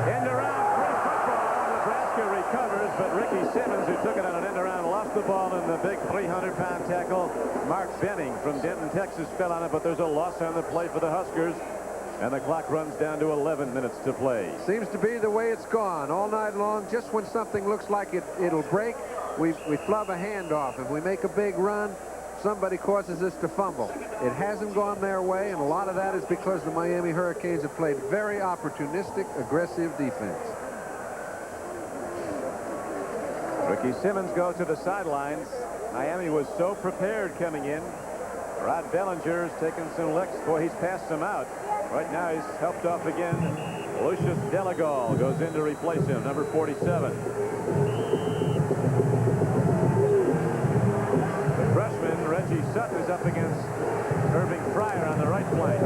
End around, free football. Nebraska recovers, but Ricky Simmons, who took it on an end around, lost the ball in the big 300-pound tackle. Mark Benning from Denton, Texas, fell on it, but there's a loss on the play for the Huskers. And the clock runs down to 11 minutes to play. Seems to be the way it's gone all night long. Just when something looks like it'll break, we flub a handoff. If we make a big run, somebody causes us to fumble. It hasn't gone their way, and a lot of that is because the Miami Hurricanes have played very opportunistic, aggressive defense. Ricky Simmons goes to the sidelines. Miami was so prepared coming in. Rod Bellinger's taking some licks. Boy, he's passed him out. Right now, he's helped off again. Lucius Delagal goes in to replace him, number 47. The freshman, Reggie Sutton, is up against Irving Fryer on the right flank.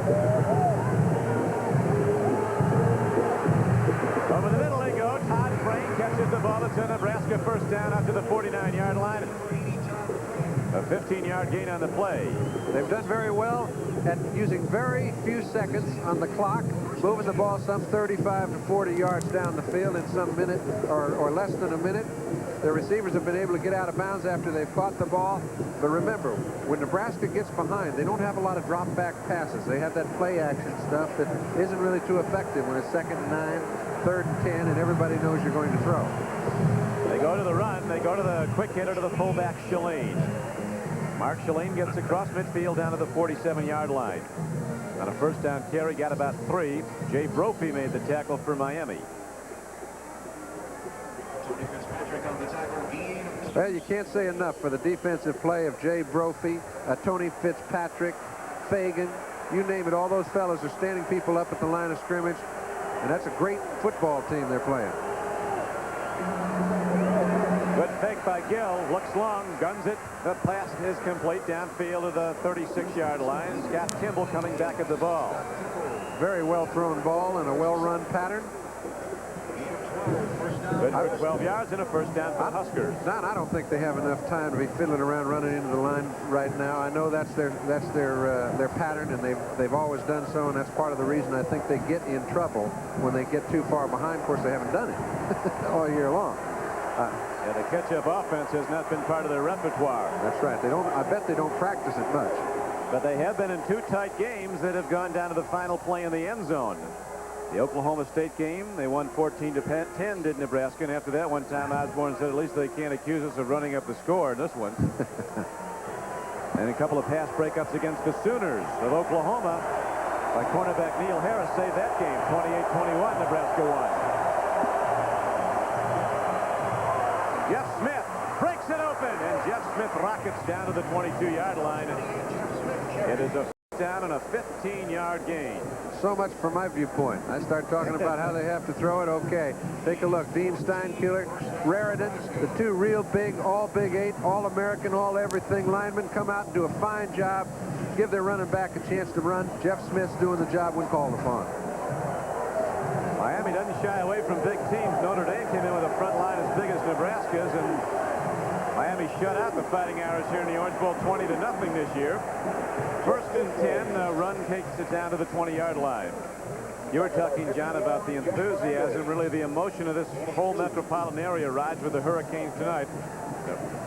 Over the middle they go. Todd Frame catches the ball. It's a Nebraska first down up to the 49-yard line. A 15-yard gain on the play. They've done very well at using very few seconds on the clock, moving the ball some 35 to 40 yards down the field in some minute or less than a minute. Their receivers have been able to get out of bounds after they've caught the ball. But remember, when Nebraska gets behind, they don't have a lot of drop-back passes. They have that play-action stuff that isn't really too effective when it's 2nd and 9, 3rd and 10, and everybody knows you're going to throw. They go to the run. They go to the quick hitter to the fullback, Shalane. Mark Shalane gets across midfield down to the 47-yard line. On a first down carry, got about 3. Jay Brophy made the tackle for Miami. Well, you can't say enough for the defensive play of Jay Brophy, Tony Fitzpatrick, Fagan, you name it. All those fellas are standing people up at the line of scrimmage, and that's a great football team they're playing. Good fake by Gill. Looks long, guns it. The pass is complete downfield to the 36-yard line. Scott Kimball coming back at the ball. Very well thrown ball and a well-run pattern. Good for 12 yards and a first down for Huskers. Don, I don't think they have enough time to be fiddling around running into the line right now. I know that's their pattern, and they've always done so, and that's part of the reason I think they get in trouble when they get too far behind. Of course, they haven't done it all year long. Yeah, the catch-up offense has not been part of their repertoire. That's right. They don't. I bet they don't practice it much. But they have been in 2 tight games that have gone down to the final play in the end zone. The Oklahoma State game, they won 14-10, did Nebraska, and after that one time Osborne said at least they can't accuse us of running up the score in this one. And a couple of pass breakups against the Sooners of Oklahoma by cornerback Neil Harris saved that game. 28-21, Nebraska won. Jeff Smith breaks it open, and Jeff Smith rockets down to the 22-yard line. It is a down and a 15-yard gain. So much from my viewpoint. I start talking about how they have to throw it. Okay, take a look. Dean Steinkiller, Raridan, the 2 real big, all Big 8, all-American, all-everything linemen come out and do a fine job, give their running back a chance to run. Jeff Smith's doing the job when called upon. Miami doesn't shy away from big teams. Notre Dame came in with a front line as big as Nebraska's, and Miami shut out the Fighting Irish here in the Orange Bowl 20-0 this year. First and 10, run takes it down to the 20-yard line. You were talking, John, about the enthusiasm, really the emotion of this whole metropolitan area rides with the Hurricanes tonight.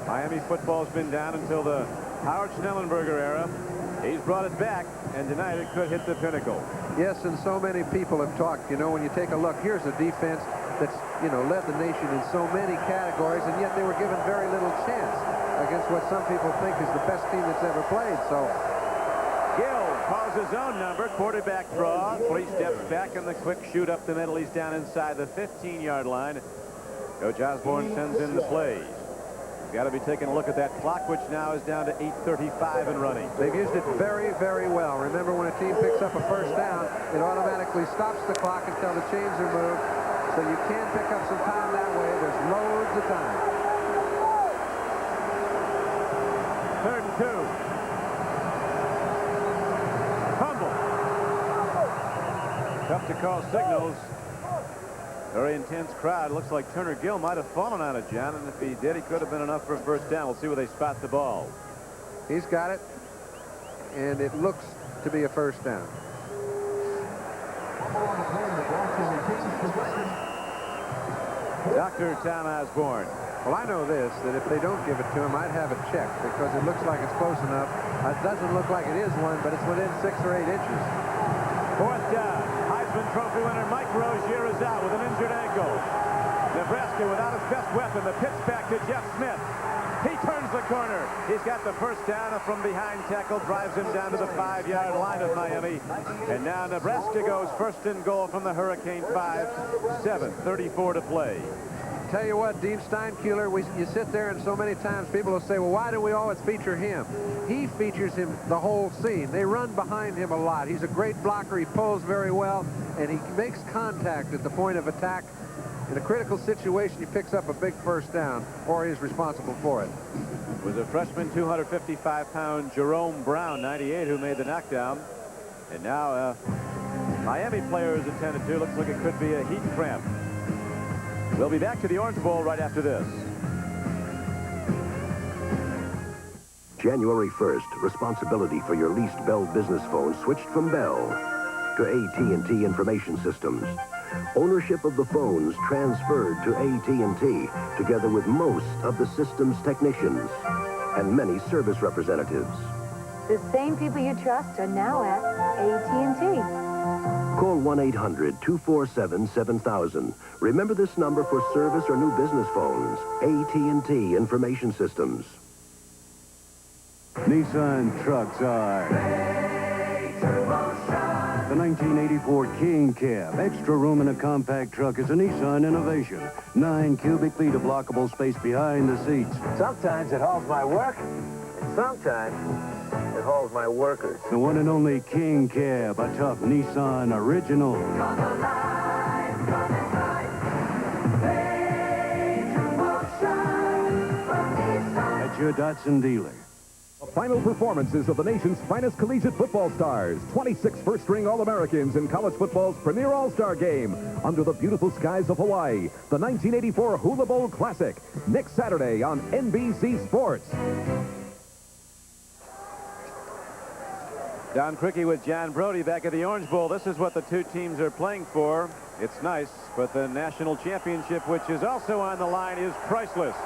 Miami football's been down until the Howard Schnellenberger era. He's brought it back, and tonight it could hit the pinnacle. Yes, and so many people have talked. You know, when you take a look, here's a defense that's, you know, led the nation in so many categories, and yet they were given very little chance against what some people think is the best team that's ever played. So Gill calls his own number, quarterback draw, 3 steps back, and the quick shoot up the middle. He's down inside the 15-yard line. Coach Osborne sends in the plays. Got to be taking a look at that clock, which now is down to 8:35 and running. they've used it very, very well. Remember, when a team picks up a first down, it automatically stops the clock until the chains are moved. So you can pick up some time that way. There's loads of time. 3rd and 2. Fumble. Tough to call signals. Very intense crowd. Looks like Turner Gill might have fallen on it, John, and if he did, he could have been enough for a first down. We'll see where they spot the ball. He's got it, and it looks to be a first down. Dr. Tom Osborne. Well, I know this, that if they don't give it to him, I'd have it checked because it looks like it's close enough. It doesn't look like it is one, but it's within 6 or 8 inches. 4th down. Heisman Trophy winner Mike Rozier is out with an injured ankle. Nebraska without his best weapon. The pitch back to Jeff Smith. He turns the corner. He's got the first down from behind tackle, drives him down to the 5-yard line of Miami. And now Nebraska goes 1st and goal from the Hurricane 5. 7:34 to play. Tell you what, Dean Steinkuhler, you sit there and so many times people will say, well, why do we always feature him? He features him the whole scene. They run behind him a lot. He's a great blocker. He pulls very well, and he makes contact at the point of attack. In a critical situation, he picks up a big first down, or he's responsible for it. It was a freshman, 255-pound Jerome Brown, 98, who made the knockdown. And now Miami player is attended to. Looks like it could be a heat cramp. We'll be back to the Orange Bowl right after this. January 1st, responsibility for your leased Bell business phone switched from Bell to AT&T Information Systems. Ownership of the phones transferred to AT&T, together with most of the system's technicians and many service representatives. The same people you trust are now at AT&T. Call 1-800-247-7000. Remember this number for service or new business phones. AT&T Information Systems. Nissan trucks are the 1984 King Cab. Extra room in a compact truck is a Nissan innovation. 9 cubic feet of blockable space behind the seats. Sometimes it hauls my work, and sometimes it hauls my workers. The one and only King Cab, a tough Nissan original. Come alive, come alive. At your Datsun dealer. The final performances of the nation's finest collegiate football stars. 26 first-string All-Americans in college football's premier All-Star game under the beautiful skies of Hawaii. The 1984 Hula Bowl Classic. Next Saturday on NBC Sports. Don Criqui with John Brody back at the Orange Bowl. This is what the two teams are playing for. It's nice, but the national championship, which is also on the line, is priceless.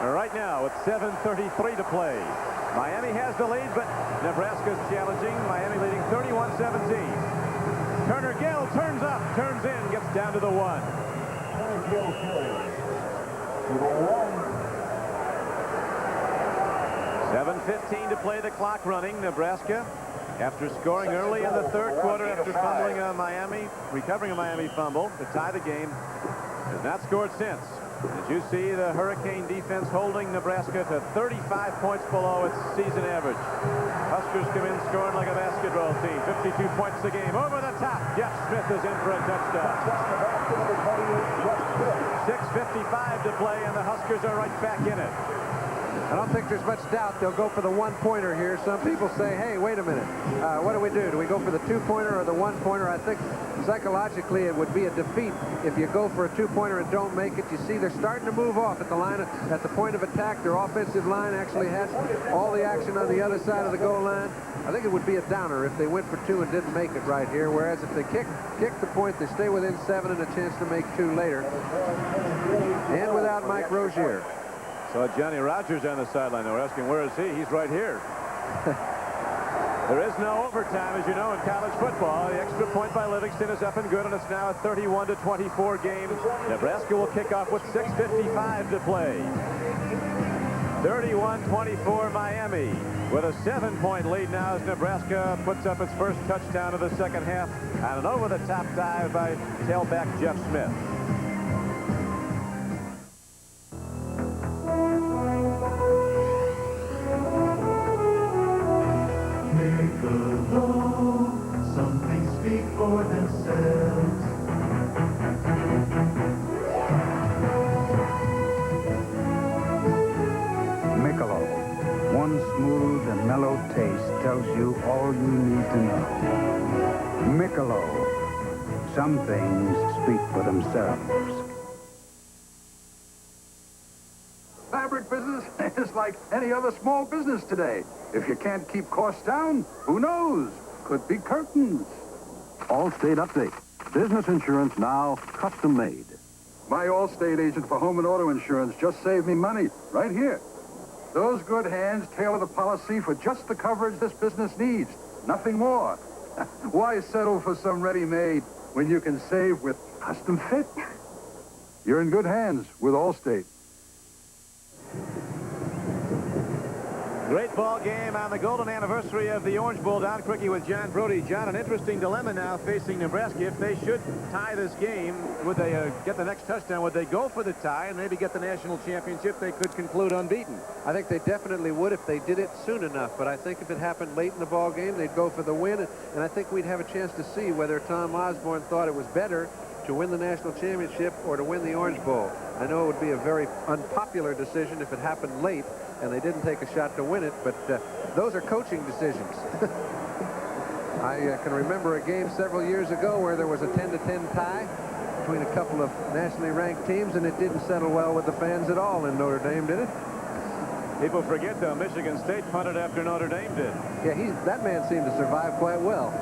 Right now, it's 7:33 to play. Miami has the lead, but Nebraska's challenging. Miami leading 31-17. Turner Gill turns up, turns in, gets down to the 1. 7:15 to play, the clock running. Nebraska, after scoring early in the 3rd quarter after fumbling a recovering a Miami fumble to tie the game, has not scored since. As you see, the Hurricane defense holding Nebraska to 35 points below its season average. Huskers come in scoring like a basketball team. 52 points a game. Over the top. Jeff Smith is in for a touchdown. 6:55 to play, and the Huskers are right back in it. I don't think there's much doubt they'll go for the one-pointer here. Some people say, hey, wait a minute. What do we do? Do we go for the two-pointer or the one-pointer? I think psychologically it would be a defeat if you go for a two-pointer and don't make it. You see, they're starting to move off at the line, at the point of attack. Their offensive line actually has all the action on the other side of the goal line. I think it would be a downer if they went for two and didn't make it right here, whereas if they kick the point, they stay within 7 and a chance to make 2 later. And without Mike Rozier. So Johnny Rogers on the sideline. They were asking, where is he? He's right here. There is no overtime, as you know, in college football. The extra point by Livingston is up and good, and it's now a 31-24 game. Nebraska will kick off with 6:55 to play. 31-24 Miami, with a 7-point lead now as Nebraska puts up its first touchdown of the second half and an over-the-top dive by tailback Jeff Smith. Some things speak for themselves. Michelob, one smooth and mellow taste tells you all you need to know. Michelob, some things speak for themselves. Fabric business is like any other small business today. If you can't keep costs down, who knows? Could be curtains. Allstate update. Business insurance now custom made. My Allstate agent for home and auto insurance just saved me money right here. Those good hands tailor the policy for just the coverage this business needs. Nothing more. Why settle for some ready-made when you can save with custom fit? You're in good hands with Allstate. Great ball game on the golden anniversary of the Orange Bowl. Don Criqui with John Brody. John, an interesting dilemma now facing Nebraska. If they should tie this game, would they get the next touchdown? Would they go for the tie and maybe get the national championship? They could conclude unbeaten. I think they definitely would if they did it soon enough, but I think if it happened late in the ball game, they'd go for the win, and I think we'd have a chance to see whether Tom Osborne thought it was better to win the national championship or to win the Orange Bowl. I know it would be a very unpopular decision if it happened late and they didn't take a shot to win it, but those are coaching decisions. I can remember a game several years ago where there was a 10-10 tie between a couple of nationally ranked teams, and it didn't settle well with the fans at all in Notre Dame, did it? People forget, though, Michigan State punted after Notre Dame did. Yeah, that man seemed to survive quite well.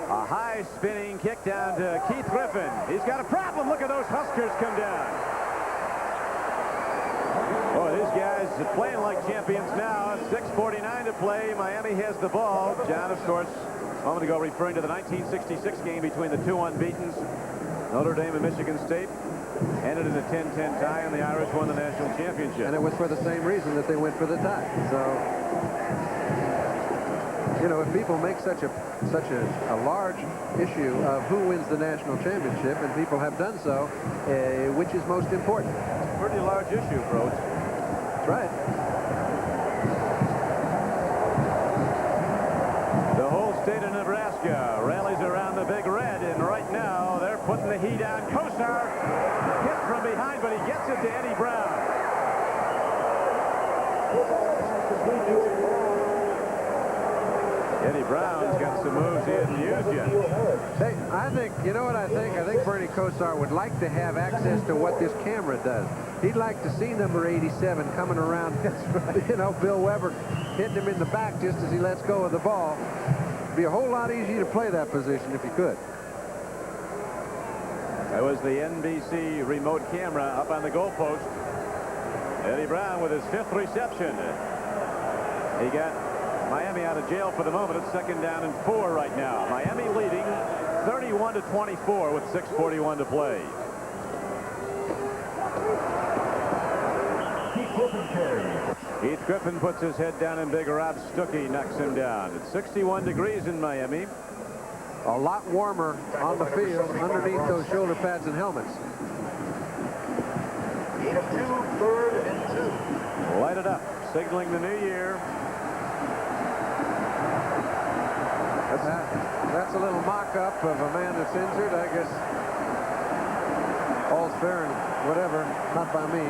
A high spinning kick down to Keith Griffin. He's got a problem. Look at those Huskers come down. Boy, these guys are playing like champions now. 6:49 to play. Miami has the ball. John, of course, a moment ago referring to the 1966 game between the two unbeatens, Notre Dame and Michigan State. Ended in a 10-10 tie, and the Irish won the national championship. And it was for the same reason that they went for the tie. So, you know, if people make such a large issue of who wins the national championship, and people have done so, which is most important? It's a pretty large issue, Broach. That's right. The whole state of Nebraska rallies around the Big Red, and right now they're putting the heat on. Kosar hit from behind, but he gets it to Eddie Brown. Eddie Brown's got some moves he hasn't used yet. Hey, I think, you know what I think? I think Bernie Kosar would like to have access to what this camera does. He'd like to see number 87 coming around, you know, Bill Weber hitting him in the back just as he lets go of the ball. It'd be a whole lot easier to play that position if you could. That was the NBC remote camera up on the goalpost. Eddie Brown with his 5th reception. He got Miami out of jail for the moment. It's 2nd down and 4 right now. Miami leading 31-24 with 6:41 to play. Keith Griffin puts his head down, and Big Rob Stuckey knocks him down. It's 61 degrees in Miami. A lot warmer on the field underneath those shoulder pads and helmets. Gain of 2, 3rd and 2. Light it up, signaling the new year. That's a little mock-up of a man that's injured, I guess. all's fair and whatever, not by me.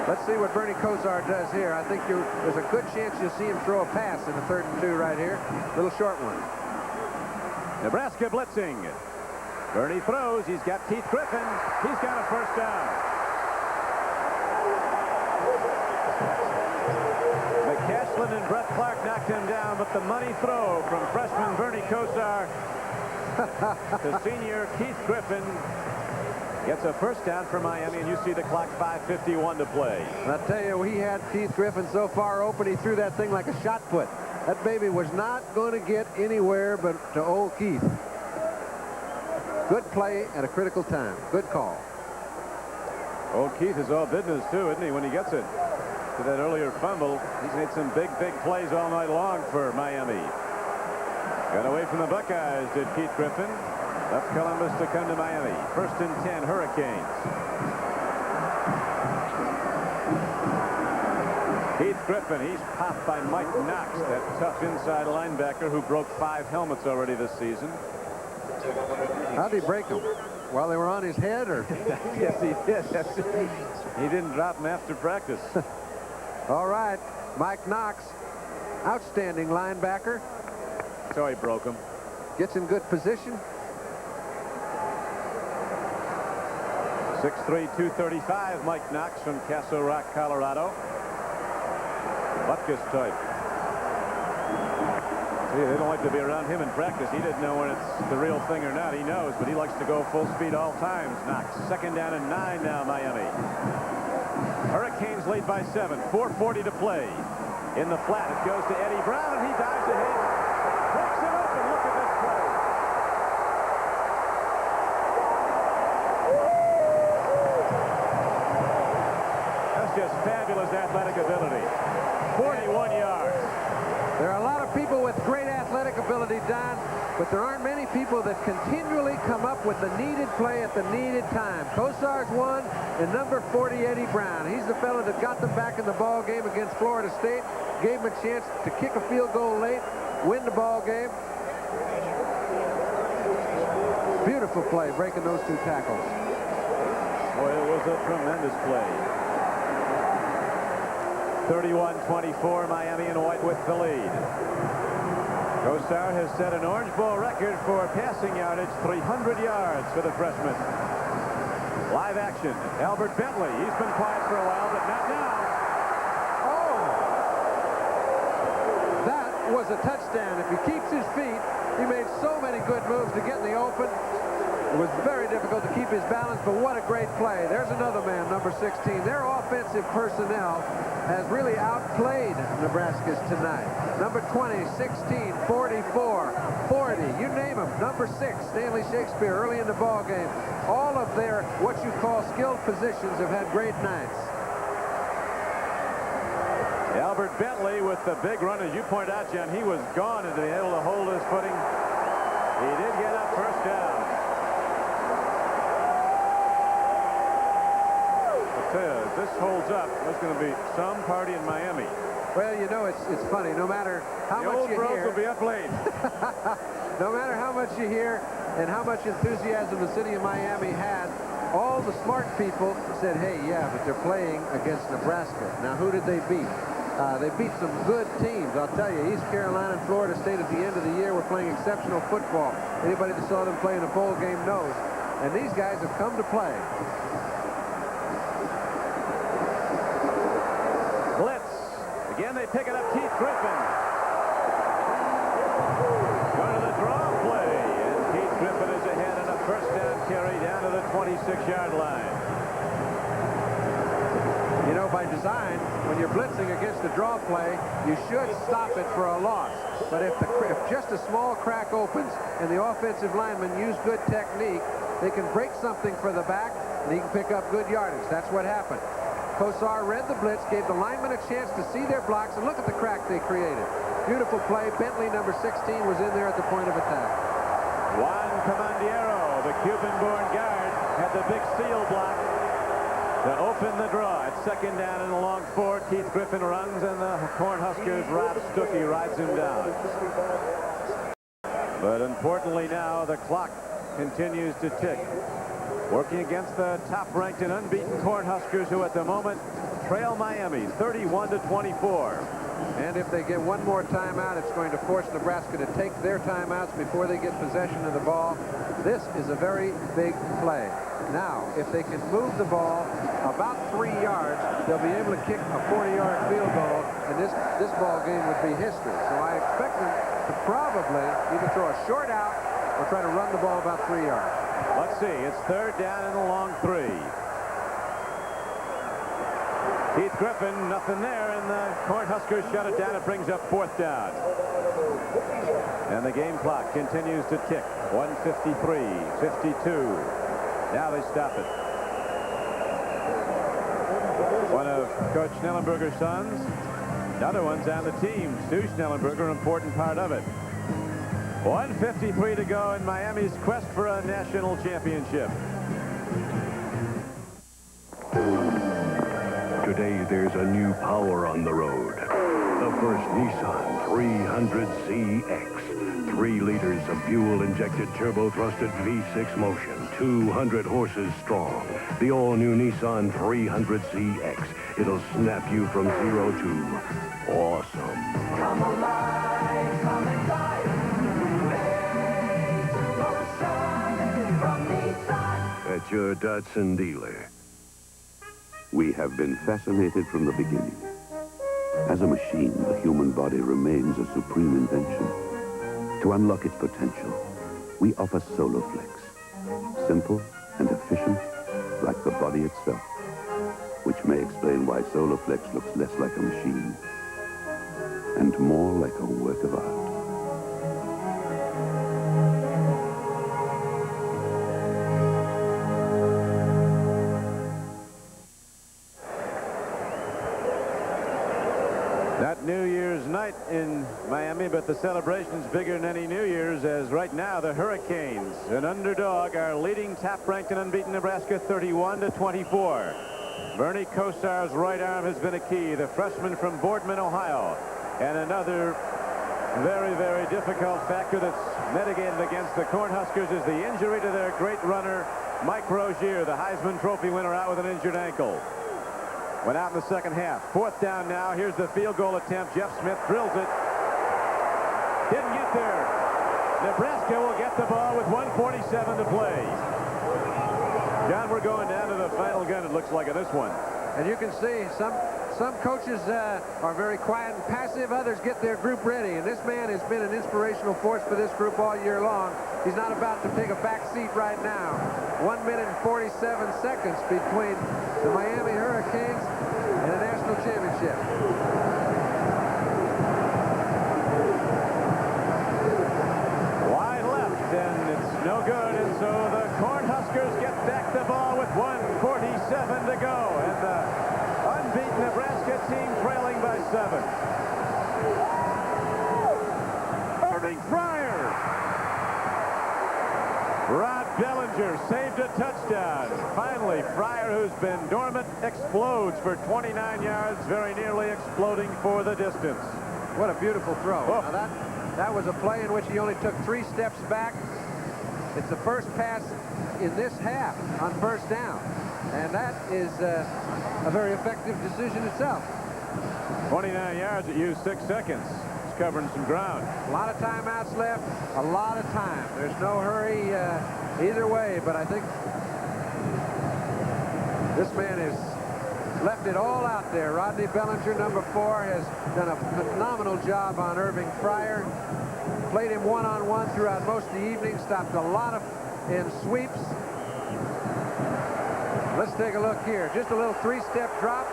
Let's see what Bernie Kosar does here. I think there's a good chance you'll see him throw a pass in the 3rd and 2 right here. Little short one. Nebraska blitzing. Bernie throws. He's got Keith Griffin. He's got a first down. McCashlin and Brett Clark knocked him down, but the money throw from freshman Bernie Kosar to senior Keith Griffin gets a first down for Miami, and you see the clock, 5:51 to play. And I tell you, he had Keith Griffin so far open, he threw that thing like a shot put. That baby was not going to get anywhere but to old Keith. Good play at a critical time. Good call. Old Keith is all business, too, isn't he, when he gets it? To that earlier fumble, he's made some big plays all night long for Miami. Got away from the Buckeyes, did Keith Griffin. Left Columbus to come to Miami. 1st and 10, Hurricanes. Keith Griffin, he's popped by Mike Knox, that tough inside linebacker who broke 5 helmets already this season. How'd he break them? While they were on his head, or? Yes, he did. He didn't drop them after practice. All right, Mike Knox, outstanding linebacker. So he broke them. Gets in good position. 6'3", 235, Mike Knox from Castle Rock, Colorado. Butkus type. See, they don't like to be around him in practice. He didn't know when it's the real thing or not. He knows, but he likes to go full speed all times. Knox, 2nd down and 9 now, Miami. Hurricanes lead by 7. 4:40 to play. In the flat, it goes to Eddie Brown, and he dives ahead. Breaks it open. Look at this play. That's just fabulous athletic ability. 41 yards. There are a lot of people with great athletic ability, Don, but there aren't many people that continually come up with the needed play at the needed time. Kosar's one, and number 40, Eddie Brown. He's the fellow that got them back in the ball game against Florida State, gave them a chance to kick a field goal late, win the ball game. Beautiful play, breaking those 2 tackles. Boy, it was a tremendous play. 31-24, Miami in white with the lead. Kosar has set an Orange Bowl record for passing yardage, 300 yards for the freshman. Live action, Albert Bentley. He's been quiet for a while, but not now. Oh! That was a touchdown. If he keeps his feet, he made so many good moves to get in the open. It was very difficult to keep his balance, but what a great play. There's another man, number 16. Their offensive personnel has really outplayed Nebraska's tonight. Number 20, 16, 44, 40, you name them. Number 6, Stanley Shakespeare, early in the ball game. All of their, what you call skilled positions, have had great nights. Albert Bentley with the big run, as you point out, John, he was gone and able to hold his footing. He did get up first down. If this holds up, there's going to be some party in Miami. Well, you know, it's funny. No matter how much you hear, will be up late. No matter how much you hear and how much enthusiasm the city of Miami had, all the smart people said, hey, yeah, but they're playing against Nebraska. Now, who did they beat? They beat some good teams. I'll tell you, East Carolina and Florida State at the end of the year were playing exceptional football. Anybody that saw them play in a bowl game knows. And these guys have come to play. Blitz. Again, they pick it up. Keith Griffin. Going to the draw play. And Keith Griffin is ahead on a first down carry down to the 26-yard line. You know, by design, when you're blitzing against the draw play, you should stop it for a loss. But if just a small crack opens and the offensive linemen use good technique, they can break something for the back, and he can pick up good yardage. That's what happened. Kosar read the blitz, gave the linemen a chance to see their blocks, and look at the crack they created. Beautiful play. Bentley, number 16, was in there at the point of attack. Juan Comandiero, the Cuban-born guard, had the big seal block to open the draw. At second down and a long 4, Keith Griffin runs, and the Cornhuskers' Rob Stuckey rides him down. But importantly now, the clock continues to tick. working against the top-ranked and unbeaten Cornhuskers, who at the moment trail Miami 31-24. And if they get one more timeout, it's going to force Nebraska to take their timeouts before they get possession of the ball. This is a very big play. Now, if they can move the ball about 3 yards, they'll be able to kick a 40-yard field goal, and this ball game would be history. So I expect them to probably either throw a short out or try to run the ball about 3 yards. Let's see. It's 3rd down and a long 3. Keith Griffin, nothing there, and the Cornhuskers shut it down. It brings up 4th down. And the game clock continues to tick. 1:53, 52. Now they stop it. One of Coach Schnellenberger's sons. Another one's on the team. Stu Schnellenberger, an important part of it. 1:53 to go in Miami's quest for a national championship. Today, there's a new power on the road. The first Nissan 300ZX. 3 liters of fuel-injected turbo-thrusted V6 motion. 200 horses strong. The all-new Nissan 300ZX. It'll snap you from 0 to awesome. Come alive, come inside. Motion from Nissan. At your Datsun dealer. We have been fascinated from the beginning. As a machine, the human body remains a supreme invention. To unlock its potential, we offer Soloflex. Simple and efficient, like the body itself. Which may explain why Soloflex looks less like a machine and more like a work of art. Not New Year's night in Miami, but the celebration's bigger than any New Year's, as right now the Hurricanes, an underdog, are leading top-ranked and unbeaten Nebraska 31-24. Bernie Kosar's right arm has been a key, the freshman from Boardman, Ohio. And another very, very difficult factor that's mitigated against the Cornhuskers is the injury to their great runner, Mike Rozier, the Heisman Trophy winner, out with an injured ankle. Went out in the second half. 4th down now. Here's the field goal attempt. Jeff Smith drills it. Didn't get there. Nebraska will get the ball with 1:47 to play. John, we're going down to the final gun, it looks like, in this one. And you can see some coaches are very quiet and passive. Others get their group ready. And this man has been an inspirational force for this group all year long. He's not about to take a back seat right now. 1 minute and 47 seconds between the Miami Hurricanes and a national championship. Wide left, and it's no good. And so the Cornhuskers get back the ball with 1:47 to go. And the unbeaten Nebraska team trailing by 7. Irving Fryer. Rod Bellinger saved a touchdown. Finally, Fryer, who's been dormant, explodes for 29 yards, very nearly exploding for the distance. What a beautiful throw. Oh. Now that was a play in which he only took 3 steps back. It's the first pass in this half on 1st down. And that is a very effective decision itself. 29 yards, it used 6 seconds. It's covering some ground. A lot of timeouts left, a lot of time. There's no hurry either way, but I think this man has left it all out there. Rodney Bellinger, number 4, has done a phenomenal job on Irving Fryer. Played him one-on-one throughout most of the evening, stopped a lot in sweeps. Let's take a look here. Just a little 3-step drop.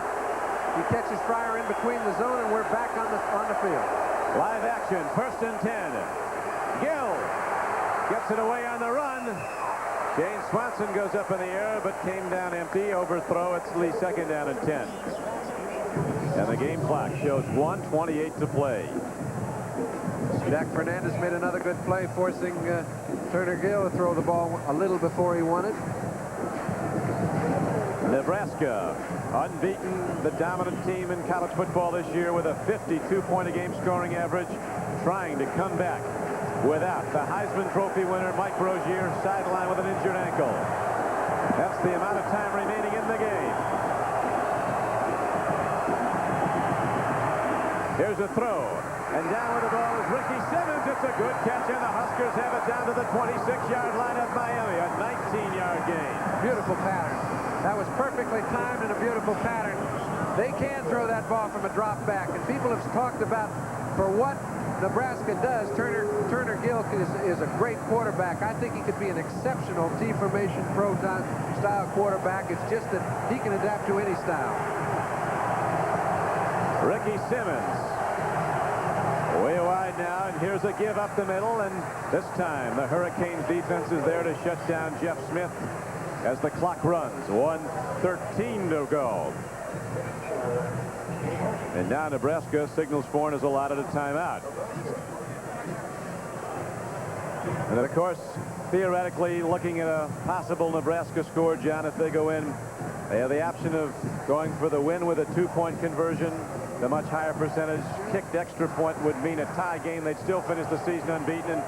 He catches Fryer in between the zone, and we're back on the field. Live action, 1st and 10. Gill gets it away on the run. Shane Swanson goes up in the air, but came down empty. Overthrow. It's Lee, 2nd down and 10. And the game clock shows 1:28 to play. Jack Fernandez made another good play, forcing Turner Gill to throw the ball a little before he wanted. Nebraska, unbeaten, the dominant team in college football this year with a 52-point-a-game scoring average, trying to come back without the Heisman Trophy winner, Mike Rozier, sidelined with an injured ankle. That's the amount of time remaining in the game. Here's a throw. And down with the ball is Ricky Simmons. It's a good catch, and the Huskers have it down to the 26-yard line of Miami. A 19-yard gain. Beautiful pattern. That was perfectly timed and a beautiful pattern. They can throw that ball from a drop back, and people have talked about for what Nebraska does. Turner Gill is a great quarterback. I think he could be an exceptional T-formation pro-style quarterback. It's just that he can adapt to any style. Ricky Simmons. Way wide now, and here's a give up the middle, and this time the Hurricanes defense is there to shut down Jeff Smith as the clock runs. 1:13 to go. And now Nebraska signals for and is allotted a timeout. And then, of course, theoretically, looking at a possible Nebraska score, John, if they go in, they have the option of going for the win with a 2-point conversion. The much higher percentage kicked extra point would mean a tie game. They'd still finish the season unbeaten. And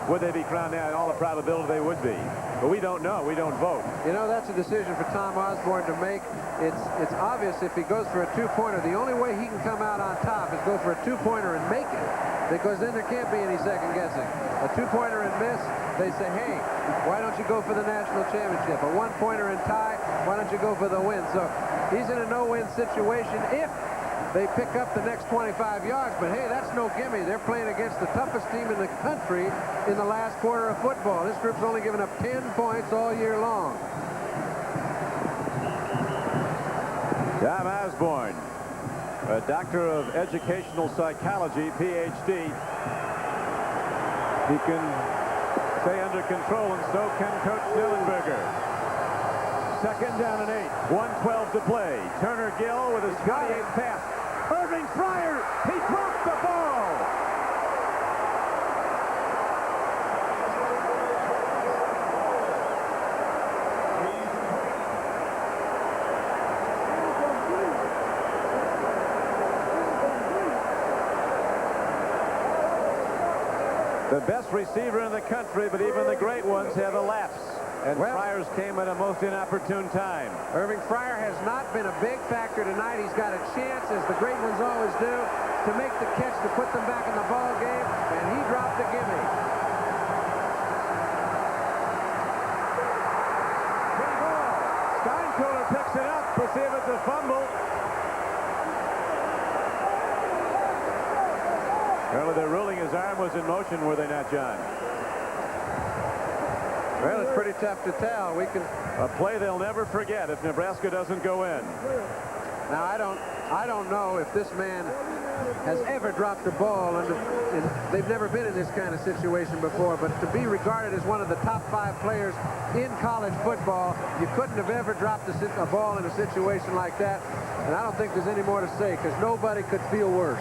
would they be crowned now? In all the probability they would be. But we don't know. We don't vote. You know, that's a decision for Tom Osborne to make. It's obvious if he goes for a 2-pointer, the only way he can come out on top is go for a 2-pointer and make it, because then there can't be any second guessing. A 2-pointer and miss, they say, hey, why don't you go for the national championship? A 1-pointer and tie, why don't you go for the win? So he's in a no-win situation if they pick up the next 25 yards, but hey, that's no gimme. They're playing against the toughest team in the country in the last quarter of football. This group's only given up 10 points all year long. Tom Osborne, a doctor of educational psychology, Ph.D. He can stay under control, and so can Coach Schnellenberger. 2nd down and 8. 1:12 to play. Turner Gill with his 28th pass. Irving Fryer, he dropped the ball. The best receiver in the country, but even the great ones have a lapse. And Fryer's came at a most inopportune time. Irving Fryer has not been a big factor tonight. He's got a chance, as the great ones always do, to make the catch to put them back in the ball game, and he dropped the gimme. Good ball. Steinkuhler picks it up. We'll see if it's a fumble. Apparently they're ruling his arm was in motion, were they not, John? Well, it's pretty tough to tell. A play they'll never forget if Nebraska doesn't go in. Now, I don't know if this man has ever dropped a ball they've never been in this kind of situation before, but to be regarded as one of the top 5 players in college football, you couldn't have ever dropped a ball in a situation like that. And I don't think there's any more to say, because nobody could feel worse.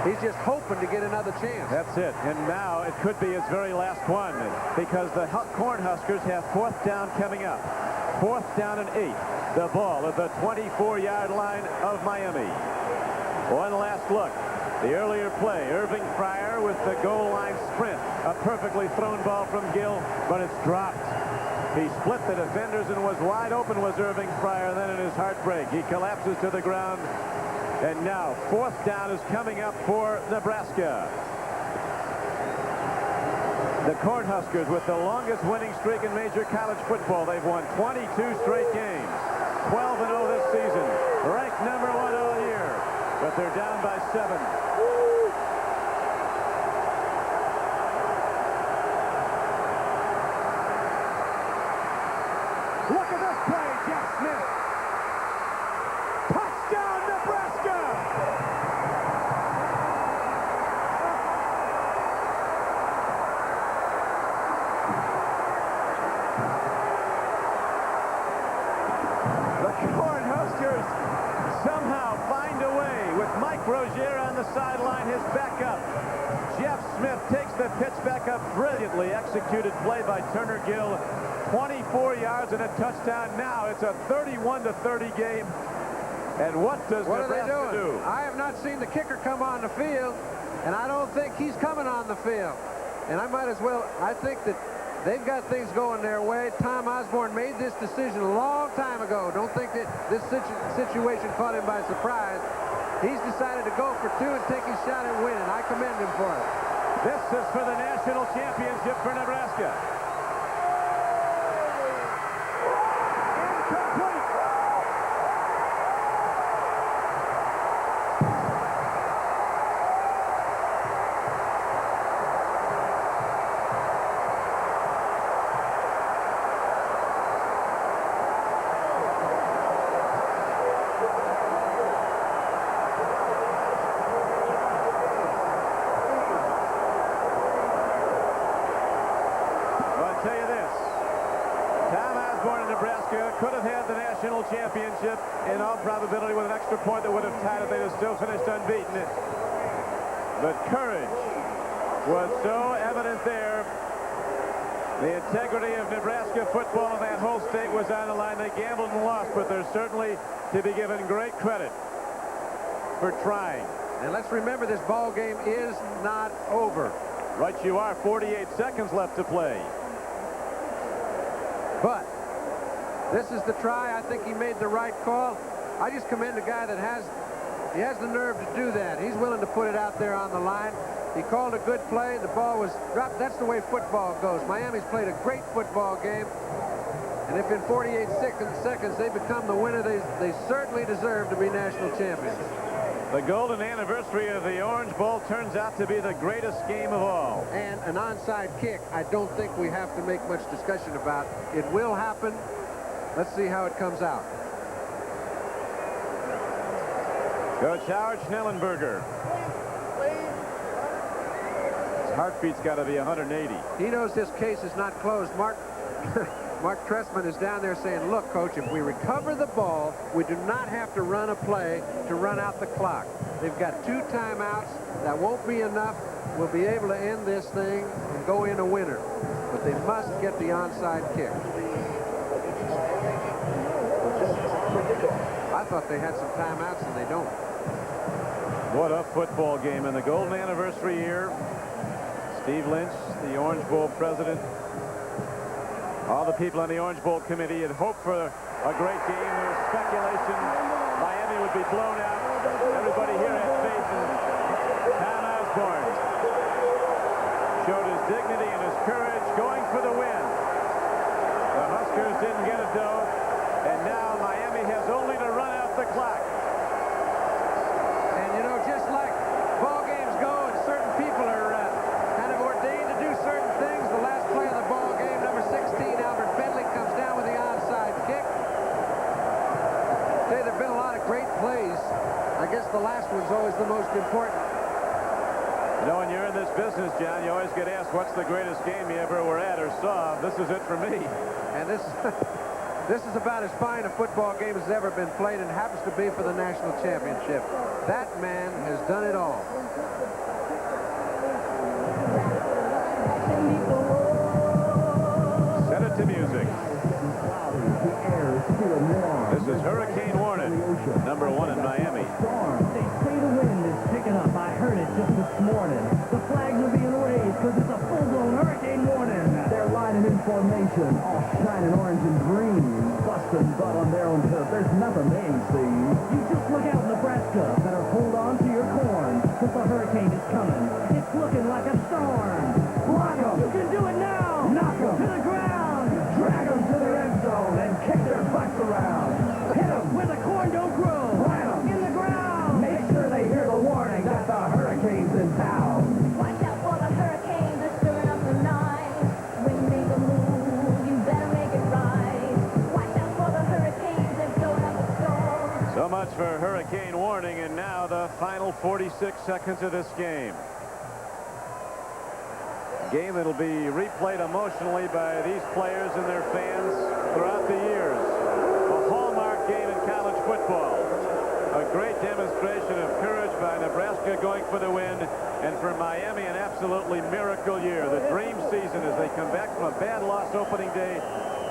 He's just hoping to get another chance. That's it. And now it could be his very last one, because the Cornhuskers have 4th down coming up. 4th down and 8. The ball at the 24-yard line of Miami. One last look. The earlier play, Irving Fryer with the goal line sprint. A perfectly thrown ball from Gill, but it's dropped. He split the defenders and was wide open, was Irving Fryer. Then in his heartbreak, he collapses to the ground. And now 4th down is coming up for Nebraska. The Cornhuskers with the longest winning streak in major college football. They've won 22 straight games. 12-0 this season. Ranked number 1 all year. But they're down by 7. Look at this play, Jeff Smith. Touchdown, Nebraska! The Cornhuskers somehow find a way with Mike Rozier on the sideline, his backup. Jeff Smith takes the pitch back up. Brilliantly executed play by Turner Gill. 24 yards and a touchdown. Now it's a 31-30 game. And what does Nebraska do? I have not seen the kicker come on the field, and I don't think he's coming on the field. And I might as well, I think that they've got things going their way. Tom Osborne made this decision a long time ago. Don't think that this situation caught him by surprise. He's decided to go for 2 and take his shot at winning. I commend him for it. This is for the national championship for Nebraska. Could have had the national championship in all probability with an extra point that would have tied it. They'd have still finished unbeaten. But courage was so evident there. The integrity of Nebraska football and that whole state was on the line. They gambled and lost, but they're certainly to be given great credit for trying. And let's remember, this ball game is not over. Right you are. 48 seconds left to play. But this is the try. I think he made the right call. I just commend a guy that has the nerve to do that. He's willing to put it out there on the line. He called a good play. The ball was dropped. That's the way football goes. Miami's played a great football game. And if in 48 seconds they become the winner, they certainly deserve to be national champions. The golden anniversary of the Orange Bowl turns out to be the greatest game of all. And an onside kick, I don't think we have to make much discussion about. It will happen. Let's see how it comes out. Coach Howard Schnellenberger. His heartbeat's got to be 180. He knows this case is not closed. Mark Trestman is down there saying, look, Coach, if we recover the ball, we do not have to run a play to run out the clock. They've got 2 timeouts. That won't be enough. We'll be able to end this thing and go in a winner. But they must get the onside kick. I thought they had some timeouts, and they don't. What a football game. In the golden anniversary year, Steve Lynch, the Orange Bowl president, all the people on the Orange Bowl committee had hoped for a great game. There was speculation Miami would be blown out. Everybody here had faith in Tom Osborne. Showed his dignity and his courage, going for the win. The Huskers didn't get it, though. And now Miami has only to run out the clock. And, you know, just like ball games go and certain people are kind of ordained to do certain things, the last play of the ball game, number 16, Albert Bentley, comes down with the onside kick. Say there have been a lot of great plays. I guess the last one's always the most important. You know, when you're in this business, John, you always get asked, what's the greatest game you ever were at or saw? This is it for me. And this is about as fine a football game as ever been played, and happens to be for the national championship. That man has done it all. Set it to music. This is Hurricane Warning, number 1 in Miami. They say the wind is picking up. I heard it just this morning. The flags are being raised because it's a full-blown hurricane warning. They're lining in formation, all shining orange and green, busting butt on their own turf. There's nothing they ain't seen. You just look out, Nebraska. Better hold on to your corn, because the hurricane is coming. It's looking like a storm. Block 'em. You can do it now. Knock 'em to the ground. Drag 'em to the red zone and kick their butts around. Hit 'em where the corn don't grow. Plant 'em in the ground. Make sure they hear the warning that the hurricane's in town. Watch out for the hurricanes, they're stirring up the night. When you make a move, you better make it right. Watch out for the hurricanes, they're blowing up the storm. So much for Hurricane Warning, and now the final 46 seconds of this game. A game that'll be replayed emotionally by these players and their fans throughout the years. A hallmark game in college football. A great demonstration of courage by Nebraska going for the win, and for Miami an absolutely miracle year. The dream season as they come back from a bad loss opening day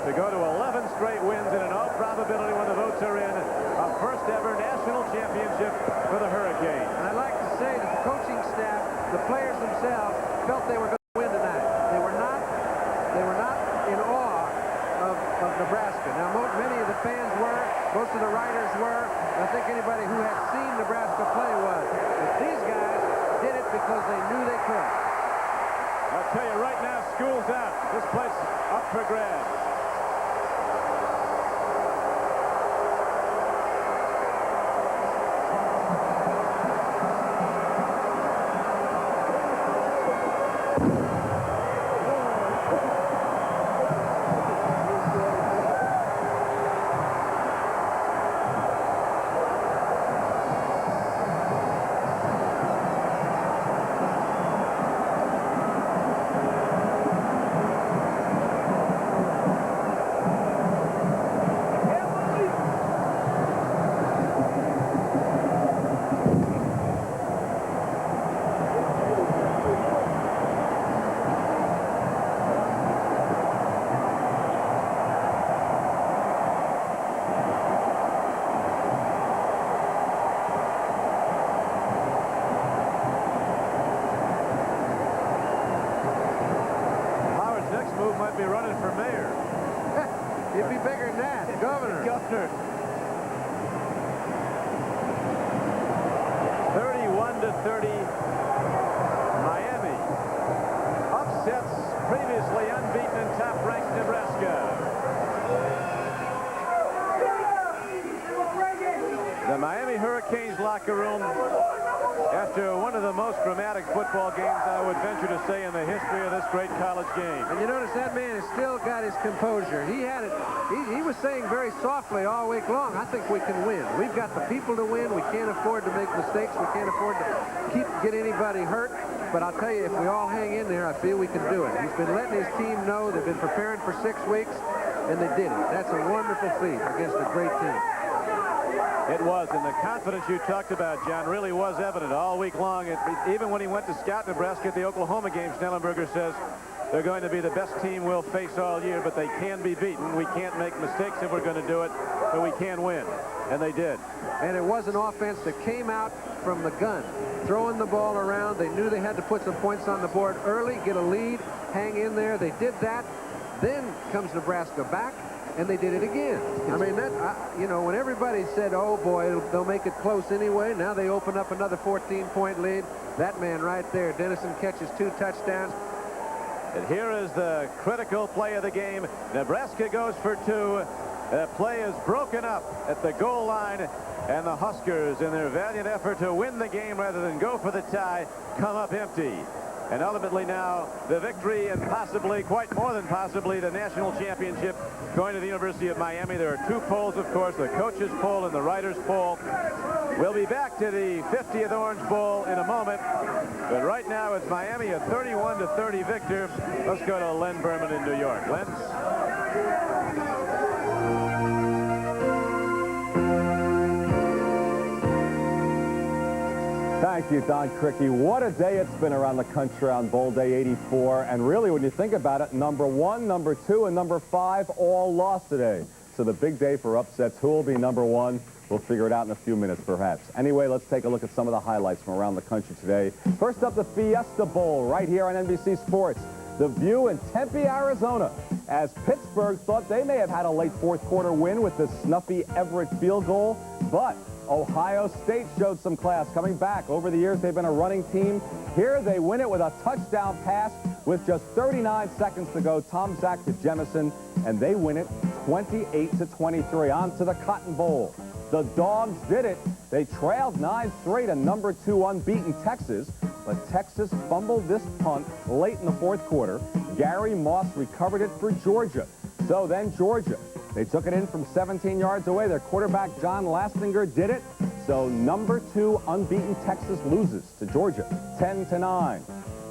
to go to 11 straight wins, and in all probability when the votes are in, a first ever national championship for the Hurricane. And I'd like to say that the coaching staff, the players themselves, felt they were going to win tonight. They were not Nebraska. Now, many of the fans were, most of the writers were, and I think anybody who had seen Nebraska play was. But these guys did it because they knew they could. I'll tell you right now, school's out. This place up for grabs. Be running for mayor. He'd be bigger than that. Governor. Governor. 31-30. Miami upsets previously unbeaten and top-ranked Nebraska. The Miami Hurricanes locker room, after one of the most dramatic football games, I would venture to say, in the history of this great college game. And you notice that man has still got his composure. He had it. He was saying very softly all week long, I think we can win. We've got the people to win. We can't afford to make mistakes. We can't afford to get anybody hurt. But I'll tell you, if we all hang in there, I feel we can do it. He's been letting his team know. They've been preparing for 6 weeks, and they did it. That's a wonderful feat against a great team. It was, and the confidence you talked about, John, really was evident all week long. Even when he went to scout Nebraska at the Oklahoma game, Schnellenberger says they're going to be the best team we'll face all year, but they can be beaten. We can't make mistakes if we're going to do it, but we can win. And they did. And it was an offense that came out from the gun, throwing the ball around. They knew they had to put some points on the board early, get a lead, hang in there. They did that. Then comes Nebraska back, and they did it again. I mean, you know, when everybody said, oh, boy, they'll make it close anyway, now they open up another 14-point lead. That man right there, Dennison, catches 2 touchdowns. And here is the critical play of the game. Nebraska goes for 2. The play is broken up at the goal line, and the Huskers, in their valiant effort to win the game rather than go for the tie, come up empty. And ultimately now, the victory and possibly, quite more than possibly, the national championship going to the University of Miami. There are 2 polls, of course, the coaches' poll and the writers' poll. We'll be back to the 50th Orange Bowl in a moment. But right now, it's Miami, a 31-30 victor. Let's go to Len Berman in New York. Len? Thank you, Don Criqui. What a day it's been around the country on Bowl Day 84. And really, when you think about it, number 1, number 2, and number 5 all lost today. So the big day for upsets. Who will be number 1? We'll figure it out in a few minutes, perhaps. Anyway, let's take a look at some of the highlights from around the country today. First up, the Fiesta Bowl right here on NBC Sports. The View in Tempe, Arizona, as Pittsburgh thought they may have had a late fourth-quarter win with the snuffy Everett field goal, but Ohio State showed some class coming back. Over the years, they've been a running team. Here, they win it with a touchdown pass with just 39 seconds to go. Tom Zach to Jemison, and they win it 28-23. On to the Cotton Bowl. The Dogs did it. They trailed 9-3 to number 2 unbeaten Texas, but Texas fumbled this punt late in the fourth quarter. Gary Moss recovered it for Georgia. So then Georgia, they took it in from 17 yards away. Their quarterback, John Lastinger, did it. So number 2 unbeaten Texas loses to Georgia, 10-9.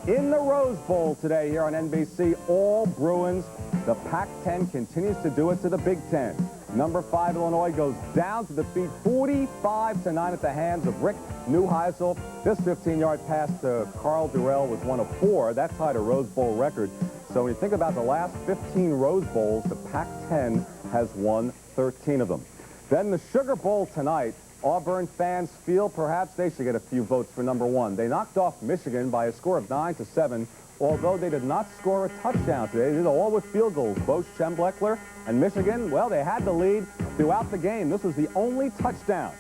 In the Rose Bowl today here on NBC, all Bruins. The Pac-10 continues to do it to the Big Ten. Number 5 Illinois goes down to defeat 45-9 at the hands of Rick Neuheisel. This 15-yard pass to Carl Durrell was one of 4. That tied a Rose Bowl record. So when you think about the last 15 Rose Bowls, the Pac-10 has won 13 of them. Then the Sugar Bowl tonight. Auburn fans feel perhaps they should get a few votes for number 1. They knocked off Michigan by a score of 9-7. although they did not score a touchdown today. They did all with field goals. Both Schembechler and Michigan, well, they had the lead throughout the game. This was the only touchdown.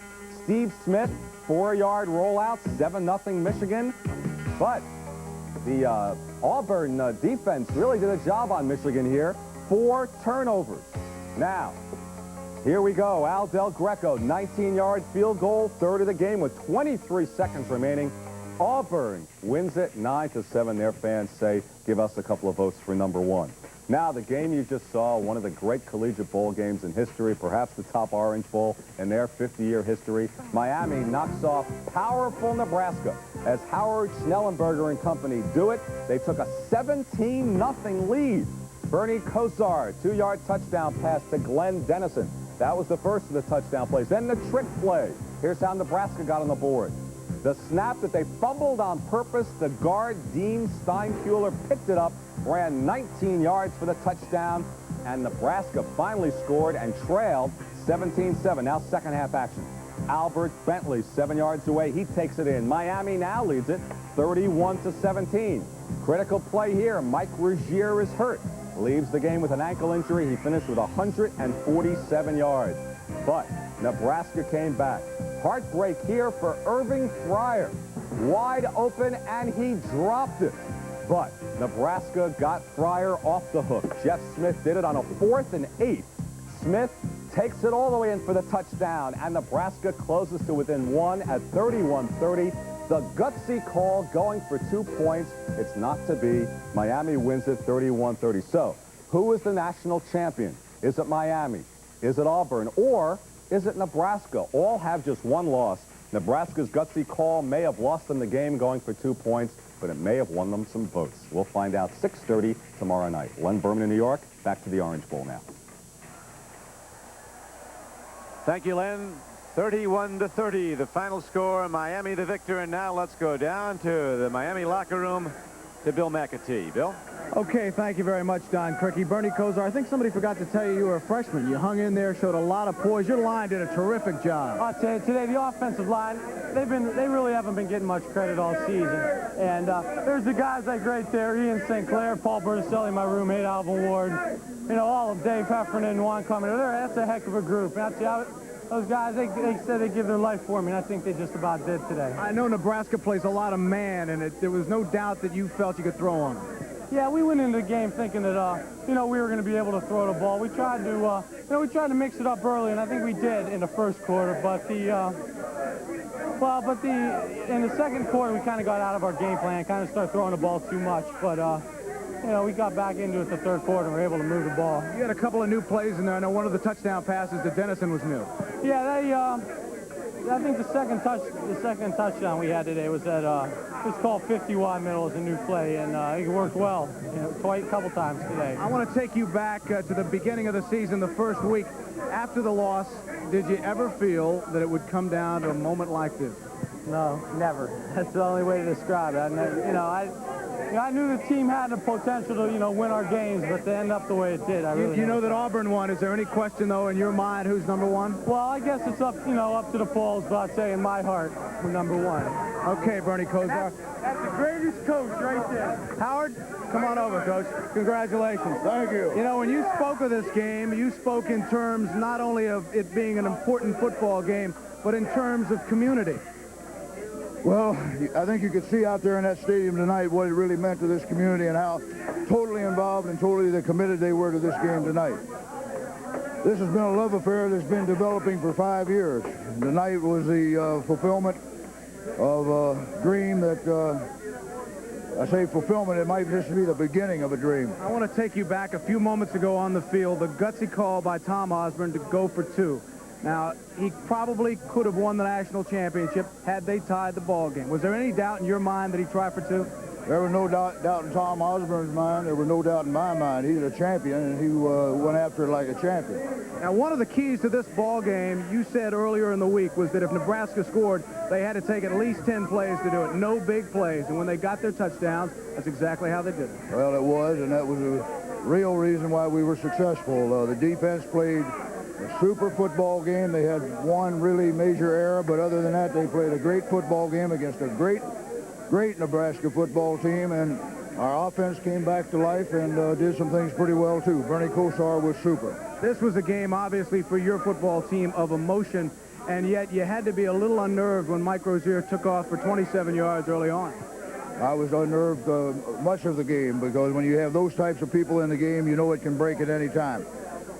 Steve Smith, 4-yard rollout, 7-0 Michigan. But the Auburn defense really did a job on Michigan here. 4 turnovers. Now, here we go. Al Del Greco, 19-yard field goal, third of the game with 23 seconds remaining. Auburn wins it 9-7. Their fans say, give us a couple of votes for number 1. Now, the game you just saw, one of the great collegiate bowl games in history, perhaps the top Orange Bowl in their 50-year history. Miami knocks off powerful Nebraska. As Howard Schnellenberger and company do it, they took a 17-0 lead. Bernie Kosar, 2-yard touchdown pass to Glenn Dennison. That was the first of the touchdown plays. Then the trick play. Here's how Nebraska got on the board. The snap that they fumbled on purpose, the guard, Dean Steinkuhler, picked it up, ran 19 yards for the touchdown, and Nebraska finally scored and trailed 17-7. Now second half action. Albert Bentley, 7 yards away. He takes it in. Miami now leads it 31-17. Critical play here. Mike Rozier is hurt. Leaves the game with an ankle injury. He finished with 147 yards. But Nebraska came back. Heartbreak here for Irving Fryer. Wide open, and he dropped it. But Nebraska got Fryer off the hook. Jeff Smith did it on a 4th and 8. Smith takes it all the way in for the touchdown, and Nebraska closes to within 1 at 31-30. The gutsy call going for 2 points. It's not to be. Miami wins it 31-30. So, who is the national champion? Is it Miami? Is it Auburn? Or is it Nebraska? All have just 1 loss. Nebraska's gutsy call may have lost them the game going for 2 points, but it may have won them some votes. We'll find out 6:30 tomorrow night. Len Berman in New York. Back to the Orange Bowl now. Thank you, Len. 31-30, the final score. Miami the victor, and now let's go down to the Miami locker room to Bill McAtee. Bill? Okay, thank you very much, Don Criqui. Bernie Kosar, I think somebody forgot to tell you were a freshman. You hung in there, showed a lot of poise. Your line did a terrific job. I'll tell you, today the offensive line, they really haven't been getting much credit all season. And there's the guys like right there, Ian St. Clair, Paul Berticelli, my roommate, Alvin Ward, you know, all of Dave Heffernan and Juan Cummings. That's a heck of a group. And I'll tell you, those guys, they said they'd give their life for me, and I think they just about did today. I know Nebraska plays a lot of man, and there was no doubt that you felt you could throw on them. Yeah, we went into the game thinking that, you know, we were going to be able to throw the ball. We tried to, you know, we tried to mix it up early, and I think we did in the first quarter. But in the second quarter, we kind of got out of our game plan, kind of started throwing the ball too much. But, you know, we got back into it the third quarter, and we were able to move the ball. You had a couple of new plays in there. I know one of the touchdown passes to Dennison was new. Yeah, I think the second touchdown we had today was that it's called 50-wide middle as a new play, and it worked well, you know, a couple times today. I want to take you back to the beginning of the season, the first week. After the loss, did you ever feel that it would come down to a moment like this? No, never. That's the only way to describe it. I knew the team had the potential to, you know, win our games, but to end up the way it did, You know that Auburn won. Is there any question, though, in your mind who's number 1? Well, I guess it's up to the polls, but I'd say in my heart, we're number 1. Okay, Bernie Kosar. That's the greatest coach right there. Howard, come on over, Coach. Congratulations. Thank you. You know, when you spoke of this game, you spoke in terms not only of it being an important football game, but in terms of community. Well, I think you could see out there in that stadium tonight what it really meant to this community and how totally involved and totally committed they were to this game tonight. This has been a love affair that's been developing for 5 years. Tonight was the fulfillment of a dream that, I say fulfillment, it might just be the beginning of a dream. I want to take you back a few moments ago on the field, the gutsy call by Tom Osborne to go for 2. Now, he probably could have won the national championship had they tied the ball game. Was there any doubt in your mind that he tried for 2? There was no doubt in Tom Osborne's mind. There was no doubt in my mind. He's a champion, and he went after it like a champion. Now, one of the keys to this ball game, you said earlier in the week, was that if Nebraska scored, they had to take at least 10 plays to do it. No big plays. And when they got their touchdowns, that's exactly how they did it. Well, it was, and that was a real reason why we were successful. The defense played a super football game. They had one really major error, but other than that, they played a great football game against a great Nebraska football team, and Our offense came back to life and did some things pretty well, too. Bernie Kosar was super. This was a game, obviously, for your football team of emotion, and yet you had to be a little unnerved when Mike Rozier took off for 27 yards early on. I was unnerved much of the game because when you have those types of people in the game, you know it can break at any time.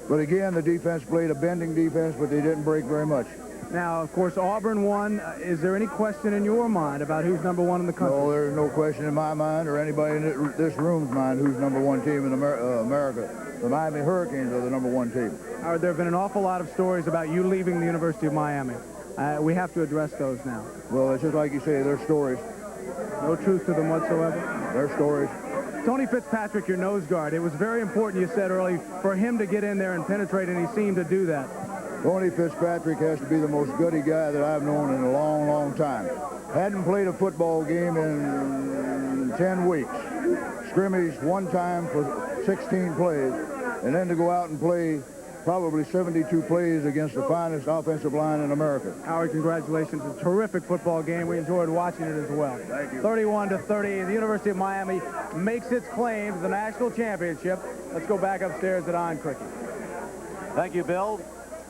But again, the defense played a bending defense, but they didn't break very much. Now, of course, Auburn won. Is there any question in your mind about who's number one in the country? No, there's no question in my mind or anybody in this room's mind who's number one team in America. The Miami Hurricanes are the number one team. Howard, there have been an awful lot of stories about you leaving the University of Miami. We have to address those now. Well, it's just like you say, they're stories. No truth to them whatsoever? They're stories. Tony Fitzpatrick, your nose guard. It was very important, you said early, for him to get in there and penetrate, and he seemed to do that. Tony Fitzpatrick has to be the most gutty guy that I've known in a long, long time. Hadn't played a football game in 10 weeks. Scrimmaged one time for 16 plays, and then to go out and play probably 72 plays against the finest offensive line in America. Howard, congratulations. A terrific football game. We enjoyed watching it as well. Thank you. 31-30. The University of Miami makes its claim to the national championship. Let's go back upstairs at On Cricket. Thank you, Bill.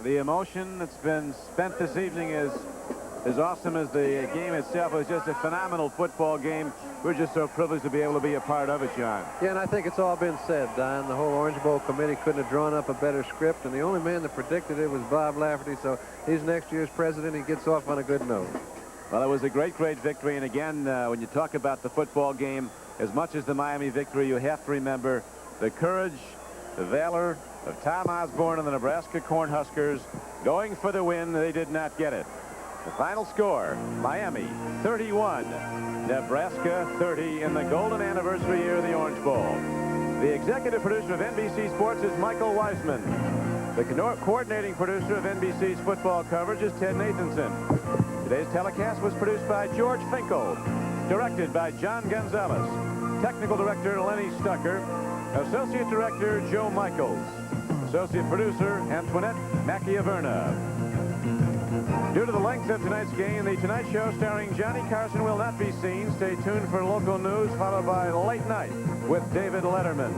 The emotion that's been spent this evening is as awesome as the game itself. It was just a phenomenal football game. We're just so privileged to be able to be a part of it, John. Yeah, and I think it's all been said, Don. The whole Orange Bowl committee couldn't have drawn up a better script, and the only man that predicted it was Bob Lafferty, so he's next year's president. He gets off on a good note. Well, it was a great, great victory, and again, when you talk about the football game, as much as the Miami victory, you have to remember the courage, the valor of Tom Osborne and the Nebraska Cornhuskers going for the win. They did not get it. The final score, Miami 31, Nebraska 30 in the golden anniversary year of the Orange Bowl. The executive producer of NBC Sports is Michael Weisman. The coordinating producer of NBC's football coverage is Ted Nathanson. Today's telecast was produced by George Finkel, directed by John Gonzalez, technical director Lenny Stucker, associate director Joe Michaels, associate producer Antoinette Macchiaverna. Due to the length of tonight's game, the Tonight Show starring Johnny Carson will not be seen. Stay tuned for local news, followed by Late Night with David Letterman.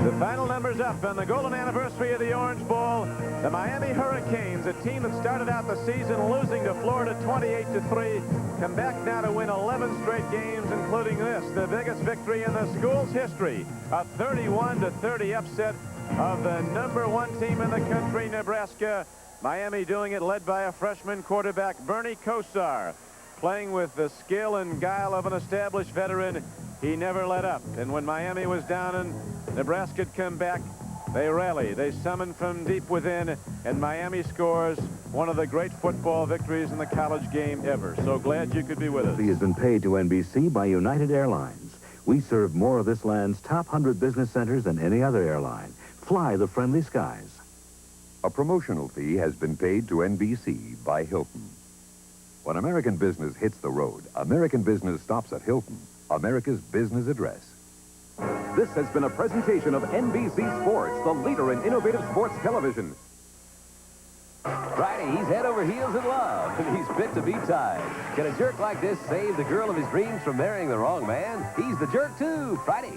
The final numbers up on the golden anniversary of the Orange Bowl. The Miami Hurricanes, a team that started out the season losing to Florida 28-3, come back now to win 11 straight games, including this, the biggest victory in the school's history, a 31-30 upset of the #1 team in the country, Nebraska. Miami doing it led by a freshman quarterback, Bernie Kosar, playing with the skill and guile of an established veteran. He never let up, and when Miami was down and Nebraska had come back, they rallied. They summoned from deep within, and Miami scores one of the great football victories in the college game ever. So glad you could be with us. He has been paid to NBC by United Airlines. We serve more of this land's top 100 business centers than any other airline. Fly the friendly skies. A promotional fee has been paid to NBC by Hilton. When American business hits the road, American business stops at Hilton, America's business address. This has been a presentation of NBC Sports, the leader in innovative sports television. Friday, he's head over heels in love, and he's fit to be tied. Can a jerk like this save the girl of his dreams from marrying the wrong man? He's the jerk, too. Friday.